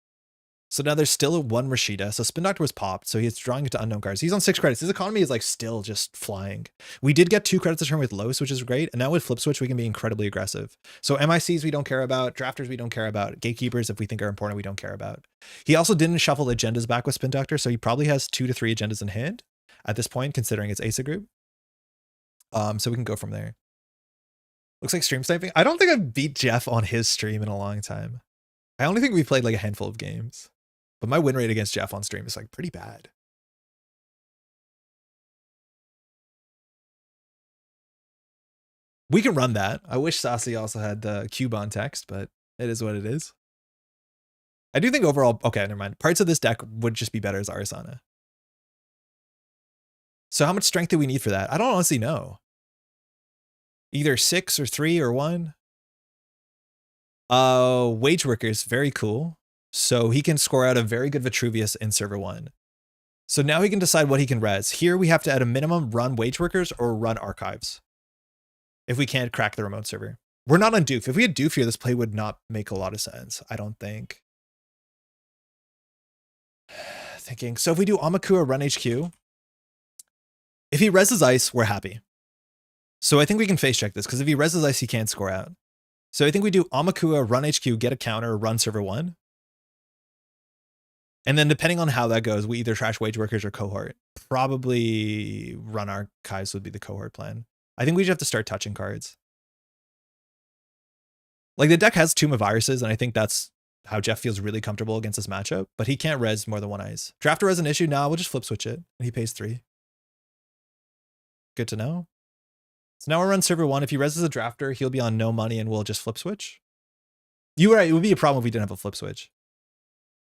So now there's still a 1 Rashida. So Spin Doctor was popped, so he's drawing into unknown cards. He's on 6 credits. His economy is like still just flying. We did get 2 credits a turn with Los, which is great. And now with Flip Switch, we can be incredibly aggressive. So MICs we don't care about. Drafters we don't care about. Gatekeepers, if we think are important, we don't care about. He also didn't shuffle agendas back with Spin Doctor, so he probably has 2 to 3 agendas in hand at this point, considering it's ASA group. So we can go from there. Looks like stream sniping. I don't think I've beat Jeff on his stream in a long time. I only think we played like a handful of games. But my win rate against Jeff on stream is like pretty bad. We can run that. I wish Sassy also had the Cubon text, but it is what it is. I do think overall, okay, never mind. Parts of this deck would just be better as Arasana. So how much strength do we need for that? I don't honestly know. Either 6 or 3 or 1. Wage Workers, very cool. So he can score out a very good Vitruvius in server 1. So now he can decide what he can res. Here we have to at a minimum run Wage Workers or run Archives. If we can't crack the remote server. We're not on Doof. If we had Doof here, this play would not make a lot of sense, I don't think. Thinking, so if we do Amakua run HQ, if he reses ice, we're happy. So I think we can face check this, because if he reses ice, he can't score out. So I think we do Amakua run HQ, get a counter, run server 1. And then depending on how that goes, we either trash Wage Workers or Cohort. Probably run Archives would be the Cohort plan. I think we just have to start touching cards. Like the deck has Tomb of Viruses, and I think that's how Jeff feels really comfortable against this matchup, but he can't res more than 1 ice. Drafter res an issue? Nah, we'll just flip switch it, and he pays 3. Good to know. So now we're on server 1. If he reses a drafter, he'll be on no money, and we'll just flip switch. You were right, it would be a problem if we didn't have a flip switch.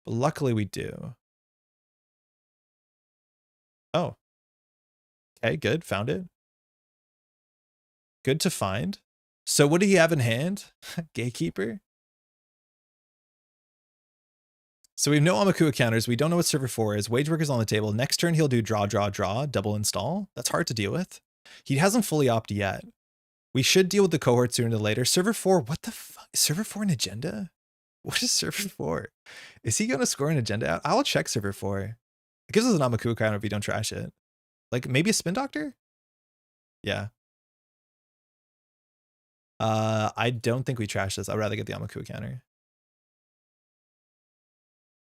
But luckily we do. Oh. Okay, good. Found it. Good to find. So what do you have in hand? Gatekeeper. So we have no Amakua counters. We don't know what server 4 is. Wage Worker's on the table. Next turn he'll do draw, double install. That's hard to deal with. He hasn't fully opted yet. We should deal with the cohort sooner than later. Server 4, what the fuck? Server 4 an agenda? What is server 4? Is he going to score an agenda out? I'll check server 4. It gives us an Amakua counter if we don't trash it. Like maybe a Spin Doctor? Yeah. I don't think we trash this. I'd rather get the Amakua counter.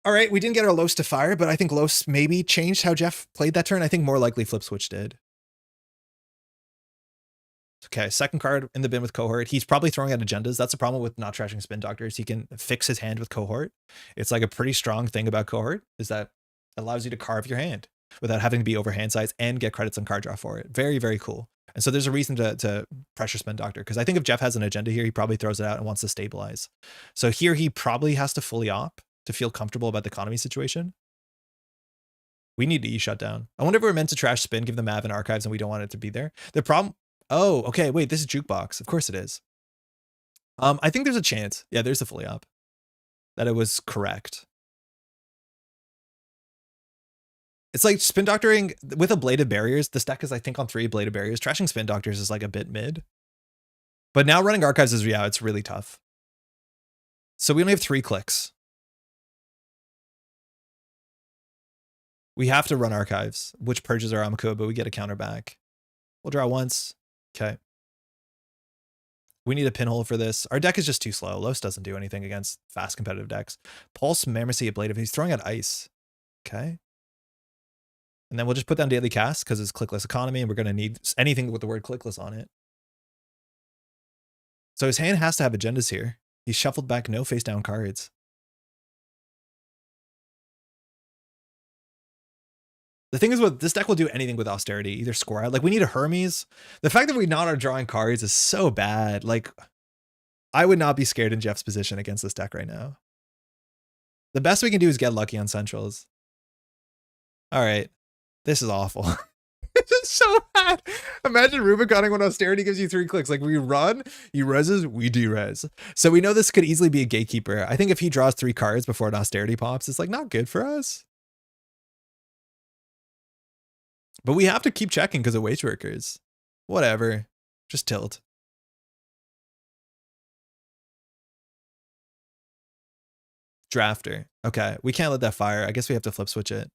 All right, we didn't get our Los to fire, but I think Los maybe changed how Jeff played that turn. I think more likely Flip Switch did. Okay, second card in the bin with Cohort. He's probably throwing out agendas. That's a problem with not trashing Spin Doctors. He can fix his hand with Cohort. It's like a pretty strong thing about Cohort is that it allows you to carve your hand without having to be over hand size and get credits on card draw for it. Very, very cool. And so there's a reason to pressure Spin Doctor, because I think if Jeff has an agenda here, he probably throws it out and wants to stabilize. So here he probably has to fully op to feel comfortable about the economy situation. We need to E-shut down. I wonder if we're meant to trash Spin, give the Mav and Archives, and we don't want it to be there. The problem... Oh, okay, wait, this is Jukebox. Of course it is. I think there's a chance. Yeah, there's a fully op. That it was correct. It's like Spin Doctoring with ablated barriers. This deck is, I think, on 3 ablated barriers. Trashing Spin Doctors is like a bit mid. But now running Archives is, yeah, it's really tough. So we only have 3 clicks. We have to run archives, which purges our Amakua, but we get a counter back. We'll draw once. Okay. We need a pinhole for this. Our deck is just too slow. Los doesn't do anything against fast competitive decks. Pulse, Mammoth, Ablative. He's throwing out ice. Okay. And then we'll just put down Daily Cast because it's clickless economy, and we're going to need anything with the word clickless on it. So his hand has to have agendas here. He's shuffled back no face down cards. The thing is, with this deck will do anything with austerity, either score out. Like, we need a Hermes. The fact that we not are drawing cards is so bad. Like, I would not be scared in Jeff's position against this deck right now. The best we can do is get lucky on centrals. All right. This is awful. This is so bad. Imagine Rubiconing when austerity gives you 3 clicks. Like, we run, he reses, we derez. So we know this could easily be a gatekeeper. I think if he draws 3 cards before an austerity pops, it's like not good for us. But we have to keep checking because of wage workers. Whatever. Just tilt. Drafter. Okay. We can't let that fire. I guess we have to flip switch it.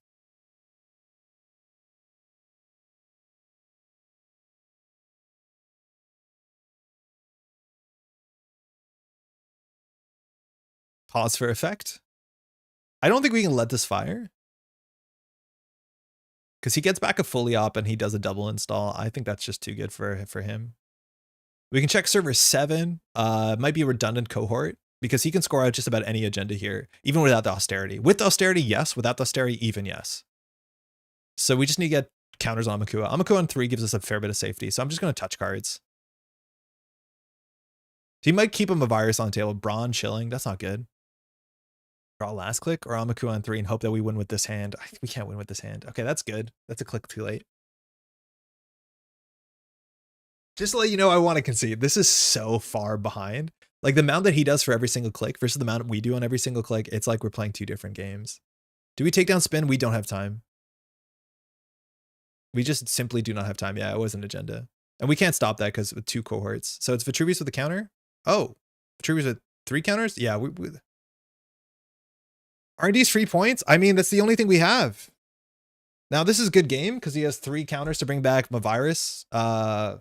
Pause for effect. I don't think we can let this fire. Because he gets back a fully op and he does a double install. I think that's just too good for him. We can check server 7. Might be a redundant cohort because he can score out just about any agenda here, even without the austerity. With the austerity, yes. Without the austerity, even yes. So we just need to get counters on Amakua. Amakua on 3 gives us a fair bit of safety. So I'm just going to touch cards. He might keep him a virus on the table. Brawn chilling. That's not good. Draw last click or Amakua on 3 and hope that we win with this hand. We can't win with this hand. Okay, that's good. That's a click too late. Just to let you know, I want to concede. This is so far behind. Like the amount that he does for every single click versus the amount we do on every single click, it's like we're playing 2 different games. Do we take down spin? We don't have time. We just simply do not have time. Yeah, it was an agenda. And we can't stop that because with 2 cohorts. So it's Vitruvius with a counter. Oh, Vitruvius with 3 counters? Yeah, R&D's 3 points? I mean, that's the only thing we have. Now, this is a good game because he has 3 counters to bring back Mavirus. Yeah.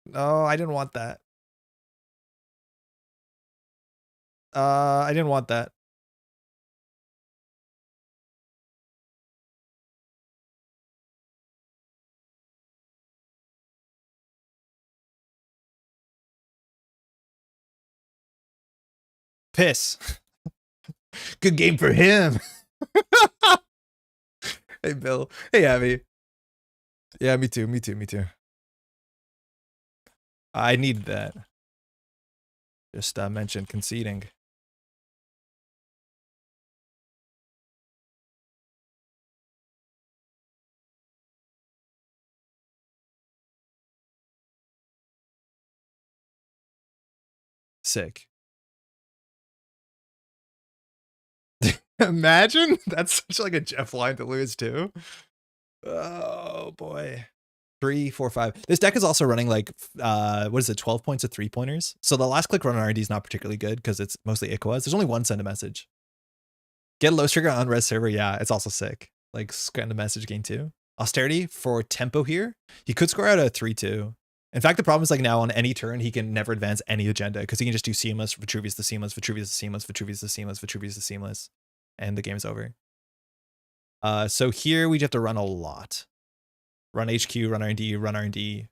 No, I didn't want that. I didn't want that. Piss. Good game for him. Hey, Bill. Hey, Abby. Yeah, me too. Me too. Me too. I needed that. Just mentioned conceding. Sick. Imagine that's such like a Jeff line to lose too. Oh boy. 3, 4, 5. This deck is also running like what is it, 12 points of 3-pointers. So the last click run on R&D is not particularly good because it's mostly Iquaz. There's only 1 send a message. Get a low trigger on res server. Yeah, it's also sick. Like send a message gain 2. Austerity for tempo here. He could score out a 3-2. In fact, the problem is like now on any turn, he can never advance any agenda because he can just do seamless, Vitruvius the seamless, Vitruvius the seamless, Vitruvius the seamless, Vitruvius the seamless, and the game's over. So here we just have to run a lot. Run HQ, run R&D, run R&D.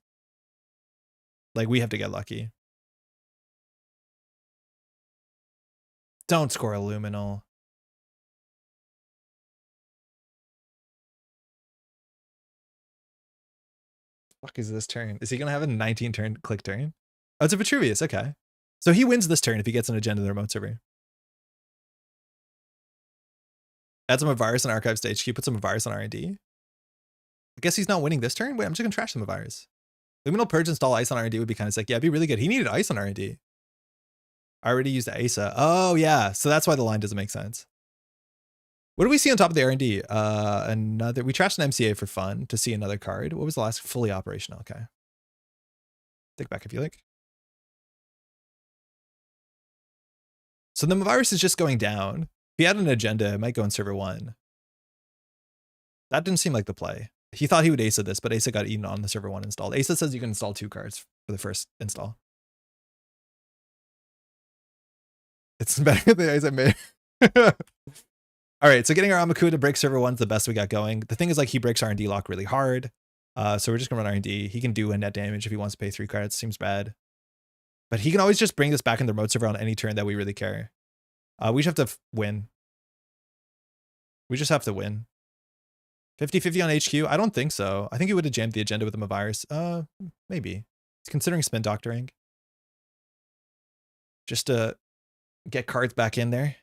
Like we have to get lucky. Don't score a luminal. Fuck is this turn? Is he gonna have a 19 turn click turn? Oh, it's a Vitruvius. Okay. So he wins this turn if he gets an agenda in the remote server. Add some virus on archive stage. He put some virus on R&D. I guess he's not winning this turn. Wait, I'm just gonna trash some virus. Luminal purge install ice on R&D would be kind of sick. Yeah, it'd be really good. He needed ice on R&D. I already used Asa. Oh yeah, so that's why the line doesn't make sense. What do we see on top of the R&D? Another, we trashed an MCA for fun to see another card. What was the last? Fully operational. Okay. Take back if you like. So the virus is just going down. If he had an agenda, it might go in server 1. That didn't seem like the play. He thought he would Asa this, Asa got eaten on the server 1 installed. Asa says you can install 2 cards for the first install. It's better than Asa made. All right, so getting our Amaku to break server 1 is the best we got going. The thing is, like, he breaks R&D lock really hard. So we're just gonna run R&D. He can do a net damage if he wants to pay 3 cards. Seems bad. But he can always just bring this back in the remote server on any turn that we really care. We just have to win. We just have to win. 50-50 on HQ? I don't think so. I think he would have jammed the agenda with him a virus. Maybe. He's considering spin doctoring. Just to get cards back in there.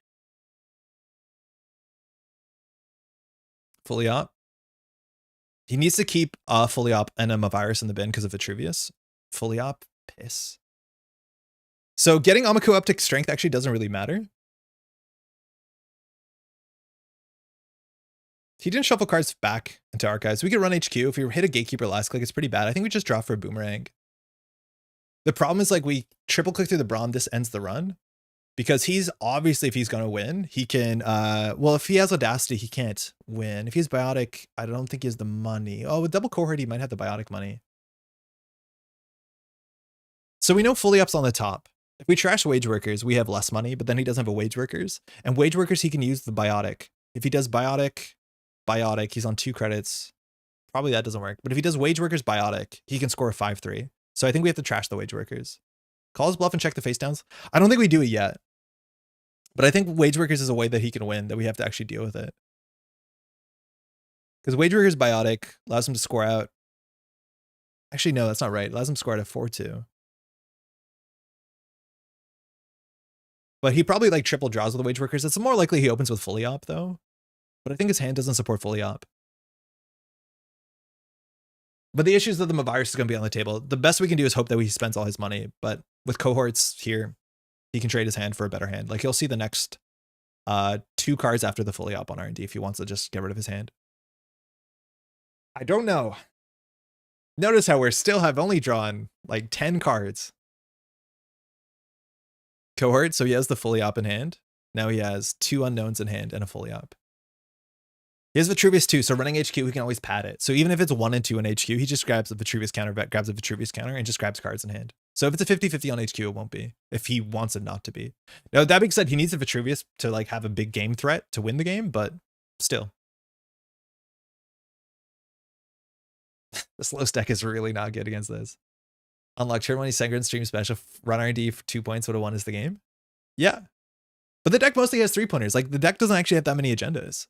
Fully op. He needs to keep fully op and a virus in the bin because of Vitruvius. Fully op, piss. So getting Amaku up to strength actually doesn't really matter. He didn't shuffle cards back into archives. We could run HQ. If we hit a gatekeeper last click, it's pretty bad. I think we just draw for a boomerang. The problem is, like, we triple click through the Brawn, this ends the run. Because he's obviously, if he's going to win, he can, well, if he has Audacity, he can't win. If he's Biotic, I don't think he has the money. Oh, with double cohort, he might have the Biotic money. So we know fully up's on the top. If we trash wage workers, we have less money, but then he doesn't have a wage workers. And wage workers, he can use the Biotic. If he does Biotic, he's on 2 credits. Probably that doesn't work. But if he does wage workers, Biotic, he can score a 5-3. So I think we have to trash the wage workers. Call his bluff and check the face downs. I don't think we do it yet. But I think wage workers is a way that he can win, that we have to actually deal with it. Because wage workers Biotic allows him to score out. Actually, no, that's not right. It allows him to score out at 4-2. But he probably like triple draws with the wage workers. It's more likely he opens with fully op though. But I think his hand doesn't support fully op. But the issue is that the virus is going to be on the table. The best we can do is hope that he spends all his money. But with cohorts here, he can trade his hand for a better hand. Like, he'll see the next 2 cards after the fully op on R&D if he wants to just get rid of his hand. I don't know. Notice how we're still have only drawn like 10 cards. Cohort, so he has the fully op in hand. Now he has 2 unknowns in hand and a fully op. He has Vitruvius too, so running HQ, he can always pad it. So even if it's 1 and 2 in HQ, he just grabs the Vitruvius counter, and just grabs cards in hand. So if it's a 50-50 on HQ, it won't be, if he wants it not to be. Now, that being said, he needs a Vitruvius to like have a big game threat to win the game, but still. This low stack is really not good against this. Unlock turn 1, he's Sengrin stream special, run R&D for 2 points, would have won is the game. Yeah. But the deck mostly has 3-pointers. Like, the deck doesn't actually have that many agendas.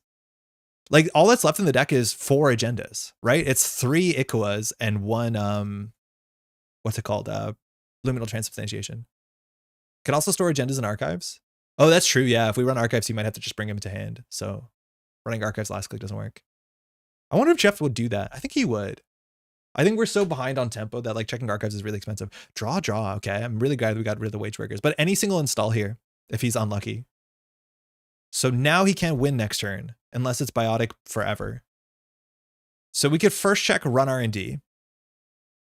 Like, all that's left in the deck is 4 agendas, right? It's 3 Ikuas and 1, what's it called? Luminal Transubstantiation. Can also store agendas in archives. Oh, that's true. Yeah, if we run archives, you might have to just bring him to hand. So running archives last click doesn't work. I wonder if Jeff would do that. I think he would. I think we're so behind on tempo that like checking archives is really expensive. Draw. Okay, I'm really glad we got rid of the wage workers. But any single install here, if he's unlucky. So now he can't win next turn unless it's Biotic forever. So we could first check run R&D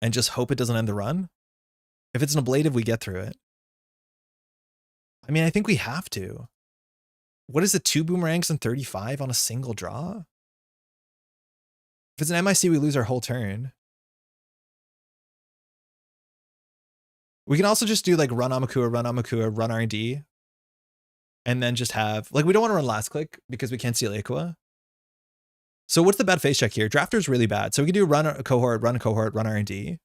and just hope it doesn't end the run. If it's an ablative, we get through it. I mean, I think we have to. What is it? 2 boomerangs and 35 on a single draw? If it's an MIC, we lose our whole turn. We can also just do like run Amakua, run R&D. And then just have, like, we don't want to run last click because we can't steal Aqua. So what's the bad face check here? Drafter is really bad. So we can do run a cohort, run R&D.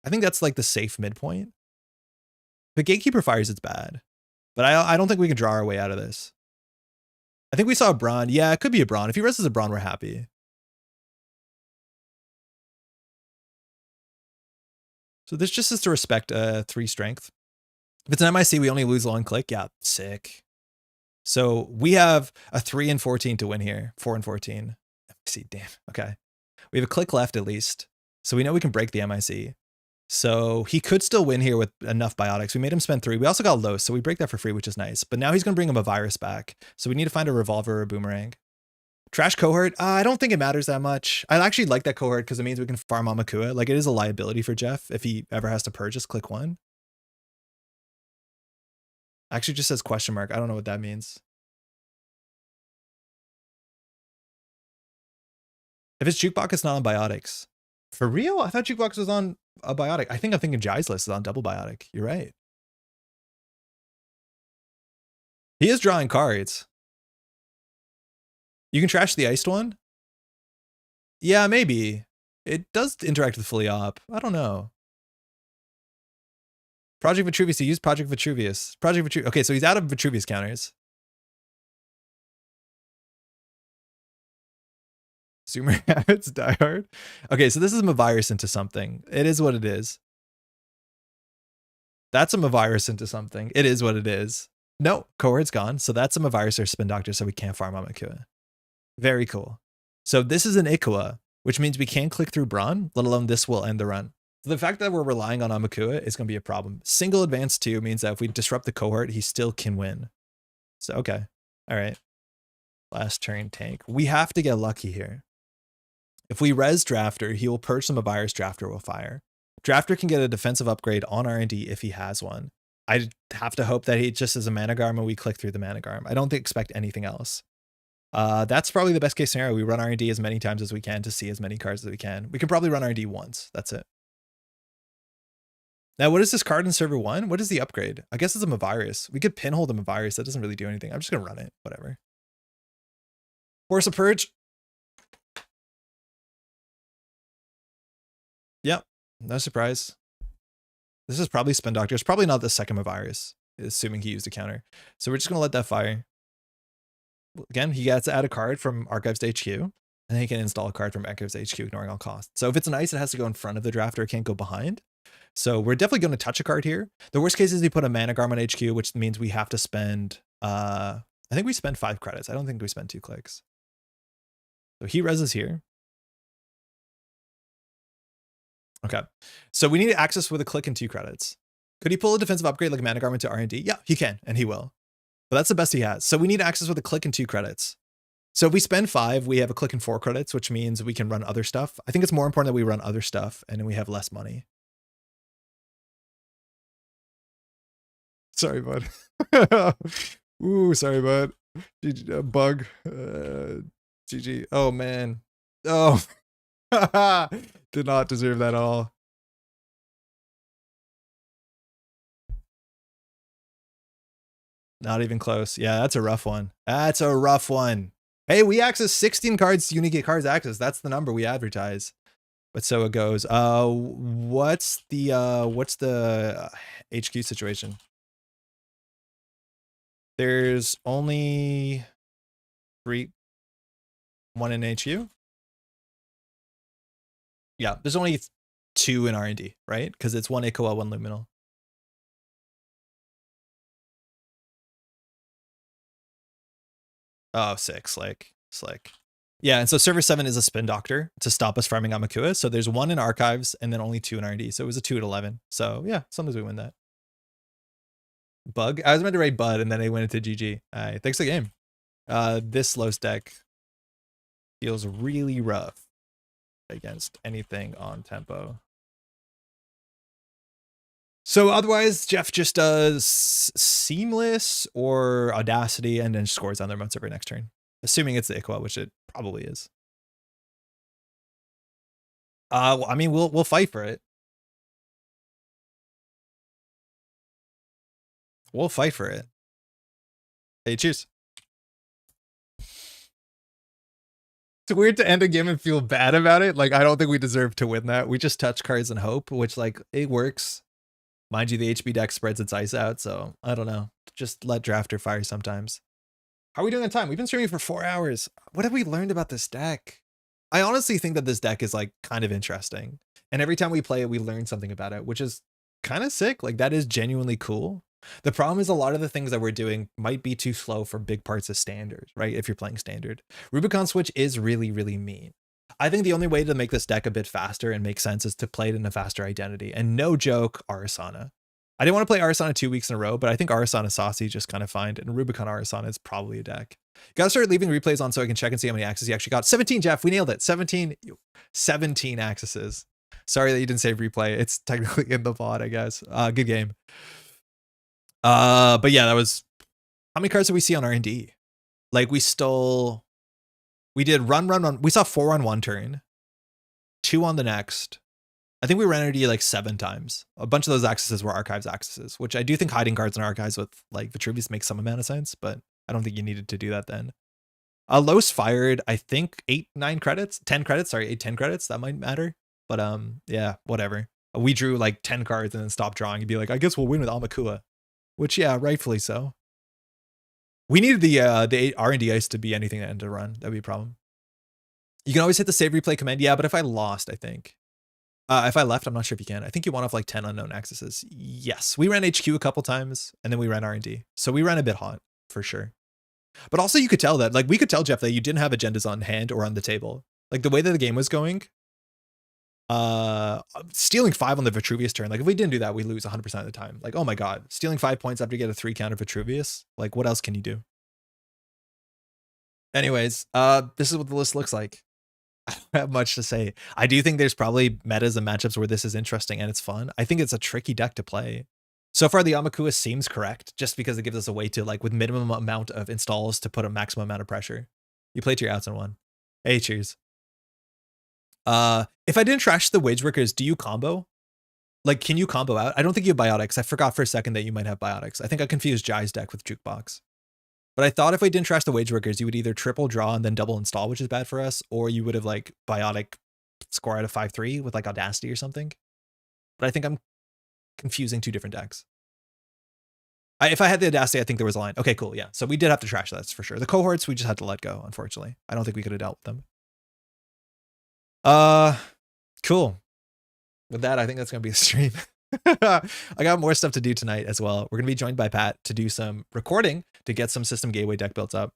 I think that's like the safe midpoint. If Gatekeeper fires, it's bad. But I don't think we can draw our way out of this. I think we saw a Brawn. Yeah, it could be a Brawn. If he rests as a Brawn, we're happy. So this just is to respect 3 strength. If it's an MIC, we only lose long click. Yeah, sick. So we have a 3 and 14 to win here. 4 and 14. MIC, damn. Okay. We have a click left at least. So we know we can break the MIC. So he could still win here with enough biotics. We made him spend 3. We also got Los, so we break that for free, which is nice. But now he's going to bring him a virus back. So we need to find a revolver or a boomerang. Trash cohort? I don't think it matters that much. I actually like that cohort because it means we can farm Amakua. Like, it is a liability for Jeff if he ever has to purchase click 1. Actually just says question mark. I don't know what that means. If it's Jukebox, it's not on biotics. For real? I thought Jukebox was on a biotic. I think I'm thinking Jai's list is on double biotic. You're right. He is drawing cards. You can trash the iced one? Yeah, maybe. It does interact with fully op. I don't know. Project Vitruvius. He used Project Vitruvius. Okay, so he's out of Vitruvius counters. Zoomer habits die hard. Okay, so this is a virus into something. It is what it is. That's a virus into something. It is what it is. No, cohort's gone. So that's a virus or spin doctor, so we can't farm Amakua. Very cool. So this is an Ikua, which means we can't click through Brawn, let alone this will end the run. So the fact that we're relying on Amakua is going to be a problem. Single advance 2 means that if we disrupt the cohort, he still can win. So, okay. All right. Last turn tank. We have to get lucky here. If we res Drafter, he will purge some virus. Drafter will fire. Drafter can get a defensive upgrade on R&D if he has one. I have to hope that he just is a Mana Garm and we click through the Mana Garm. I don't expect anything else. That's probably the best case scenario. We run R&D as many times as we can to see as many cards as we can. We can probably run R&D once. That's it. Now, what is this card in server 1? What is the upgrade? I guess it's a virus. We could pinhole them a virus. That doesn't really do anything. I'm just going to run it. Whatever. Force a Purge. Yep. No surprise. This is probably Spin Doctor. It's probably not the second virus, assuming he used a counter. So we're just going to let that fire. Again, he gets to add a card from Archives to HQ, and then he can install a card from Archives to HQ, ignoring all costs. So if it's an ice, it has to go in front of the drafter. It can't go behind. So we're definitely going to touch a card here. The worst case is we put a Mana Garm on HQ, which means we have to spend, I think we spend 5 credits. I don't think we spend 2 clicks. So he reses here. Okay. So we need access with a click and 2 credits. Could he pull a defensive upgrade like a Mana Garm into R&D? Yeah, he can, and he will. But that's the best he has. So we need access with a click and 2 credits. So if we spend 5, we have a click and 4 credits, which means we can run other stuff. I think it's more important that we run other stuff and then we have less money. Sorry, bud. Ooh, sorry, bud. GG, bug. GG. Oh, man. Oh. Did not deserve that at all. Not even close. Yeah, that's a rough one. That's a rough one. Hey, we access 16 cards, unique cards access. That's the number we advertise. But so it goes. What's the HQ situation? There's only 3, 1 in HQ. Yeah, there's only 2 in R&D, right? Because it's 1 Ikoa, 1 Luminal. Oh, sick, slick. Yeah, and so server 7 is a spin doctor to stop us farming Amakua. So there's 1 in archives and then only 2 in R&D. So it was a 2 at 11. So yeah, sometimes we win that. Bug. I was meant to write Bud and then I went into GG. Thanks for the game. This Los deck feels really rough against anything on tempo. So otherwise, Jeff just does Seamless or Audacity and then scores on their remote server next turn. Assuming it's the Ikwa, which it probably is. Well, I mean, we'll fight for it. We'll fight for it. Hey, cheers. It's weird to end a game and feel bad about it. Like, I don't think we deserve to win that. We just touch cards and hope, which, like, it works. Mind you, the HB deck spreads its ice out, so I don't know. Just let Drafter fire sometimes. How are we doing on time? We've been streaming for 4 hours. What have we learned about this deck? I honestly think that this deck is, like, kind of interesting. And every time we play it, we learn something about it, which is kind of sick. Like, that is genuinely cool. The problem is a lot of the things that we're doing might be too slow for big parts of standard, right? If you're playing standard. Rubicon Switch is really, really mean. I think the only way to make this deck a bit faster and make sense is to play it in a faster identity. And no joke, Arasana. I didn't want to play Arasana 2 weeks in a row, but I think Arasana Saucy just kind of fine. And Rubicon Arasana is probably a deck. You gotta start leaving replays on so I can check and see how many accesses you actually got. 17, Jeff. We nailed it. 17 accesses. Sorry that you didn't save replay. It's technically in the VOD, I guess. Good game. But yeah, that was... How many cards did we see on R&D? Like, we did run. We saw 4 on one turn, 2 on the next. I think we ran R&D like 7 times. A bunch of those accesses were Archives accesses, which I do think hiding cards in Archives with like Vitruvius makes some amount of sense, but I don't think you needed to do that then. Los fired, I think 10 credits. That might matter. But yeah, whatever. We drew like 10 cards and then stopped drawing and be like, I guess we'll win with Amakua, which yeah, rightfully so. We needed the R&D ice to be anything that ended a run. That'd be a problem. You can always hit the save replay command. Yeah, but if I lost, I think. If I left, I'm not sure if you can. I think you want off like 10 unknown accesses. Yes, we ran HQ a couple times and then we ran R&D. So we ran a bit hot for sure. But also you could tell that, like we could tell, Jeff, that you didn't have agendas on hand or on the table. Like the way that the game was going, stealing 5 on the Vitruvius turn. Like if we didn't do that, we lose 100% of the time. Like, oh my God, stealing 5 points after you get a 3 counter Vitruvius. Like what else can you do? Anyways, this is what the list looks like. I don't have much to say. I do think there's probably metas and matchups where this is interesting and it's fun. I think it's a tricky deck to play. So far, the Amakua seems correct just because it gives us a way to, like, with minimum amount of installs to put a maximum amount of pressure. You played your outs in 1. Hey, cheers. If I didn't trash the wage workers, do you combo? Like, can you combo out? I don't think you have biotics. I forgot for a second that you might have biotics. I think I confused Jai's deck with Jukebox. But I thought if we didn't trash the wage workers, you would either triple draw and then double install, which is bad for us, or you would have like biotic score out of 5-3 with like Audacity or something. But I think I'm confusing 2 different decks. If I had the Audacity, I think there was a line. Okay, cool. Yeah. So we did have to trash that, that's for sure. The cohorts, we just had to let go, unfortunately. I don't think we could have dealt with them. Cool. With that, I think that's going to be a stream. I got more stuff to do tonight as well. We're going to be joined by Pat to do some recording to get some System Gateway deck built up.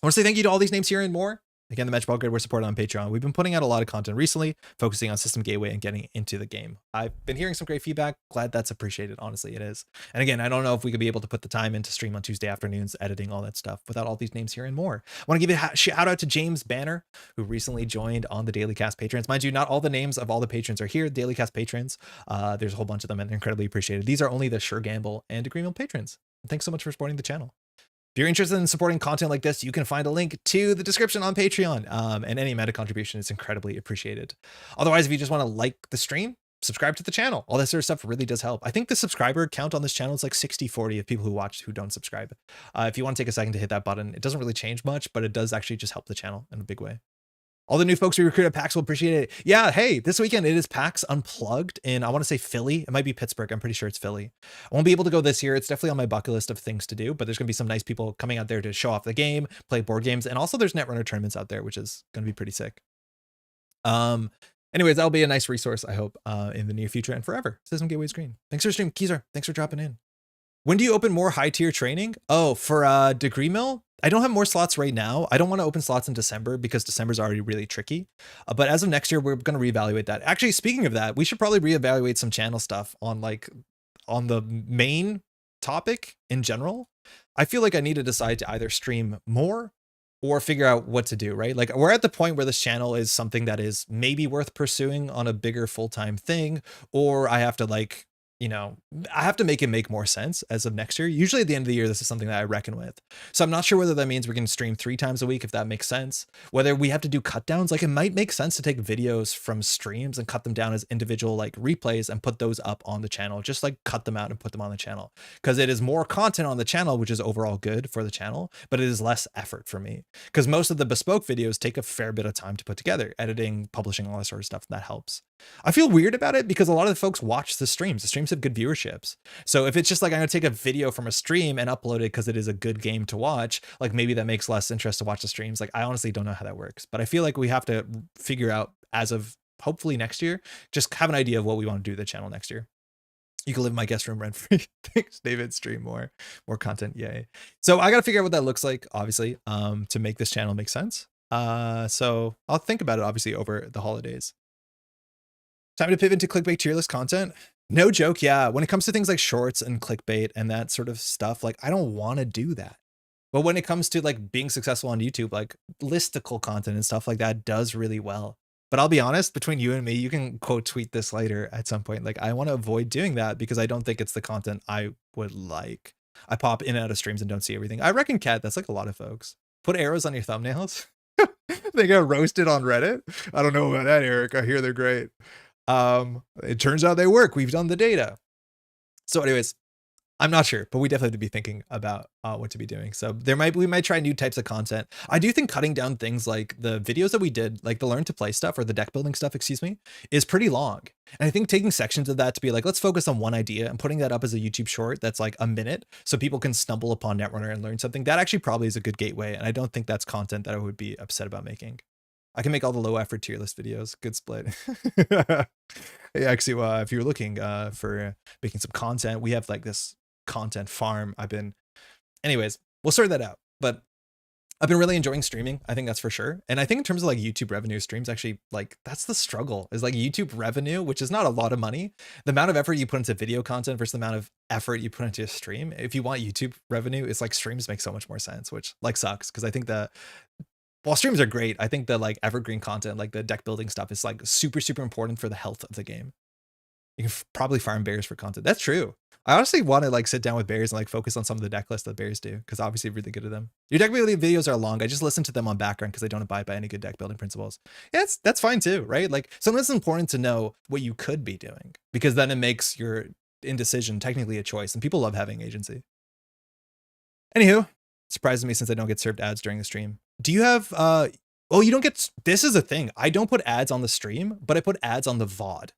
I want to say thank you to all these names here and more. Again, the Métropole Grid, we're supported on Patreon. We've been putting out a lot of content recently, focusing on System Gateway and getting into the game. I've been hearing some great feedback. Glad that's appreciated. Honestly, it is. And again, I don't know if we could be able to put the time into stream on Tuesday afternoons, editing all that stuff without all these names here and more. I want to give a shout out to James Banner, who recently joined on the Daily Cast patrons. Mind you, not all the names of all the patrons are here. Daily Cast patrons, there's a whole bunch of them and they're incredibly appreciated. These are only the Sure Gamble and Degree Mill patrons. And thanks so much for supporting the channel. If you're interested in supporting content like this, you can find a link to the description on Patreon, and any amount of contribution is incredibly appreciated. Otherwise, if you just want to like the stream, subscribe to the channel. All that sort of stuff really does help. I think the subscriber count on this channel is like 60-40 of people who watch who don't subscribe. If you want to take a second to hit that button, it doesn't really change much, but it does actually just help the channel in a big way. All the new folks we recruit at PAX will appreciate it. Yeah, hey, this weekend it is PAX Unplugged in, I want to say Philly. It might be Pittsburgh. I'm pretty sure it's Philly. I won't be able to go this year. It's definitely on my bucket list of things to do, but there's going to be some nice people coming out there to show off the game, play board games, and also there's Netrunner tournaments out there, which is going to be pretty sick. Anyways, that'll be a nice resource, I hope, in the near future and forever. System Gateway Screen. Thanks for stream, Keezer. Thanks for dropping in. When do you open more high tier training? Oh, for Degree Mill? I don't have more slots right now. I don't want to open slots in December because December's already really tricky. But as of next year, we're going to reevaluate that. Actually, speaking of that, we should probably reevaluate some channel stuff on the main topic in general. I feel like I need to decide to either stream more or figure out what to do, right? Like we're at the point where this channel is something that is maybe worth pursuing on a bigger full-time thing, or I have to like, you know, I have to make it make more sense as of next year. Usually at the end of the year, this is something that I reckon with. So I'm not sure whether that means we're going to stream 3 times a week, if that makes sense. Whether we have to do cut downs, like it might make sense to take videos from streams and cut them down as individual like replays and put those up on the channel. Just like cut them out and put them on the channel, because it is more content on the channel, which is overall good for the channel, but it is less effort for me because most of the bespoke videos take a fair bit of time to put together, editing, publishing, all that sort of stuff. That helps. I feel weird about it because a lot of the folks watch the streams. The streams have good viewerships. So if it's just like I'm going to take a video from a stream and upload it because it is a good game to watch, like maybe that makes less interest to watch the streams. Like I honestly don't know how that works, but I feel like we have to figure out as of hopefully next year, just have an idea of what we want to do to the channel next year. You can live in my guest room rent free. Thanks, David. Stream more content. Yay. So I got to figure out what that looks like, obviously, to make this channel make sense. So I'll think about it obviously over the holidays. Time to pivot to clickbait tier list content. No joke, yeah. When it comes to things like shorts and clickbait and that sort of stuff, like I don't want to do that. But when it comes to like being successful on YouTube, like listicle content and stuff like that does really well. But I'll be honest, between you and me, you can quote tweet this later at some point. Like I want to avoid doing that because I don't think it's the content I would like. I pop in and out of streams and don't see everything. I reckon, Cat, that's like a lot of folks. Put arrows on your thumbnails. They got roasted on Reddit. I don't know about that, Eric. I hear they're great. It turns out they work. We've done the data. So anyways, I'm not sure, but we definitely have to be thinking about what to be doing. So we might try new types of content. I do think cutting down things like the videos that we did, like the learn to play stuff or the deck building stuff, excuse me, is pretty long. And I think taking sections of that to be like, let's focus on one idea and putting that up as a YouTube short that's like a minute so people can stumble upon Netrunner and learn something, that actually probably is a good gateway. And I don't think that's content that I would be upset about making. I can make all the low effort tier list videos. Good split. Hey, actually, if you're looking for making some content, we have like this content farm. Anyways, we'll sort that out. But I've been really enjoying streaming. I think that's for sure. And I think in terms of like YouTube revenue, streams actually, like that's the struggle, is like YouTube revenue, which is not a lot of money. The amount of effort you put into video content versus the amount of effort you put into a stream. If you want YouTube revenue, it's like streams make so much more sense, which like sucks. Cause I think that while streams are great, I think the like evergreen content, like the deck building stuff is like super, super important for the health of the game. You can probably farm bears for content. That's true. I honestly want to like sit down with bears and like focus on some of the deck lists that bears do, because obviously really good at them. Your deck building videos are long. I just listen to them on background because I don't abide by any good deck building principles. Yeah, that's fine too, right? Like sometimes it's important to know what you could be doing, because then it makes your indecision technically a choice, and people love having agency. Anywho, surprises me since I don't get served ads during the stream. Do you have oh, you don't get, this is a thing. I don't put ads on the stream, but I put ads on the VOD.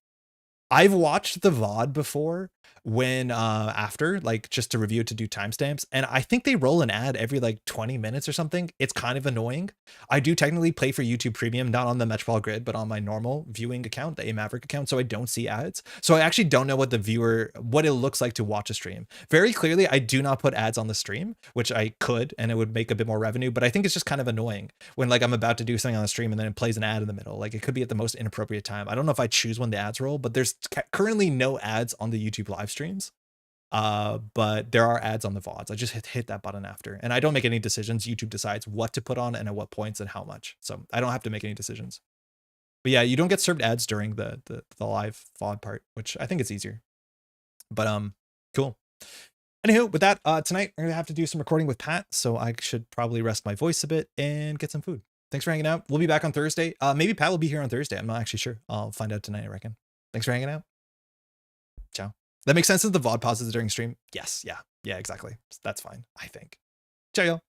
I've watched the VOD before when after, like just to review it to do timestamps, and I think they roll an ad every like 20 minutes or something. It's kind of annoying. I do technically pay for YouTube Premium, not on the Metropole Grid, but on my normal viewing account, the Maverick account, so I don't see ads. So I actually don't know what what it looks like to watch a stream. Very clearly, I do not put ads on the stream, which I could, and it would make a bit more revenue, but I think it's just kind of annoying when like I'm about to do something on the stream and then it plays an ad in the middle. Like it could be at the most inappropriate time. I don't know if I choose when the ads roll, but there's currently no ads on the YouTube live streams, but there are ads on the VODs. I just hit that button after, and I don't make any decisions. YouTube decides what to put on and at what points and how much, so I don't have to make any decisions. But yeah, you don't get served ads during the live VOD part, which I think it's easier. But cool. Anywho, with that, tonight we're gonna have to do some recording with Pat, so I should probably rest my voice a bit and get some food. Thanks for hanging out. We'll be back on Thursday. Maybe Pat will be here on Thursday. I'm not actually sure. I'll find out tonight, I reckon. Thanks for hanging out. Ciao. That makes sense that the VOD pauses during stream. Yes. Yeah, exactly. That's fine, I think. Ciao, y'all.